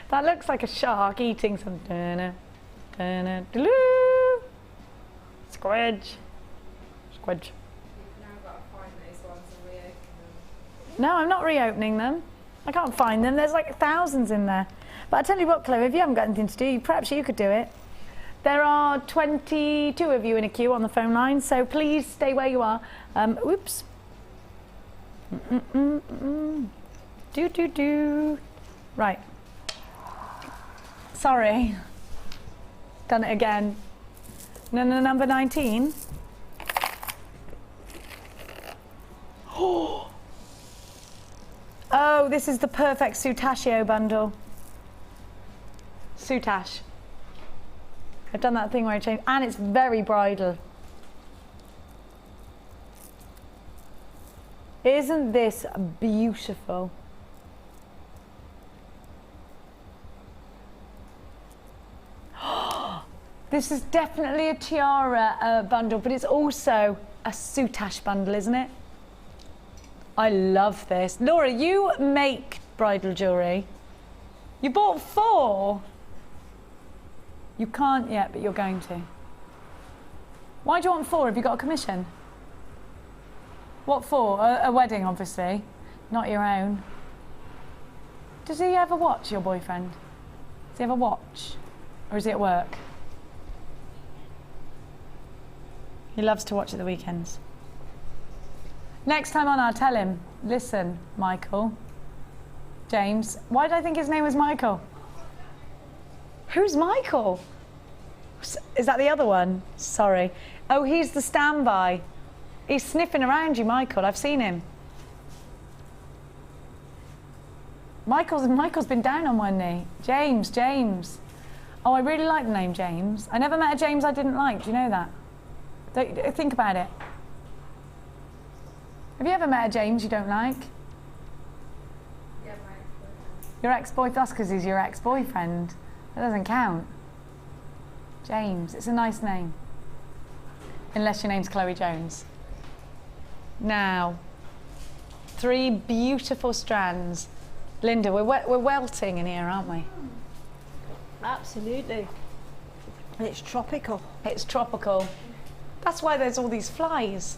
Speaker 3: That looks like a shark eating some squidge. Squidge. No, I'm not reopening them. I can't find them. There's like thousands in there. But I tell you what, Chloe, if you haven't got anything to do, perhaps you could do it. There are 22 of you in a queue on the phone line, so please stay where you are. Oops. Right. Sorry. Done it again. No, number 19. Oh, this is the perfect Soutachio bundle. Soutache. I've done that thing where I change, and it's very bridal. Isn't this beautiful? This is definitely a tiara bundle, but it's also a Soutache bundle, isn't it? I love this. Laura, you make bridal jewellery. You bought 4. You can't yet, but you're going to. Why do you want 4? Have you got a commission? What for? A wedding, obviously. Not your own. Does he ever watch, your boyfriend? Does he ever watch? Or is he at work? He loves to watch at the weekends. Next time on, I'll tell him, listen, Michael, James, why did I think his name was Michael? Who's Michael? Is that the other one? Sorry. Oh, he's the standby. He's sniffing around you, Michael. I've seen him. Michael's been down on one knee. James. Oh, I really like the name James. I never met a James I didn't like. Do you know that? Think about it. Have you ever met a James you don't like?
Speaker 9: Yeah, my ex-boyfriend.
Speaker 3: Your ex-boyfriend? That's because he's your ex-boyfriend. That doesn't count. James, it's a nice name. Unless your name's Chloe Jones. Now, 3 beautiful strands. Linda, we're welting in here, aren't we?
Speaker 4: Absolutely. It's tropical.
Speaker 3: It's tropical. That's why there's all these flies.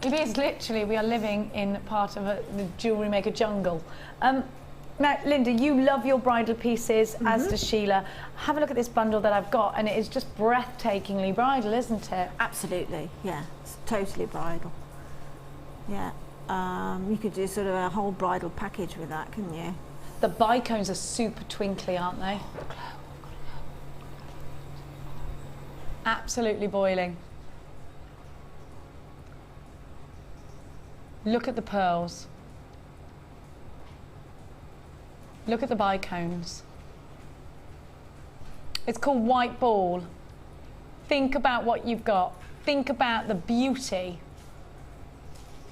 Speaker 3: It is literally, we are living in part of the Jewellery Maker jungle. Now, Linda, you love your bridal pieces, as does Sheila. Have a look at this bundle that I've got, and it is just breathtakingly bridal, isn't it?
Speaker 4: Absolutely, yeah. It's totally bridal. Yeah. You could do sort of a whole bridal package with that, couldn't you?
Speaker 3: The bicones are super twinkly, aren't they? Absolutely boiling. Look at the pearls. Look at the bicones. It's called White Ball. Think about what you've got. Think about the beauty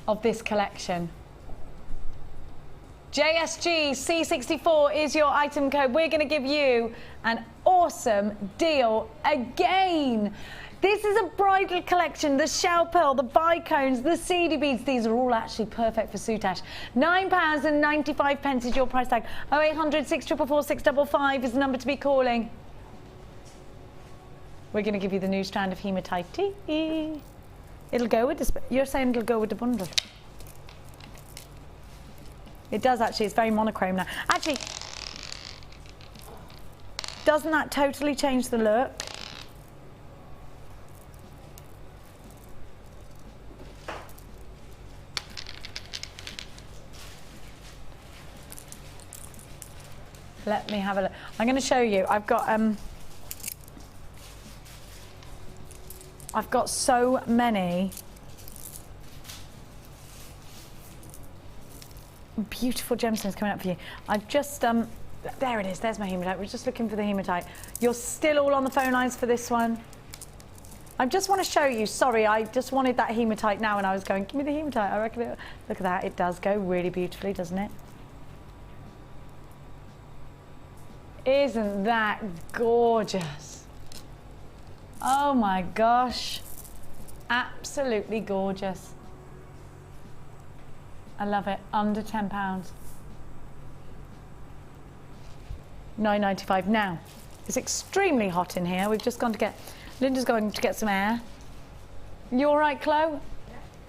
Speaker 3: of this collection. JSG C64 is your item code. We're going to give you an awesome deal again. This is a bridal collection. The shell pearl, the bicones, the seedy beads. These are all actually perfect for soutache. £9.95 is your price tag. 0800 644 655 is the number to be calling. We're going to give you the new strand of hematite. It'll go with this. You're saying it'll go with the bundle. It does actually. It's very monochrome now. Actually, doesn't that totally change the look? Let me have a look. I'm going to show you. I've got so many beautiful gemstones coming up for you. I've just there it is. There's my hematite. We're just looking for the hematite. You're still all on the phone lines for this one. I just want to show you. Sorry, I just wanted that hematite now, and I was going, give me the hematite. I reckon it, look at that. It does go really beautifully, doesn't it? Isn't that gorgeous? Oh my gosh. Absolutely gorgeous. I love it. Under £10. £9.95. Now, it's extremely hot in here. We've just gone to get, Linda's going to get some air. You all right, Chloe? Yeah.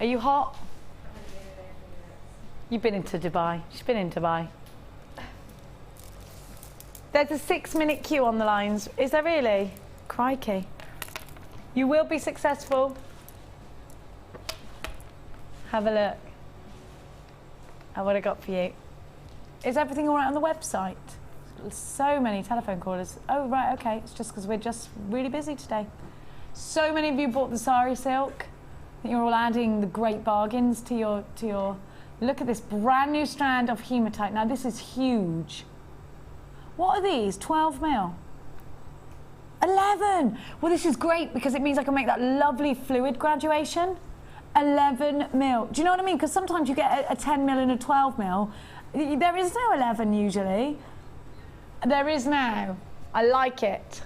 Speaker 3: Are you hot? You've been into Dubai. She's been in Dubai. There's a 6-minute queue on the lines. Is there really? Crikey. You will be successful. Have a look at what I got for you. Is everything all right on the website? So many telephone callers. Oh, right, okay. It's just because we're just really busy today. So many of you bought the Sari Silk. You're all adding the great bargains to your... Look at this brand new strand of hematite. Now, this is huge. What are these? 12 mil? 11! Well, this is great because it means I can make that lovely fluid graduation. 11 mil. Do you know what I mean? Because sometimes you get a 10 mil and a 12 mil. There is no 11 usually. There is now. I like it.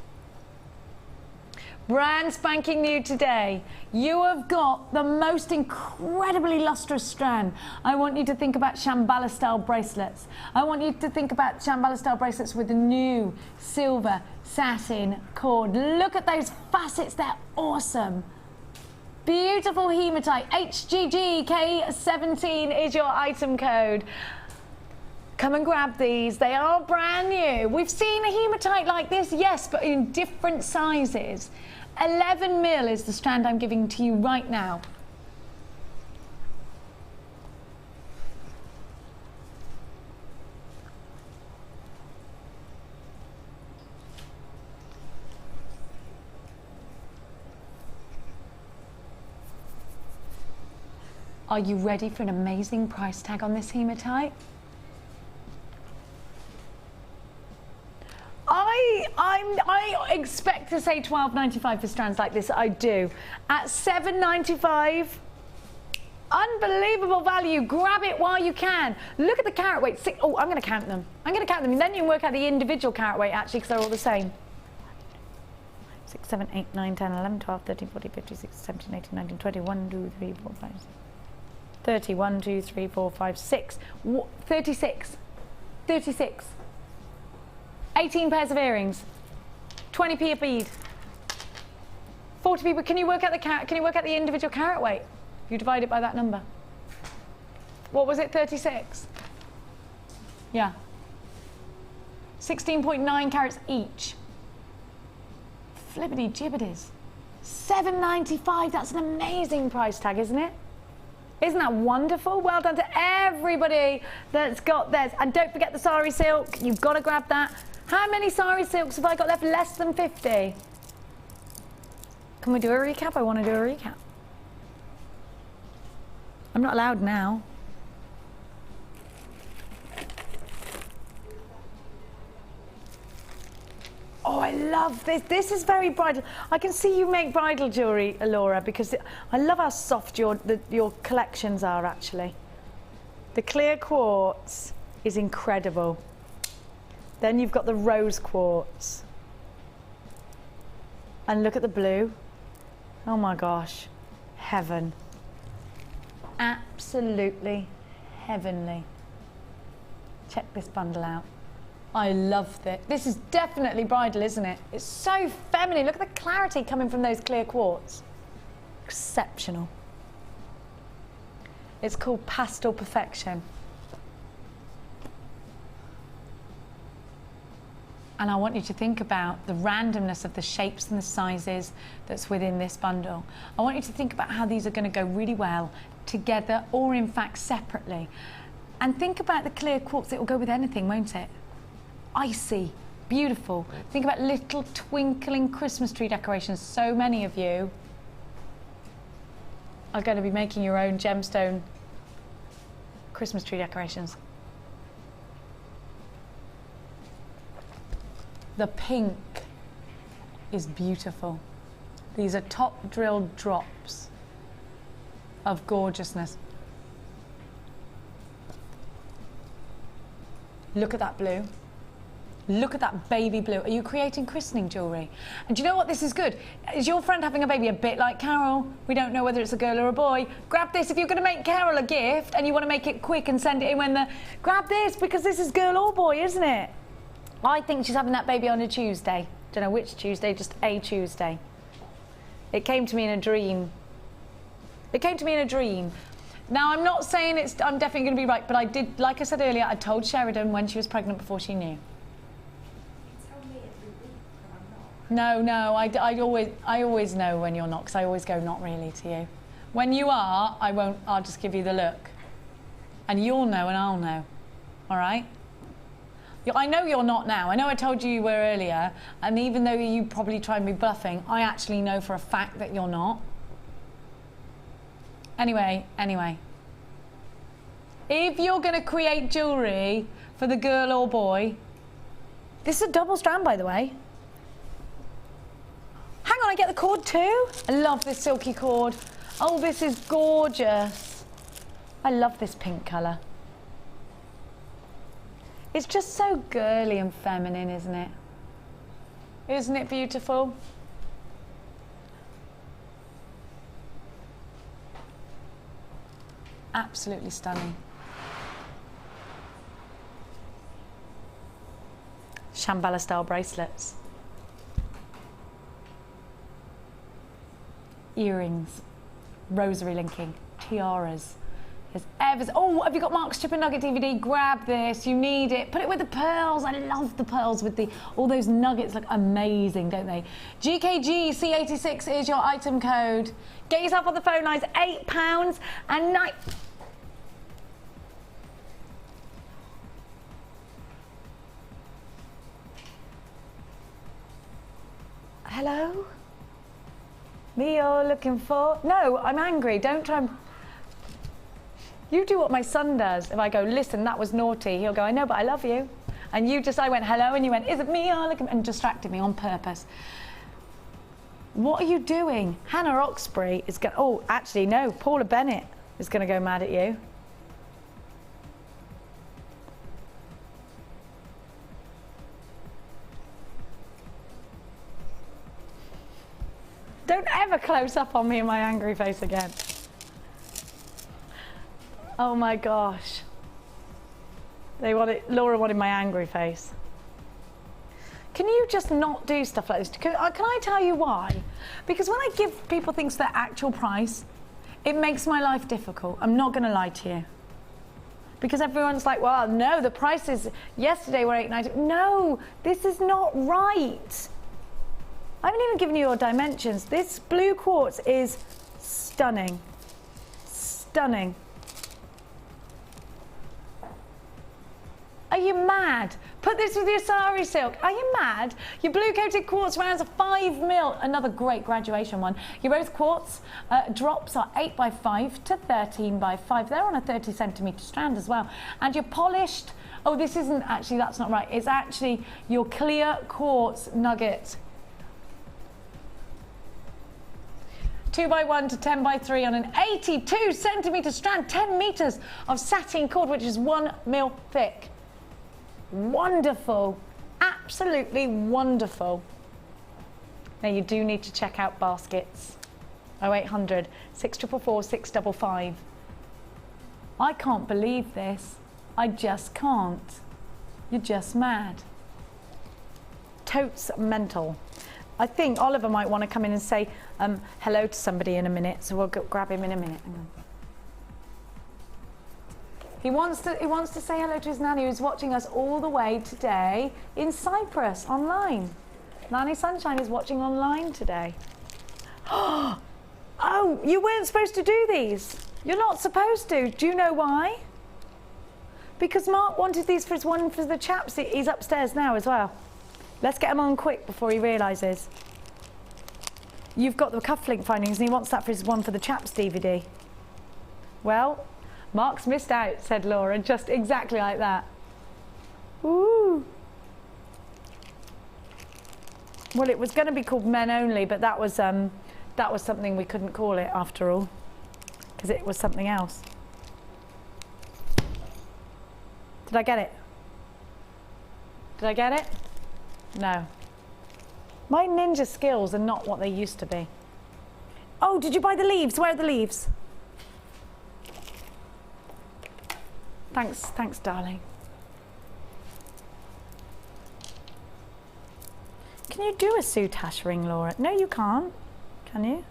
Speaker 3: Brand spanking new today. You have got the most incredibly lustrous strand. I want you to think about Shambhala style bracelets. I want you to think about Shambhala style bracelets with the new silver satin cord. Look at those facets, they're awesome. Beautiful hematite. HGGK17 is your item code. Come and grab these. They are brand new. We've seen a hematite like this, yes, but in different sizes. 11 mil is the strand I'm giving to you right now. Are you ready for an amazing price tag on this hematite? I expect to say £12.95 for strands like this. I do. At £7.95, unbelievable value. Grab it while you can. Look at the carat weight. Oh, I'm going to count them. I'm going to count them, and then you can work out the individual carat weight actually, because they're all the same. 6, 7, 8, 9, 10, 11, 12, 13, 14, 15, 16, 17, 18, 19, 20, 1, 2, 3, 4, 5, 6. 30, 1, 2, 3, 4, 5, 6. 36. 36. 18 pairs of earrings. 20p a bead. 40p. Can you work out the can you work out the individual carat weight? If you divide it by that number. What was it? 36. Yeah. 16.9 carats each. Flippity jibbities. £7.95. That's an amazing price tag, isn't it? Isn't that wonderful? Well done to everybody that's got theirs. And don't forget the Sari Silk. You've got to grab that. How many Sari Silks have I got left? Less than 50. Can we do a recap? I want to do a recap. I'm not allowed now. Oh, I love this. This is very bridal. I can see you make bridal jewellery, Laura, because I love how soft your collections are, actually. The clear quartz is incredible. Then you've got the rose quartz. And look at the blue. Oh my gosh, heaven. Absolutely heavenly. Check this bundle out. I love this. This is definitely bridal, isn't it? It's so feminine. Look at the clarity coming from those clear quartz. Exceptional. It's called Pastel Perfection. And I want you to think about the randomness of the shapes and the sizes that's within this bundle. I want you to think about how these are going to go really well together or in fact separately. And think about the clear quartz. It will go with anything, won't it? Icy, beautiful. Think about little twinkling Christmas tree decorations. So many of you are going to be making your own gemstone Christmas tree decorations. The pink is beautiful. These are top drilled drops of gorgeousness. Look at that blue. Look at that baby blue. Are you creating christening jewellery? And do you know what? This is good. Is your friend having a baby a bit like Carol? We don't know whether it's a girl or a boy. Grab this if you're going to make Carol a gift and you want to make it quick and send it in when the... Grab this because this is girl or boy, isn't it? I think she's having that baby on a Tuesday. Don't know which Tuesday, just a Tuesday. It came to me in a dream. It came to me in a dream. Now, I'm not saying I'm definitely going to be right, but I did, like I said earlier, I told Sheridan when she was pregnant before she knew. No, I always know when you're not, because I always go not really to you. When you are, I'll just give you the look. And you'll know and I'll know, all right? I know you're not now. I know I told you were earlier, and even though you probably try and be bluffing, I actually know for a fact that you're not. Anyway. If you're going to create jewellery for the girl or boy, this is a double strand, by the way. Hang on, I get the cord too? I love this silky cord. Oh, this is gorgeous. I love this pink colour. It's just so girly and feminine, isn't it? Isn't it beautiful? Absolutely stunning. Shambhala style bracelets. Earrings, rosary linking, tiaras. Oh, have you got Mark's Chip and Nugget DVD? Grab this, you need it. Put it with the pearls. I love the pearls with all those nuggets, look amazing, don't they? GKGC86 is your item code. Get yourself on the phone lines, £8 and 9. Hello? Me you're looking for? No, I'm angry, don't try and... You do what my son does. If I go, listen, that was naughty, he'll go, I know, but I love you. And I went, hello, and you went, is it me? Oh, look, and distracted me on purpose. What are you doing? Hannah Oxbury is going, oh, actually, no, Paula Bennett is going to go mad at you. Don't ever close up on me in my angry face again. Oh my gosh. Laura wanted my angry face. Can you just not do stuff like this? Can I tell you why? Because when I give people things their actual price, it makes my life difficult. I'm not going to lie to you. Because everyone's like, well, no, the prices yesterday were $8.90. No, this is not right. I haven't even given you your dimensions. This blue quartz is stunning. Stunning. Are you mad? Put this with your Sari Silk. Are you mad? Your blue coated quartz rounds are 5mm. Another great graduation one. Your rose quartz drops are 8x5 to 13x5. They're on a 30cm strand as well. And your polished, oh, this isn't actually, that's not right. It's actually your clear quartz nugget. 2x1 to 10x3 on an 82cm strand, 10 meters of sateen cord, which is 1mm thick. Wonderful, absolutely wonderful. Now you do need to check out baskets. 0800 644 655. I can't believe this. I just can't. You're just mad. Totes mental. I think Oliver might want to come in and say hello to somebody in a minute, so we'll grab him in a minute. Hang on. He wants to say hello to his nanny who's watching us all the way today in Cyprus online. Nanny Sunshine is watching online today. Oh, you weren't supposed to do these. You're not supposed to. Do you know why? Because Mark wanted these for his one for the chaps. He's upstairs now as well. Let's get him on quick before he realises. You've got the cufflink findings and he wants that for his one for the chaps DVD. Well, Mark's missed out, said Laura, just exactly like that. Ooh. Well, it was going to be called Men Only, but that was something we couldn't call it after all, because it was something else. Did I get it? Did I get it? No. My ninja skills are not what they used to be. Oh, did you buy the leaves? Where are the leaves? Thanks, darling. Can you do a soutache ring, Laura? No, you can't. Can you?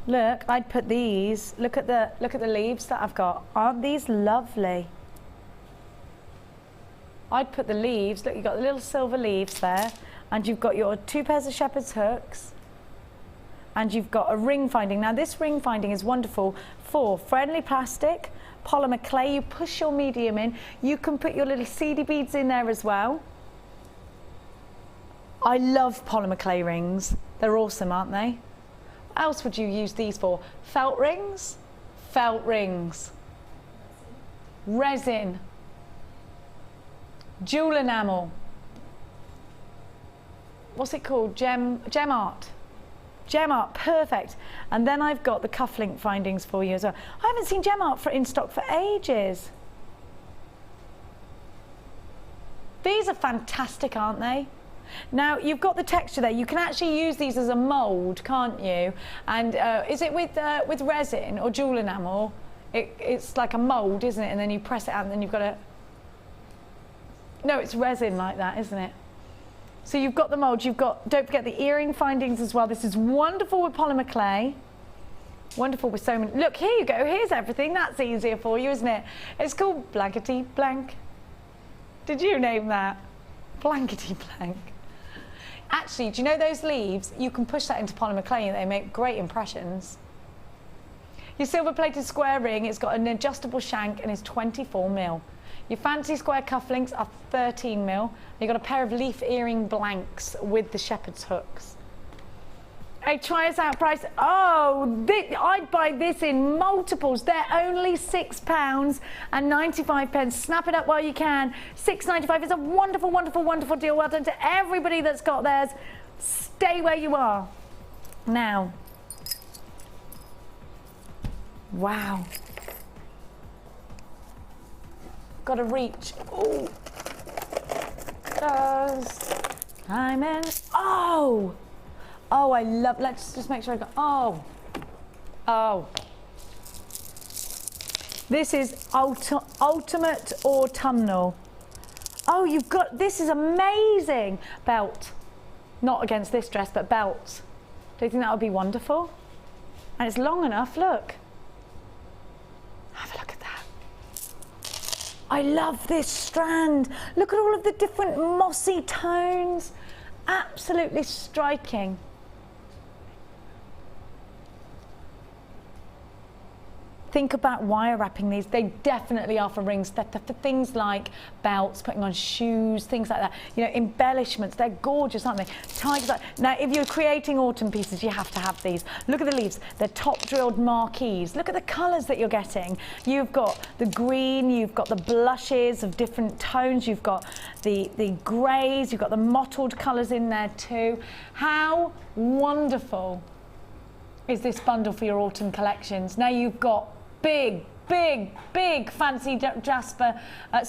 Speaker 3: Look, I'd put these. Look at the leaves that I've got. Aren't these lovely? I'd put the leaves. Look, you've got the little silver leaves there, and you've got your 2 pairs of shepherd's hooks, and you've got a ring finding. Now, this ring finding is wonderful for friendly plastic, polymer clay. You push your medium in. You can put your little seedy beads in there as well. I love polymer clay rings. They're awesome, aren't they? What else would you use these for? Felt rings? Felt rings. Resin. Jewel enamel. What's it called? Gem art. Gem art, perfect. And then I've got the cufflink findings for you as well. I haven't seen gem art in stock for ages. These are fantastic, aren't they? Now, you've got the texture there. You can actually use these as a mould, can't you? And is it with resin or jewel enamel? It's like a mould, isn't it? And then you press it out and then you've got a... No, it's resin like that, isn't it? So you've got the mould, you've got, don't forget the earring findings as well. This is wonderful with polymer clay. Wonderful with so many. Look, here you go, here's everything. That's easier for you, isn't it? It's called Blankety Blank. Did you name that? Blankety Blank. Actually, do you know those leaves? You can push that into polymer clay and they make great impressions. Your silver-plated square ring, it's got an adjustable shank and is 24mm. Your fancy square cufflinks are 13mm. You've got a pair of leaf earring blanks with the shepherd's hooks. Hey, try us out price. Oh, I'd buy this in multiples. They're only £6.95. Snap it up while you can. £6.95 is a wonderful, wonderful, wonderful deal. Well done to everybody that's got theirs. Stay where you are. Now. Wow. Got to reach. Oh. I'm in. Oh. Oh, I love. Let's just make sure I got. Oh. Oh. This is ultimate autumnal. Oh, you've got. This is amazing. Belt. Not against this dress, but belts. Do you think that would be wonderful? And it's long enough. Look. Have a look at that. I love this strand. Look at all of the different mossy tones. Absolutely striking. Think about wire wrapping these. They definitely are for rings. They're for things like belts, putting on shoes, things like that. You know, embellishments. They're gorgeous, aren't they? Tigers. Now, if you're creating autumn pieces, you have to have these. Look at the leaves. They're top drilled marquees. Look at the colours that you're getting. You've got the green. You've got the blushes of different tones. You've got the greys. You've got the mottled colours in there too. How wonderful is this bundle for your autumn collections? Now you've got big fancy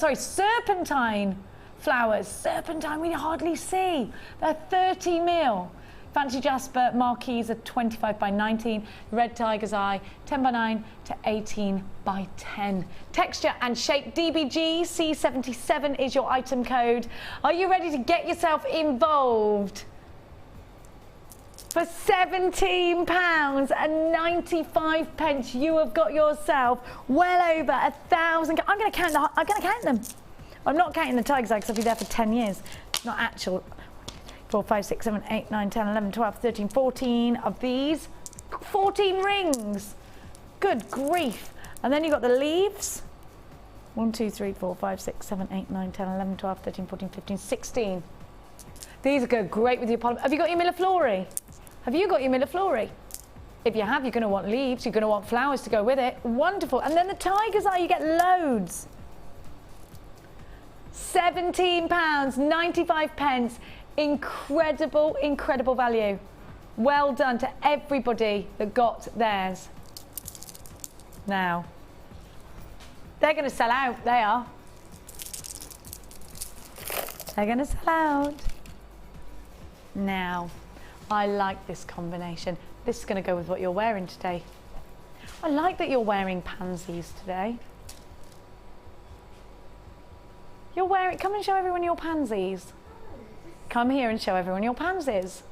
Speaker 3: serpentine flowers. Serpentine we hardly see. They're 30mm. Fancy Jasper marquees are 25 by 19. Red Tiger's Eye, 10 by 9 to 18 by 10. Texture and shape DBG C77 is your item code. Are you ready to get yourself involved? For £17.95, you have got yourself well over 1,000. I'm going to count them. I'm not counting the Tiger's Eye because I'll be there for 10 years. Not actual. 4, 5, 6, 7, 8, 9, 10, 11, 12, 13, 14 of these. 14 rings. Good grief. And then you've got the leaves. 1, 2, 3, 4, 5, 6, 7, 8, 9, 10, 11, 12, 13, 14, 15, 16. These go great with your polymer. Have you got your milleflorey? Have you got your milleflorey? If you have, you're going to want leaves. You're going to want flowers to go with it. Wonderful. And then the Tiger's Eye, you get loads. £17.95. Incredible, incredible value. Well done to everybody that got theirs. Now, they're going to sell out. They are. They're going to sell out. Now, I like this combination. This is going to go with what you're wearing today. I like that you're wearing pansies today. You're wearing, come and show everyone your pansies. Come here and show everyone your pansies.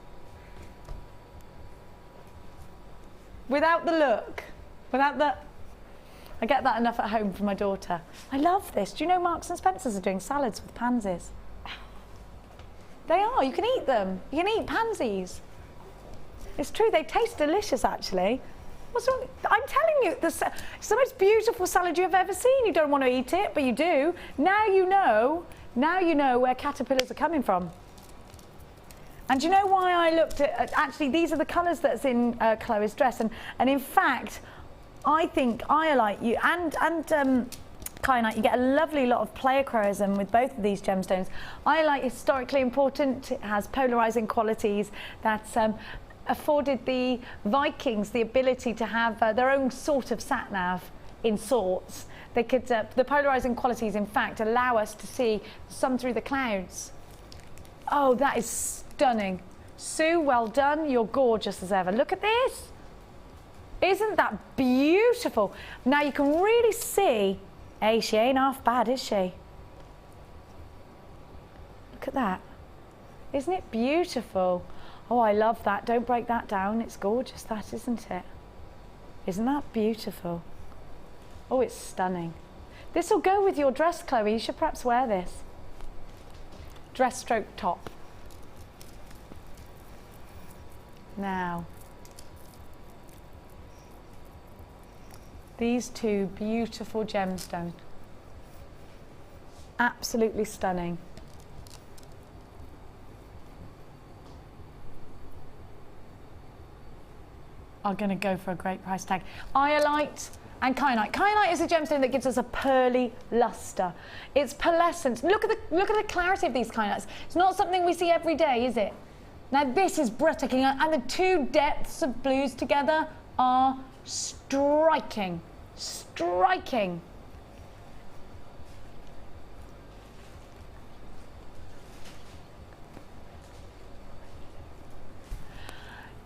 Speaker 3: Without the look, without the, I get that enough at home from my daughter. I love this. Do you know Marks and Spencer's are doing salads with pansies? They are, you can eat them. You can eat pansies. It's true, they taste delicious actually. What's wrong? I'm telling you, it's the most beautiful salad you've ever seen. You don't want to eat it, but you do. Now you know where caterpillars are coming from. And do you know why I looked at, actually these are the colours that's in Chloe's dress, and in fact, I think Iolite you and Kyanite, you get a lovely lot of pleochroism with both of these gemstones. Iolite is historically important. It has polarising qualities that afforded the Vikings the ability to have their own sort of sat-nav in sorts. They could, the polarising qualities, in fact, allow us to see the sun through the clouds. Oh, that is stunning. Sue, well done. You're gorgeous as ever. Look at this. Isn't that beautiful? Now you can really see, hey, she ain't half bad, is she? Look at that. Isn't it beautiful? Oh, I love that. Don't break that down. It's gorgeous, that, isn't it? Isn't that beautiful? Oh, it's stunning. This will go with your dress, Chloe. You should perhaps wear this. Dress stroke top. Now, these two beautiful gemstones. Absolutely stunning. Are going to go for a great price tag. Iolite and Kyanite. Kyanite is a gemstone that gives us a pearly luster. It's pearlescent. Look at the clarity of these kyanites. It's not something we see every day, is it? Now this is breathtaking, and the two depths of blues together are striking. Striking.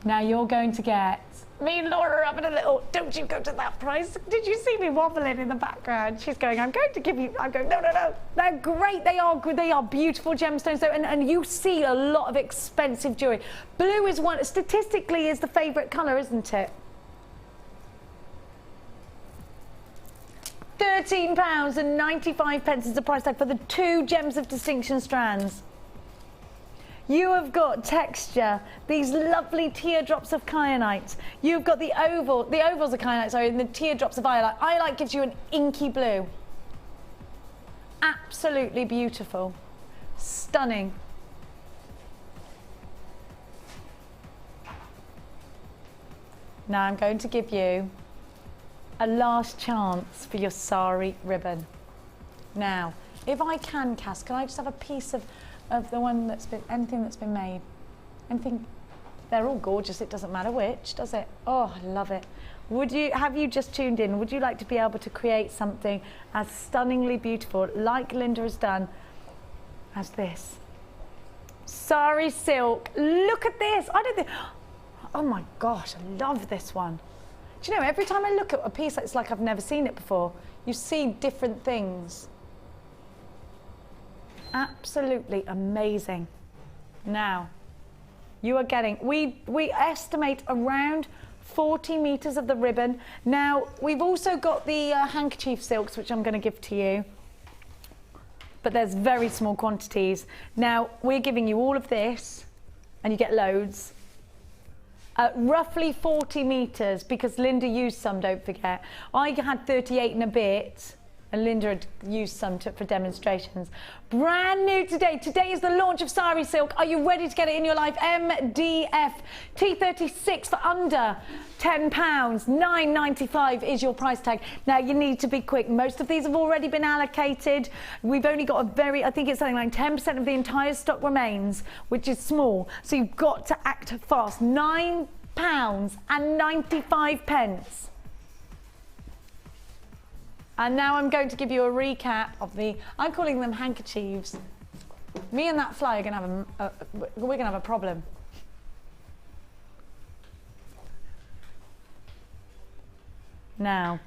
Speaker 3: Now you're going to get me and Laura are having a little, don't you go to that price. Did you see me wobbling in the background? She's going, I'm going to give you, I'm going, no, no, no. They're great, they are good, they are beautiful gemstones though, and you see a lot of expensive jewellery. Blue is one, statistically is the favourite colour, isn't it? £13.95 is the price tag for the two Gems of Distinction strands. You have got texture, these lovely teardrops of kyanite. You've got the ovals of kyanite, sorry, and the teardrops of iolite. Iolite gives you an inky blue. Absolutely beautiful. Stunning. Now I'm going to give you a last chance for your sari ribbon. Now, if I can, Cass, can I just have a piece of the one that's been, anything that's been made? Anything, they're all gorgeous, it doesn't matter which, does it? Oh, I love it. Have you just tuned in? Would you like to be able to create something as stunningly beautiful, like Linda has done, as this? Sari Silk. Look at this. I don't think. Oh my gosh, I love this one. Do you know, every time I look at a piece, it's like I've never seen it before. You see different things. Absolutely amazing. Now, you are getting, we estimate around 40 meters of the ribbon. Now, we've also got the handkerchief silks, which I'm going to give to you. But there's very small quantities. Now, we're giving you all of this, and you get loads. Roughly 40 meters, because Linda used some, don't forget. I had 38 and a bit, and Linda had used some for demonstrations. Brand new today. Today is the launch of Sari Silk. Are you ready to get it in your life? MDF T36 for under £10. £9.95 is your price tag. Now you need to be quick. Most of these have already been allocated. We've only got I think it's something like 10% of the entire stock remains, which is small. So you've got to act fast. £9.95. And now I'm going to give you a recap of I'm calling them handkerchiefs. Me and that fly are going to have we're going to have a problem. Now,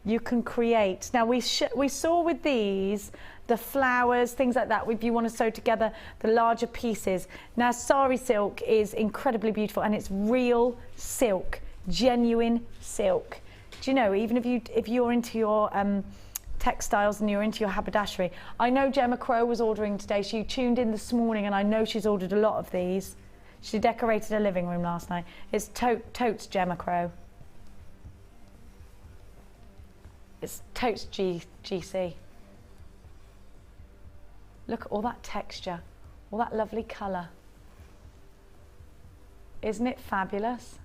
Speaker 3: you can create. Now we saw with these, the flowers, things like that, if you want to sew together the larger pieces. Now Sari Silk is incredibly beautiful, and it's real silk, genuine silk. Do you know, even if you're into your textiles and you're into your haberdashery, I know Gemma Crow was ordering today. She tuned in this morning, and I know she's ordered a lot of these. She decorated her living room last night. It's totes Gemma Crow. It's totes GC. Look at all that texture, all that lovely colour. Isn't it fabulous?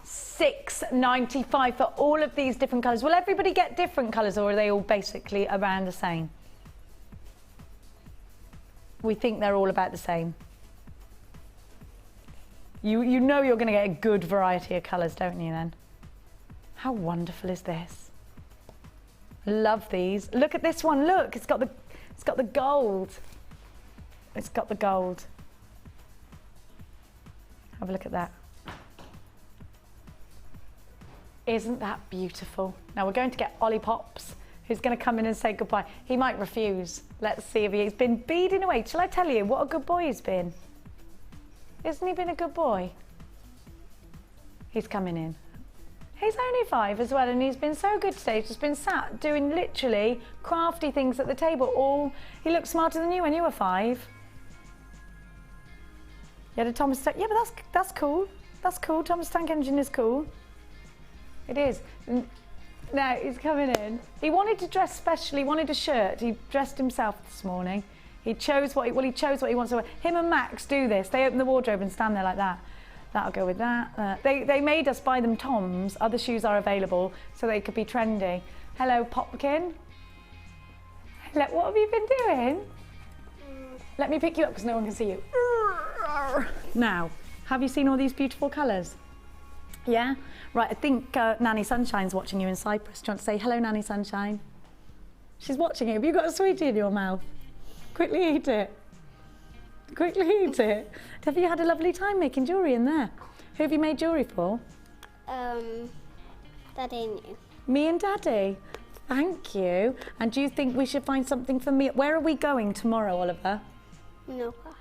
Speaker 3: £6.95 for all of these different colours. Will everybody get different colours, or are they all basically around the same? We think they're all about the same. You know you're going to get a good variety of colours, don't you then? How wonderful is this? Love these. Look at this one. Look, it's got the gold. It's got the gold. Have a look at that. Isn't that beautiful? Now we're going to get Ollie Pops, who's going to come in and say goodbye. He might refuse. Let's see if he's been beading away. Shall I tell you what a good boy he's been? Isn't he been a good boy? He's coming in. He's only 5 as well, and he's been so good today. He's just been sat doing literally crafty things at the table. He looked smarter than you when you were 5. You had a Thomas Tank. Yeah, but that's cool. That's cool. Thomas Tank Engine is cool. It is. Now he's coming in. He wanted to dress specially. He wanted a shirt. He dressed himself this morning. He chose what he wants to wear. Him and Max do this. They open the wardrobe and stand there like that. That'll go with that. They made us buy them Toms. Other shoes are available, so they could be trendy. Hello, Popkin. Hello, what have you been doing? Let me pick you up because no one can see you. Now, have you seen all these beautiful colours? Yeah? Right, I think Nanny Sunshine's watching you in Cyprus. Do you want to say hello, Nanny Sunshine? She's watching you. Have you got a sweetie in your mouth? Quickly eat it. Quickly eat it. Have you had a lovely time making jewellery in there? Who have you made jewellery for?
Speaker 5: Daddy and you.
Speaker 3: Me and Daddy. Thank you. And do you think we should find something for me? Where are we going tomorrow, Oliver?
Speaker 5: Mallorca.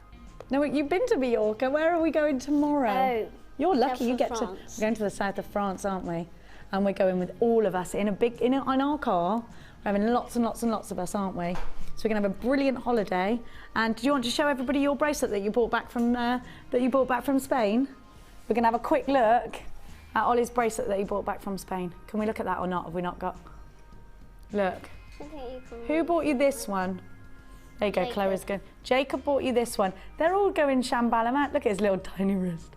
Speaker 3: No, you've been to Mallorca. Where are we going tomorrow?
Speaker 5: Oh.
Speaker 3: You're lucky you get
Speaker 5: France.
Speaker 3: We're going to the south of France, aren't we? And we're going with all of us in our car. We're having lots and lots and lots of us, aren't we? So we're going to have a brilliant holiday. And do you want to show everybody your bracelet that you brought back from Spain? We're going to have a quick look at Ollie's bracelet that he brought back from Spain. Can we look at that or not? Have we not got? Look. Who bought you this one? There you go,
Speaker 5: Jacob.
Speaker 3: Chloe's going. Jacob bought you this one. They're all going shambalamat. Look at his little tiny wrist.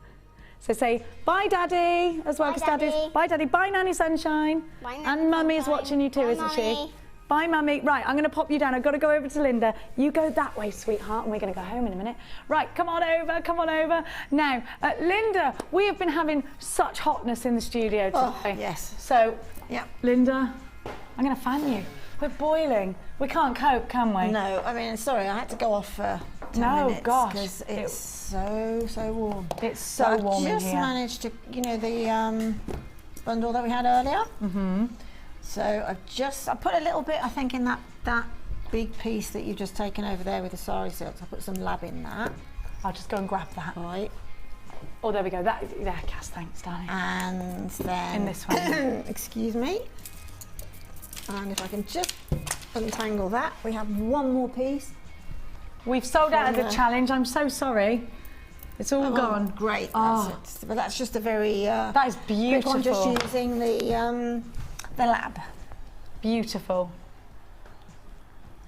Speaker 3: So say, bye, Daddy, as well, because Daddy's. Bye, Daddy. Bye, Nanny Sunshine.
Speaker 5: Bye, Nanny
Speaker 3: And Mummy's
Speaker 5: Sunshine.
Speaker 3: watching you too,
Speaker 5: Bye,
Speaker 3: isn't she?
Speaker 5: Mummy.
Speaker 3: Bye, Mummy. Right, I'm going to pop you down. I've got to go over to Linda. You go that way, sweetheart, and we're going to go home in a minute. Right, come on over, come on over. Now, Linda, we have been having such hotness in the studio today.
Speaker 4: Yes.
Speaker 3: So,
Speaker 4: Yeah.
Speaker 3: Linda, I'm going to fan you. We're boiling. We can't cope, can we?
Speaker 4: No, I mean, sorry, I had to go off for 10 minutes.
Speaker 3: Gosh.
Speaker 4: Because it's so warm.
Speaker 3: It's so warm in here.
Speaker 4: I just managed to, you know, the bundle that we had earlier.
Speaker 3: Mm-hmm.
Speaker 4: So I put a little bit, I think, in that big piece that you've just taken over there with the Sari Silk. I put some lab in that.
Speaker 3: I'll just go and grab that.
Speaker 4: Right.
Speaker 3: Oh, there we go. There, Cass, thanks, darling.
Speaker 4: And then...
Speaker 3: In this one.
Speaker 4: Excuse me. And if I can just untangle that, we have one more piece.
Speaker 3: We've sold out of the challenge. I'm so sorry. It's all gone.
Speaker 4: Great.
Speaker 3: Oh.
Speaker 4: But that's just a very...
Speaker 3: that is beautiful.
Speaker 4: I'm just using the lab.
Speaker 3: Beautiful.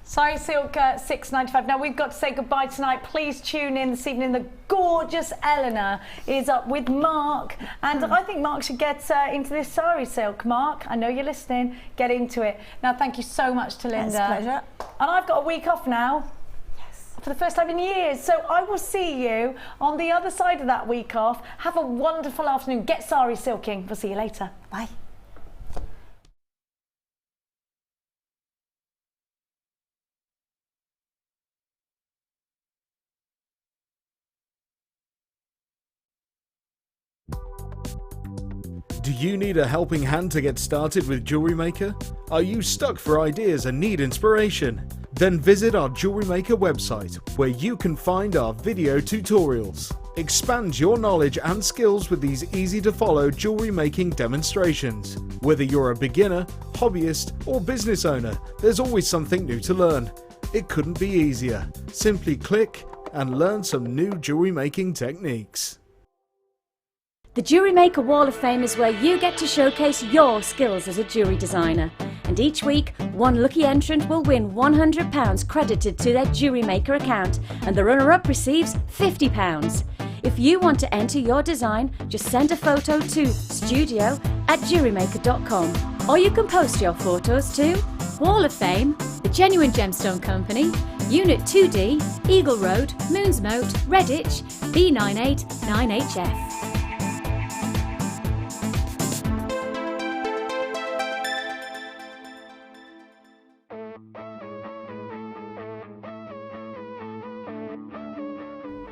Speaker 3: Sari Silk, $6.95. Now we've got to say goodbye tonight. Please tune in this evening. The gorgeous Eleanor is up with Mark, and I think Mark should get into this Sari Silk. Mark, I know you're listening. Get into it. Now, thank you so much to Linda.
Speaker 4: It's a pleasure.
Speaker 3: And I've got a week off now. Yes. For the first time in years. So I will see you on the other side of that week off. Have a wonderful afternoon. Get Sari Silking. We'll see you later. Bye.
Speaker 2: Do you need a helping hand to get started with Jewellery Maker? Are you stuck for ideas and need inspiration? Then visit our Jewellery Maker website, where you can find our video tutorials. Expand your knowledge and skills with these easy to follow jewellery making demonstrations. Whether you're a beginner, hobbyist or business owner, there's always something new to learn. It couldn't be easier. Simply click and learn some new jewellery making techniques.
Speaker 12: The Jewellery Maker Wall of Fame is where you get to showcase your skills as a jewellery designer. And each week, one lucky entrant will win £100 credited to their Jewellery Maker account, and the runner-up receives £50. If you want to enter your design, just send a photo to studio@jewellerymaker.com, or you can post your photos to Wall of Fame, The Genuine Gemstone Company, Unit 2D, Eagle Road, Moonsmote, Redditch, B989HF.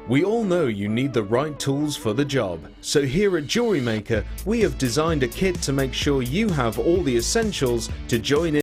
Speaker 2: We all know you need the right tools for the job, so here at Jewellery Maker we have designed a kit to make sure you have all the essentials to join in